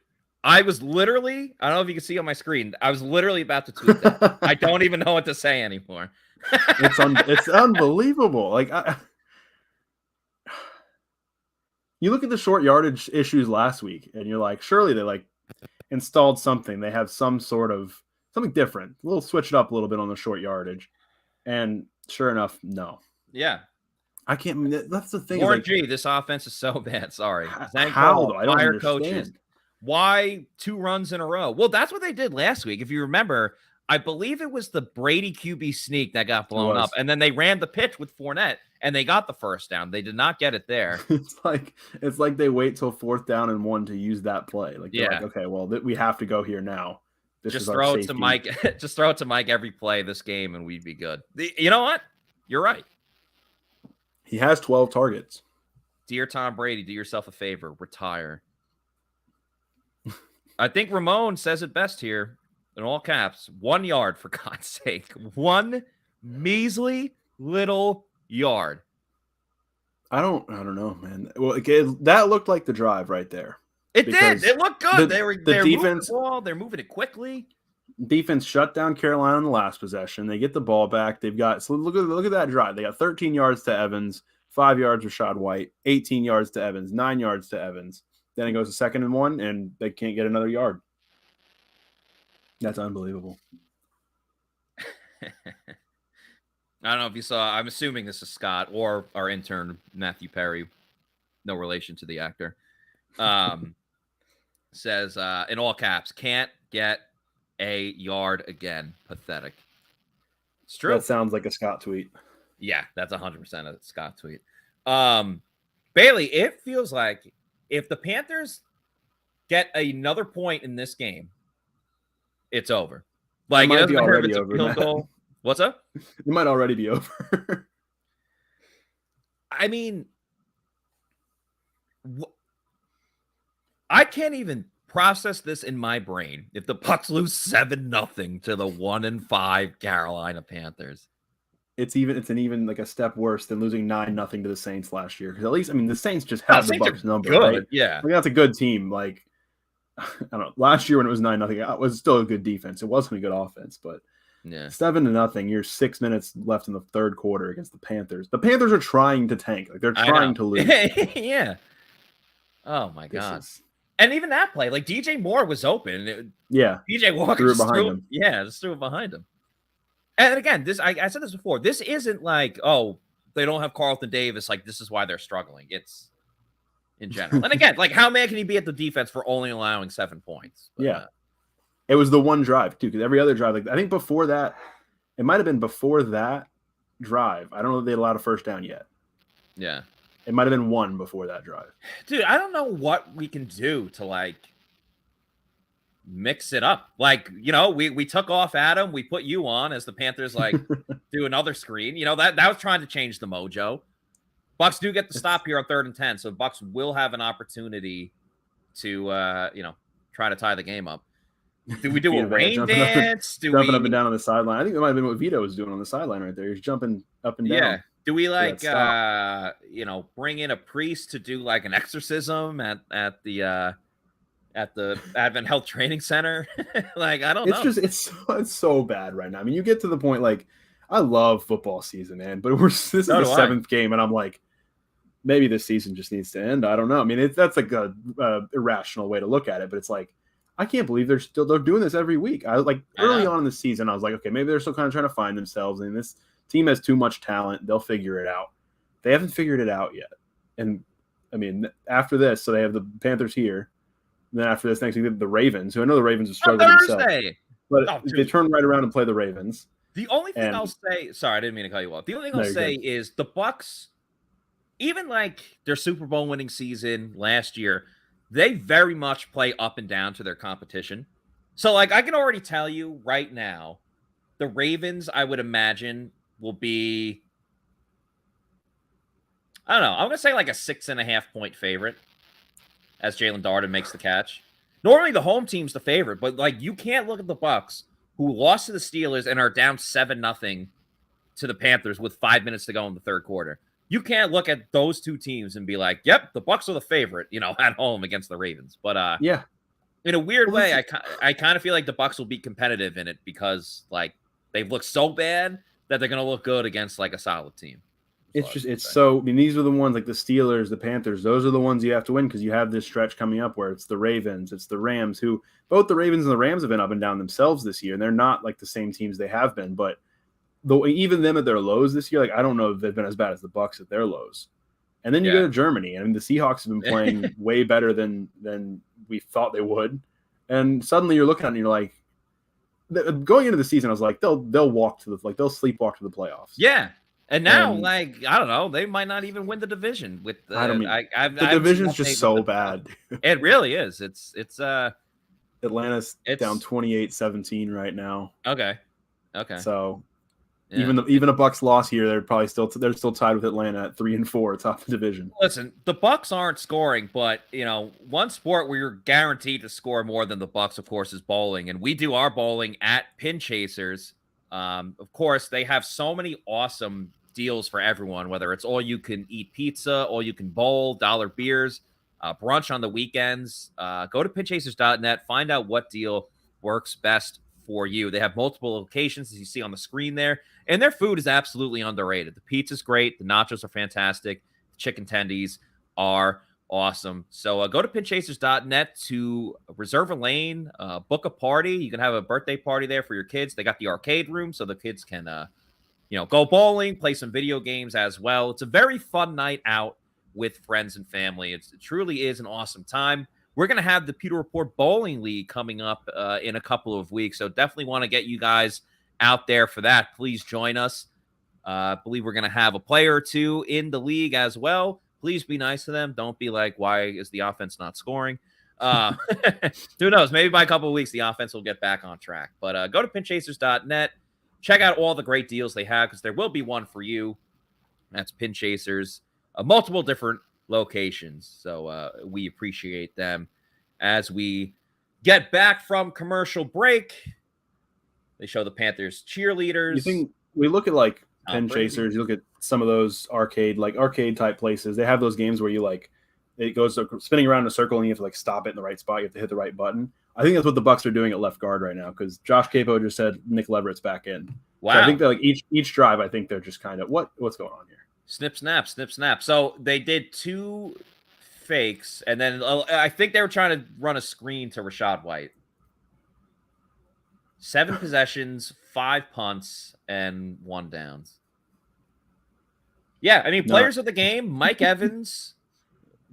I was literally, I don't know if you can see on my screen, I was literally about to tweet that. I don't even know what to say anymore. It's unbelievable. Like you look at the short yardage issues last week, and you're like, surely they installed something. They have some sort of something different. A little switched up a little bit on the short yardage, and sure enough, no. Yeah. I can't. That's the thing. Warren G, this offense is so bad. Sorry. How? I don't understand. Coaches. Why 2 runs in a row? Well, that's what they did last week. If you remember, I believe it was the Brady QB sneak that got blown up, and then they ran the pitch with Fournette, and they got the first down. They did not get it there. It's like they wait till 4th down and 1 to use that play. Like, they're like, okay, well, we have to go here now. Just throw it to Mike. Just throw it to Mike every play this game, and we'd be good. You know what? You're right. He has 12 targets. Dear Tom Brady, do yourself a favor. Retire. I think Ramon says it best here in all caps. 1 yard, for God's sake. 1 measly little yard. I don't know, man. Well, that looked like the drive right there. It did. It looked good. They're defense, moving the ball. They're moving it quickly. defense shut down Carolina in the last possession. They get the ball back. They've got, so look at that drive. They got 13 yards to Evans, 5 yards Rashad White, 18 yards to Evans, 9 yards to Evans. Then it goes to 2nd and 1, and they can't get another yard. That's unbelievable. I don't know if you saw, I'm assuming this is Scott or our intern, Matthew Perry, no relation to the actor, says in all caps, can't get a yard again. Pathetic. It's true. That sounds like a Scott tweet. Yeah, that's 100% a Scott tweet. Bailey, it feels like if the Panthers get another point in this game, it's over. Like, it doesn't matter if it's a field goal. What's up? It might already be over. I mean, I can't even process this in my brain. If the Bucs lose 7-0 to the 1-5 Carolina Panthers, it's an even like a step worse than losing 9-0 to the Saints last year. Because at least, I mean, the Saints just have the Bucs number. Good, right? Yeah, like, that's a good team. Like, I don't know. Last year when it was 9-0, it was still a good defense. It wasn't a good offense, but. Yeah, 7-0. You're 6 minutes left in the third quarter against the Panthers. The Panthers are trying to tank. Like, they're trying to lose. Yeah. Oh my God. And even that play, like DJ Moore was open. DJ Walker threw it behind him. Yeah, just threw it behind him. And again, this I said this before. This isn't like, oh, they don't have Carlton Davis. Like, this is why they're struggling. It's in general. And again, like, how mad can he be at the defense for only allowing 7 points? But, it was the one drive too, because every other drive, like I think before that, it might have been before that drive. I don't know if they allowed a first down yet. Yeah, it might have been one before that drive. Dude, I don't know what we can do to like mix it up. Like, you know, we took off Adam, we put you on as the Panthers like do another screen. You know, that was trying to change the mojo. Bucs do get the stop here on 3rd and 10, so Bucs will have an opportunity to try to tie the game up. Do we do a rain dance? Jumping up and down on the sideline. I think that might have been what Vito was doing on the sideline right there. He's jumping up and down. Yeah. Do we like bring in a priest to do like an exorcism at the Advent Health Training Center? Like, I don't know. It's so bad right now. I mean, you get to the point, like, I love football season, man, but this is the 7th game, and I'm like, maybe this season just needs to end. I don't know. I mean, that's like a irrational way to look at it, but it's like, I can't believe they're doing this every week. Early on in the season, I was like, okay, maybe they're still kind of trying to find themselves, and this team has too much talent. They'll figure it out. They haven't figured it out yet. And I mean, after this, so they have the Panthers here. And then after this, next week, the Ravens, who I know the Ravens are struggling themselves. But they turn right around and play the Ravens. The only thing I'll say, sorry, I didn't mean to cut you off. The only thing I'll say is the Bucs, even like their Super Bowl winning season last year, they very much play up and down to their competition. So, like, I can already tell you right now, the Ravens, I would imagine, will be, I don't know, I'm going to say like a 6.5 point favorite as Jalen Darden makes the catch. Normally, the home team's the favorite, but, like, you can't look at the Bucs, who lost to the Steelers and are down 7-0 to the Panthers with 5 minutes to go in the third quarter. You can't look at those two teams and be like, yep, the Bucs are the favorite, at home against the Ravens. But in a weird way, I kind of feel like the Bucs will be competitive in it because like they've looked so bad that they're going to look good against like a solid team. I mean, these are the ones like the Steelers, the Panthers, those are the ones you have to win because you have this stretch coming up where it's the Ravens, it's the Rams, who both the Ravens and the Rams have been up and down themselves this year. And they're not like the same teams they have been, but though even them at their lows this year, like I don't know if they've been as bad as the Bucs at their lows. And then you go to Germany. I mean, the Seahawks have been playing way better than we thought they would. And suddenly you're looking at it and you're like, going into the season, I was like, they'll sleepwalk to the playoffs. Yeah. And now, like, I don't know, they might not even win the division with the division's just so bad. It really is. It's Atlanta's down 28-17 right now. Okay. So even a Bucs loss here, they're still tied with Atlanta at 3-4 top of the division. Listen, the Bucs aren't scoring, but one sport where you're guaranteed to score more than the Bucs, of course, is bowling, and we do our bowling at Pin Chasers. Of course, they have so many awesome deals for everyone, whether it's all you can eat pizza, all you can bowl, dollar beers, brunch on the weekends. Go to pinchasers.net, find out what deal works best for you. They have multiple locations, as you see on the screen there, and their food is absolutely underrated. The pizza's great. The nachos are fantastic. The chicken tendies are awesome. So go to pinchasers.net to reserve a lane, book a party. You can have a birthday party there for your kids. They got the arcade room so the kids can, go bowling, play some video games as well. It's a very fun night out with friends and family. It truly is an awesome time. We're going to have the Pewter Report Bowling League coming up in a couple of weeks, so definitely want to get you guys out there for that. Please join us. I believe we're going to have a player or two in the league as well. Please be nice to them. Don't be like, why is the offense not scoring? Who knows? Maybe by a couple of weeks, the offense will get back on track. But go to pinchasers.net. Check out all the great deals they have because there will be one for you. That's Pinchasers. Multiple different locations. So we appreciate them. As we get back from commercial break, they show the Panthers cheerleaders. You think we look at like Pinchasers, you look at some of those arcade type places, they have those games where you it goes spinning around in a circle and you have to stop it in the right spot. You have to hit the right button. I think that's what the Bucs are doing at left guard right now because Josh Capo just said Nick Leverett's back in. Wow. So I think that each drive, I think they're just kind of what's going on here. Snip, snap, snip, snap. So they did 2 fakes, and then I think they were trying to run a screen to Rachaad White. 7 possessions, 5 punts, and 1 downs. Yeah, I mean, players of the game, Mike Evans,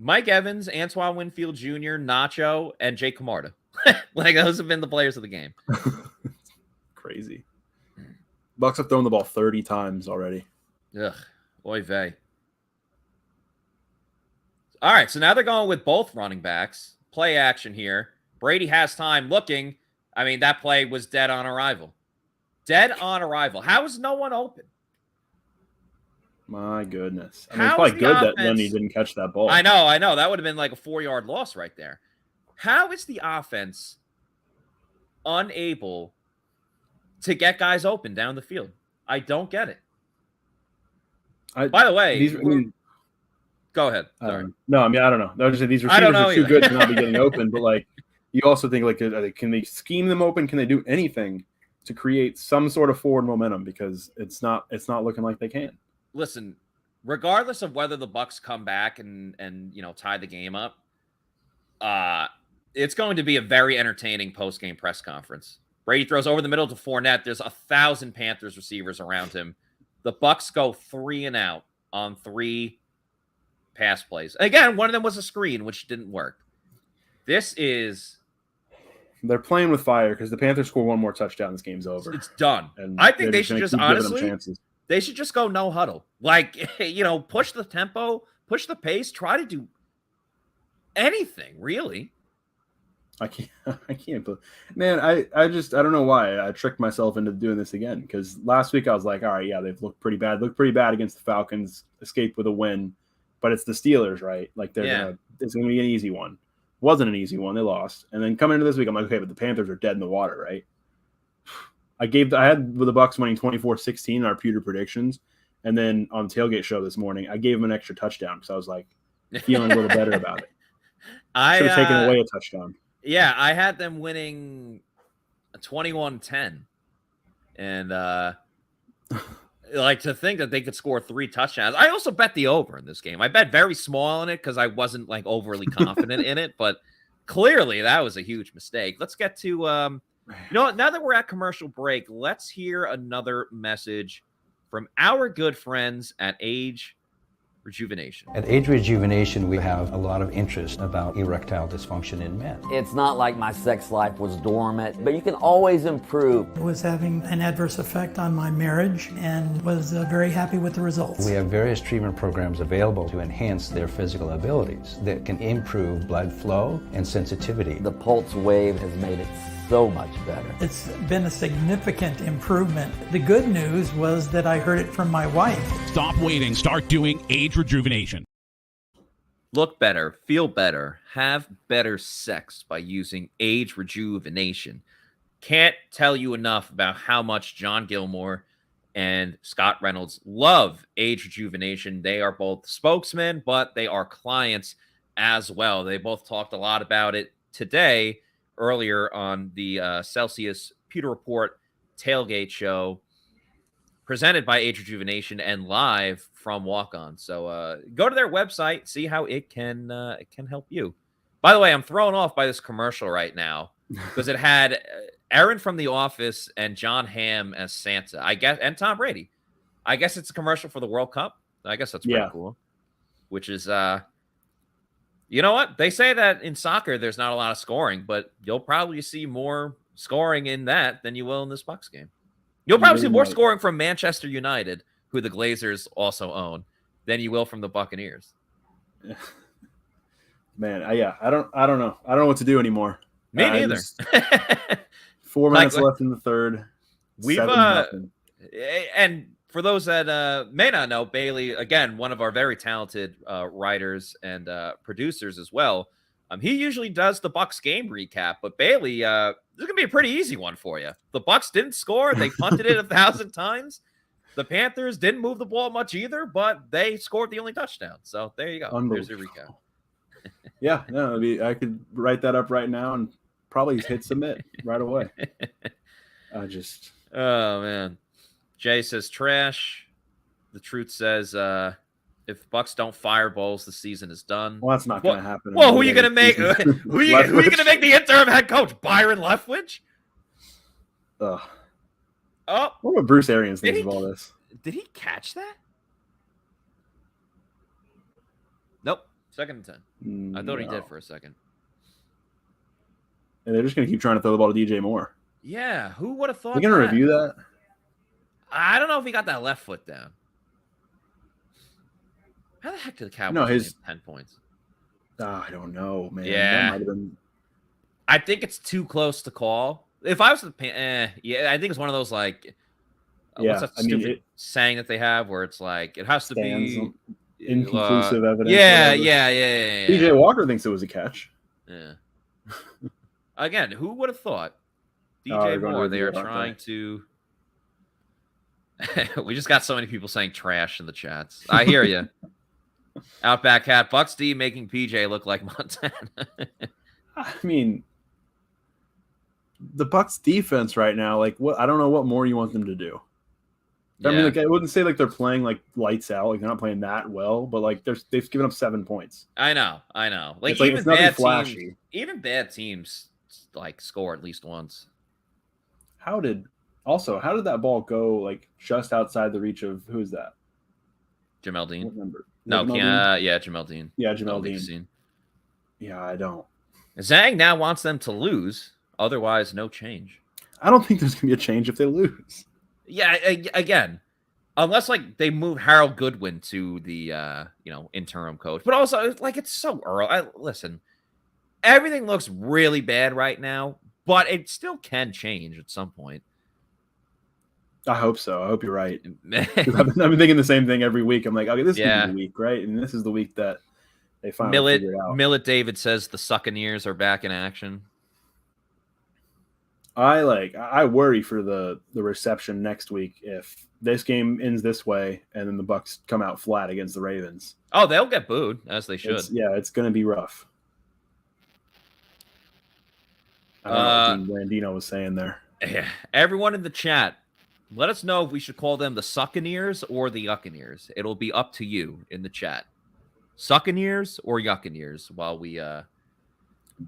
Antoine Winfield Jr., Nacho, and Jake Camarda. Those have been the players of the game. Crazy. Bucs have thrown the ball 30 times already. Ugh. Oy vey. All right, so now they're going with both running backs. Play action here. Brady has time looking. I mean, that play was dead on arrival. Dead on arrival. How is no one open? My goodness. I mean, it's probably good that Lenny didn't catch that ball. I know. That would have been like a 4-yard loss right there. How is the offense unable to get guys open down the field? I don't get it. By the way, go ahead. Sorry. No, I mean, I don't know. These receivers are too good to not be getting open, but you also think can they scheme them open? Can they do anything to create some sort of forward momentum? Because it's not looking like they can. Listen, regardless of whether the Bucs come back and tie the game up, it's going to be a very entertaining post-game press conference. Brady throws over the middle to Fournette. There's 1,000 Panthers receivers around him. The Bucs go 3 and out on 3 pass plays. Again, one of them was a screen, which didn't work. They're playing with fire because the Panthers score one more touchdown. This game's over. It's done. And I think they should just they should just go no huddle. Push the tempo, push the pace, try to do anything, really. I can't. Man, I don't know why I tricked myself into doing this again. Because last week I was like, all right, yeah, they've looked pretty bad. Looked pretty bad against the Falcons. Escaped with a win, but it's the Steelers, right? It's going to be an easy one. Wasn't an easy one. They lost. And then coming into this week, I'm like, okay, but the Panthers are dead in the water, right? I had with the Bucs winning 24-16 in our Pewter predictions, and then on the Tailgate show this morning, I gave them an extra touchdown because I was like feeling a little better about it. I should have taken away a touchdown. Yeah, I had them winning 21-10. And to think that they could score 3 touchdowns. I also bet the over in this game. I bet very small on it because I wasn't overly confident in it, but clearly that was a huge mistake. Let's get to now that we're at commercial break, let's hear another message from our good friends at Age Rejuvenation. At Age Rejuvenation, we have a lot of interest about erectile dysfunction in men. It's not like my sex life was dormant, but you can always improve. I was having an adverse effect on my marriage and was very happy with the results. We have various treatment programs available to enhance their physical abilities that can improve blood flow and sensitivity. The Pulse Wave has made it so much better. It's been a significant improvement. The good news was that I heard it from my wife. Stop waiting. Start doing Age Rejuvenation. Look better, feel better, have better sex by using Age Rejuvenation. Can't tell you enough about how much John Gilmore and Scott Reynolds love Age Rejuvenation. They are both spokesmen, but they are clients as well. They both talked a lot about it today earlier on the Celsius Pewter Report Tailgate show, presented by Age Rejuvenation and live from Walk On. So go to their website, see how it can help you. By the way, I'm thrown off by this commercial right now because it had Aaron from The Office and John Hamm as Santa, I guess, and Tom Brady. I guess it's a commercial for the World Cup. I guess that's pretty cool. Which is, you know what? They say that in soccer there's not a lot of scoring, but you'll probably see more scoring in that than you will in this Bucs game. You'll probably see more scoring from Manchester United, who the Glazers also own, than you will from the Buccaneers. Man, I don't know. I don't know what to do anymore. Me neither. 4 minutes left in the third. We've and for those that may not know, Bailey, again, one of our very talented writers and producers as well. He usually does the Bucs game recap, but Bailey, this is gonna be a pretty easy one for you. The Bucs didn't score; they punted it 1,000 times. The Panthers didn't move the ball much either, but they scored the only touchdown. So there you go. There's your recap. Yeah, no, I could write that up right now and probably hit submit right away. Oh man. Jay says trash. The truth says if Bucs don't fire Bowles, the season is done. Well, that's not going to happen. Well, who are you going to make? Who are you going to make the interim head coach? Byron Leftwich? Oh, what about Bruce Arians thinks of all this? Did he catch that? Nope. 2nd and 10. I thought he did for a second. And they're just going to keep trying to throw the ball to DJ Moore. Yeah, who would have thought? Are you going to review that? I don't know if he got that left foot down. How the heck did the Cowboys get 10 points? I don't know, man. Yeah. That might have been... I think it's too close to call. If I was the I think it's one of those like what's that stupid saying that they have where it's like it has to be inconclusive evidence. Yeah. DJ Walker thinks it was a catch. Yeah. Again, who would have thought? DJ Moore, they are trying to we just got so many people saying trash in the chats. I hear you. Outback Cat, Bucs D making PJ look like Montana. I mean, the Bucs defense right now, like what? I don't know what more you want them to do. I mean, like I wouldn't say like they're playing like lights out, like they're not playing that well, but like they've given up 7 points. I know. Like it's nothing flashy. Even bad teams like score at least once. How did that ball go like just outside the reach of who's that? Jamel Dean. What number? No, Jamel Dean. Yeah, Jamel Dean. Yeah, I don't. Zhang now wants them to lose. Otherwise, no change. I don't think there's gonna be a change if they lose. Yeah, again, unless like they move Harold Goodwin to the interim coach, but also like it's so early. Listen, everything looks really bad right now, but it still can change at some point. I hope so. I hope you're right. I've been thinking the same thing every week. I'm like, okay, this is the week, right? And this is the week that they finally figure it out. Millet David says the Buccaneers are back in action. I worry for the reception next week if this game ends this way and then the Bucs come out flat against the Ravens. Oh, they'll get booed as they should. It's going to be rough. I don't know what Brandino was saying there. Yeah, everyone in the chat, let us know if we should call them the Buccaneers or the Buccaneers. It'll be up to you in the chat. Buccaneers or Buccaneers while we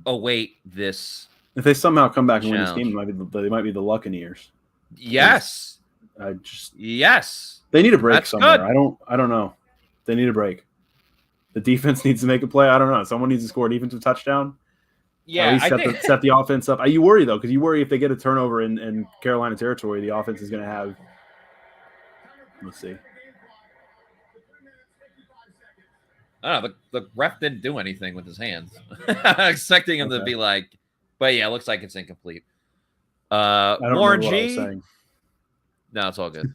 await this. If they somehow come back and win this game, they might be the Buccaneers. Yes. Yes. They need a break That's somewhere. good. I don't know. They need a break. The defense needs to make a play. I don't know. Someone needs to score a defensive touchdown. Yeah, at least set the offense up. You worry though, because you worry if they get a turnover in Carolina territory, the offense is going to have. Let's see. I don't know. The ref didn't do anything with his hands. Expecting him to be like, but yeah, it looks like it's incomplete. Warren G. No, it's all good.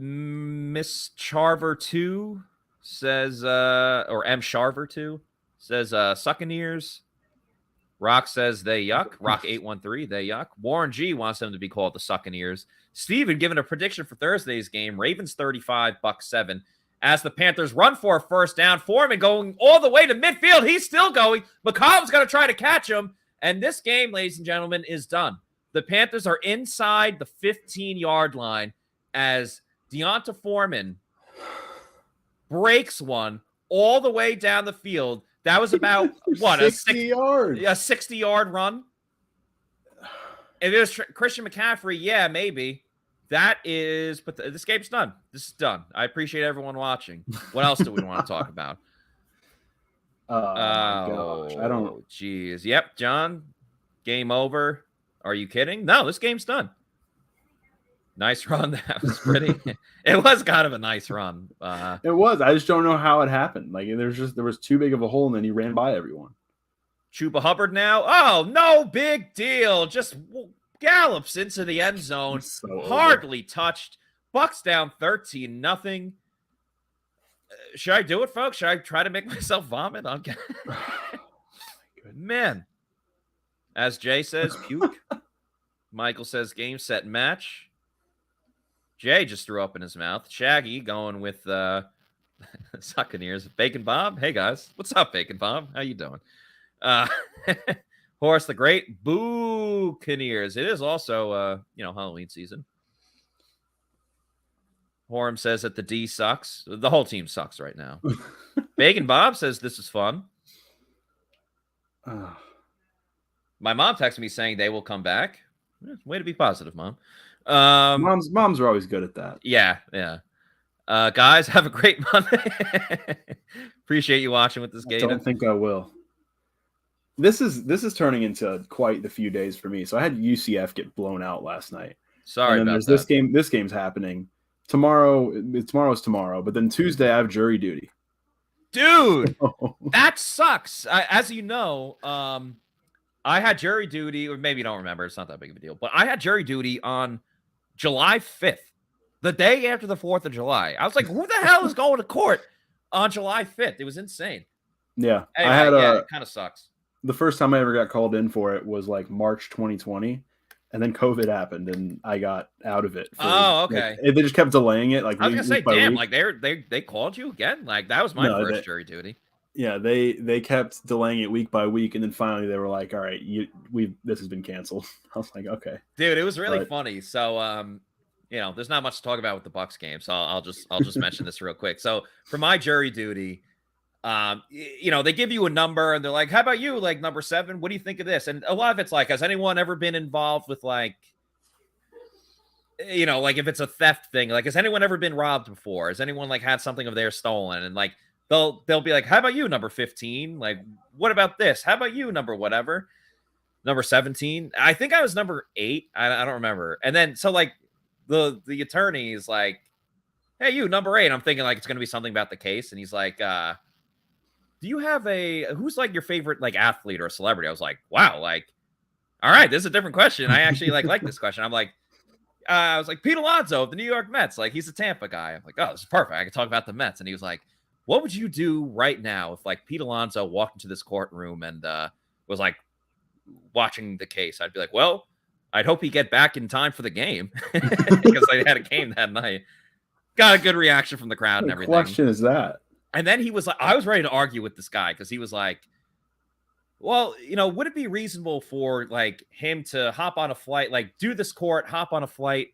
Miss Charver 2 says, or M Charver 2 says, Buccaneers. Rock says they yuck. Rock 813, they yuck. Warren G wants them to be called the Buccaneers. Steven giving a prediction for Thursday's game. Ravens 35, Bucs 7. As the Panthers run for a first down, Foreman going all the way to midfield. He's still going. McCollum's going to try to catch him. And this game, ladies and gentlemen, is done. The Panthers are inside the 15-yard line as Deonta Foreman breaks one all the way down the field. That was about, what, 60 yards. A 60-yard run? If it was Christian McCaffrey, yeah, maybe. That is, but this game's done. This is done. I appreciate everyone watching. What else do we want to talk about? Gosh, I don't. Jeez. Yep, John. Game over. Are you kidding? No, this game's done. Nice run. That was pretty. It was kind of a nice run. It was. I just don't know how it happened. Like there was too big of a hole, and then he ran by everyone. Chuba Hubbard now. Oh, no big deal. Just gallops into the end zone. So hardly touched. Bucs down 13-0. Should I do it, folks? Should I try to make myself vomit on? Man. As Jay says, puke. Michael says, game, set, match. Jay just threw up in his mouth. Shaggy going with Buccaneers. Bacon Bob. Hey, guys. What's up, Bacon Bob? How you doing? Horace the Great. Buccaneers. It is also, Halloween season. Horham says that the D sucks. The whole team sucks right now. Bacon Bob says this is fun. My mom texted me saying they will come back. Way to be positive, Mom. Moms are always good at that. Yeah. Guys, have a great Monday. Appreciate you watching with this game. I don't think I will. This is turning into quite the few days for me. So I had UCF get blown out last night. Sorry and then about there's that. This game's happening tomorrow. Tomorrow's tomorrow, but then Tuesday I have jury duty. Dude, that sucks. As you know, I had jury duty, or maybe you don't remember. It's not that big of a deal. But I had jury duty on July 5th, the day after the 4th of July. I was like, who the hell is going to court on July 5th? It was insane. Yeah. Anyway, it kind of sucks. The first time I ever got called in for it was like March 2020. And then COVID happened, and I got out of it. Okay. Like, they just kept delaying it. Like I was gonna say, damn, week. like they called you again. Like that was my first jury duty. Yeah, they kept delaying it week by week, and then finally they were like, "All right, this has been canceled." I was like, "Okay, dude, it was really funny." So, there's not much to talk about with the Bucs game, so I'll just mention this real quick. So for my jury duty, they give you a number and they're like, how about you? Like number 7, what do you think of this? And a lot of it's like, has anyone ever been involved with like if it's a theft thing, like, has anyone ever been robbed before? Has anyone like had something of theirs stolen? And like, they'll be like, how about you, number 15? Like, what about this? How about you, number whatever? Number 17. I think I was number 8. I don't remember. And then, so like the attorney is like, hey, you number 8. I'm thinking like, it's going to be something about the case. And he's like, do you have who's like your favorite like athlete or a celebrity? I was like, wow, like, all right, this is a different question. I actually like this question. I'm like, I was like, Pete Alonso of the New York Mets. Like, he's a Tampa guy. I'm like, oh, this is perfect. I can talk about the Mets. And he was like, what would you do right now if like Pete Alonso walked into this courtroom and was like watching the case? I'd be like, well, I'd hope he'd get back in time for the game because I had a game that night. Got a good reaction from the crowd and everything. What question is that? And then he was like, I was ready to argue with this guy because he was like, well, would it be reasonable for like him to hop on a flight, like do this court, hop on a flight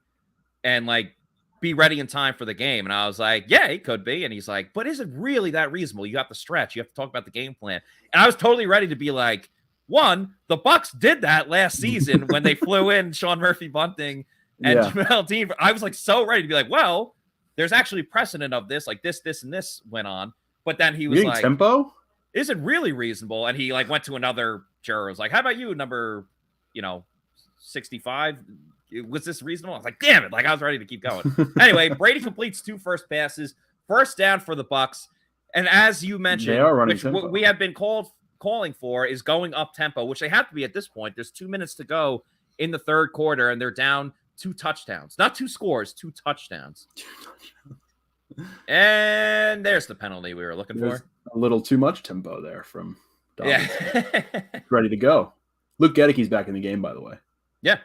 and like be ready in time for the game? And I was like, yeah, it could be. And he's like, but is it really that reasonable? You have to stretch. You have to talk about the game plan. And I was totally ready to be like, one, the Bucs did that last season when they flew in Sean Murphy Bunting and Jamel Dean. I was like so ready to be like, well, there's actually precedent of this, like this, and this went on. But then he was like, tempo? Is it really reasonable? And he like went to another juror. Was like, how about you, number, 65? Was this reasonable? I was like, damn it. Like I was ready to keep going. Anyway, Brady completes 2 first passes, first down for the Bucs. And as you mentioned, which we have been calling for is going up tempo, which they have to be at this point. There's 2 minutes to go in the third quarter, and they're down 2 touchdowns. Not 2 scores, 2 touchdowns. And there's the penalty we were looking for. A little too much tempo there from Dobbins. Yeah. Ready to go. Luke Gedicke's back in the game, by the way. Yeah.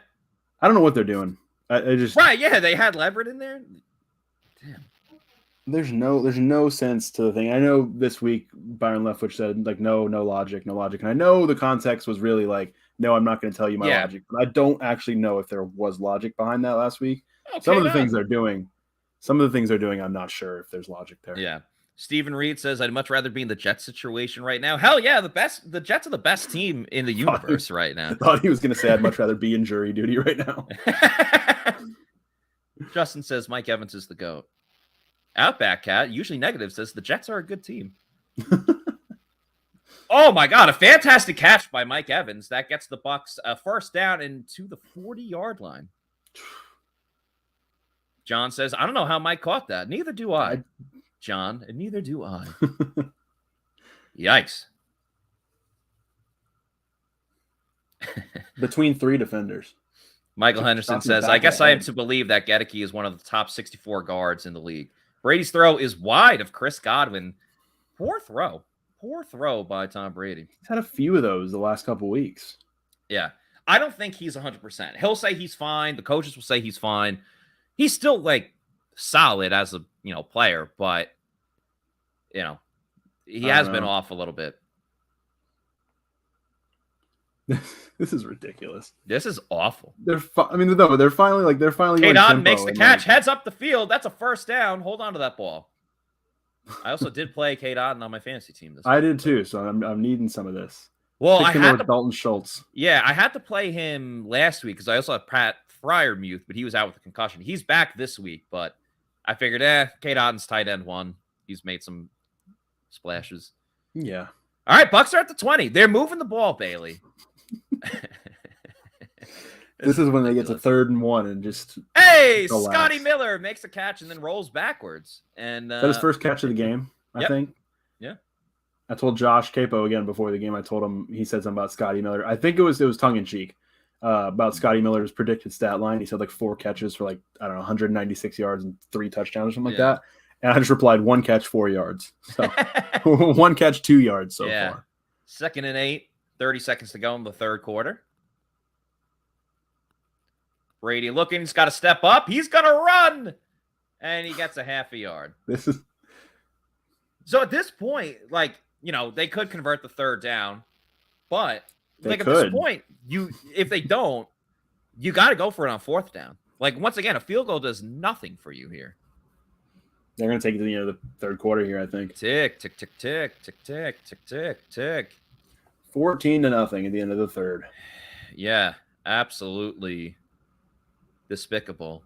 I don't know what they're doing. I just right, yeah, they had Leverett in there. Damn. There's no sense to the thing. I know this week Byron Leftwich said like no logic, and I know the context was really like no, I'm not going to tell you my logic, but I don't actually know if there was logic behind that last week. Some of the things they're doing, I'm not sure if there's logic there. Yeah. Stephen Reed says, I'd much rather be in the Jets situation right now. Hell yeah, the Jets are the best team in the universe right now. I thought he was going to say I'd much rather be in jury duty right now. Justin says Mike Evans is the GOAT. Outback Cat, usually negative, says the Jets are a good team. Oh my God, a fantastic catch by Mike Evans. That gets the Bucs a first down and to the 40-yard line. John says, I don't know how Mike caught that. Neither do I, John, and neither do I. Yikes. Between 3 defenders. Michael Henderson says, I guess I am to believe that Gedeke is one of the top 64 guards in the league. Brady's throw is wide of Chris Godwin. Poor throw by Tom Brady. He's had a few of those the last couple weeks. Yeah. I don't think he's 100%. He'll say he's fine. The coaches will say he's fine. He's still like solid as a, player, but he has been off a little bit. This is ridiculous. This is awful. They're finally Kate Otten makes the catch, heads up the field. That's a first down. Hold on to that ball. I also did play Kate Otten on my fantasy team this week. I did too, so I'm needing some of this. Well, I had to Dalton Schultz. Yeah, I had to play him last week because I also had Pat Fryermuth, but he was out with a concussion. He's back this week, but I figured, Kate Otten's tight end 1. He's made some splashes. Yeah. All right, Bucs are at the 20. They're moving the ball, Bailey. This is when they get to 3rd and 1 and just Scotty Miller makes a catch and then rolls backwards. And is that his first catch of the game, I think? Yeah. I told Josh Capo again before the game. I told him, he said something about Scotty Miller. I think it was tongue in cheek about Scotty Miller's predicted stat line. He said like 4 catches for 196 yards and 3 touchdowns or something like that. And I just replied 1 catch, 4 yards. So 1 catch, 2 yards so far. 2nd and 8, 30 seconds to go in the 3rd quarter. Brady looking, he's got to step up. He's going to run. And he gets a half a yard. So at this point, they could convert the 3rd down. But at this point, if they don't, you got to go for it on 4th down. Once again, a field goal does nothing for you here. They're going to take it to the end of the 3rd quarter here, I think. Tick, tick, tick, tick, tick, tick, tick, tick, tick. 14-0 at the end of the 3rd. Yeah, absolutely despicable.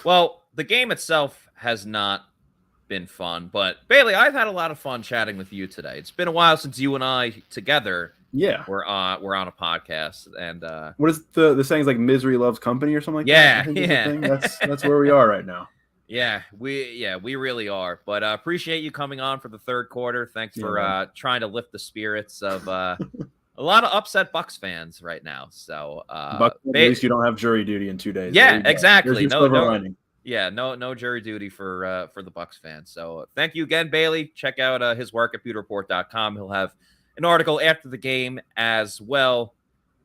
Well, the game itself has not been fun, but Bailey, I've had a lot of fun chatting with you today. It's been a while since you and I together we're on a podcast. And what is the sayings like misery loves company or something like that? Yeah. That's where we are right now. Yeah, we really are. But appreciate you coming on for the 3rd quarter. Thanks for trying to lift the spirits of a lot of upset Bucs fans right now. So at least you don't have jury duty in 2 days. Yeah, exactly. No No jury duty for the Bucs fans. So thank you again, Bailey. Check out his work at pewterreport.com. He'll have an article after the game as well.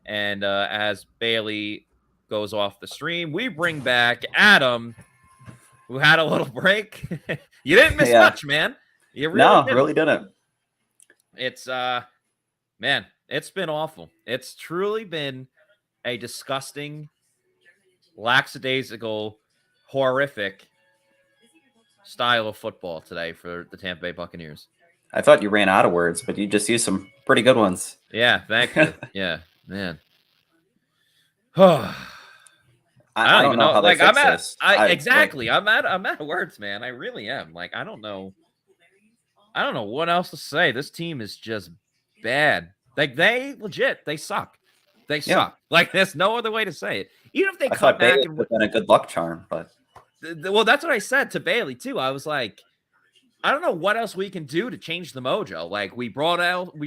And as Bailey goes off the stream, we bring back Adam, who had a little break. You didn't miss much, man. You really didn't. It's man, it's been awful. It's truly been a disgusting, lackadaisical, horrific style of football today for the Tampa Bay Buccaneers. I thought you ran out of words, but you just used some pretty good ones. Yeah, thank you. Yeah, man. I don't even know how they fix this. Exactly. I'm out of words, man. I really am. I don't know what else to say. This team is just bad. They suck. They suck. There's no other way to say it. Even if they come back and been a good luck charm, but well, that's what I said to Bailey too. I was like, I don't know what else we can do to change the mojo. We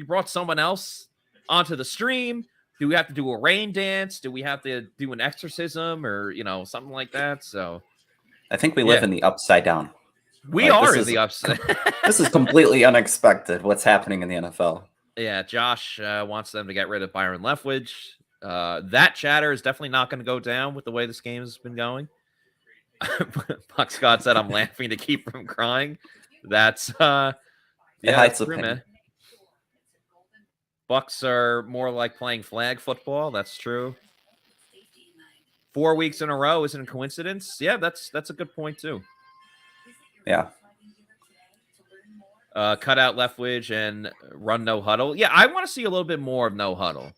brought someone else onto the stream. Do we have to do a rain dance? Do we have to do an exorcism or something like that? So I think we live in the upside down. We are in the upside. This is completely unexpected. What's happening in the NFL? Yeah, Josh wants them to get rid of Byron Leftwich. That chatter is definitely not going to go down with the way this game has been going. Buck Scott said I'm laughing to keep from crying. That's It that's hides the true, pain. man. Bucks are more like playing flag football. That's true. 4 weeks in a row isn't a coincidence. Yeah, that's a good point too. Yeah. Cut out Leftwich and run no huddle. Yeah, I want to see a little bit more of no huddle.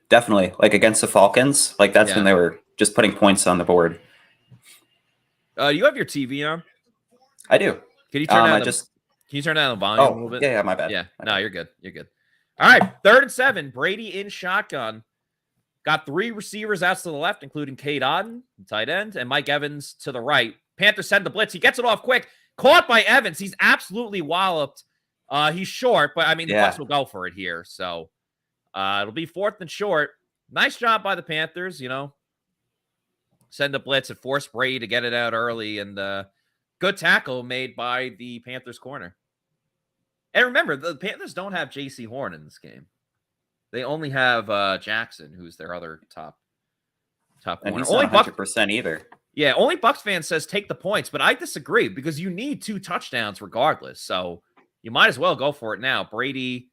Definitely. Like against the Falcons, like that's when they were just putting points on the board. You have your TV on? I do. Can you turn down can you turn down the volume a little bit? Yeah, my bad. Yeah, no, you're good. You're good. All right, 3rd and 7. Brady in shotgun. Got 3 receivers out to the left, including Cade Otton, tight end, and Mike Evans to the right. Panthers send the blitz. He gets it off quick. Caught by Evans. He's absolutely walloped. He's short, but I mean, the Bucs will go for it here. So it'll be 4th and short. Nice job by the Panthers, Send a blitz and force Brady to get it out early. And good tackle made by the Panthers corner. And remember, the Panthers don't have J.C. Horn in this game. They only have Jackson, who's their other top corner. And he's only not 100% either. Yeah, only Bucs fan says take the points, but I disagree because you need 2 touchdowns regardless. So you might as well go for it now. Brady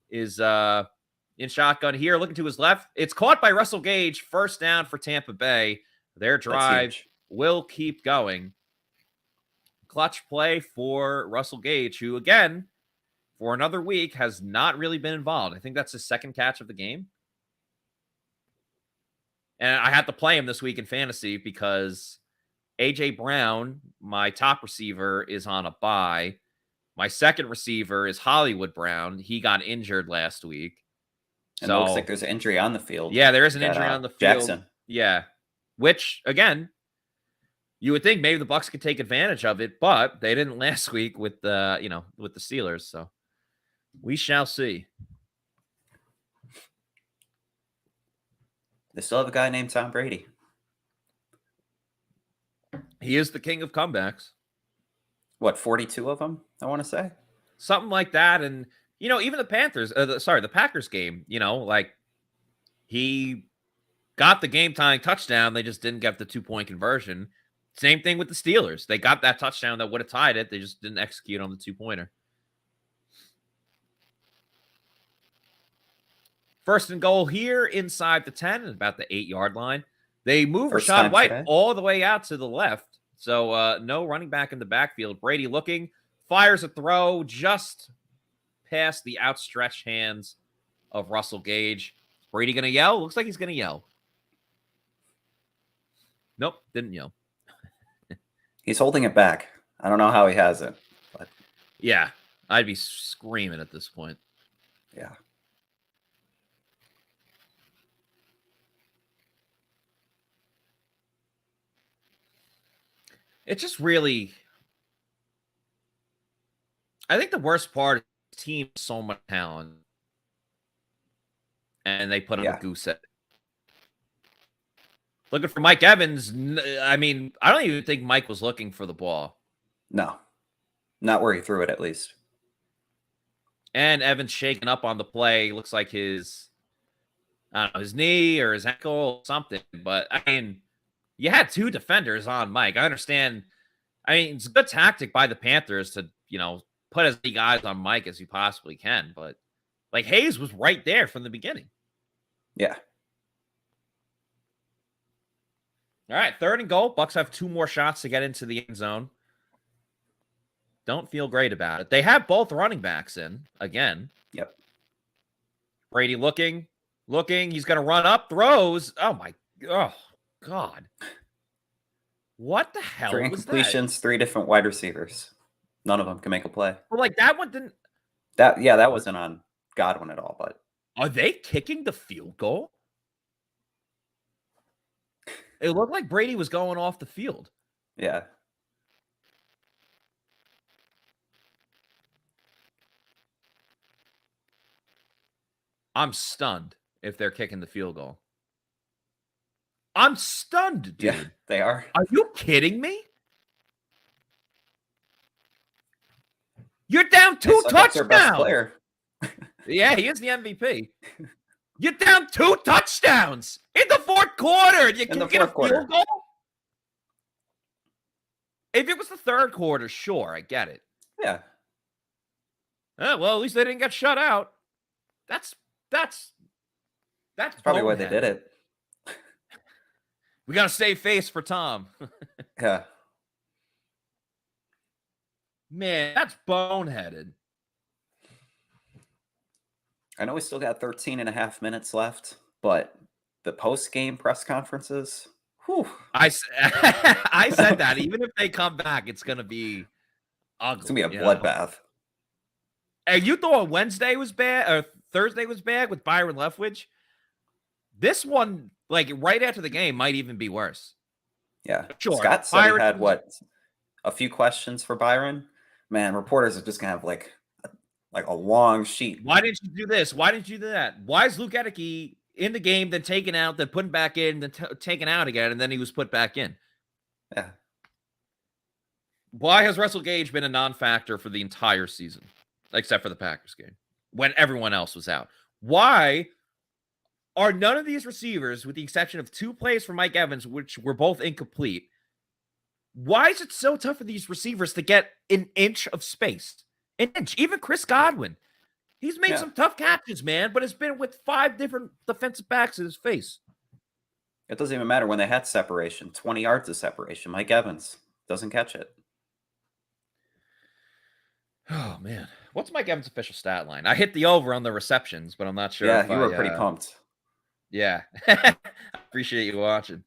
is in shotgun here, looking to his left. It's caught by Russell Gage. 1st down for Tampa Bay. Their drive will keep going. Clutch play for Russell Gage, who, again, for another week, has not really been involved. I think that's his 2nd catch of the game. And I had to play him this week in fantasy because A.J. Brown, my top receiver, is on a bye. My 2nd receiver is Hollywood Brown. He got injured last week. And it looks like there's an injury on the field. Yeah, there is an injury on the field. Jackson. Yeah. Which, again, you would think maybe the Bucs could take advantage of it, but they didn't last week with the Steelers. So we shall see. They still have a guy named Tom Brady. He is the king of comebacks. What, 42 of them, I want to say? Something like that. And, even the Panthers, the Packers game, he got the game-tying touchdown. They just didn't get the 2-point conversion. Same thing with the Steelers. They got that touchdown that would have tied it. They just didn't execute on the 2-pointer. 1st and goal here inside the 10, about the 8-yard line. They move Rashad White all the way out to the left. So no running back in the backfield. Brady looking, fires a throw just past the outstretched hands of Russell Gage. Brady going to yell? Looks like he's going to yell. Nope, didn't yell. He's holding it back. I don't know how he has it. But... Yeah, I'd be screaming at this point. Yeah. It's just really, I think the worst part is the team has so much talent, and they put on a goose egg. Looking for Mike Evans. I mean, I don't even think Mike was looking for the ball. No, not where he threw it, at least. And Evans shaking up on the play. Looks like his knee or his ankle or something. But, I mean, you had 2 defenders on Mike. I understand. I mean, it's a good tactic by the Panthers to, put as many guys on Mike as you possibly can. But, Hayes was right there from the beginning. Yeah. All right, 3rd and goal. Bucs have 2 more shots to get into the end zone. Don't feel great about it. They have both running backs in again. Yep. Brady looking. He's going to run up, throws. Oh God. What the hell 3 was incompletions, 3 different wide receivers. None of them can make a play. Well, that one didn't. That wasn't on Godwin at all. But are they kicking the field goal? It looked like Brady was going off the field. Yeah. I'm stunned if they're kicking the field goal. I'm stunned, dude. Yeah, they are. Are you kidding me? You're down 2 touchdowns. Their best player. Yeah, he is the MVP. You're down 2 touchdowns in the 4th quarter. You can get a field goal. If it was the third quarter, sure, I get it. Yeah. Well, at least they didn't get shut out. That's probably why they did it. We got to save face for Tom. Yeah. Man, that's boneheaded. I know we still got 13 and a half minutes left, but the post-game press conferences, whew. I said that. Even if they come back, it's going to be ugly. It's going to be a bloodbath. And you thought Wednesday was bad or Thursday was bad with Byron Leftwich? This one, like right after the game, might even be worse. Yeah. Sure. Scott said he had, a few questions for Byron? Man, reporters are just going to have like a long sheet. Why didn't you do this? Why didn't you do that? Why is Luke Edeke in the game, then taken out, then put back in, then taken out again, and then he was put back in? Yeah. Why has Russell Gage been a non-factor for the entire season, except for the Packers game, when everyone else was out? Why are none of these receivers, with the exception of 2 plays for Mike Evans, which were both incomplete, why is it so tough for these receivers to get an inch of space? An inch. Even Chris Godwin. He's made some tough catches, man, but it's been with 5 different defensive backs in his face. It doesn't even matter when they had separation. 20 yards of separation. Mike Evans doesn't catch it. Oh, man. What's Mike Evans' official stat line? I hit the over on the receptions, but I'm not sure. Yeah, you were pretty pumped. Yeah. I appreciate you watching.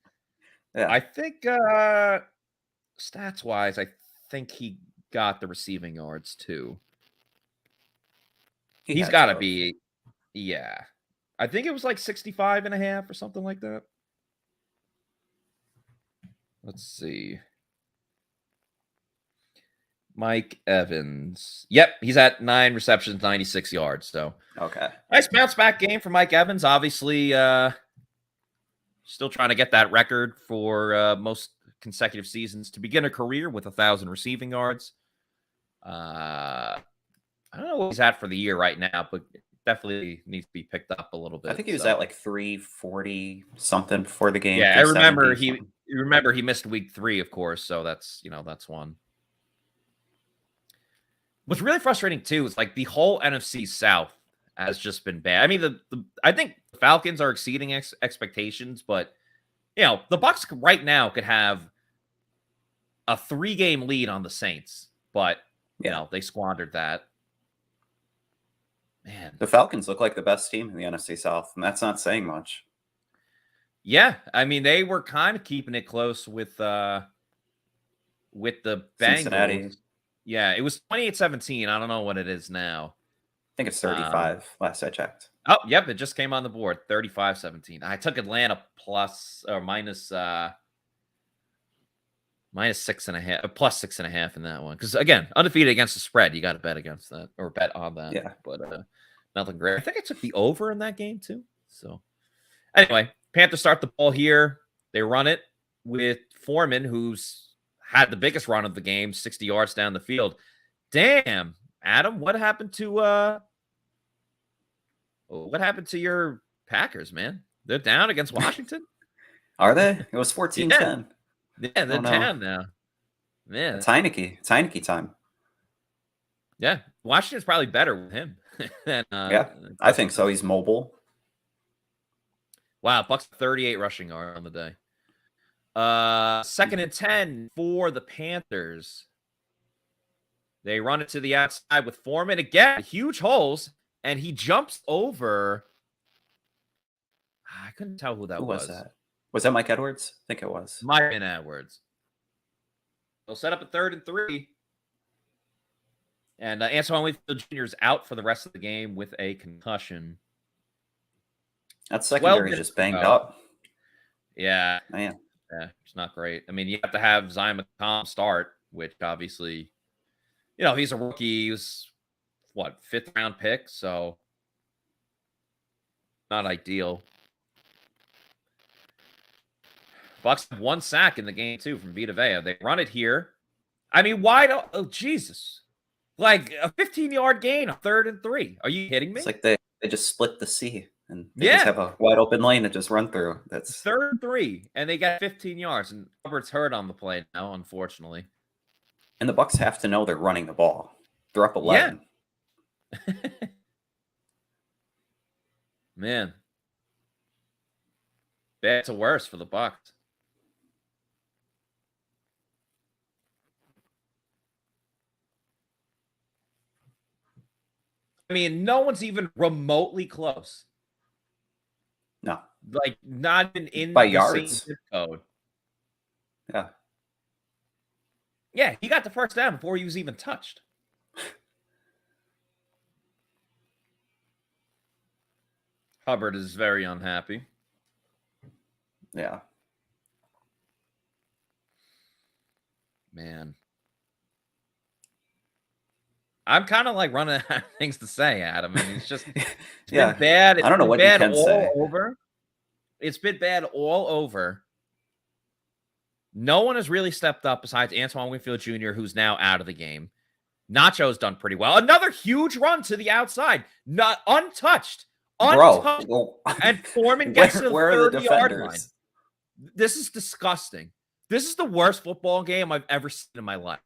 Yeah. I think stats-wise, I think he got the receiving yards too. He's got to be, yeah. I think it was like 65 and a half or something like that. Let's see. Mike Evans. Yep, he's at 9 receptions, 96 yards. So okay, nice bounce back game for Mike Evans. Obviously, still trying to get that record for most consecutive seasons to begin a career with 1,000 receiving yards. I don't know what he's at for the year right now, but definitely needs to be picked up a little bit. I think he was at like 340 something before the game. Yeah, I remember he missed week 3, of course. So that's one. What's really frustrating too is like the whole NFC South has just been bad. I mean, I think the Falcons are exceeding expectations, but the Bucs right now could have a 3-game lead on the Saints, but they squandered that. Man, the Falcons look like the best team in the NFC South, and that's not saying much. Yeah, I mean they were kind of keeping it close with the Bengals. Cincinnati. Yeah, it was 28-17. I don't know what it is now. I think it's 35 last I checked. Oh, yep, it just came on the board. 35-17. I took Atlanta plus or minus 6.5, plus 6.5 in that one. Because again, undefeated against the spread, you got to bet against that or bet on that. Yeah, but nothing great. I think I took the over in that game too. So anyway, Panthers start the ball here. They run it with Foreman, who's had the biggest run of the game, 60 yards down the field. Damn, Adam, what happened to your Packers, man? They're down against Washington? Are they? It was 14-10. Yeah, they're down now. Man. It's Heineke time. Yeah, Washington's probably better with him. than, yeah, I think so. He's mobile. Wow, Bucs 38 rushing yards on the day. 2nd and 10 for the Panthers. They run it to the outside with Foreman again. Huge holes, and he jumps over. I couldn't tell who that was. Was that? Was that Mike Edwards? I think it was. Might have been Edwards. They'll set up a 3rd and 3. And Antoine Winfield Jr. is out for the rest of the game with a concussion. That secondary just banged up. Yeah. Man. Yeah, it's not great. I mean, you have to have Zion McCollum start, which obviously, he's a rookie. He was, 5th round pick, so not ideal. Bucs have 1 sack in the game, too, from Vita Vea. They run it here. I mean, why don't... Oh, Jesus. Like, a 15-yard gain, a 3rd and 3. Are you kidding me? It's like they just split the sea. And they just have a wide open lane to just run through. That's 3rd and 3, and they got 15 yards. And Robert's hurt on the play now, unfortunately. And the Bucs have to know they're running the ball. They're up 11. Yeah. Man. Bad to worse for the Bucs. I mean, no one's even remotely close. No. Like, not even in by the yards. same zip code. Yeah. Yeah, he got the first down before he was even touched. Hubbard is very unhappy. Yeah. Man. I'm kind of like running out of things to say, Adam. I mean, it's just it's Yeah. been bad. It's I don't know been what you bad can all say. over. It's been bad all over. No one has really stepped up besides Antoine Winfield Jr., who's now out of the game. Nacho's done pretty well. Another huge run to the outside. Not untouched. Untouched. Bro, And Foreman gets to the where are the 30-yard line. defenders? This is disgusting. This is the worst football game I've ever seen in my life.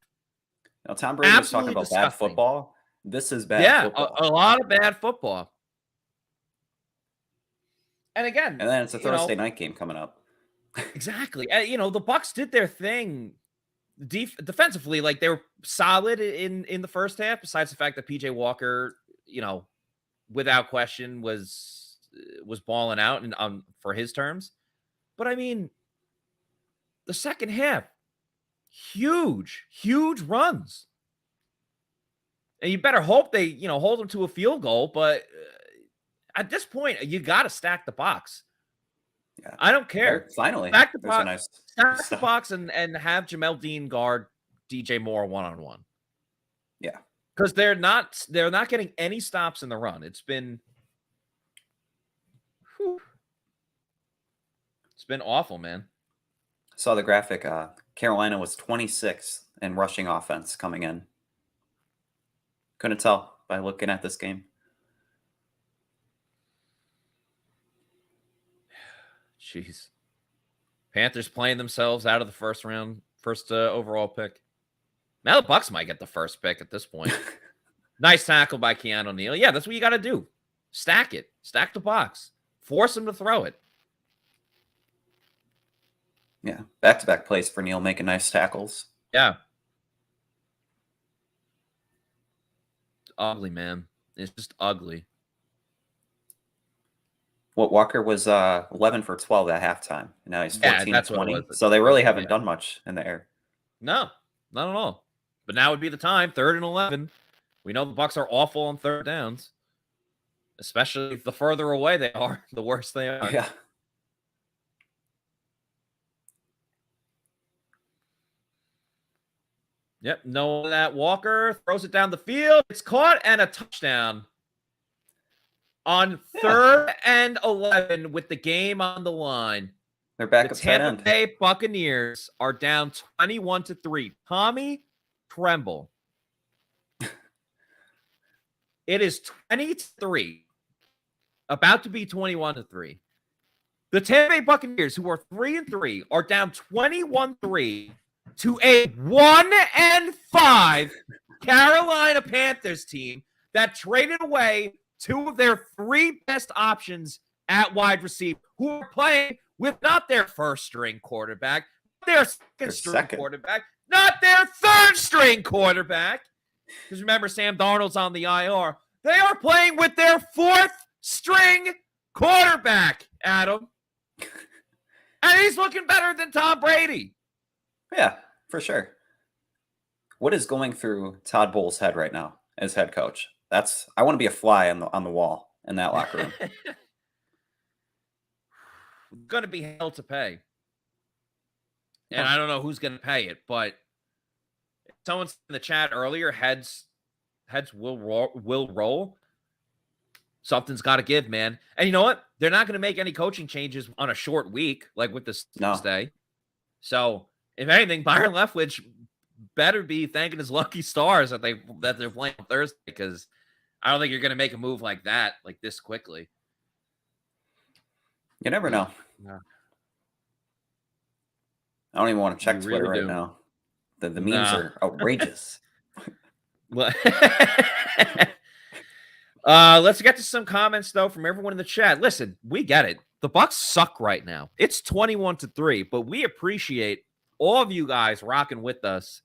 Now, Tom Brady was talking Absolutely about bad disgusting. football. This is bad Yeah, football. a lot of bad football. And again, And then it's a you know, Thursday night game coming up. exactly. You know, the Bucs did their thing defensively. Like, they were solid in the first half, besides the fact that PJ Walker, you know, without question was balling out and for his terms. But I mean, the second half, huge runs. And you better hope they, you know, hold them to a field goal. But at this point, you got to stack the box. Yeah. I don't care. Finally, stack the there's a box, nice stack the box, and have Jamel Dean guard DJ Moore one-on-one. Yeah, because they're not getting any stops in the run. It's been it's been awful, man. Saw the graphic. Carolina was 26th in rushing offense coming in. Couldn't tell by looking at this game. Jeez. Panthers playing themselves out of the first overall pick. Now the Bucs might get the first pick at this point. Nice tackle by Keanu Neal. Yeah, that's what you got to do. Stack it. Stack the box. Force him to throw it. Yeah, back-to-back plays for Neal, making nice tackles. Yeah. It's ugly, man. It's just ugly. Walker was 11 for 12 at halftime. And now he's 14 that's for 20. what it was. So they really haven't done much in the air. No, not at all. But now would be the time. 3rd and 11. We know the Bucs are awful on third downs, especially the further away they are, the worse they are. Yeah. Yep, knowing that Walker throws it down the field. It's caught and a touchdown on 3rd and 11 with the game on the line. They're back The up tight Tampa end. Bay Buccaneers are down 21-3. Tommy Tremble. It is 20-3. About to be 21-3. The Tampa Bay Buccaneers, who are 3-3, are down 21-3 to a 1-5 Carolina Panthers team that traded away 2 of their 3 best options at wide receiver, who are playing with not their first-string quarterback, not their second-string quarterback, not their third-string quarterback. Because remember, Sam Darnold's on the IR. They are playing with their 4th-string quarterback, Adam. And he's looking better than Tom Brady. Yeah, for sure. What is going through Todd Bowles' head right now as head coach? I want to be a fly on the wall in that locker room. Going to be hell to pay. And I don't know who's going to pay it, but someone said in the chat earlier, heads will roll. Something's got to give, man. And you know what? They're not going to make any coaching changes on a short week, like with this Tuesday. So, if anything, Byron Leftwich better be thanking his lucky stars that they're playing on Thursday, because I don't think you're going to make a move like that, like this quickly. You never know. No. I don't even want to check You Twitter really right do. now. The memes are outrageous. Let's get to some comments though from everyone in the chat. Listen, we get it. The Bucs suck right now. It's 21-3, but we appreciate all of you guys rocking with us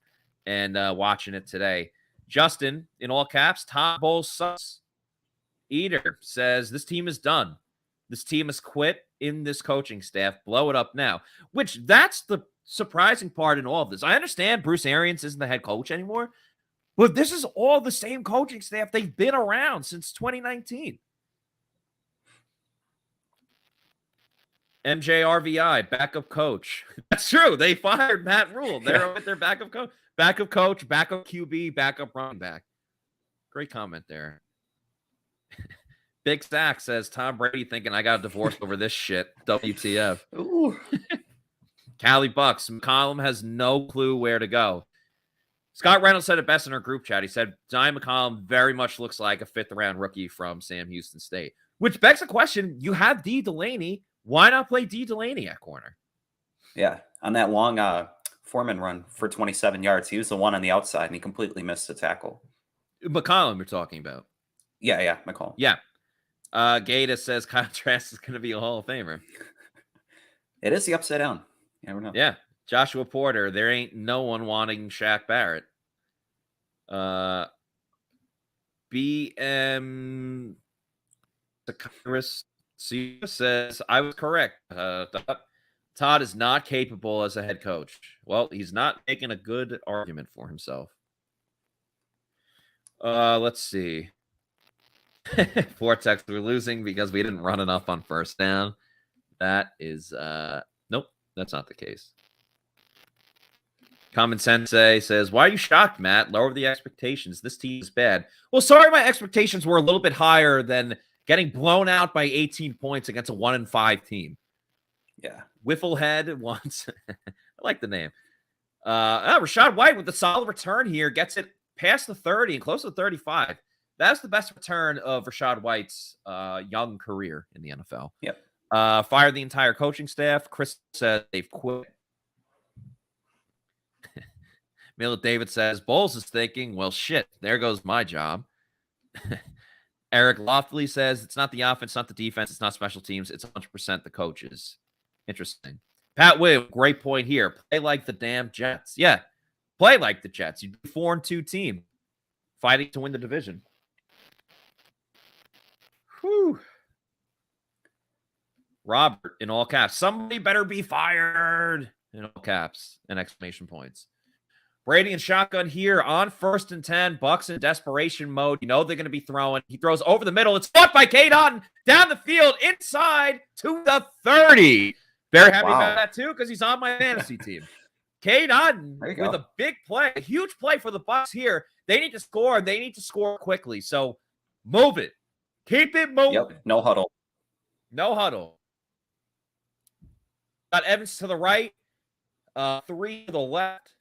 and watching it today. Justin, in all caps, Tom Bowles sucks. Eater says, this team is done. This team has quit in this coaching staff. Blow it up now. Which, that's the surprising part in all of this. I understand Bruce Arians isn't the head coach anymore, but this is all the same coaching staff. They've been around since 2019. MJRVI, backup coach. That's true. They fired Matt Rule. They're with their backup coach, backup QB, backup running back. Great comment there. Big Stack says, Tom Brady thinking I got a divorce over this shit. WTF. Callie Bucks, McCollum has no clue where to go. Scott Reynolds said it best in our group chat. He said, Zion McCollum very much looks like a fifth-round rookie from Sam Houston State. Which begs the question, you have D. Delaney. Why not play D. Delaney at corner? Yeah, on that long Foreman run for 27 yards, he was the one on the outside, and he completely missed the tackle. McCollum you're talking about. Yeah, McCollum. Yeah. Gata says Kyle Trask is going to be a Hall of Famer. It is the upside down. You never know. Yeah. Joshua Porter, there ain't no one wanting Shaq Barrett. BM Sakairis says, I was correct. Todd is not capable as a head coach. Well, he's not making a good argument for himself. Let's see. Vortex, we're losing because we didn't run enough on first down. That is, nope, that's not the case. Common Sensei says, why are you shocked, Matt? Lower the expectations. This team is bad. Well, sorry, my expectations were a little bit higher than getting blown out by 18 points against a 1-5 team. Yeah. Wifflehead wants, I like the name. Rashad White with a solid return here gets it past the 30 and close to 35. That's the best return of Rashad White's young career in the NFL. Yep. Fired the entire coaching staff. Chris said they've quit. Mila David says, Bowles is thinking, well, shit, there goes my job. Eric Loftily says, it's not the offense, not the defense, it's not special teams, it's 100% the coaches. Interesting. Pat Will, great point here. Play like the damn Jets. Yeah, play like the Jets. You'd be 4-2 team fighting to win the division. Whew. Robert, in all caps, somebody better be fired. In all caps and exclamation points. Brady and shotgun here on 1st and 10. Bucs in desperation mode. You know they're going to be throwing. He throws over the middle. It's fought by Cade Otton down the field inside to the 30. Very happy about that too because he's on my fantasy team. Cade Otton with a big play, a huge play for the Bucs here. They need to score. They need to score quickly. So move it. Keep it moving. Yep. No huddle. No huddle. Got Evans to the right. 3 to the left.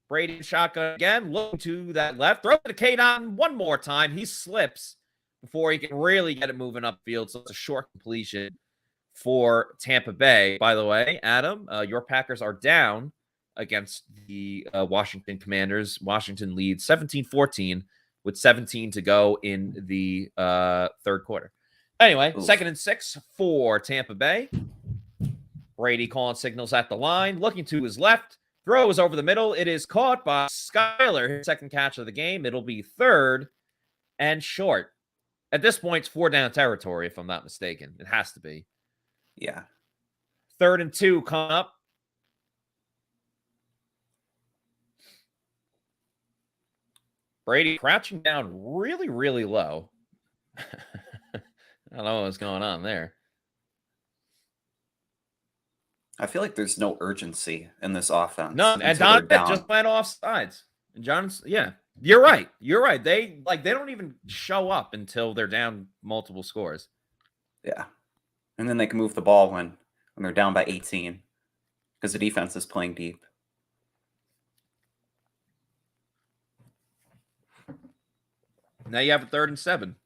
Brady shotgun again, looking to that left. Throw to Cade Otton one more time. He slips before he can really get it moving upfield. So it's a short completion for Tampa Bay. By the way, Adam, your Packers are down against the Washington Commanders. Washington leads 17-14 with 17 to go in the third quarter. Anyway, 2nd and 6 for Tampa Bay. Brady calling signals at the line, looking to his left. Throw is over the middle. It is caught by Skyler, his second catch of the game. It'll be 3rd and short. At this point, it's 4-down territory, if I'm not mistaken. It has to be. Yeah. 3rd and 2 coming up. Brady crouching down really, really low. I don't know what's going on there. I feel like there's no urgency in this offense. No, and Don just went off sides. And John's, yeah, you're right. You're right. They don't even show up until they're down multiple scores. Yeah, and then they can move the ball when they're down by 18 because the defense is playing deep. Now you have a 3rd and 7.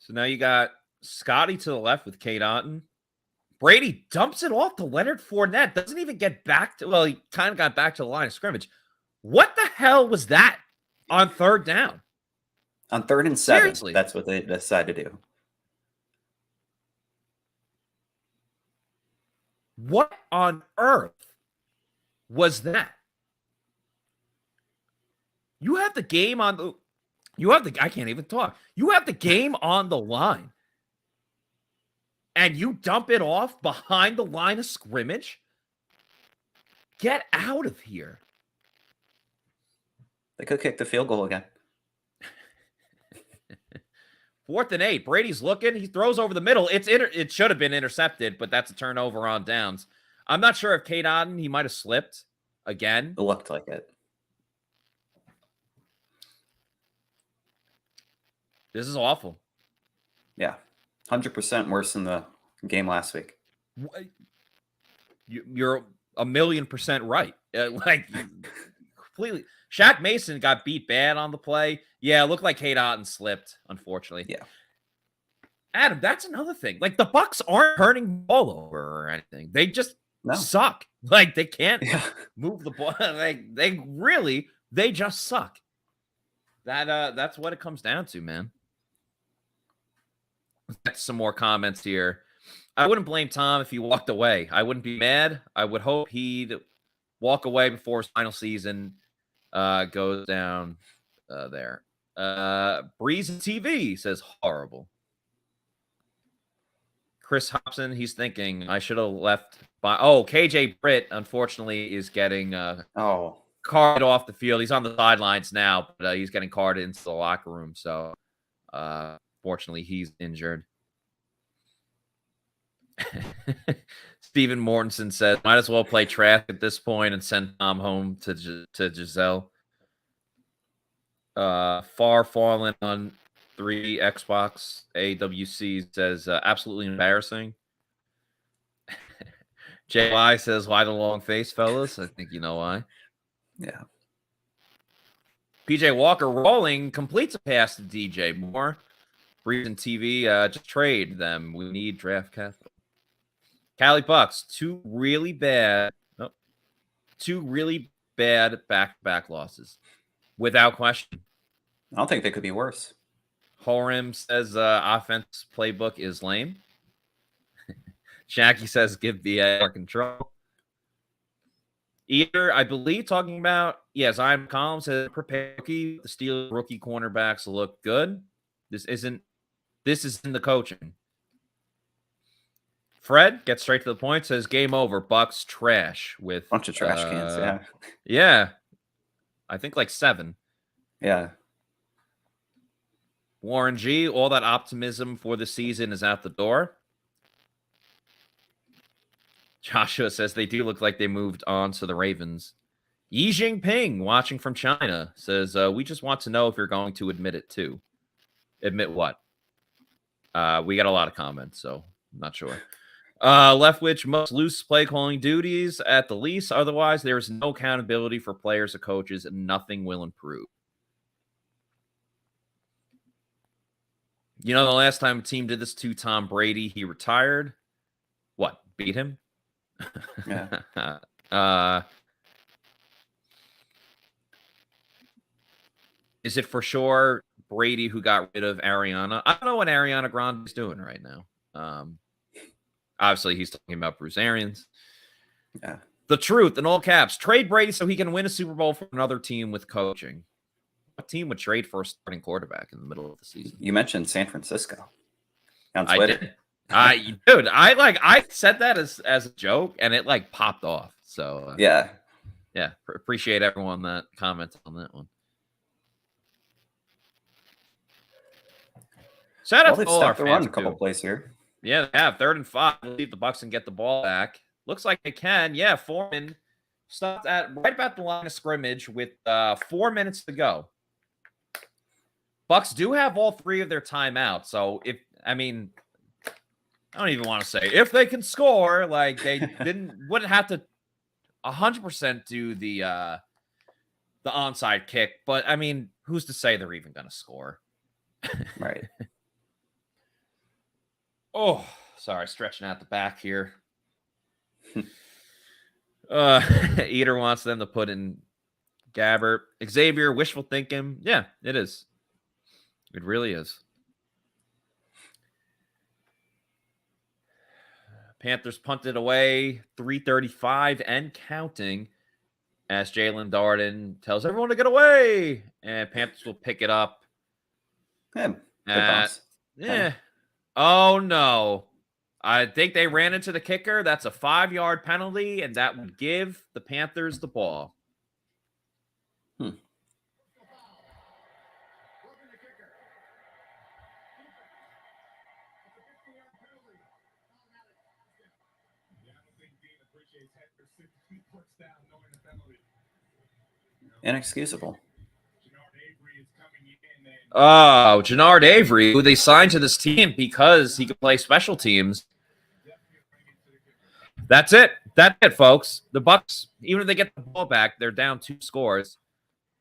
So now you got Scotty to the left with Kate Otten. Brady dumps it off to Leonard Fournette. Doesn't even get back to, well, he kind of got back to the line of scrimmage. What the hell was that on third down? On 3rd and 7, Seriously. that's what they decided to do. What on earth was that? You have the game on the, I can't even talk. You have the game on the line. And you dump it off behind the line of scrimmage? Get out of here. They could kick the field goal again. 4th and 8. Brady's looking. He throws over the middle. It should have been intercepted, but that's a turnover on downs. I'm not sure if Kate Otten, he might have slipped again. It looked like it. This is awful. Yeah. 100% worse than the game last week. You're 1,000,000% right. Completely. Shaq Mason got beat bad on the play. Yeah, it looked like Kate Otten slipped, unfortunately. Yeah. Adam, that's another thing. Like, the Bucs aren't turning the ball over or anything. They just suck. Like, they can't move the ball. Like, they just suck. That's what it comes down to, man. Let's some more comments here. I wouldn't blame Tom if he walked away. I wouldn't be mad. I would hope he'd walk away before his final season goes down there. Breeze TV says horrible. Chris Hobson, he's thinking I should have left by. Oh, KJ Britt, unfortunately, is getting carted off the field. He's on the sidelines now, but he's getting carted into the locker room. So, fortunately, he's injured. Stephen Mortensen says, might as well play trash at this point and send Tom home to Giselle. Far Fallen on 3 Xbox AWC says, absolutely embarrassing. JY says, why the long face, fellas? I think you know why. Yeah. PJ Walker rolling completes a pass to DJ Moore. Reason TV, just trade them. We need draft capital. Cali Bucs, two really bad back-to-back losses. Without question. I don't think they could be worse. Horim says offense playbook is lame. Shaggy says give the more control. Either, I believe, talking about, Zion Collins says prepare rookie. The Steelers rookie cornerbacks look good. This is in the coaching. Fred gets straight to the point, says game over. Bucs trash with bunch of trash cans. Yeah. Yeah. I think like 7. Yeah. Warren G, all that optimism for the season is out the door. Joshua says they do look like they moved on to the Ravens. Yi Jinping, watching from China, says, we just want to know if you're going to admit it too. Admit what? We got a lot of comments, so I'm not sure. Leftwich must loose play calling duties at the least. Otherwise, there is no accountability for players or coaches, and nothing will improve. You know, the last time a team did this to Tom Brady, he retired. What? Beat him? Yeah. Is it for sure Brady who got rid of Ariana? I don't know what Ariana Grande is doing right now. Obviously, he's talking about Bruce Arians. Yeah. The truth, in all caps, trade Brady so he can win a Super Bowl for another team with coaching. What team would trade for a starting quarterback in the middle of the season? You mentioned San Francisco on Twitter. I said that as a joke, and it like popped off. So yeah, appreciate everyone that commented on that one. Shout out they've to all our stopped the run fans a couple too. plays here. Yeah, they have 3rd and 5. Leave the Bucs and get the ball back. Looks like they can. Yeah, Foreman stopped at right about the line of scrimmage with 4 minutes to go. Bucs do have all 3 of their timeouts. So I don't even want to say if they can score, like they wouldn't have to 100% do the onside kick. But I mean, who's to say they're even going to score? Right. Oh, sorry, stretching out the back here. Eater wants them to put in Gabbert. Xavier, wishful thinking. Yeah, it is. It really is. Panthers punted away 3:35 and counting as Jalen Darden tells everyone to get away. And Panthers will pick it up. Good bounce. Yeah. Oh, no. I think they ran into the kicker. That's a 5-yard penalty, and that would give the Panthers the ball. Inexcusable. Oh, Jannard Avery, who they signed to this team because he could play special teams. That's it. That's it, folks. The Bucs, even if they get the ball back, they're down 2 scores.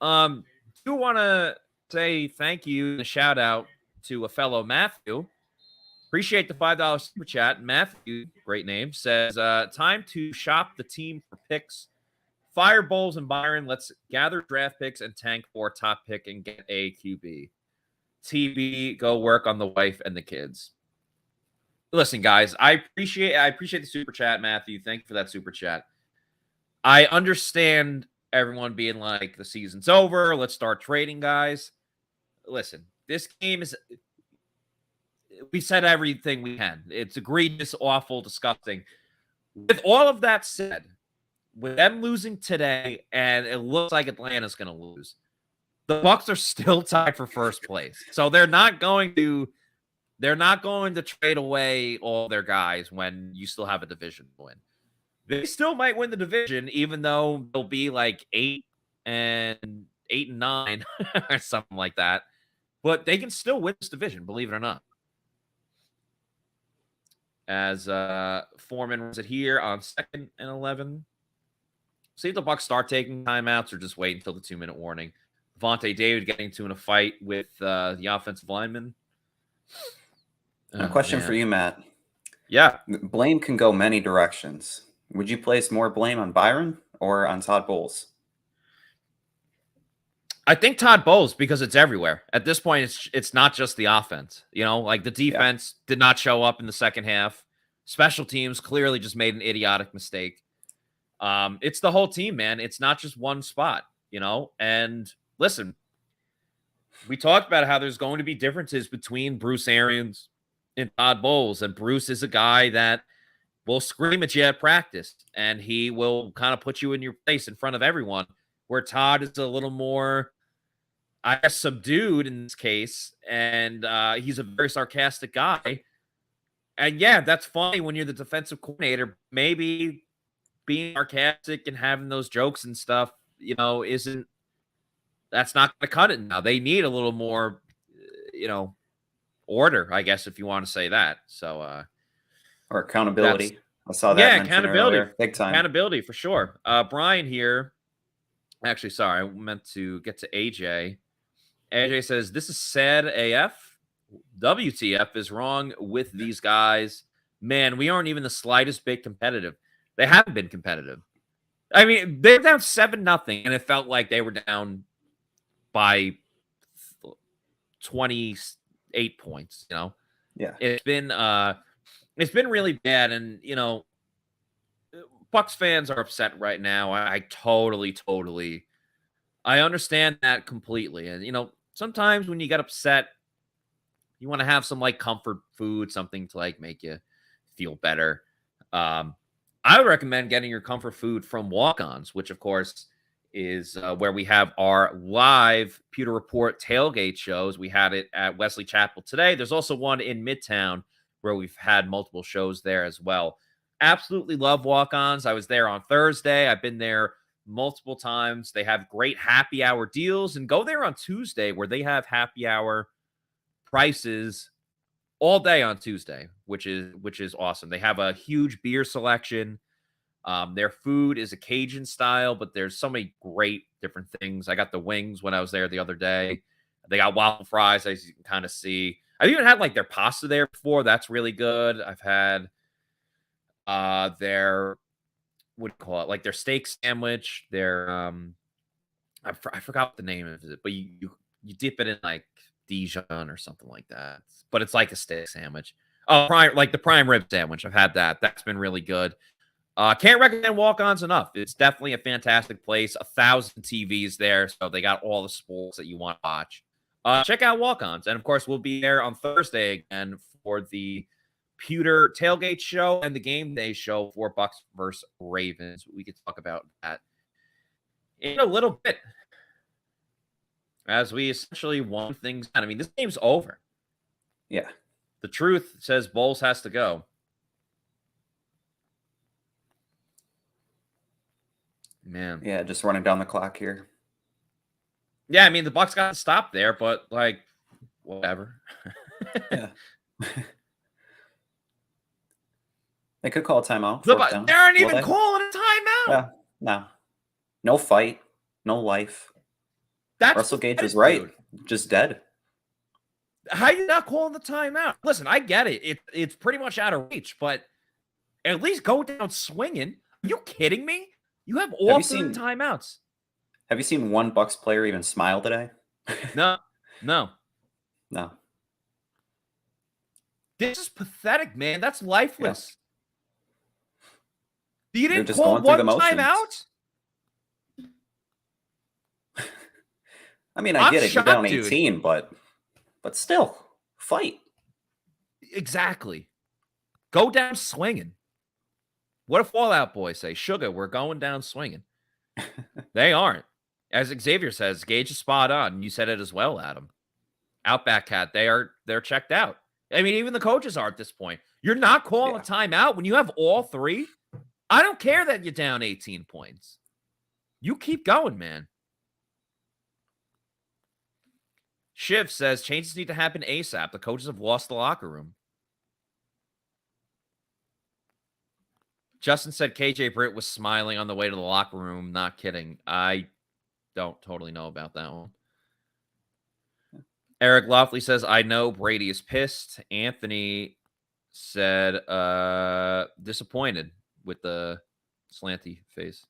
Do want to say thank you and a shout out to a fellow Matthew. Appreciate the $5 super chat. Matthew, great name, says, time to shop the team for picks. Fire Bowles and Byron. Let's gather draft picks and tank for top pick and get a QB. TB, go work on the wife and the kids. Listen, guys, I appreciate the super chat, Matthew. Thank you for that super chat. I understand everyone being like, the season's over. Let's start trading, guys. Listen, this game is... We said everything we can. It's egregious, awful, disgusting. With all of that said, with them losing today, and it looks like Atlanta's going to lose, the Bucs are still tied for first place. So they're not going to trade away all their guys when you still have a division win. They still might win the division, even though they'll be like 8 and 9 or something like that. But they can still win this division, believe it or not. As Foreman runs it here on 2nd and 11. See if the Bucs start taking timeouts or just wait until the 2-minute warning. Vontae David getting into a fight with the offensive lineman. A question for you, Matt. Yeah. Blame can go many directions. Would you place more blame on Byron or on Todd Bowles? I think Todd Bowles, because it's everywhere. At this point, it's not just the offense. You know, like the defense did not show up in the second half. Special teams clearly just made an idiotic mistake. It's the whole team, man. It's not just one spot, you know? And listen, we talked about how there's going to be differences between Bruce Arians and Todd Bowles. And Bruce is a guy that will scream at you at practice, and he will kind of put you in your place in front of everyone, where Todd is a little more, I guess, subdued in this case, and he's a very sarcastic guy. And yeah, that's funny when you're the defensive coordinator. Maybe being sarcastic and having those jokes and stuff, you know, that's not going to cut it now. They need a little more, you know, order, I guess, if you want to say that. So, or accountability. I saw that. Yeah, accountability. Earlier. Big time. Accountability for sure. Brian here. Actually, sorry, I meant to get to AJ. AJ says, this is sad AF. WTF is wrong with these guys. Man, we aren't even the slightest bit competitive. They haven't been competitive. I mean, they're down 7-0, and it felt like they were down by 28 points, you know? Yeah. It's been really bad, and, you know, Bucs fans are upset right now. I totally I understand that completely. And, you know, sometimes when you get upset, you want to have some, like, comfort food, something to, like, make you feel better. I would recommend getting your comfort food from Walk-Ons, which, of course, is where we have our live Pewter Report tailgate shows. We had it at Wesley Chapel today. There's also one in Midtown where we've had multiple shows there as well. Absolutely love Walk-Ons. I was there on Thursday. I've been there multiple times. They have great happy hour deals, and go there on Tuesday where they have happy hour prices all day on Tuesday, which is awesome. They have a huge beer selection. Their food is a Cajun style, but there's so many great different things. I got the wings when I was there the other day. They got waffle fries, as you can kind of see. I've even had like their pasta there before. That's really good. I've had their, what do you call it? Like their steak sandwich. Their I forgot what the name of it, but you dip it in like Dijon or something like that. But it's like a steak sandwich. Oh, like the prime rib sandwich. I've had that. That's been really good. Can't recommend Walk-Ons enough. It's definitely a fantastic place. 1,000 TVs there, so they got all the sports that you want to watch. Check out Walk-Ons. And, of course, we'll be there on Thursday again for the Pewter Tailgate show and the Game Day show for Bucs versus Ravens. We could talk about that in a little bit as we essentially won things down. I mean, this game's over. Yeah. The truth says Bowles has to go. Man. Yeah, just running down the clock here. Yeah, I mean, the Bucs got to stop there, but, like, whatever. Yeah. They could call a timeout. They aren't even calling a timeout. Yeah, no. No fight. No life. Russell Gage was right. Dude. Just dead. How are you not calling the timeout? Listen, I get it. It's pretty much out of reach, but at least go down swinging. Are you kidding me? You have all 3 timeouts. Have you seen one Bucs player even smile today? No. This is pathetic, man. That's lifeless. Yeah. You didn't call one timeout? I mean, I get it. You're down 18, but still, fight. Exactly. Go down swinging. What if Fallout Boy say, Sugar, we're going down swinging? They aren't. As Xavier says, Gage is spot on. You said it as well, Adam. Outback Cat, they're checked out. I mean, even the coaches are at this point. You're not calling a timeout when you have all 3. I don't care that you're down 18 points. You keep going, man. Shiv says changes need to happen ASAP. The coaches have lost the locker room. Justin said KJ Britt was smiling on the way to the locker room. Not kidding. I don't totally know about that one. Eric Loftley says, I know Brady is pissed. Anthony said, disappointed with the slanty face.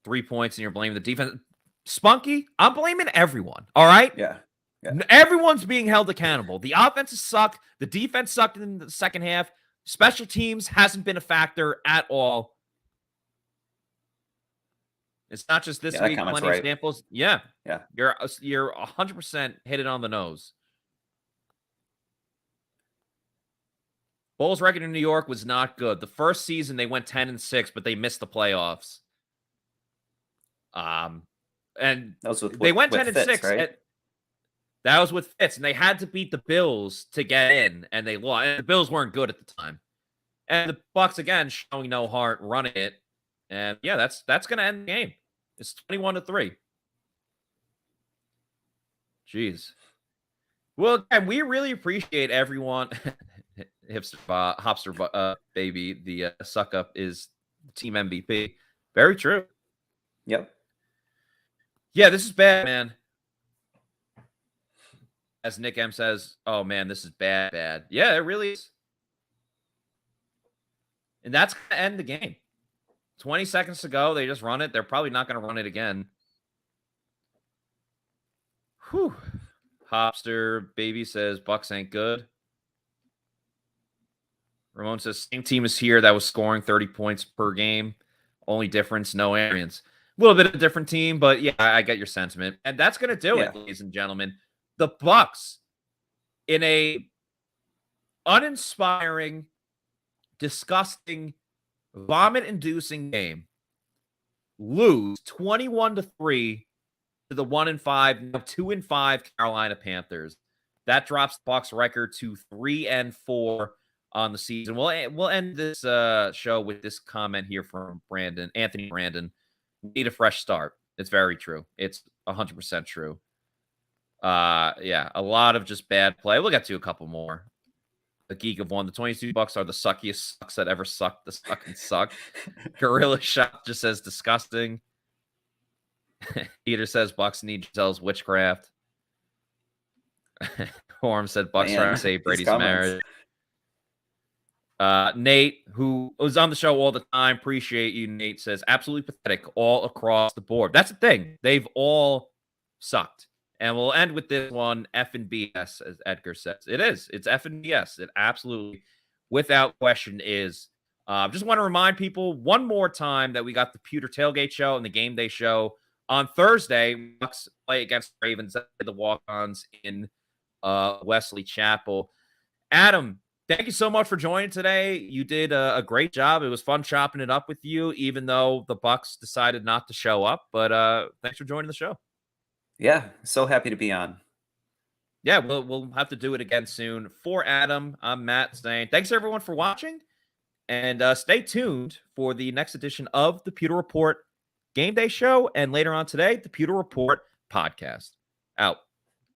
$3 points and you're blaming the defense. Spunky, I'm blaming everyone. All right? Yeah. Everyone's being held accountable. The offenses sucked. The defense sucked in the second half. Special teams hasn't been a factor at all. It's not just this week. Plenty of examples. Yeah. You're 100% hit it on the nose. Bulls' record in New York was not good. The first season they went 10-6, but they missed the playoffs. And they went 10-6. Right? That was with Fitz, and they had to beat the Bills to get in, and they lost. And the Bills weren't good at the time. And the Bucs again showing no heart, running it, and yeah, that's going to end the game. It's 21-3. Jeez. Well, again, we really appreciate everyone. Hopster baby, the suck up is team MVP. Very true. Yep. Yeah, this is bad, man. As Nick M says, oh, man, this is bad. Yeah, it really is. And that's going to end the game. 20 seconds to go. They just run it. They're probably not going to run it again. Whew. Hopster baby says, Bucs ain't good. Ramon says, same team is here that was scoring 30 points per game. Only difference, no Arians. A little bit of a different team, but yeah, I get your sentiment. And that's going to do it, ladies and gentlemen. The Bucs, in a uninspiring, disgusting, vomit-inducing game, lose 21-3 to the 1-5, now 2-5 Carolina Panthers. That drops the Bucs record to 3-4 on the season. We'll end this show with this comment here from Anthony Brandon. We need a fresh start. It's very true. It's 100% true. Yeah, a lot of just bad play. We'll get to a couple more. The Geek of One. The 22 Bucs are the suckiest sucks that ever sucked. The suck and suck. Gorilla Shop just says disgusting. Peter says Bucs need Giselle's witchcraft. Horm said Bucs trying to save Brady's marriage. Nate, who was on the show all the time, appreciate you, Nate, says absolutely pathetic all across the board. That's the thing. They've all sucked. And we'll end with this one, F and BS, as Edgar says. It is. It's F and BS. It absolutely, without question, is. Just want to remind people one more time that we got the Pewter Tailgate show and the Game Day show on Thursday. Bucs play against the Ravens, the walk-ons in Wesley Chapel. Adam, thank you so much for joining today. You did a great job. It was fun chopping it up with you, even though the Bucs decided not to show up. But thanks for joining the show. Yeah, so happy to be on. Yeah, we'll have to do it again soon. For Adam, I'm Matt saying thanks everyone for watching, and stay tuned for the next edition of the Pewter Report Game Day show, and later on today, the Pewter Report podcast. Out.